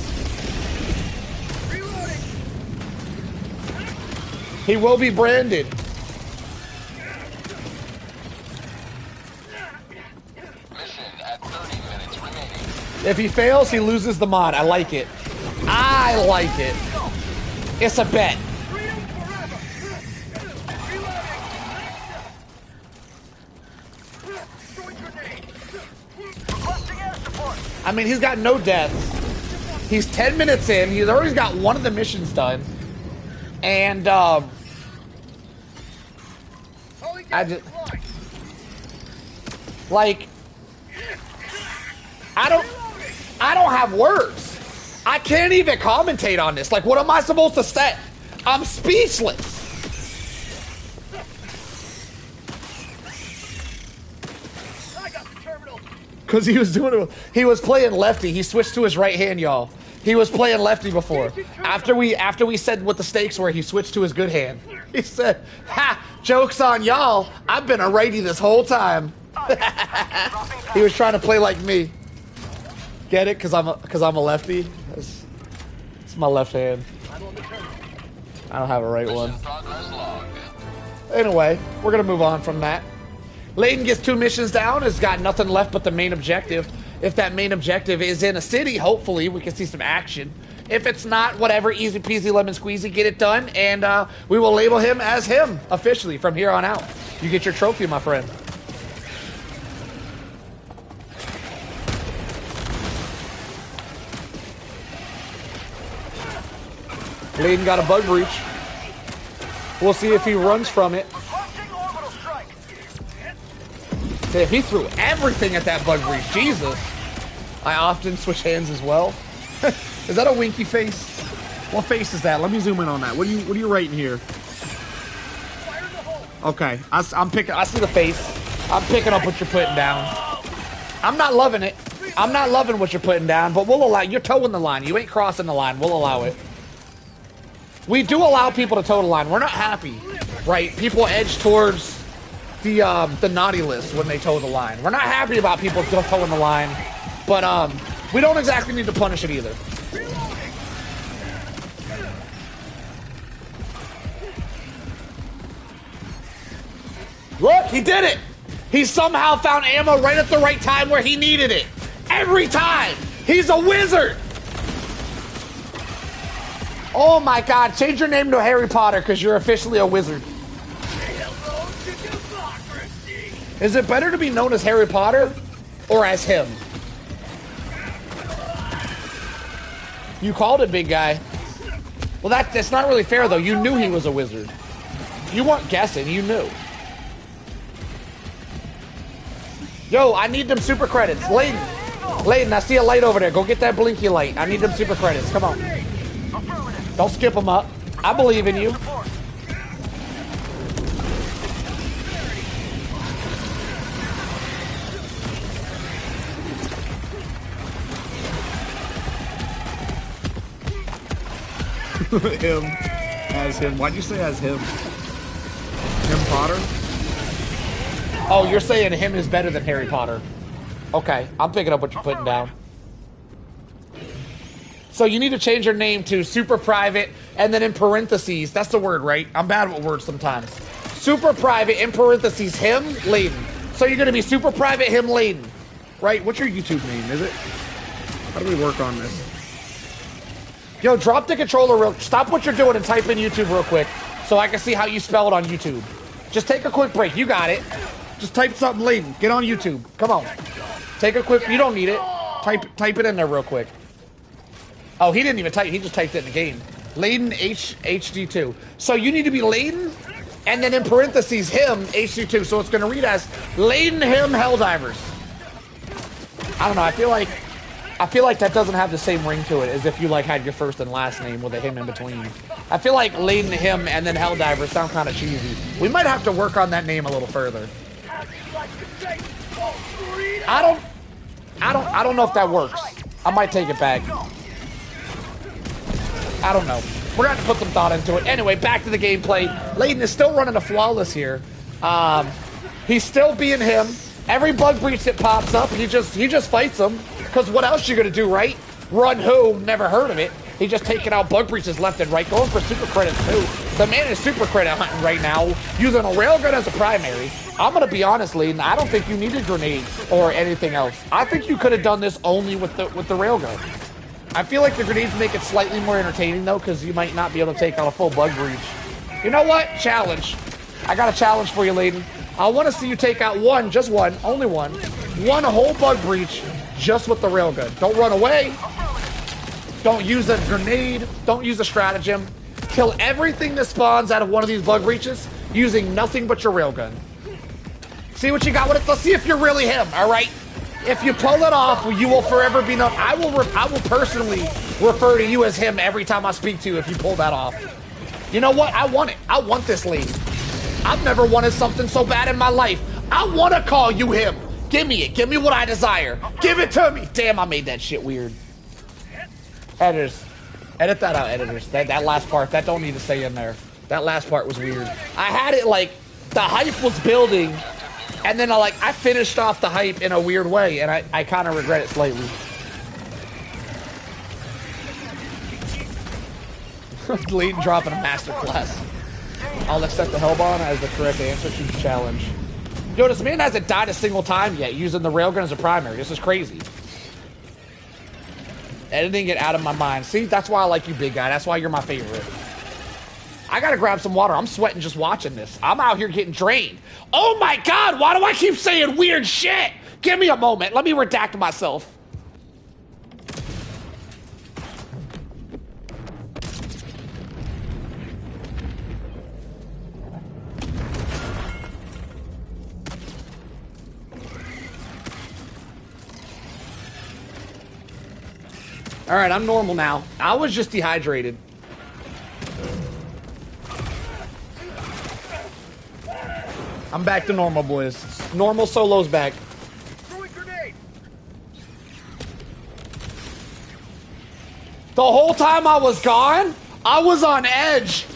He will be branded. Mission at 30 minutes remaining. If he fails, he loses the mod. I like it. I like it. It's a bet. I mein, he's got no deaths. He's 10 minutes in. He's already got one of the missions done. And, I just, like, I don't have words. I can't even commentate on this. Like, what am I supposed to say? I'm speechless. Because he was playing lefty. He switched to his right hand, y'all. He was playing lefty before. After we said what the stakes were, he switched to his good hand. He said, "Ha! Joke's on y'all. I've been a righty this whole time." He was trying to play like me. Get it? Because I'm a lefty. It's my left hand. I don't have a right one. Anyway, we're gonna move on from that. Layden gets 2 missions down. Has got nothing left but the main objective. If that main objective is in a city, hopefully we can see some action. If it's not, whatever, easy peasy lemon squeezy, get it done, and we will label him as him officially from here on out. You get your trophy, my friend. Layden got a bug breach. We'll see if he runs from it. If he threw everything at that bug breach, Jesus. I often switch hands as well. Is that a winky face? What face is that? Let me zoom in on that. What are you writing here? Okay, I see the face. I'm picking up what you're putting down. I'm not loving it. I'm not loving what you're putting down, but we'll allow. You're towing the line. You ain't crossing the line. We'll allow it. We do allow people to toe the line. We're not happy, right? People edge towards the naughty list when they toe the line. We're not happy about people toeing the line, but we don't exactly need to punish it either. Look, he did it! He somehow found ammo right at the right time where he needed it. Every time! He's a wizard! Oh my god, change your name to Harry Potter because you're officially a wizard. Is it better to be known as Harry Potter or as him? You called it, big guy. Well, that's not really fair, though. You knew he was a wizard. You weren't guessing, you knew. Yo, I need them super credits. Layden, I see a light over there. Go get that blinky light. I need them super credits. Come on. Don't skip them up. I believe in you. Him. As him. Why'd you say as him? Him Potter? Oh, you're saying him is better than Harry Potter. Okay, I'm picking up what you're putting down. So you need to change your name to Super Private, and then in parentheses, that's the word, right? I'm bad with words sometimes. Super Private, in parentheses, him, Layden. So you're going to be Super Private, him, Layden. Right? What's your YouTube name, is it? How do we work on this? Yo, drop the controller stop what you're doing and type in YouTube real quick so I can see how you spell it on YouTube. Just take a quick break. You got it. Just type something, Layden. Get on YouTube. Come on. Take a quick... You don't need it. Type it in there real quick. Oh, he didn't even type. He just typed it in the game. Layden HD2. So you need to be Layden, and then in parentheses, him, HD2. So it's going to read as Layden, him, Helldivers. I don't know. I feel like that doesn't have the same ring to it as if you like had your first and last name with a him in between. I feel like Layden, him, and then Helldivers sound kind of cheesy. We might have to work on that name a little further. I don't know if that works. I might take it back. I don't know. We're going to have to put some thought into it. Anyway, back to the gameplay. Layden is still running a flawless here. He's still being him. Every bug breach that pops up, he just fights them. Because what else you going to do, right? Run who? Never heard of it. He's just taking out bug breaches left and right, going for super credits too. The man is super credit hunting right now, using a railgun as a primary. I'm going to be honest, Layden, I don't think you needed grenades or anything else. I think you could have done this only with the railgun. I feel like the grenades make it slightly more entertaining though, because you might not be able to take out a full bug breach. You know what? Challenge. I got a challenge for you, Layden. I want to see you take out one, just one, only one whole bug breach just with the railgun. Don't run away. Don't use a grenade. Don't use a stratagem. Kill everything that spawns out of one of these bug breaches using nothing but your railgun. See what you got with it? Let's see if you're really him, all right? If you pull it off, you will forever be known. I will personally refer to you as him every time I speak to you if you pull that off. You know what? I want it. I want this lead. I've never wanted something so bad in my life. I want to call you him. Give me it. Give me what I desire. Give it to me. Damn, I made that shit weird. Editors. Edit that out, editors. That last part, that don't need to stay in there. That last part was weird. I had it like, the hype was building, and then I finished off the hype in a weird way, and I kind of regret it slightly. Layden dropping a masterclass. I'll accept the Hellbond as the correct answer to the challenge. Yo, this man hasn't died a single time yet using the railgun as a primary. This is crazy. Editing it out of my mind. See, that's why I like you, big guy. That's why you're my favorite. I gotta grab some water. I'm sweating just watching this. I'm out here getting drained. Oh my God, why do I keep saying weird shit? Give me a moment. Let me redact myself. All right, I'm normal now. I was just dehydrated. I'm back to normal, boys. Normal solo's back. The whole time I was gone, I was on edge,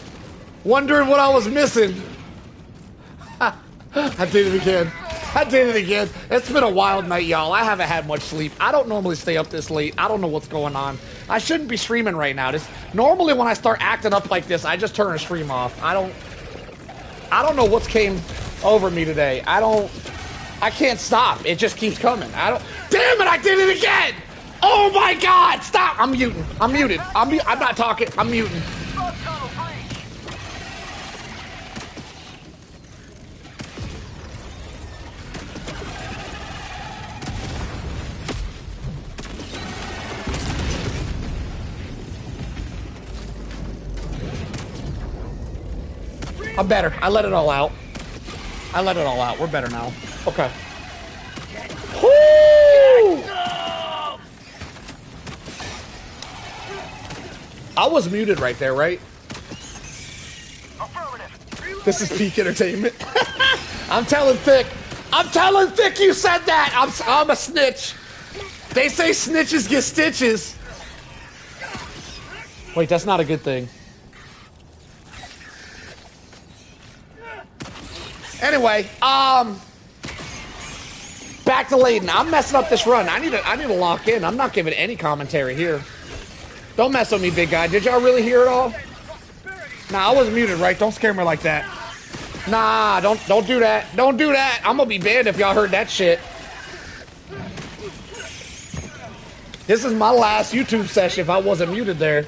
wondering what I was missing. I did it again. I did it again. It's been a wild night, y'all. I haven't had much sleep. I don't normally stay up this late. I don't know what's going on. I shouldn't be streaming right now. Normally when I start acting up like this, I just turn a stream off. I don't know what's came over me today. I can't stop. It just keeps coming. Damn it, I did it again! Oh my god! Stop! I'm muting. I'm muted. I'm not talking. I'm muting. I'm better. I let it all out. I let it all out. We're better now. Okay. Woo! I was muted right there, right? This is peak entertainment. I'm telling Thick. I'm telling Thick you said that. I'm a snitch. They say snitches get stitches. Wait, that's not a good thing. Anyway, back to Layden. I'm messing up this run. I need to lock in. I'm not giving any commentary here. Don't mess with me, big guy. Did y'all really hear it all? Nah, I was muted, right? Don't scare me like that. Nah, don't do that. Don't do that. I'm gonna be banned if y'all heard that shit. This is my last YouTube session if I wasn't muted there.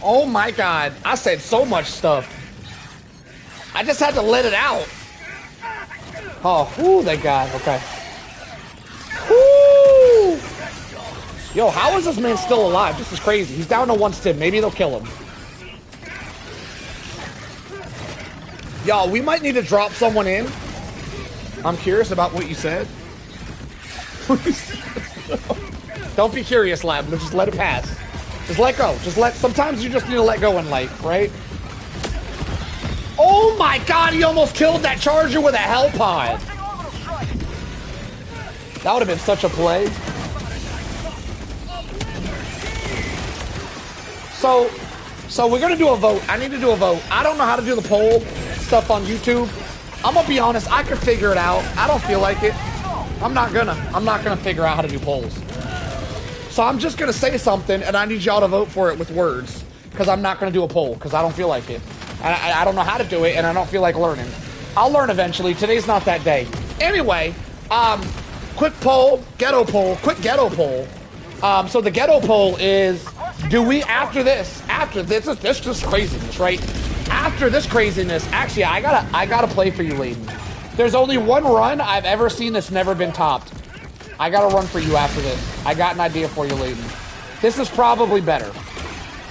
Oh my god. I said so much stuff. I just had to let it out. Oh, whoo, that guy. Okay. Whoo! Yo, how is this man still alive? This is crazy. He's down to one stim. Maybe they'll kill him. Y'all, we might need to drop someone in. I'm curious about what you said. Don't be curious, Lab. Just let it pass. Just let go. Sometimes you just need to let go in life, right? Oh my god, he almost killed that charger with a hell pod. That would have been such a play. So we're gonna do a vote. I need to do a vote. I don't know how to do the poll stuff on YouTube. I'm gonna be honest, I can figure it out. I don't feel like it. I'm not gonna figure out how to do polls. So I'm just gonna say something and I need y'all to vote for it with words. Because I'm not gonna do a poll, because I don't feel like it. I don't know how to do it and I don't feel like learning. I'll learn eventually. Today's not that day. Anyway, quick poll, ghetto poll, quick ghetto poll. So the ghetto poll is, do we, after this is just craziness, right? After this craziness, actually, I gotta play for you, Layden. There's only one run I've ever seen that's never been topped. I gotta run for you after this. I got an idea for you, Layden. This is probably better.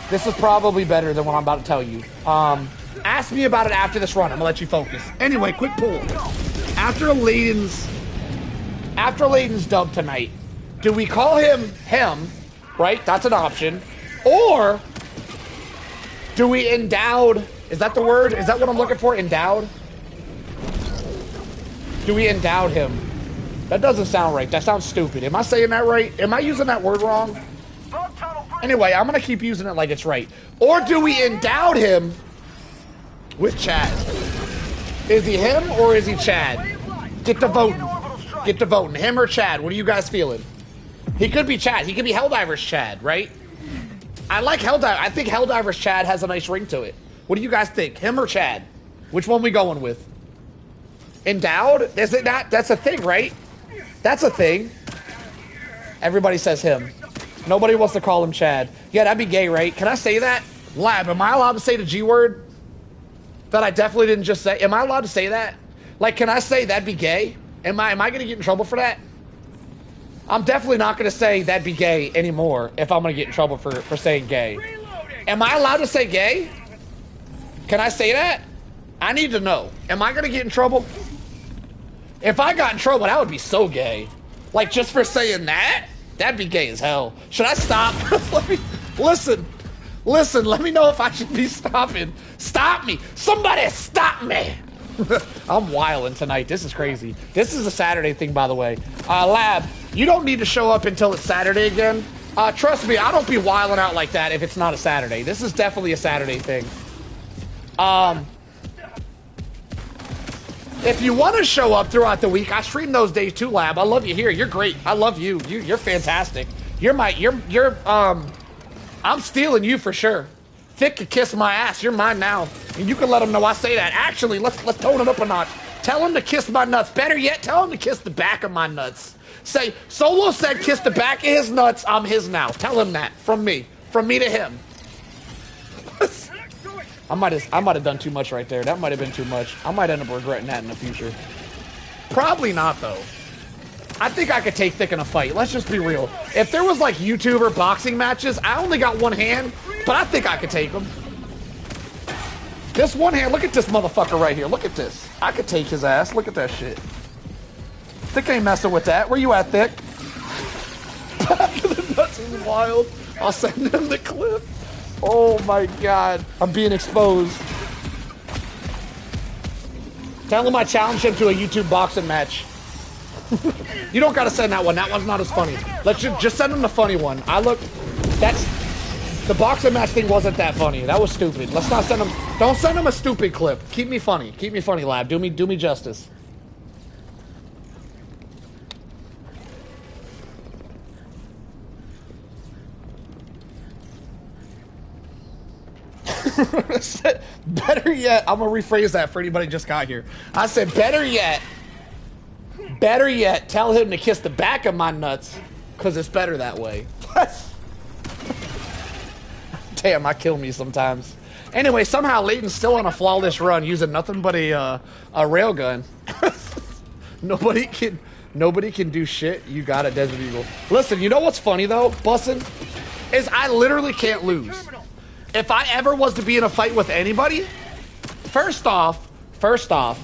This is probably better than what I'm about to tell you. Ask me about it after this run. I'm gonna let you focus. Anyway, quick poll. After Layden's dub tonight, do we call him, right? That's an option. Or do we endowed? Is that the word? Is that what I'm looking for? Endowed? Do we endowed him? That doesn't sound right. That sounds stupid. Am I saying that right? Am I using that word wrong? Anyway, I'm gonna keep using it like it's right. Or do we endowed him with Chad? Is he him or is he Chad? Get to voting. Get to voting. Him or Chad? What are you guys feeling? He could be Chad. He could be Helldivers Chad, right? I like Helldivers. I think Helldivers Chad has a nice ring to it. What do you guys think? Him or Chad? Which one we going with? Endowed? Is it not? That's a thing, right? That's a thing. Everybody says him. Nobody wants to call him Chad. Yeah, that'd be gay, right? Can I say that? Lab, am I allowed to say the G word? That I definitely didn't just say. Am I allowed to say that? Like, can I say that'd be gay? Am I gonna get in trouble for that? I'm definitely not gonna say that'd be gay anymore if I'm gonna get in trouble for saying gay. Am I allowed to say gay? Can I say that? I need to know. Am I gonna get in trouble? If I got in trouble, that would be so gay. Like, just for saying that? That'd be gay as hell. Should I stop? Listen, let me know if I should be stopping. Stop me. Somebody stop me. I'm wilding tonight. This is crazy. This is a Saturday thing, by the way. Lab, you don't need to show up until it's Saturday again. Trust me, I don't be wilding out like that if it's not a Saturday. This is definitely a Saturday thing. If you want to show up throughout the week, I stream those days too, Lab. I love you here. You're great. I love you. You're fantastic. I'm stealing you for sure. Thick could kiss my ass. You're mine now. And you can let him know I say that. Actually, let's tone it up a notch. Tell him to kiss my nuts. Better yet, tell him to kiss the back of my nuts. Say, Solo said kiss the back of his nuts. I'm his now. Tell him that. From me. From me to him. I might have done too much right there. That might have been too much. I might end up regretting that in the future. Probably not, though. I think I could take Thick in a fight. Let's just be real. If there was, like, YouTuber boxing matches, I only got one hand, but I think I could take him. This one hand, look at this motherfucker right here. Look at this. I could take his ass. Look at that shit. Thick ain't messing with that. Where you at, Thick? The nuts is wild. I'll send him the clip. Oh my god. I'm being exposed. Tell him I challenged him to a YouTube boxing match. You don't gotta send that one. That one's not as funny. Let's just send him the funny one. The boxing match thing wasn't that funny. That was stupid. Let's not send him. Don't send him a stupid clip. Keep me funny. Keep me funny, Lab. Do me justice. Better yet, I'm gonna rephrase that for anybody who just got here. I said, better yet, tell him to kiss the back of my nuts, because it's better that way. Damn, I kill me sometimes. Anyway, somehow Layton's still on a flawless run using nothing but a railgun. Nobody can do shit. You got it, Desert Eagle. Listen, you know what's funny though, Bussin'? Is I literally can't lose. If I ever was to be in a fight with anybody, first off, level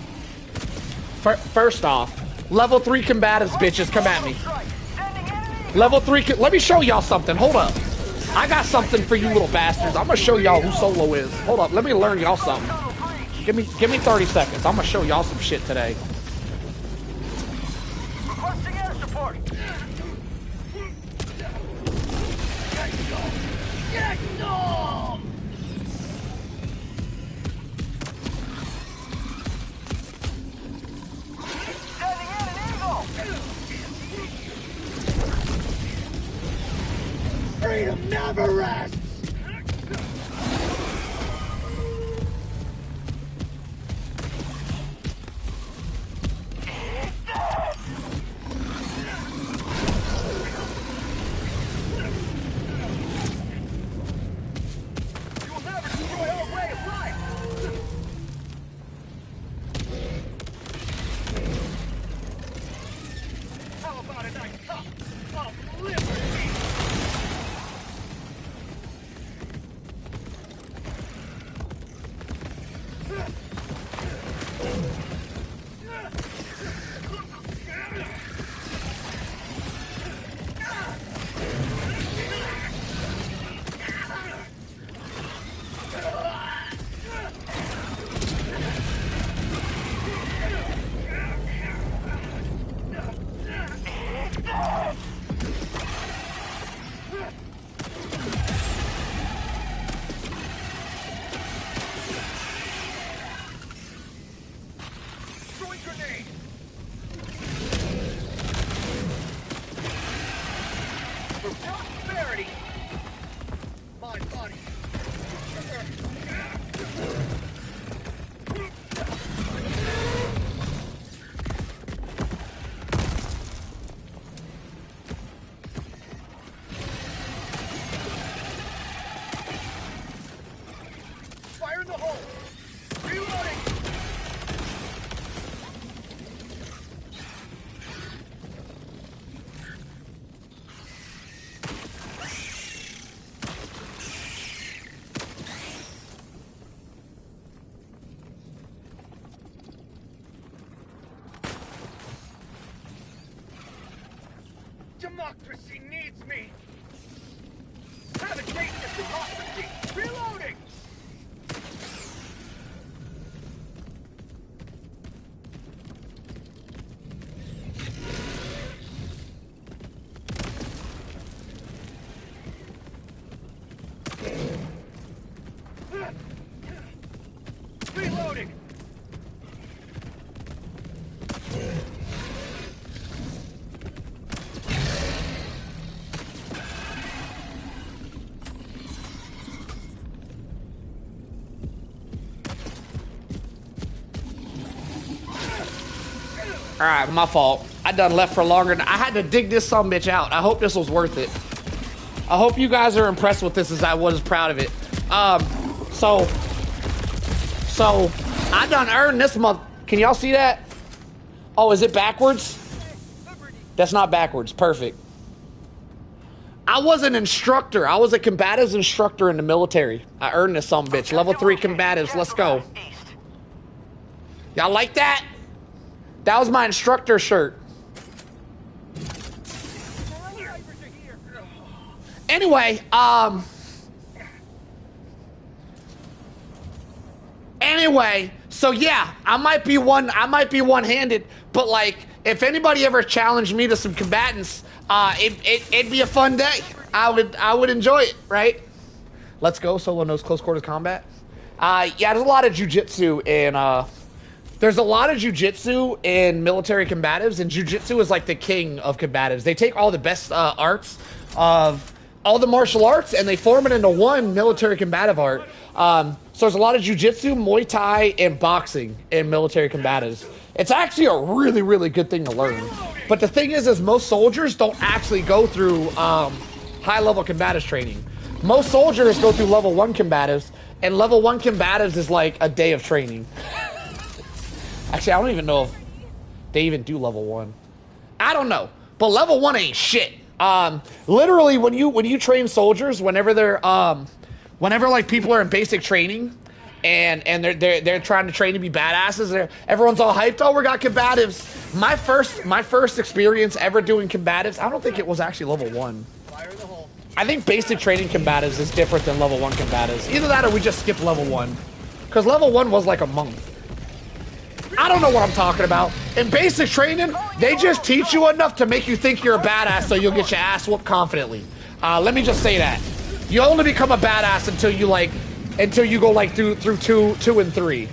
3 combatives, bitches, come at me. Level 3, let me show y'all something. Hold up. I got something for you little bastards. I'm gonna show y'all who Solo is. Hold up, let me learn y'all something. Give me 30 seconds. I'm gonna show y'all some shit today. Requesting air support. Freedom never rests! You will never destroy our way of life! How about a nice cup of liberty? Democracy needs me! Have a taste of democracy! Reloading! Alright, my fault. I done left for longer than I had to dig this sumbitch out. I hope this was worth it. I hope you guys are impressed with this as I was proud of it. So I done earned this month. Can y'all see that? Oh, is it backwards? That's not backwards. Perfect. I was an instructor. I was a combatives instructor in the military. I earned this sumbitch. Level 3 combatives. Let's go. Y'all like that? That was my instructor shirt. Anyway, so yeah, I might be one-handed, but like, if anybody ever challenged me to some combatants, it'd be a fun day. I would enjoy it, right? Let's go, solo knows close quarters combat. Yeah, there's a lot of jujitsu in military combatives, and jujitsu is like the king of combatives. They take all the best arts of all the martial arts and they form it into one military combative art. So there's a lot of jujitsu, Muay Thai, and boxing in military combatives. It's actually a really, really good thing to learn. But the thing is most soldiers don't actually go through high-level combatives training. Most soldiers go through level 1 combatives, and level 1 combatives is like a day of training. Actually, I don't even know if they even do level 1. I don't know, but level 1 ain't shit. Literally, when you train soldiers, whenever like people are in basic training, and they're trying to train to be badasses, everyone's all hyped. Oh, we got combatives. My first experience ever doing combatives, I don't think it was actually level 1. I think basic training combatives is different than level 1 combatives. Either that or we just skip level 1, because level 1 was like a month. I don't know what I'm talking about. In basic training, they just teach you enough to make you think you're a badass so you'll get your ass whooped confidently. Let me just say that. You only become a badass until you go like through 2 and 3.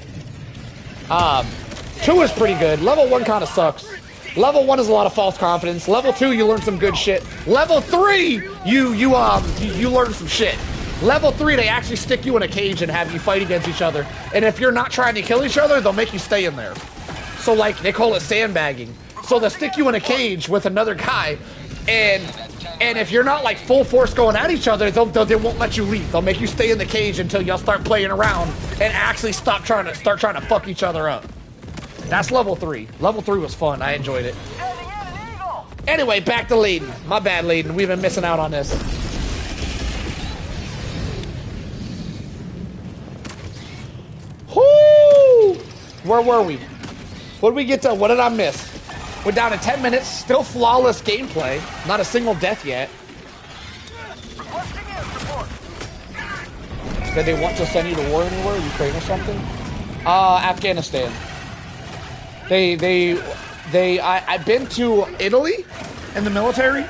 2 is pretty good. Level 1 kind of sucks. Level 1 is a lot of false confidence. Level 2, you learn some good shit. Level 3, you learn some shit. Level 3, they actually stick you in a cage and have you fight against each other. And if you're not trying to kill each other, they'll make you stay in there. So like, they call it sandbagging. So they'll stick you in a cage with another guy, and if you're not like full force going at each other, they won't let you leave. They'll make you stay in the cage until y'all start playing around and actually start trying to fuck each other up. That's level 3. Level 3 was fun. I enjoyed it. Anyway, back to Layden. My bad, Layden. We've been missing out on this. Whoo! Where were we? What did we get to? What did I miss? We're down to 10 minutes. Still flawless gameplay. Not a single death yet. Did they want to send you to war anywhere? Ukraine or something? Afghanistan. I've been to Italy in the military,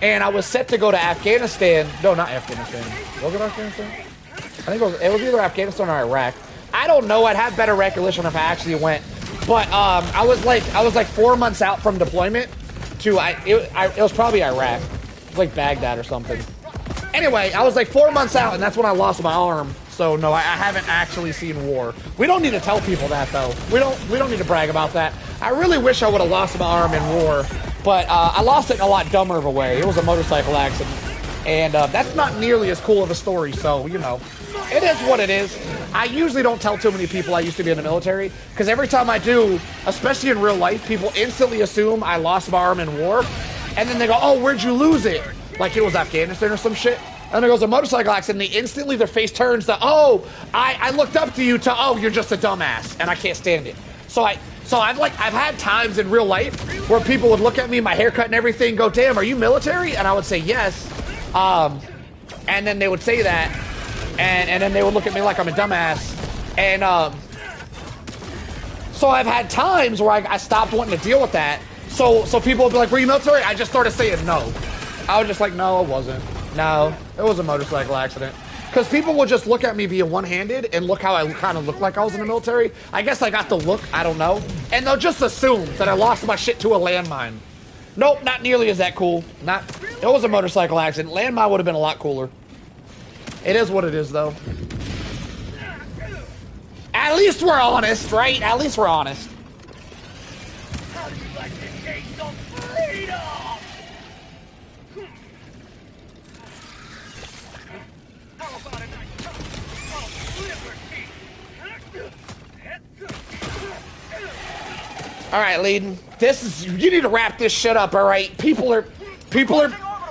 and I was set to go to Afghanistan. No, not Afghanistan. Was it Afghanistan? I think it was either Afghanistan or Iraq. I don't know. I'd have better recollection if I actually went. But I was like 4 months out from deployment to it was probably Iraq. It was like Baghdad or something. Anyway, I was like 4 months out, and that's when I lost my arm. So no, I haven't actually seen war. We don't need to tell people that though. We don't need to brag about that. I really wish I would have lost my arm in war, but I lost it in a lot dumber of a way. It was a motorcycle accident, and that's not nearly as cool of a story. So you know, it is what it is. I usually don't tell too many people I used to be in the military, because every time I do, especially in real life, people instantly assume I lost my arm in war, and then they go, "Oh, where'd you lose it?" Like it was Afghanistan or some shit. And there goes a motorcycle accident, and instantly their face turns to, "Oh, I looked up to you," to, "Oh, you're just a dumbass," and I can't stand it. So I've had times in real life where people would look at me, my haircut and everything, go, "Damn, are you military?" And I would say yes. And then they would say that, and then they would look at me like I'm a dumbass. And so I've had times where I stopped wanting to deal with that. So people would be like, "Were you military?" I just started saying no. I was just like, "No, it wasn't. No, it was a motorcycle accident." Because people will just look at me being one-handed and look how I kind of look like I was in the military. I guess I got the look, I don't know. And they'll just assume that I lost my shit to a landmine. Nope, not nearly as that cool. It was a motorcycle accident. Landmine would have been a lot cooler. It is what it is, though. At least we're honest, right? At least we're honest. All right, Leiden. You need to wrap this shit up, all right? People are,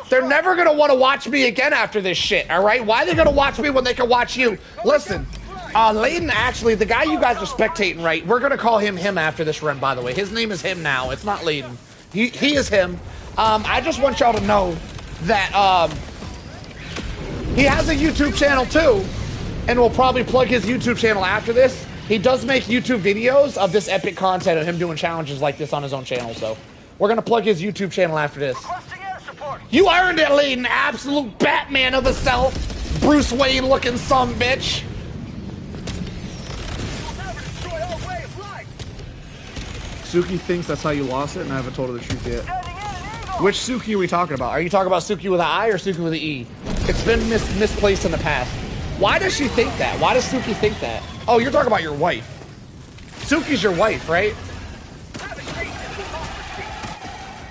they're never gonna want to watch me again after this shit, all right? Why are they gonna watch me when they can watch you? Listen, Leiden, actually, the guy you guys are spectating, right? We're gonna call him after this run, by the way. His name is him now. It's not Leiden. He is him. I just want y'all to know that he has a YouTube channel too, and we'll probably plug his YouTube channel after this. He does make YouTube videos of this epic content of him doing challenges like this on his own channel, so we're gonna plug his YouTube channel after this. You earned it, Leiden, absolute Batman of the self, Bruce Wayne looking son bitch. Suki thinks that's how you lost it, and I haven't told her the truth yet. Which Suki are we talking about? Are you talking about Suki with an I or Suki with an E? It's been misplaced in the past. Why does she think that? Why does Suki think that? Oh, you're talking about your wife. Suki's your wife, right?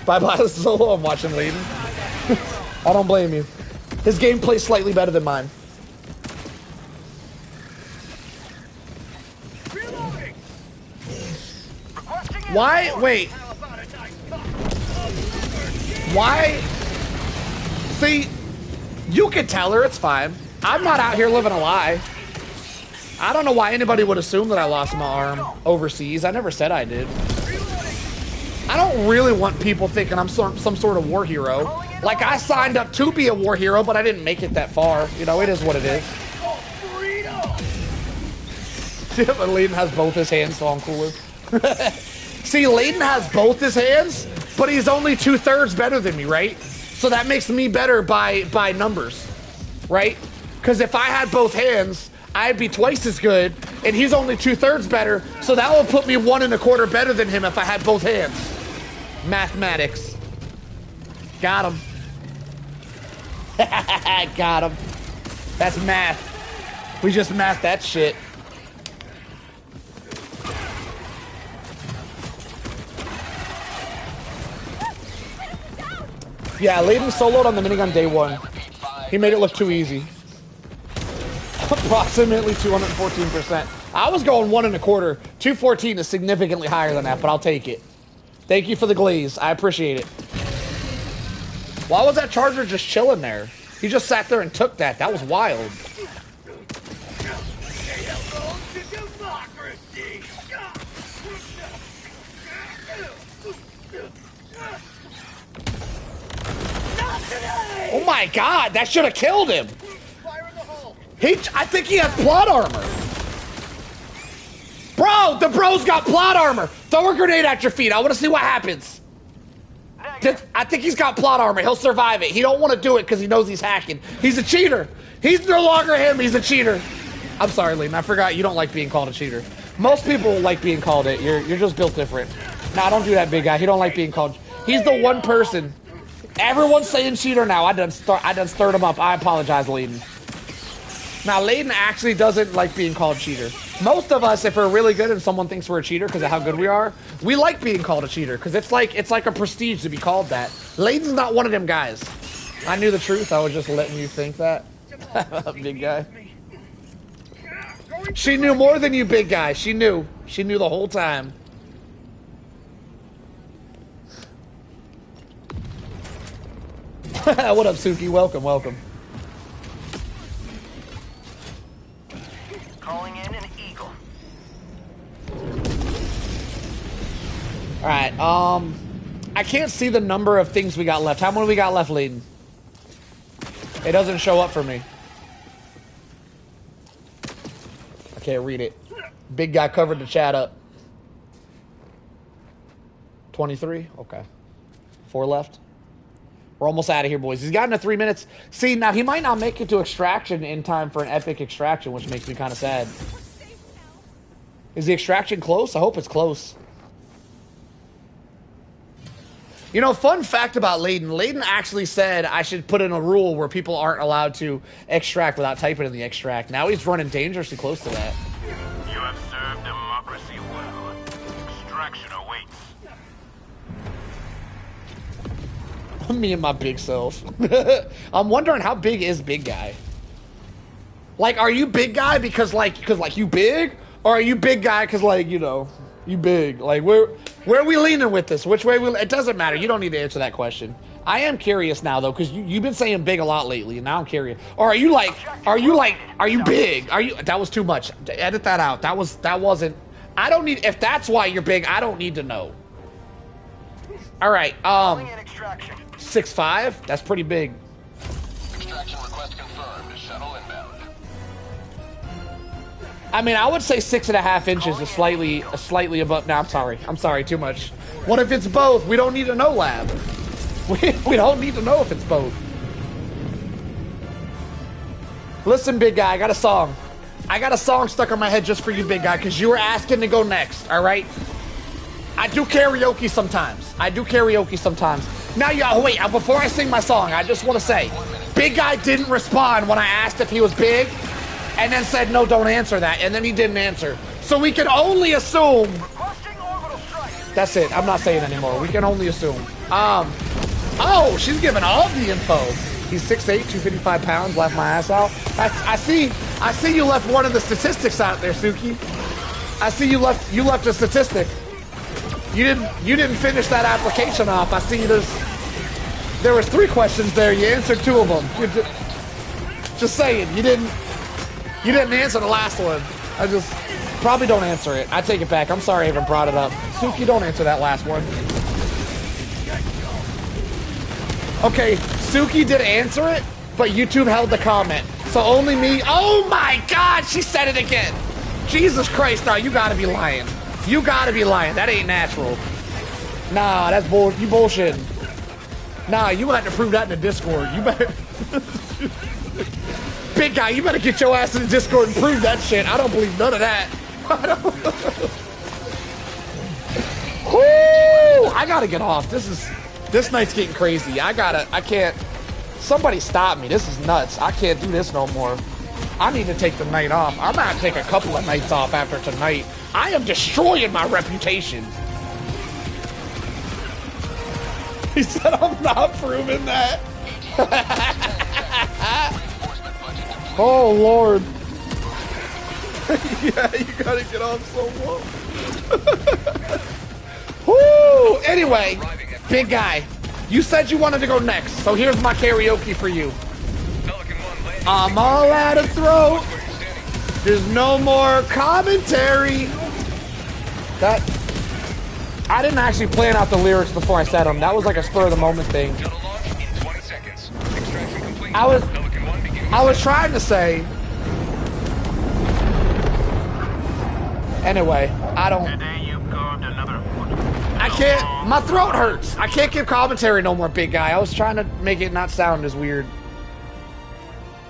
Bye-bye Solo, I'm watching Leiden. I don't blame you. His gameplay's slightly better than mine. Why? Wait. Why? See, you can tell her, it's fine. I'm not out here living a lie. I don't know why anybody would assume that I lost my arm overseas. I never said I did. I don't really want people thinking I'm some sort of war hero. Like, I signed up to be a war hero, but I didn't make it that far. You know, it is what it is. Yeah, but Leiden has both his hands, so I'm cooler. See, Leiden has both his hands, but he's only 2/3 better than me, right? So that makes me better by numbers, right? Because if I had both hands, I'd be twice as good, and he's only 2/3 better, so that would put me 1 1/4 better than him if I had both hands. Mathematics. Got him. Got him. That's math. We just mathed that shit. Yeah, Leiden soloed on the minigun day 1. He made it look too easy. Approximately 214%. I was going 1 1/4. 214 is significantly higher than that, but I'll take it. Thank you for the glaze. I appreciate it. Why was that charger just chilling there? He just sat there and took that. That was wild. Oh my god, that should have killed him. I think he has plot armor. Bro, the bro's got plot armor. Throw a grenade at your feet. I want to see what happens. I think he's got plot armor. He'll survive it. He don't want to do it because he knows he's hacking. He's a cheater. He's no longer him. He's a cheater. I'm sorry, Leiden. I forgot you don't like being called a cheater. Most people like being called it. You're just built different. Nah, don't do that, big guy. He don't like being called. He's the one person. Everyone's saying cheater now. I done stirred him up. I apologize, Leiden. Now, Leiden actually doesn't like being called cheater. Most of us, if we're really good and someone thinks we're a cheater because of how good we are, we like being called a cheater because it's like a prestige to be called that. Leiden's not one of them guys. I knew the truth. I was just letting you think that. Big guy. She knew more than you, big guy. She knew. She knew the whole time. What up, Suki? Welcome, welcome. Calling in an eagle. Alright, I can't see the number of things we got left. How many we got left, Leiden? It doesn't show up for me. I can't read it. Big guy covered the chat up. 23? Okay. 4 left. We're almost out of here, boys. He's gotten to 3 minutes. See, now he might not make it to extraction in time for an epic extraction, which makes me kind of sad. Is the extraction close? I hope it's close. You know, fun fact about Leiden. Leiden actually said I should put in a rule where people aren't allowed to extract without typing in the extract. Now he's running dangerously close to that. You have served democracy well. Extraction awaits. Me and my big self. I'm wondering how big is big guy? Like, are you big guy because you big? Or are you big guy because, like, you know, you big? Like, Where are we leaning with this? Which way it doesn't matter. You don't need to answer that question. I am curious now though, because you've been saying big a lot lately, and now I'm curious. Or are you big? That was too much. Edit that out. That wasn't. I don't need. If that's why you're big, I don't need to know. All right. 6'5". That's pretty big. Extraction request confirmed. Shuttle inbound. I mean, I would say 6.5 inches is slightly above. No, I'm sorry, too much. What if it's both? We don't need to know, lab. We don't need to know if it's both. Listen, big guy, I got a song. I got a song stuck in my head just for you, big guy, because you were asking to go next, all right? I do karaoke sometimes. Now, y'all, wait, before I sing my song, I just want to say, big guy didn't respond when I asked if he was big, and then said, no, don't answer that, and then he didn't answer. So we can only assume... That's it, I'm not saying anymore. We can only assume. Oh, she's giving all the info. He's 6'8", 255 pounds, laughed my ass out. I see you left one of the statistics out there, Suki. I see you left a statistic. You didn't finish that application off. I see there was 3 questions there. You answered 2 of them. Just saying, you didn't answer the last one. Probably don't answer it. I take it back. I'm sorry I even brought it up. Suki, don't answer that last one. Okay, Suki did answer it, but YouTube held the comment. So only me. Oh my God, she said it again. Jesus Christ, now you gotta be lying. You gotta be lying. That ain't natural. Nah, that's you bullshitting. Nah, you have to prove that in the Discord. You better. Big guy, you better get your ass in the Discord and prove that shit. I don't believe none of that. Woo! I gotta get off. This night's getting crazy. I can't. Somebody stop me. This is nuts. I can't do this no more. I need to take the night off. I'm gonna take a couple of nights off after tonight. I am destroying my reputation. He said I'm not proving that. Oh, Lord. Yeah, you gotta get off so low. Woo! Anyway, big guy, you said you wanted to go next, so here's my karaoke for you. I'm all out of throat. There's no more commentary. I didn't actually plan out the lyrics before I said them. That was like a spur of the moment thing. I was trying to say. Anyway, I can't. My throat hurts. I can't give commentary no more, big guy. I was trying to make it not sound as weird.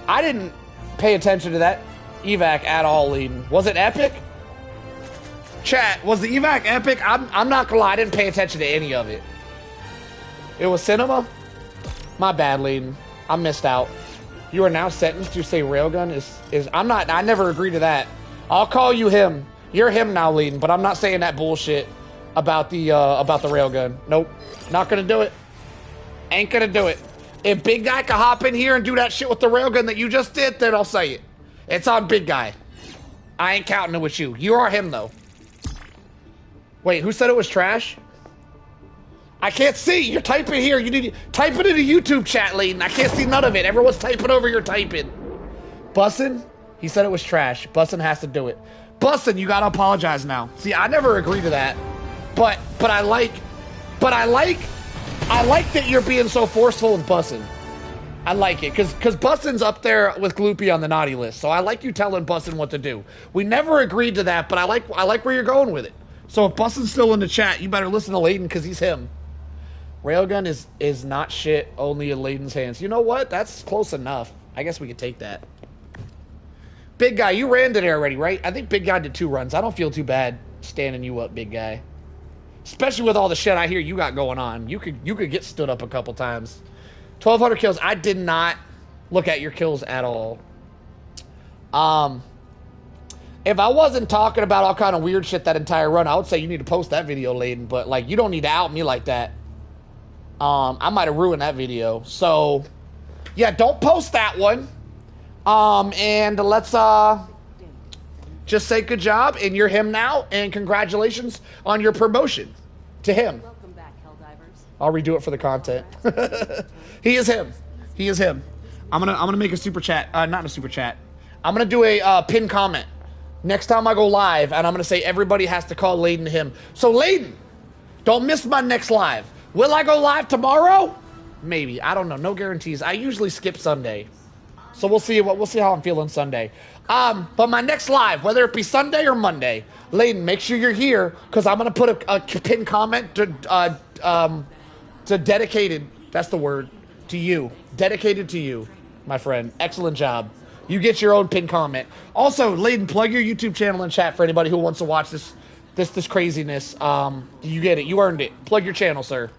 I didn't pay attention to that evac at all, Leading. Was it epic? Chat, was the evac epic? I'm not gonna lie, I didn't pay attention to any of it. It was cinema? My bad, Leading. I missed out. You are now sentenced to say railgun is I never agreed to that. I'll call you him. You're him now, Leading, but I'm not saying that bullshit about the railgun. Nope. Not gonna do it. Ain't gonna do it. If big guy can hop in here and do that shit with the railgun that you just did, then I'll say it. It's on big guy. I ain't counting it with you. You are him though. Wait, who said it was trash? I can't see. You're typing here. You need to type it in the YouTube chat, Leading. I can't see none of it. Everyone's typing over your typing. Bussin'? He said it was trash. Bussin' has to do it. Bussin', you gotta apologize now. See, I never agreed to that. But I like that you're being so forceful with Bussin'. I like it, because Bussin's up there with Gloopy on the naughty list. So I like you telling Bussin' what to do. We never agreed to that, but I like where you're going with it. So if Bussin's still in the chat, you better listen to Layden, because he's him. Railgun is not shit, only in Layden's hands. You know what? That's close enough. I guess we could take that. Big guy, you ran today already, right? I think big guy did 2 runs. I don't feel too bad standing you up, big guy. Especially with all the shit I hear you got going on. You could get stood up a couple times. 1,200 kills. I did not look at your kills at all. If I wasn't talking about all kind of weird shit that entire run, I would say you need to post that video, Layden. But like, you don't need to out me like that. I might have ruined that video. So, yeah, don't post that one. And let's just say good job, and you're him now, and congratulations on your promotion. To him. Welcome back, Helldivers. I'll redo it for the content. He is him. He is him. I'm gonna make a super chat. Not a super chat. I'm gonna do a pinned comment next time I go live, and I'm gonna say everybody has to call Layden him. So Layden, don't miss my next live. Will I go live tomorrow? Maybe. I don't know. No guarantees. I usually skip Sunday, so we'll see how I'm feeling Sunday. But my next live, whether it be Sunday or Monday, Layden, make sure you're here because I'm gonna put a pinned comment to dedicated. That's the word. To you. Dedicated to you, my friend. Excellent job. You get your own pinned comment. Also, Layden, plug your YouTube channel in chat for anybody who wants to watch this craziness. You get it. You earned it. Plug your channel, sir.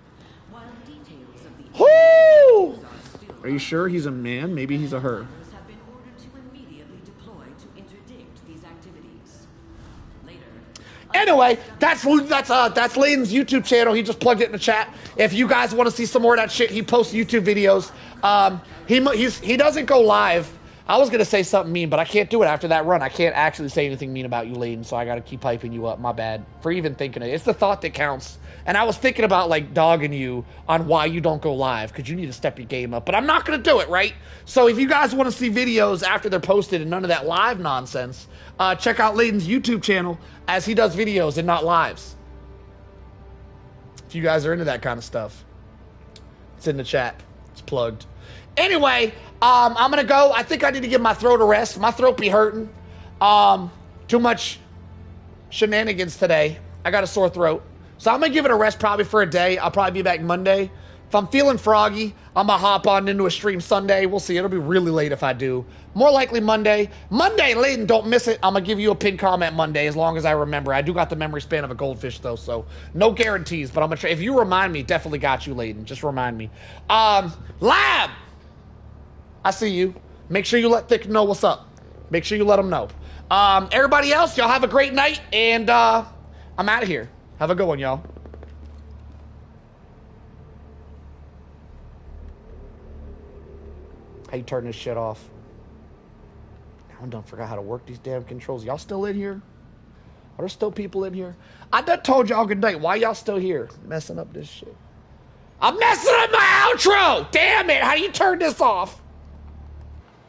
Woo! Are you sure he's a man? Maybe he's a her. Anyway, that's Layden's YouTube channel. He just plugged it in the chat. If you guys want to see some more of that shit, he posts YouTube videos. He doesn't go live. I was gonna say something mean, but I can't do it after that run. I can't actually say anything mean about you, Layden, so I gotta keep hyping you up. My bad for even thinking it. It's the thought that counts. And I was thinking about like dogging you on why you don't go live because you need to step your game up. But I'm not gonna do it, right? So if you guys want to see videos after they're posted and none of that live nonsense, check out Layden's YouTube channel as he does videos and not lives. If you guys are into that kind of stuff, it's in the chat. It's plugged. Anyway, I'm gonna go. I think I need to give my throat a rest. My throat be hurting. Too much shenanigans today. I got a sore throat. So I'm gonna give it a rest probably for a day. I'll probably be back Monday. If I'm feeling froggy, I'm gonna hop on into a stream Sunday. We'll see. It'll be really late if I do. More likely Monday. Monday, Layden, don't miss it. I'm gonna give you a pinned comment Monday as long as I remember. I do got the memory span of a goldfish though, so no guarantees. But I'm gonna try. If you remind me, definitely got you, Layden. Just remind me. Lab, I see you. Make sure you let Thick know what's up. Make sure you let him know. Everybody else, y'all have a great night, and I'm out of here. Have a good one, y'all. How you turn this shit off? Now I done forgot how to work these damn controls. Y'all still in here? Are there still people in here? I done told y'all good night. Why y'all still here? Messing up this shit. I'm messing up my outro! Damn it! How do you turn this off?